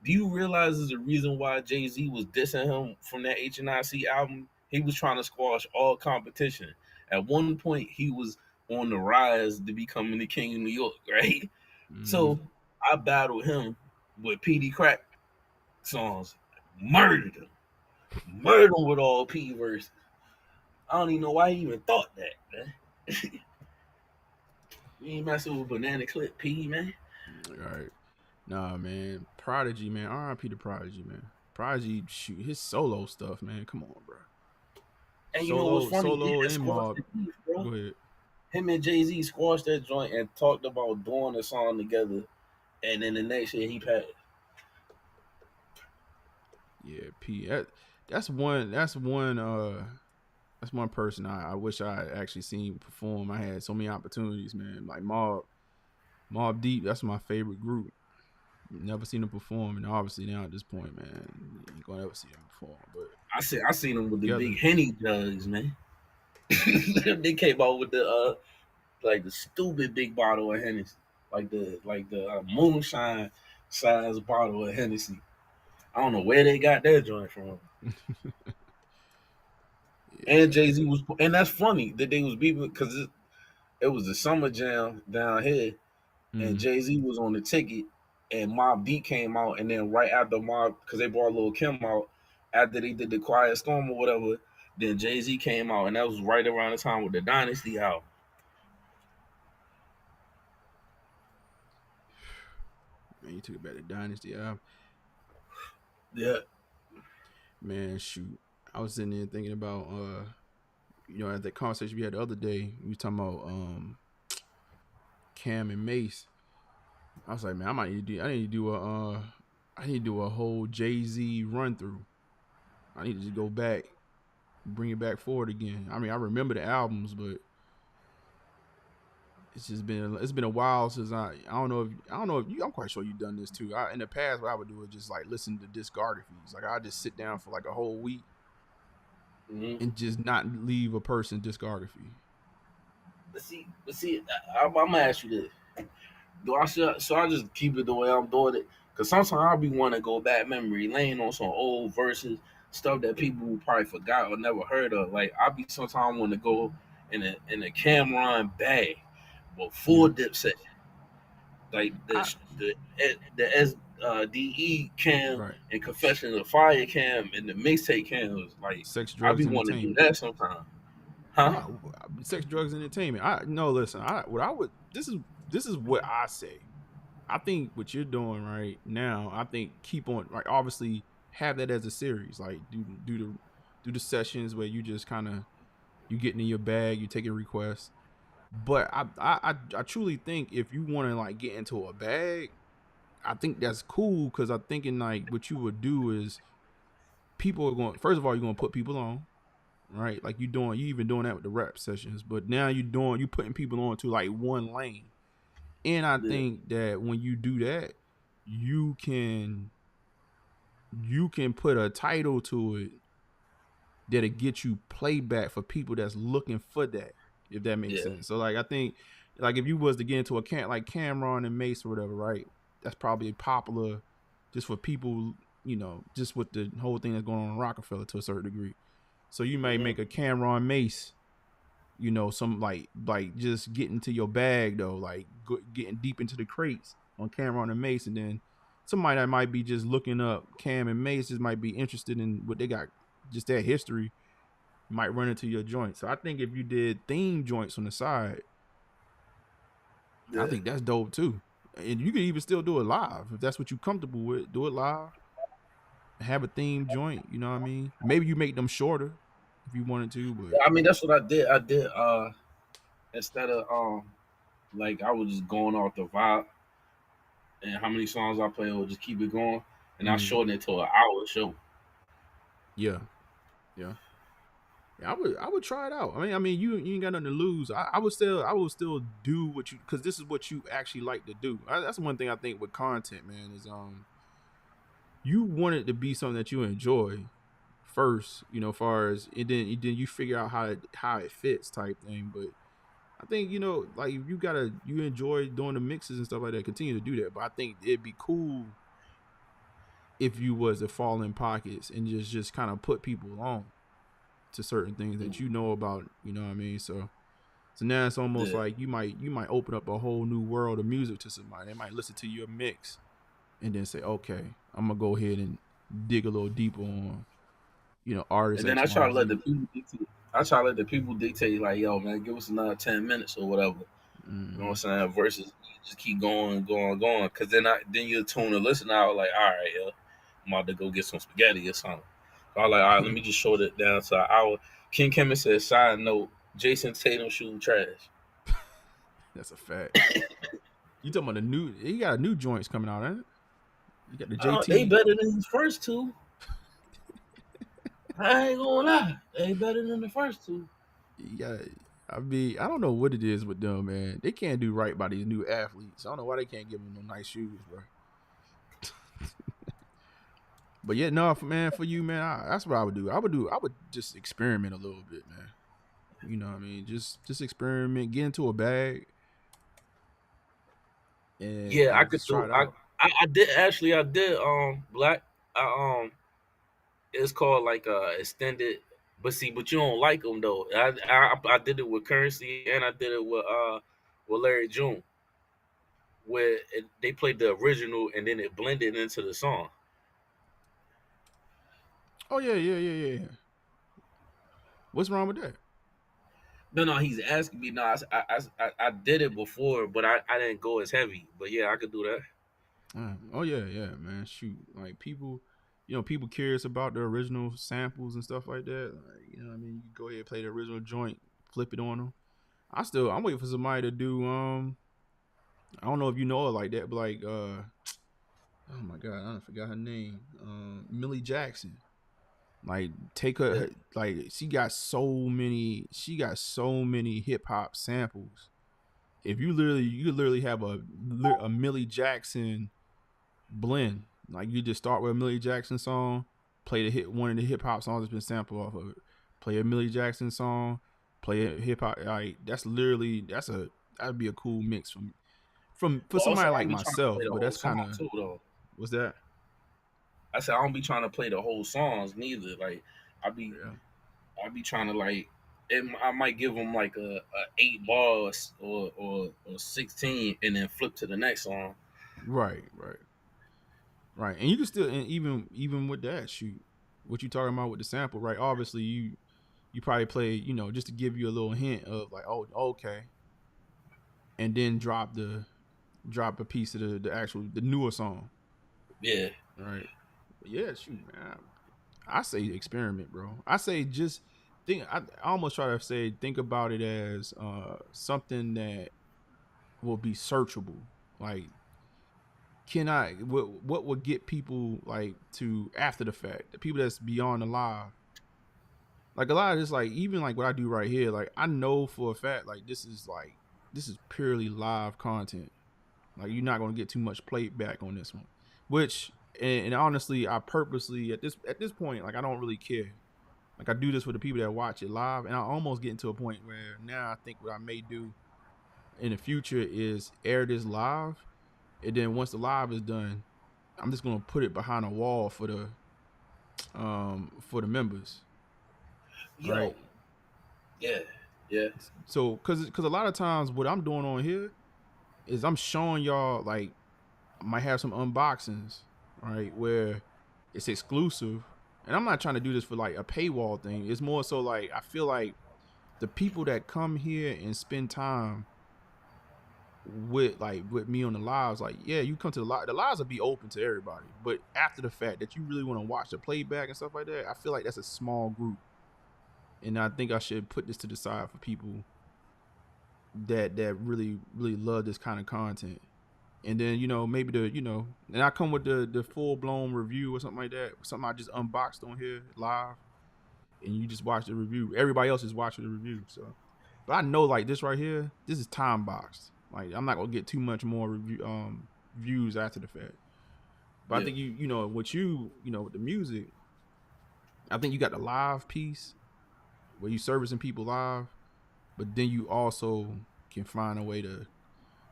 Do you realize there's a reason why Jay-Z was dissing him from that HNIC album? He was trying to squash all competition. At one point, he was on the rise to becoming the king of New York, right? Mm-hmm. So I battled him with PD Crack songs, murdered him, murdered him with all P verses. I don't even know why he even thought that, man. You ain't messing with Banana Clip P, man. All right. Nah, man. Prodigy, man. R.I.P. to Prodigy, man. Prodigy, shoot, his solo stuff, man. Come on, bro. And you know what's funny? He Solo had and squashed Mob. the beef, bro. Go ahead. Him and Jay-Z squashed that joint and talked about doing a song together. And then the next year he passed. Yeah, P. That's one person I wish I had actually seen perform. I had so many opportunities, man. Like Mob Deep, that's my favorite group. Never seen them perform, and obviously now at this point, man, you ain't gonna ever see them perform. But I seen them with together. the big Henny jugs, man. They came out with the like the stupid big bottle of Hennessy, like the moonshine size bottle of Hennessy. I don't know where they got that joint from. Yeah. And Jay-Z was, and that's funny that they was beefing because it was the summer jam down here, and Jay-Z was on the ticket, and Mobb Deep came out, and then right after Mob, because they brought Lil Kim out after they did the Quiet Storm or whatever, then Jay-Z came out, and that was right around the time with the Dynasty album. Man, you took it back to Dynasty album. Yeah. Man, shoot. I was sitting there thinking about at that conversation we had the other day, we was talking about Cam and Mace. I was like, man, I need to do a whole Jay-Z run through. I need to just go back, bring it back forward again. I mean, I remember the albums, but it's been a while since I don't know if you, I'm quite sure you've done this too. In the past, what I would do is just like listen to discographies. Like I just sit down for like a whole week and just not leave a person's discography. But see, I'm gonna ask you this: so I just keep it the way I'm doing it? Because sometimes I'll be wanting to go back memory lane on some old verses, stuff that people probably forgot or never heard of. Like I'll be sometimes want to go in a Cameron bag or full dip session, like the SDE cam and Confession of Fire cam and the mixtape cam was like Sex, I Drugs, be wanting to do Entertainment. that sometimes. Huh? Sex, Drugs, Entertainment. This is what I say. I think what you're doing right now, I think keep on, like, obviously have that as a series, like do the sessions where you just kind of you getting in your bag, you taking requests. But I truly think if you want to like get into a bag, I think that's cool, because I'm thinking like what you would do is people are going, first of all, you're going to put people on, right? Like you even doing that with the rap sessions, but now you putting people on to like one lane. And I think that when you do that, you can put a title to it that'll get you playback for people that's looking for that, if that makes sense. So like I think like if you was to get into a like Cameron and Mace or whatever, right? That's probably popular just for people, just with the whole thing that's going on in Rockefeller to a certain degree. So you may make a Cameron Mace, some like just getting to your bag though, like getting deep into the crates on Cameron and Mace, and then somebody that might be just looking up Cam and Mace just might be interested in what they got, just their history, might run into your joint. So I think if you did theme joints on the side, I think that's dope too. And you can even still do it live if that's what you're comfortable with. Do it live, have a theme joint. You know what I mean? Maybe you make them shorter if you wanted to, but I mean that's what I did. I did instead of like I was just going off the vibe and how many songs I play, I would just keep it going, and I shortened it to an hour show. Yeah. I would try it out. I mean, you ain't got nothing to lose. I would still do what you, because this is what you actually like to do. That's one thing I think with content, man, is you want it to be something that you enjoy first, far as, and then you figure out how it fits type thing. But I think like if you enjoy doing the mixes and stuff like that, continue to do that. But I think it'd be cool if you was to fall in pockets and just kind of put people on to certain things that you know about, you know what I mean? So now it's almost like you might open up a whole new world of music to somebody. They might listen to your mix and then say, okay, I'm gonna go ahead and dig a little deeper on, you know, artists. And then X, I try Y, to let the Z. people dictate. I try to let the people dictate, like, yo, man, give us another 10 minutes or whatever. You know what I'm saying? Versus just keep going. Cause then you tune the listener out like, all right, yo, I'm about to go get some spaghetti or something. So I was like, all right, let me just short it down to an hour. King Kemet said, side note, Jason Tatum shooting trash. That's a fact. You talking about the new? He got new joints coming out, ain't it? You got the JT. They better than his first two. I ain't gonna lie, they better than the first two. Yeah, I mean, I don't know what it is with them, man. They can't do right by these new athletes. I don't know why they can't give them no nice shoes, bro. But yeah, no, man, for you, man, that's what I would do. I would just experiment a little bit, man. You know what I mean? Just experiment, get into a bag, and Yeah, I could just try do. it out. I did actually. I did. Black. It's called like extended. But you don't like them though. I did it with Currency and I did it with Larry June, where they played the original and then it blended into the song. Oh yeah. What's wrong with that? No, he's asking me. No, I did it before, but I didn't go as heavy. But yeah, I could do that. Oh yeah, man. Shoot, like people, you know, people curious about the original samples and stuff like that. Like, you know what I mean? You go ahead and play the original joint, flip it on them. I'm waiting for somebody to do. I don't know if you know it like that, but like, oh my god, I forgot her name. Millie Jackson. Like take her, like she got so many hip hop samples. If you literally have a Millie Jackson blend. Like you just start with a Millie Jackson song, play one of the hip hop songs that's been sampled off of it. Play a Millie Jackson song, play a hip hop. Like that'd be a cool mix for somebody like myself. But that's kind of what's that? I said I don't be trying to play the whole songs neither. Like I be trying to like. I might give them like a 8 bars or 16, and then flip to the next song. Right. And you can still, and even with that, shoot, what you talking about with the sample, right? Obviously, you probably play, you know, just to give you a little hint of like, oh, okay, and then drop a piece of the newer song. Yeah. Right. But yeah, shoot, man. I say experiment, bro. I say just think. I almost try to say think about it as something that will be searchable. Like, what would get people like to after the fact? The people that's beyond the live. Like a lot of this, like even like what I do right here, like I know for a fact, like this is purely live content. Like you're not gonna get too much playback on this one, which and honestly, I purposely at this point, like I don't really care. Like I do this for the people that watch it live, and I almost get into a point where now I think what I may do in the future is air this live, and then once the live is done, I'm just gonna put it behind a wall for the members. Yo. Right. Yeah. So, cause a lot of times what I'm doing on here is I'm showing y'all like I might have some unboxings, right, where it's exclusive, and I'm not trying to do this for like a paywall thing. It's more so like I feel like the people that come here and spend time with me on the lives, like yeah, you come to the lives will be open to everybody, but after the fact that you really want to watch the playback and stuff like that, I feel like that's a small group. And I think I should put this to the side for people that really love this kind of content. And then, you know, maybe and I come with the full-blown review or something like that, something I just unboxed on here live, and you just watch the review. Everybody else is watching the review. So, but I know like this right here, this is time boxed. Like I'm not gonna get too much more views after the fact. But I think you know with the music, I think you got the live piece where you servicing people live, but then you also can find a way to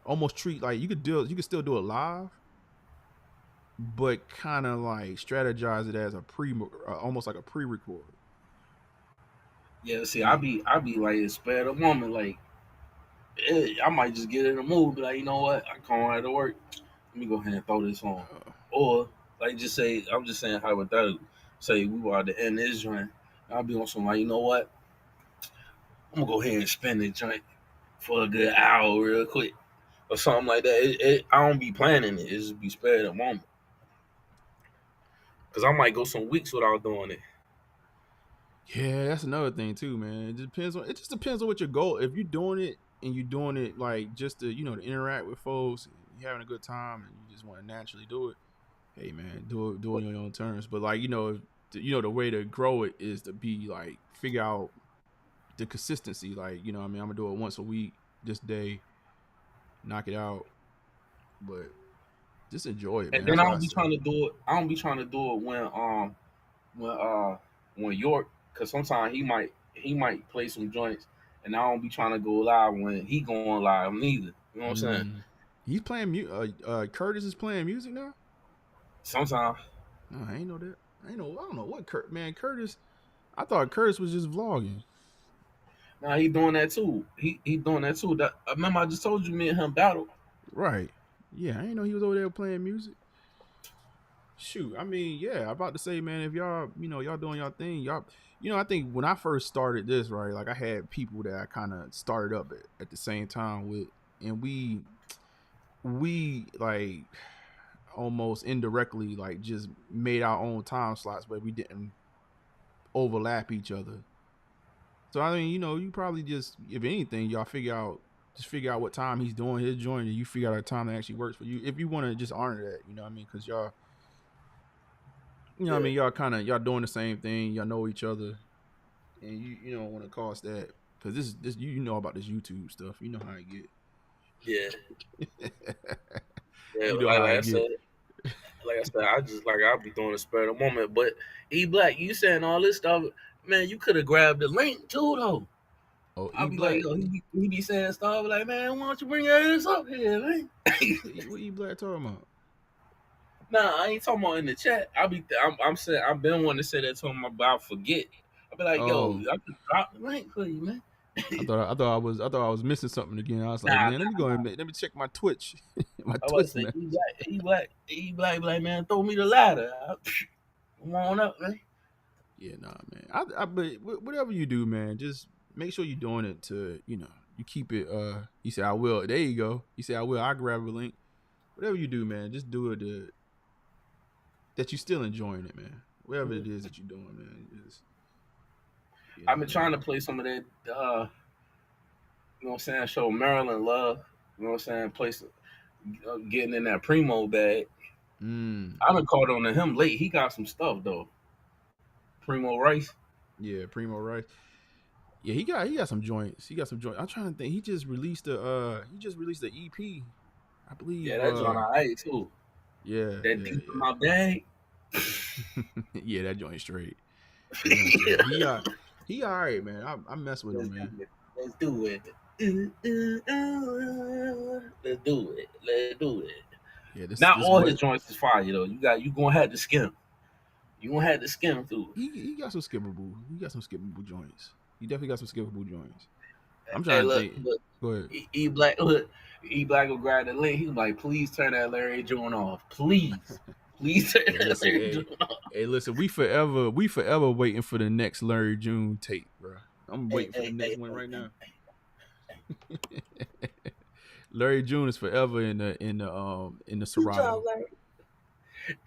almost treat like you could still do it live, but kind of like strategize it as a almost like a pre-record. Yeah, see, I be like spare the moment, like I might just get in the mood, be like, you know what, I come out to work, let me go ahead and throw this on, or like just say, I'm just saying hypothetical, say we were to end this joint, I'll be on some like, you know what, I'm gonna go ahead and spend this joint for a good hour real quick or something like that. I don't be planning it, it just be spare the moment, cause I might go some weeks without doing it. Yeah, that's another thing too, man. It just depends on what your goal. If you're doing it and you're doing it like just to, to interact with folks, and you're having a good time, and you just want to naturally do it. Hey, man, do it on your own terms. But like the way to grow it is to be like figure out the consistency. Like what I mean, I'm gonna do it once a week, this day, knock it out, but just enjoy it, man. And then That's I what I don't be say. trying to do it. I don't be trying to do it when York, because sometimes he might play some joints, and I don't be trying to go live when he going live neither. You know what I'm saying? He's playing Curtis is playing music now. Sometimes. No, I ain't know that. I don't know what Curtis. I thought Curtis was just vlogging. Nah, he doing that too. He doing that too. I remember I just told you me and him battle. Right. Yeah, I didn't know he was over there playing music. Shoot, I mean, yeah, I'm about to say, man, if y'all, y'all doing y'all thing, y'all, I think when I first started this, right, like I had people that I kind of started up at the same time with, and we like almost indirectly like just made our own time slots, but we didn't overlap each other. So I mean, you probably just, if anything, y'all figure out what time he's doing his joint, and you figure out a time that actually works for you. If you want to just honor that, you know what I mean? Because y'all, I mean, y'all doing the same thing. Y'all know each other, and you don't want to cause that, because this you know about this YouTube stuff. You know how I get. Yeah. Yeah, You know how I get. Like I said, I'll be doing a spur of the moment. But E Black, you saying all this stuff, man, you could have grabbed the link too though. Oh, I'll E be Black. like, yo, he be saying stuff like, man, why don't you bring your ass up here, man? What E Black talking about? Nah, I ain't talking about in the chat. I'm saying, I've been wanting to say that to him about forget. I'll be like, yo, I can drop the link for you, man. I thought I was missing something again. I was like, Nah, man, let me go and let me check my Twitch, my I Twitch, was say man. E Black, man, throw me the ladder. Come on up, man. Yeah, nah, man. But whatever you do, man, just make sure you're doing it to, you keep it. He said, I will. There you go. He said, I will. I grab a link. Whatever you do, man, just do it that you still enjoying it, man. Whatever it is that you're doing, man. Just, I've been trying to play some of that, you know what I'm saying, show Maryland love. You know what I'm saying, play some, getting in that Primo bag. I done caught on to him late. He got some stuff though. Primo Rice. Yeah, Primo Rice. Yeah, he got some joints. I'm trying to think. He just released the EP, I believe. Yeah, that joint I ate too. Yeah. That deep in my bag. Yeah, that joint straight. He all right, man. I mess with him, man. Let's do it. Let's do it. Yeah, Not all his joints is fire though. You gonna have to skim. You gonna have to skim through. He got some skippable. He got some skippable joints. He definitely got some skippable joints. I'm trying to think. Look, go ahead. E Black will grab the link. He's like, please turn that Larry joint off. Please turn that Larry joint off. Hey, listen, we forever waiting for the next Larry June tape, bro. I'm waiting for the next one right now. Larry June is forever in the Serato.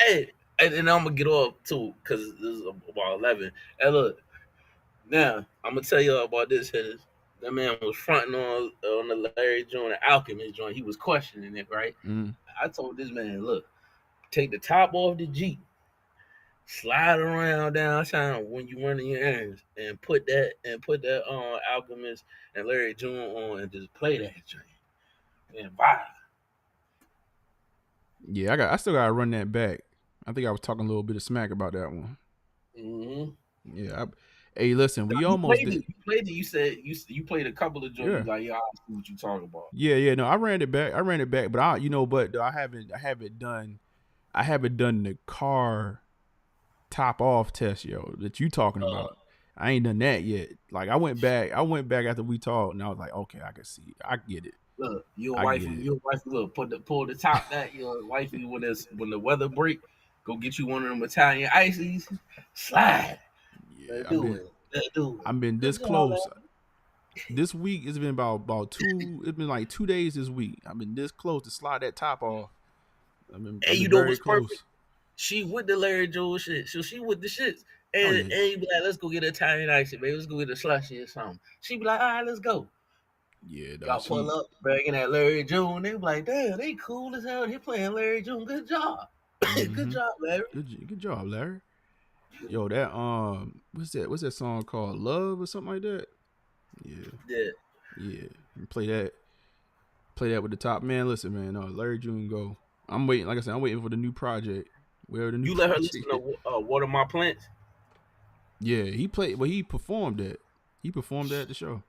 Hey, and then I'm gonna get off too, cause this is about 11. Hey, look, now I'm gonna tell y'all about this. Hittas. That man was fronting on the Larry June Alchemist joint. He was questioning it, right? I told this man, look, take the top off the Jeep, slide around downtown when you running your errands, and put that Alchemist and Larry June on, and just play that joint and vibe. Yeah, I still gotta run that back. I think I was talking a little bit of smack about that one. Yeah. Hey, listen, we almost did. You played it. You said you played a couple of joints. Yeah. Like, yeah, I see what you talking about. Yeah. No, I ran it back, but I haven't I haven't done the car top off test, yo, that you talking about. I ain't done that yet. Like I went back after we talked, and I was like, okay, I can see, I get it. Look, your wifey, look, pull the top that your wifey when the weather break, go get you one of them Italian ices, slide. Yeah, Let's do it. I've been this close. This week it's been about 2. It's been like 2 days this week. I've been this close to slide that top off. I've been you know very what's close. perfect? She with the Larry Jewel shit. So she with the shits. And you be like, let's go get an Italian ice, baby. Let's go get a slushy or something. She be like, all right, let's go. Yeah, y'all pull up, bringing that Larry June. And they be like, damn, they cool as hell. They playing Larry June. Good job. Good job, Larry. Good job, Larry. Yo, that what's that song called? Love or something like that? Yeah. And play that with the top. Man, listen, man. Larry June go. I'm waiting. Like I said, I'm waiting for the new project. Where the new you let her listen to Water My Plants? Yeah, he played. Well, he performed that. He performed that at the show.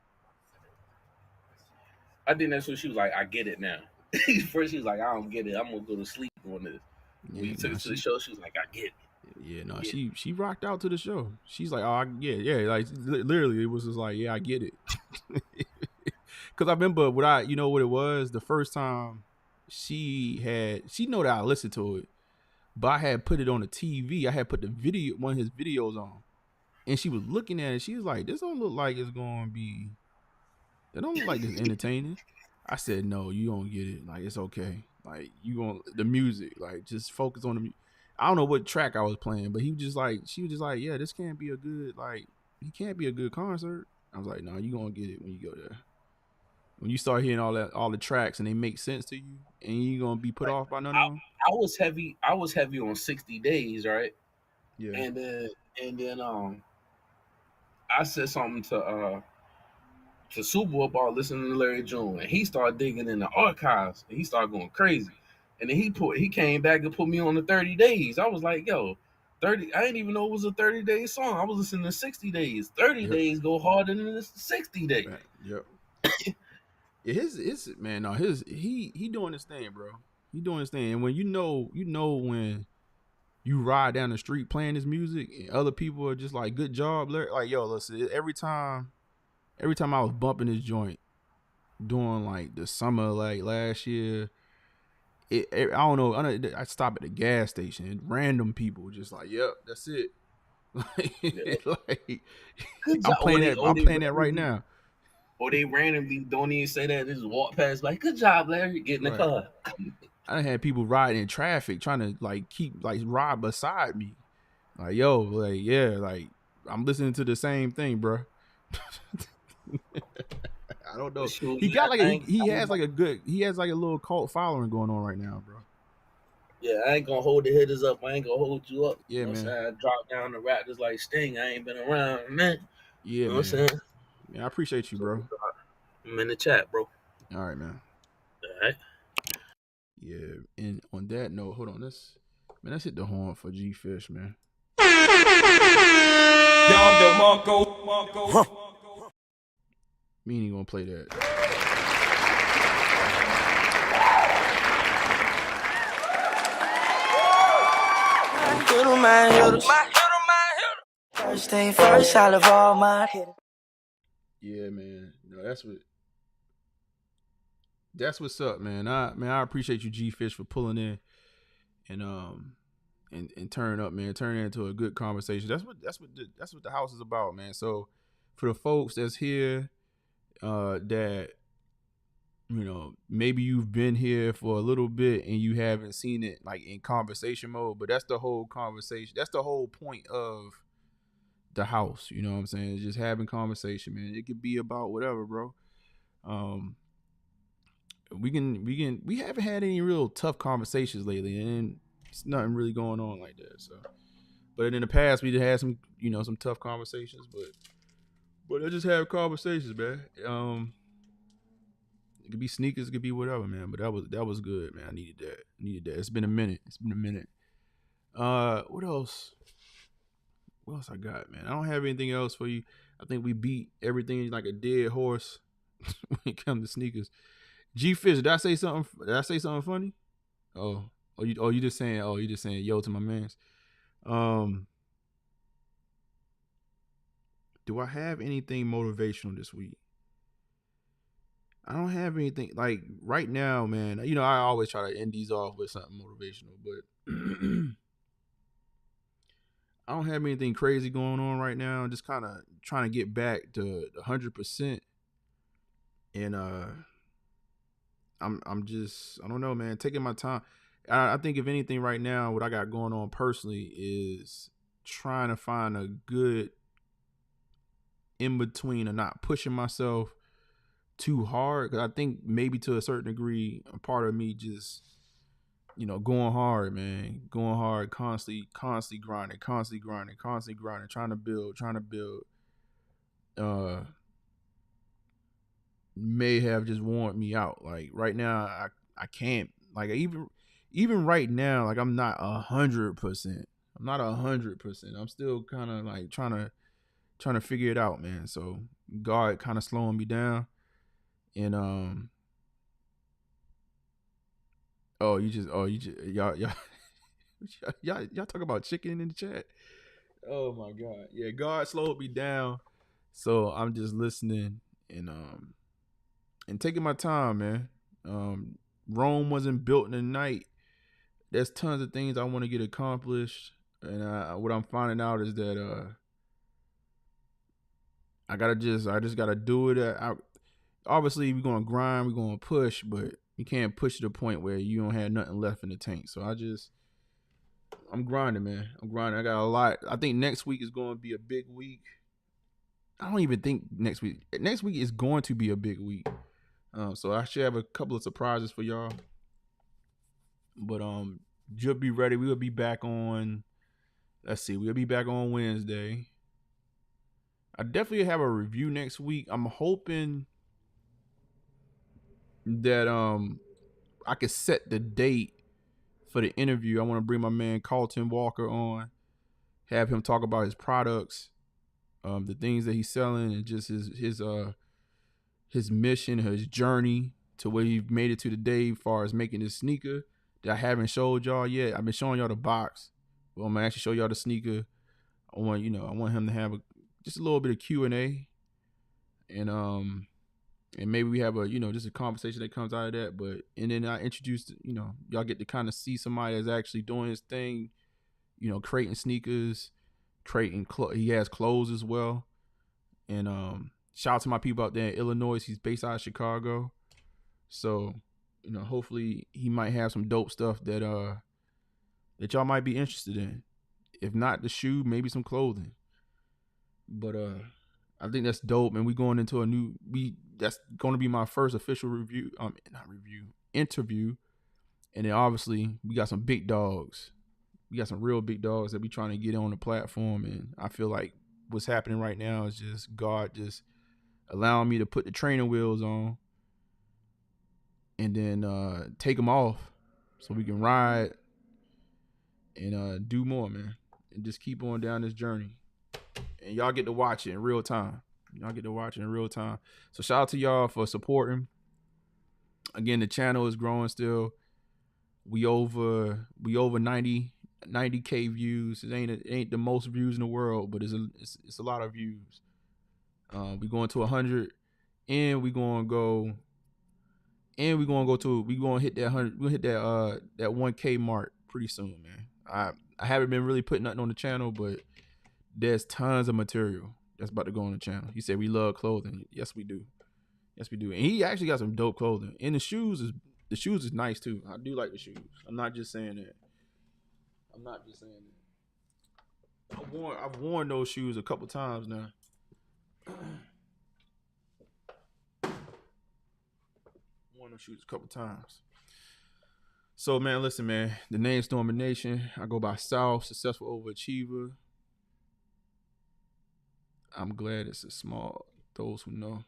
I think that's what she was like. I get it now. First, she was like, I don't get it. I'm gonna go to sleep on this. When you took it to the show, she was like, I get it. Yeah, no, she rocked out to the show. She's like, oh, yeah, like literally, it was just like, yeah, I get it. Because I remember you know what it was the first time she know that I listened to it, but I had put it on the TV. I had put one of his videos on, and she was looking at it. She was like, this don't look like it's gonna be. It don't look like it's entertaining. I said, no, you don't get it. Like, it's okay. Like, you gonna the music. Like, just focus on the music. I don't know what track I was playing, but she was just like, yeah, this can't be a good, like, he can't be a good concert. I was like, no, you gonna get it when you go there. When you start hearing all the tracks and they make sense to you, and you gonna be put off by none of them. I was heavy on 60 Days, right? Yeah. And then I said something to Super about listening to Larry June, and he started digging in the archives, and he started going crazy. And then he came back and put me on the 30 Days. I was like, yo, 30. I didn't even know it was a 30-day song. I was listening to 60 Days. 30 days go harder than this 60 days. Man, yep. He doing his thing, bro. He doing his thing. And when you know when you ride down the street playing his music and other people are just like, good job, Larry. Like, yo, listen, every time I was bumping this joint during like the summer, like last year, I don't know. I stop at the gas station and random people just like, yep, that's it. Like, I'm playing that right now. Or they randomly don't even say that. They just walk past like, good job, Larry, get in the car. I had people riding in traffic trying to like keep like ride beside me. Like, yo, like, yeah, like I'm listening to the same thing, bro. I don't know. He got like he has like a little cult following going on right now, bro. Yeah, I ain't gonna hold the Hittas up. I ain't gonna hold you up. Yeah, man. I drop down the rap just like Sting. I ain't been around, man. Yeah, you know what I'm saying? Yeah, I appreciate you, bro. I'm in the chat, bro. All right, man. All right. Yeah, and on that note, hold on. Let's hit the horn for G Fish, man. Me ain't gonna play that. First thing first, I love all my hitters. Yeah, man. No, that's what's up, man. I appreciate you, G Fish, for pulling in and turning up, man. Turning into a good conversation. That's what the house is about, man. So for the folks that's here, that maybe you've been here for a little bit and you haven't seen it like in conversation mode, but that's the whole conversation. That's the whole point of the house. You know what I'm saying? It's just having conversation, man. It could be about whatever, bro. We haven't had any real tough conversations lately, and it's nothing really going on like that. So, but in the past we did have some tough conversations, but I just have conversations, man. It could be sneakers, it could be whatever, man. But that was good, man. I needed that. It's been a minute. What else? What else I got, man? I don't have anything else for you. I think we beat everything like a dead horse when it comes to sneakers. G Fish, did I say something funny? Oh, you just saying yo to my mans. Do I have anything motivational this week? I don't have anything like right now, man. You know, I always try to end these off with something motivational, but I don't have anything crazy going on right now. I'm just kind of trying to get back to 100%. And I'm just, I don't know, man, taking my time. I think if anything right now, what I got going on personally is trying to find a good in between and not pushing myself too hard. Cause I think maybe to a certain degree, a part of me just, you know, going hard, man, going hard, constantly grinding, trying to build, may have just worn me out. Like right now, I can't, like even right now, like I'm not 100%. I'm not 100%. I'm still kind of like trying to figure it out, man. So God kind of slowing me down. And y'all talk about chicken in the chat. Oh my God. Yeah, God slowed me down. So I'm just listening and taking my time, man. Rome wasn't built in a night. There's tons of things I want to get accomplished. And what I'm finding out is that I just gotta do it. Obviously, we're gonna grind, we're gonna push, but you can't push to the point where you don't have nothing left in the tank. So I'm grinding, man. I'm grinding. I got a lot. I think next week is going to be a big week. I don't even think next week is going to be a big week. So I should have a couple of surprises for y'all. But just be ready. We'll be back on. Let's see. We'll be back on Wednesday. I definitely have a review next week. I'm hoping that I could set the date for the interview. I want to bring my man Carlton Walker on, have him talk about his products, the things that he's selling, and just his mission, his journey to where he made it to today as far as making this sneaker that I haven't showed y'all yet. I've been showing y'all the box. Well, I'm gonna actually show y'all the sneaker. I want him to have just a little bit of Q&A, and maybe we have just a conversation that comes out of that. But and then I introduced, y'all get to kind of see somebody that's actually doing his thing, creating sneakers, he has clothes as well. And shout out to my people out there in Illinois. He's based out of Chicago. So, hopefully he might have some dope stuff that y'all might be interested in. If not the shoe, maybe some clothing. But I think that's dope, and we going into that's going to be my first official interview. And then obviously we got some big dogs. We got some real big dogs that we trying to get on the platform. And I feel like what's happening right now is just God just allowing me to put the training wheels on and then take them off so we can ride and do more, man, and just keep on down this journey. And y'all get to watch it in real time. So shout out to y'all for supporting. Again, the channel is growing still. We over 90K views. It ain't the most views in the world, but it's a lot of views. We going to 100, and we gonna hit that 100. We'll hit that 1K mark pretty soon, man. I haven't been really putting nothing on the channel, but there's tons of material that's about to go on the channel. He said we love clothing. Yes, we do. And he actually got some dope clothing. And the shoes is nice too. I do like the shoes. I'm not just saying that. I've worn those shoes a couple times now. So, man, listen, man. The name's Stormin Nation. I go by South, Successful Overachiever. I'm glad it's a small, those who know.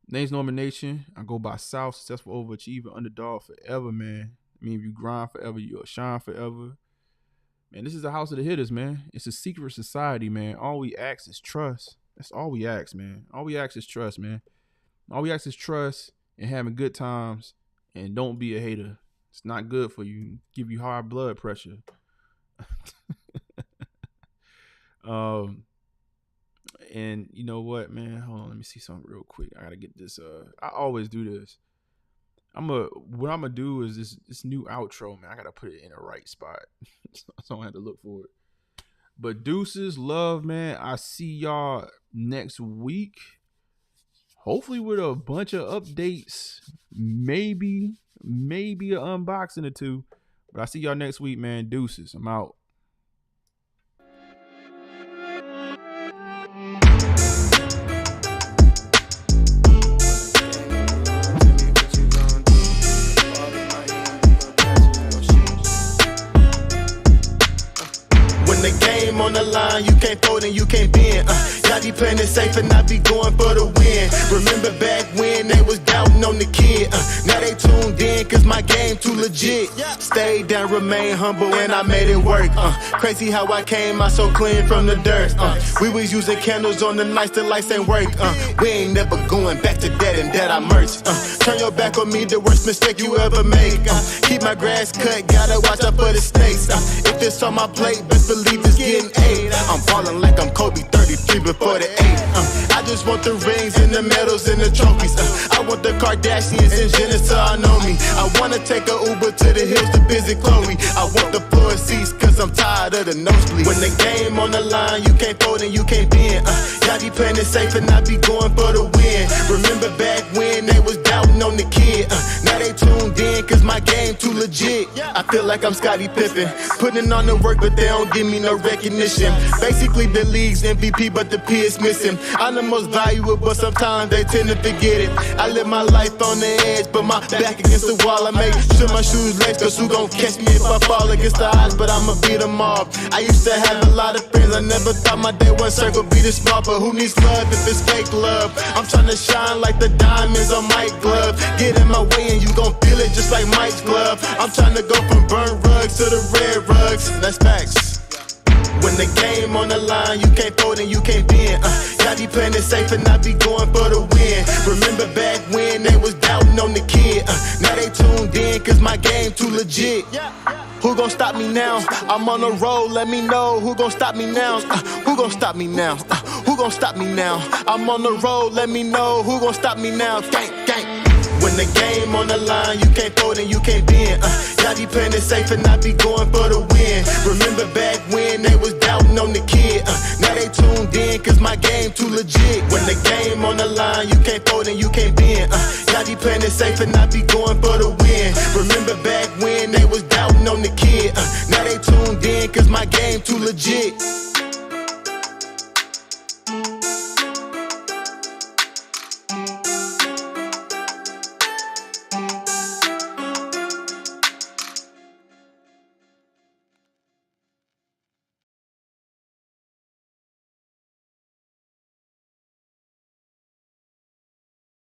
Name's Norman Nation. I go by South, Successful Overachiever, Underdog forever, man. I mean, if you grind forever, you'll shine forever. Man, this is the house of the hitters, man. It's a secret society, man. All we ask is trust. That's all we ask, man. All we ask is trust, man. All we ask is trust. and having good times, and don't be a hater. It's not good for you. Give you high blood pressure. And you know what, man? Hold on, let me see something real quick. I gotta get this. I always do this. What I'm gonna do is this new outro, man. I gotta put it in the right spot, so I don't have to look for it. But deuces, love, man. I see y'all next week. Hopefully with a bunch of updates, maybe an unboxing or two. But I see y'all next week, man. Deuces. I'm out. When the game on the line, you can't fold and you can't bend. Y'all be playing it safe and I be going for the win. Remember back when they was doubting on the kid. Now they tuned in cause my game too legit. Stayed down, remain humble and I made it work. Crazy how I came out so clean from the dirt. We was using candles on the nights the lights ain't work. We ain't never going back to that and that I merged. Turn your back on me, the worst mistake you ever make. Keep my grass cut, gotta watch out for the snakes. If it's on my plate, best believe it's getting 8. I'm ballin' like I'm Kobe 33 before the 8. I just want the rings and the medals and the trophies. I want the Kardashians and Jenner to all know me. I wanna take a Uber to the hills to visit Chloe. I want the floor seats cause I'm tired of the nosebleeds. When the game on the line, you can't fold and you can't bend. Y'all be playing it safe and I be going for the win. Remember back when they was doubting on the kid. Now they tuned in cause my game too legit. I feel like I'm Scottie Pippen, putting on the work but they don't give me no recognition. Basically the league's MVP but the P is missing. I'm the most valuable but sometimes they tend to forget it. I live my life on the edge but my back against the wall. I make sure my shoes lace cause who gon' catch me if I fall against the odds, but I'ma beat them all. I used to have a lot of friends, I never thought my day one circle be this small. But who needs love if it's fake love? I'm tryna shine like the diamonds on Mike's glove. Get in my way and you gon' feel it just like Mike's glove. I'm tryna go from burnt rugs to the red rugs. That's facts. When the game on the line, you can't fold and you can't bend. Y'all be playing it safe and I be going for the win. Remember back when they was doubting on the kid. Now they tuned in cause my game too legit. Who gon' stop me now? I'm on the road, let me know. Who gon' stop me now? Who gon' stop me now? Who gon' stop me now? I'm on the road, let me know. Who gon' stop me now? Gang, gang. When the game on the line, you can't fold and you can't bend. Y'all be playing it safe and I be going for the win. Remember back when they was doubting on the kid. Now they tuned in cause my game too legit. When the game on the line, you can't fold and you can't bend. Y'all be playing it safe and I be going for the win. Remember back when they was doubting on the kid. Now they tuned in cause my game too legit.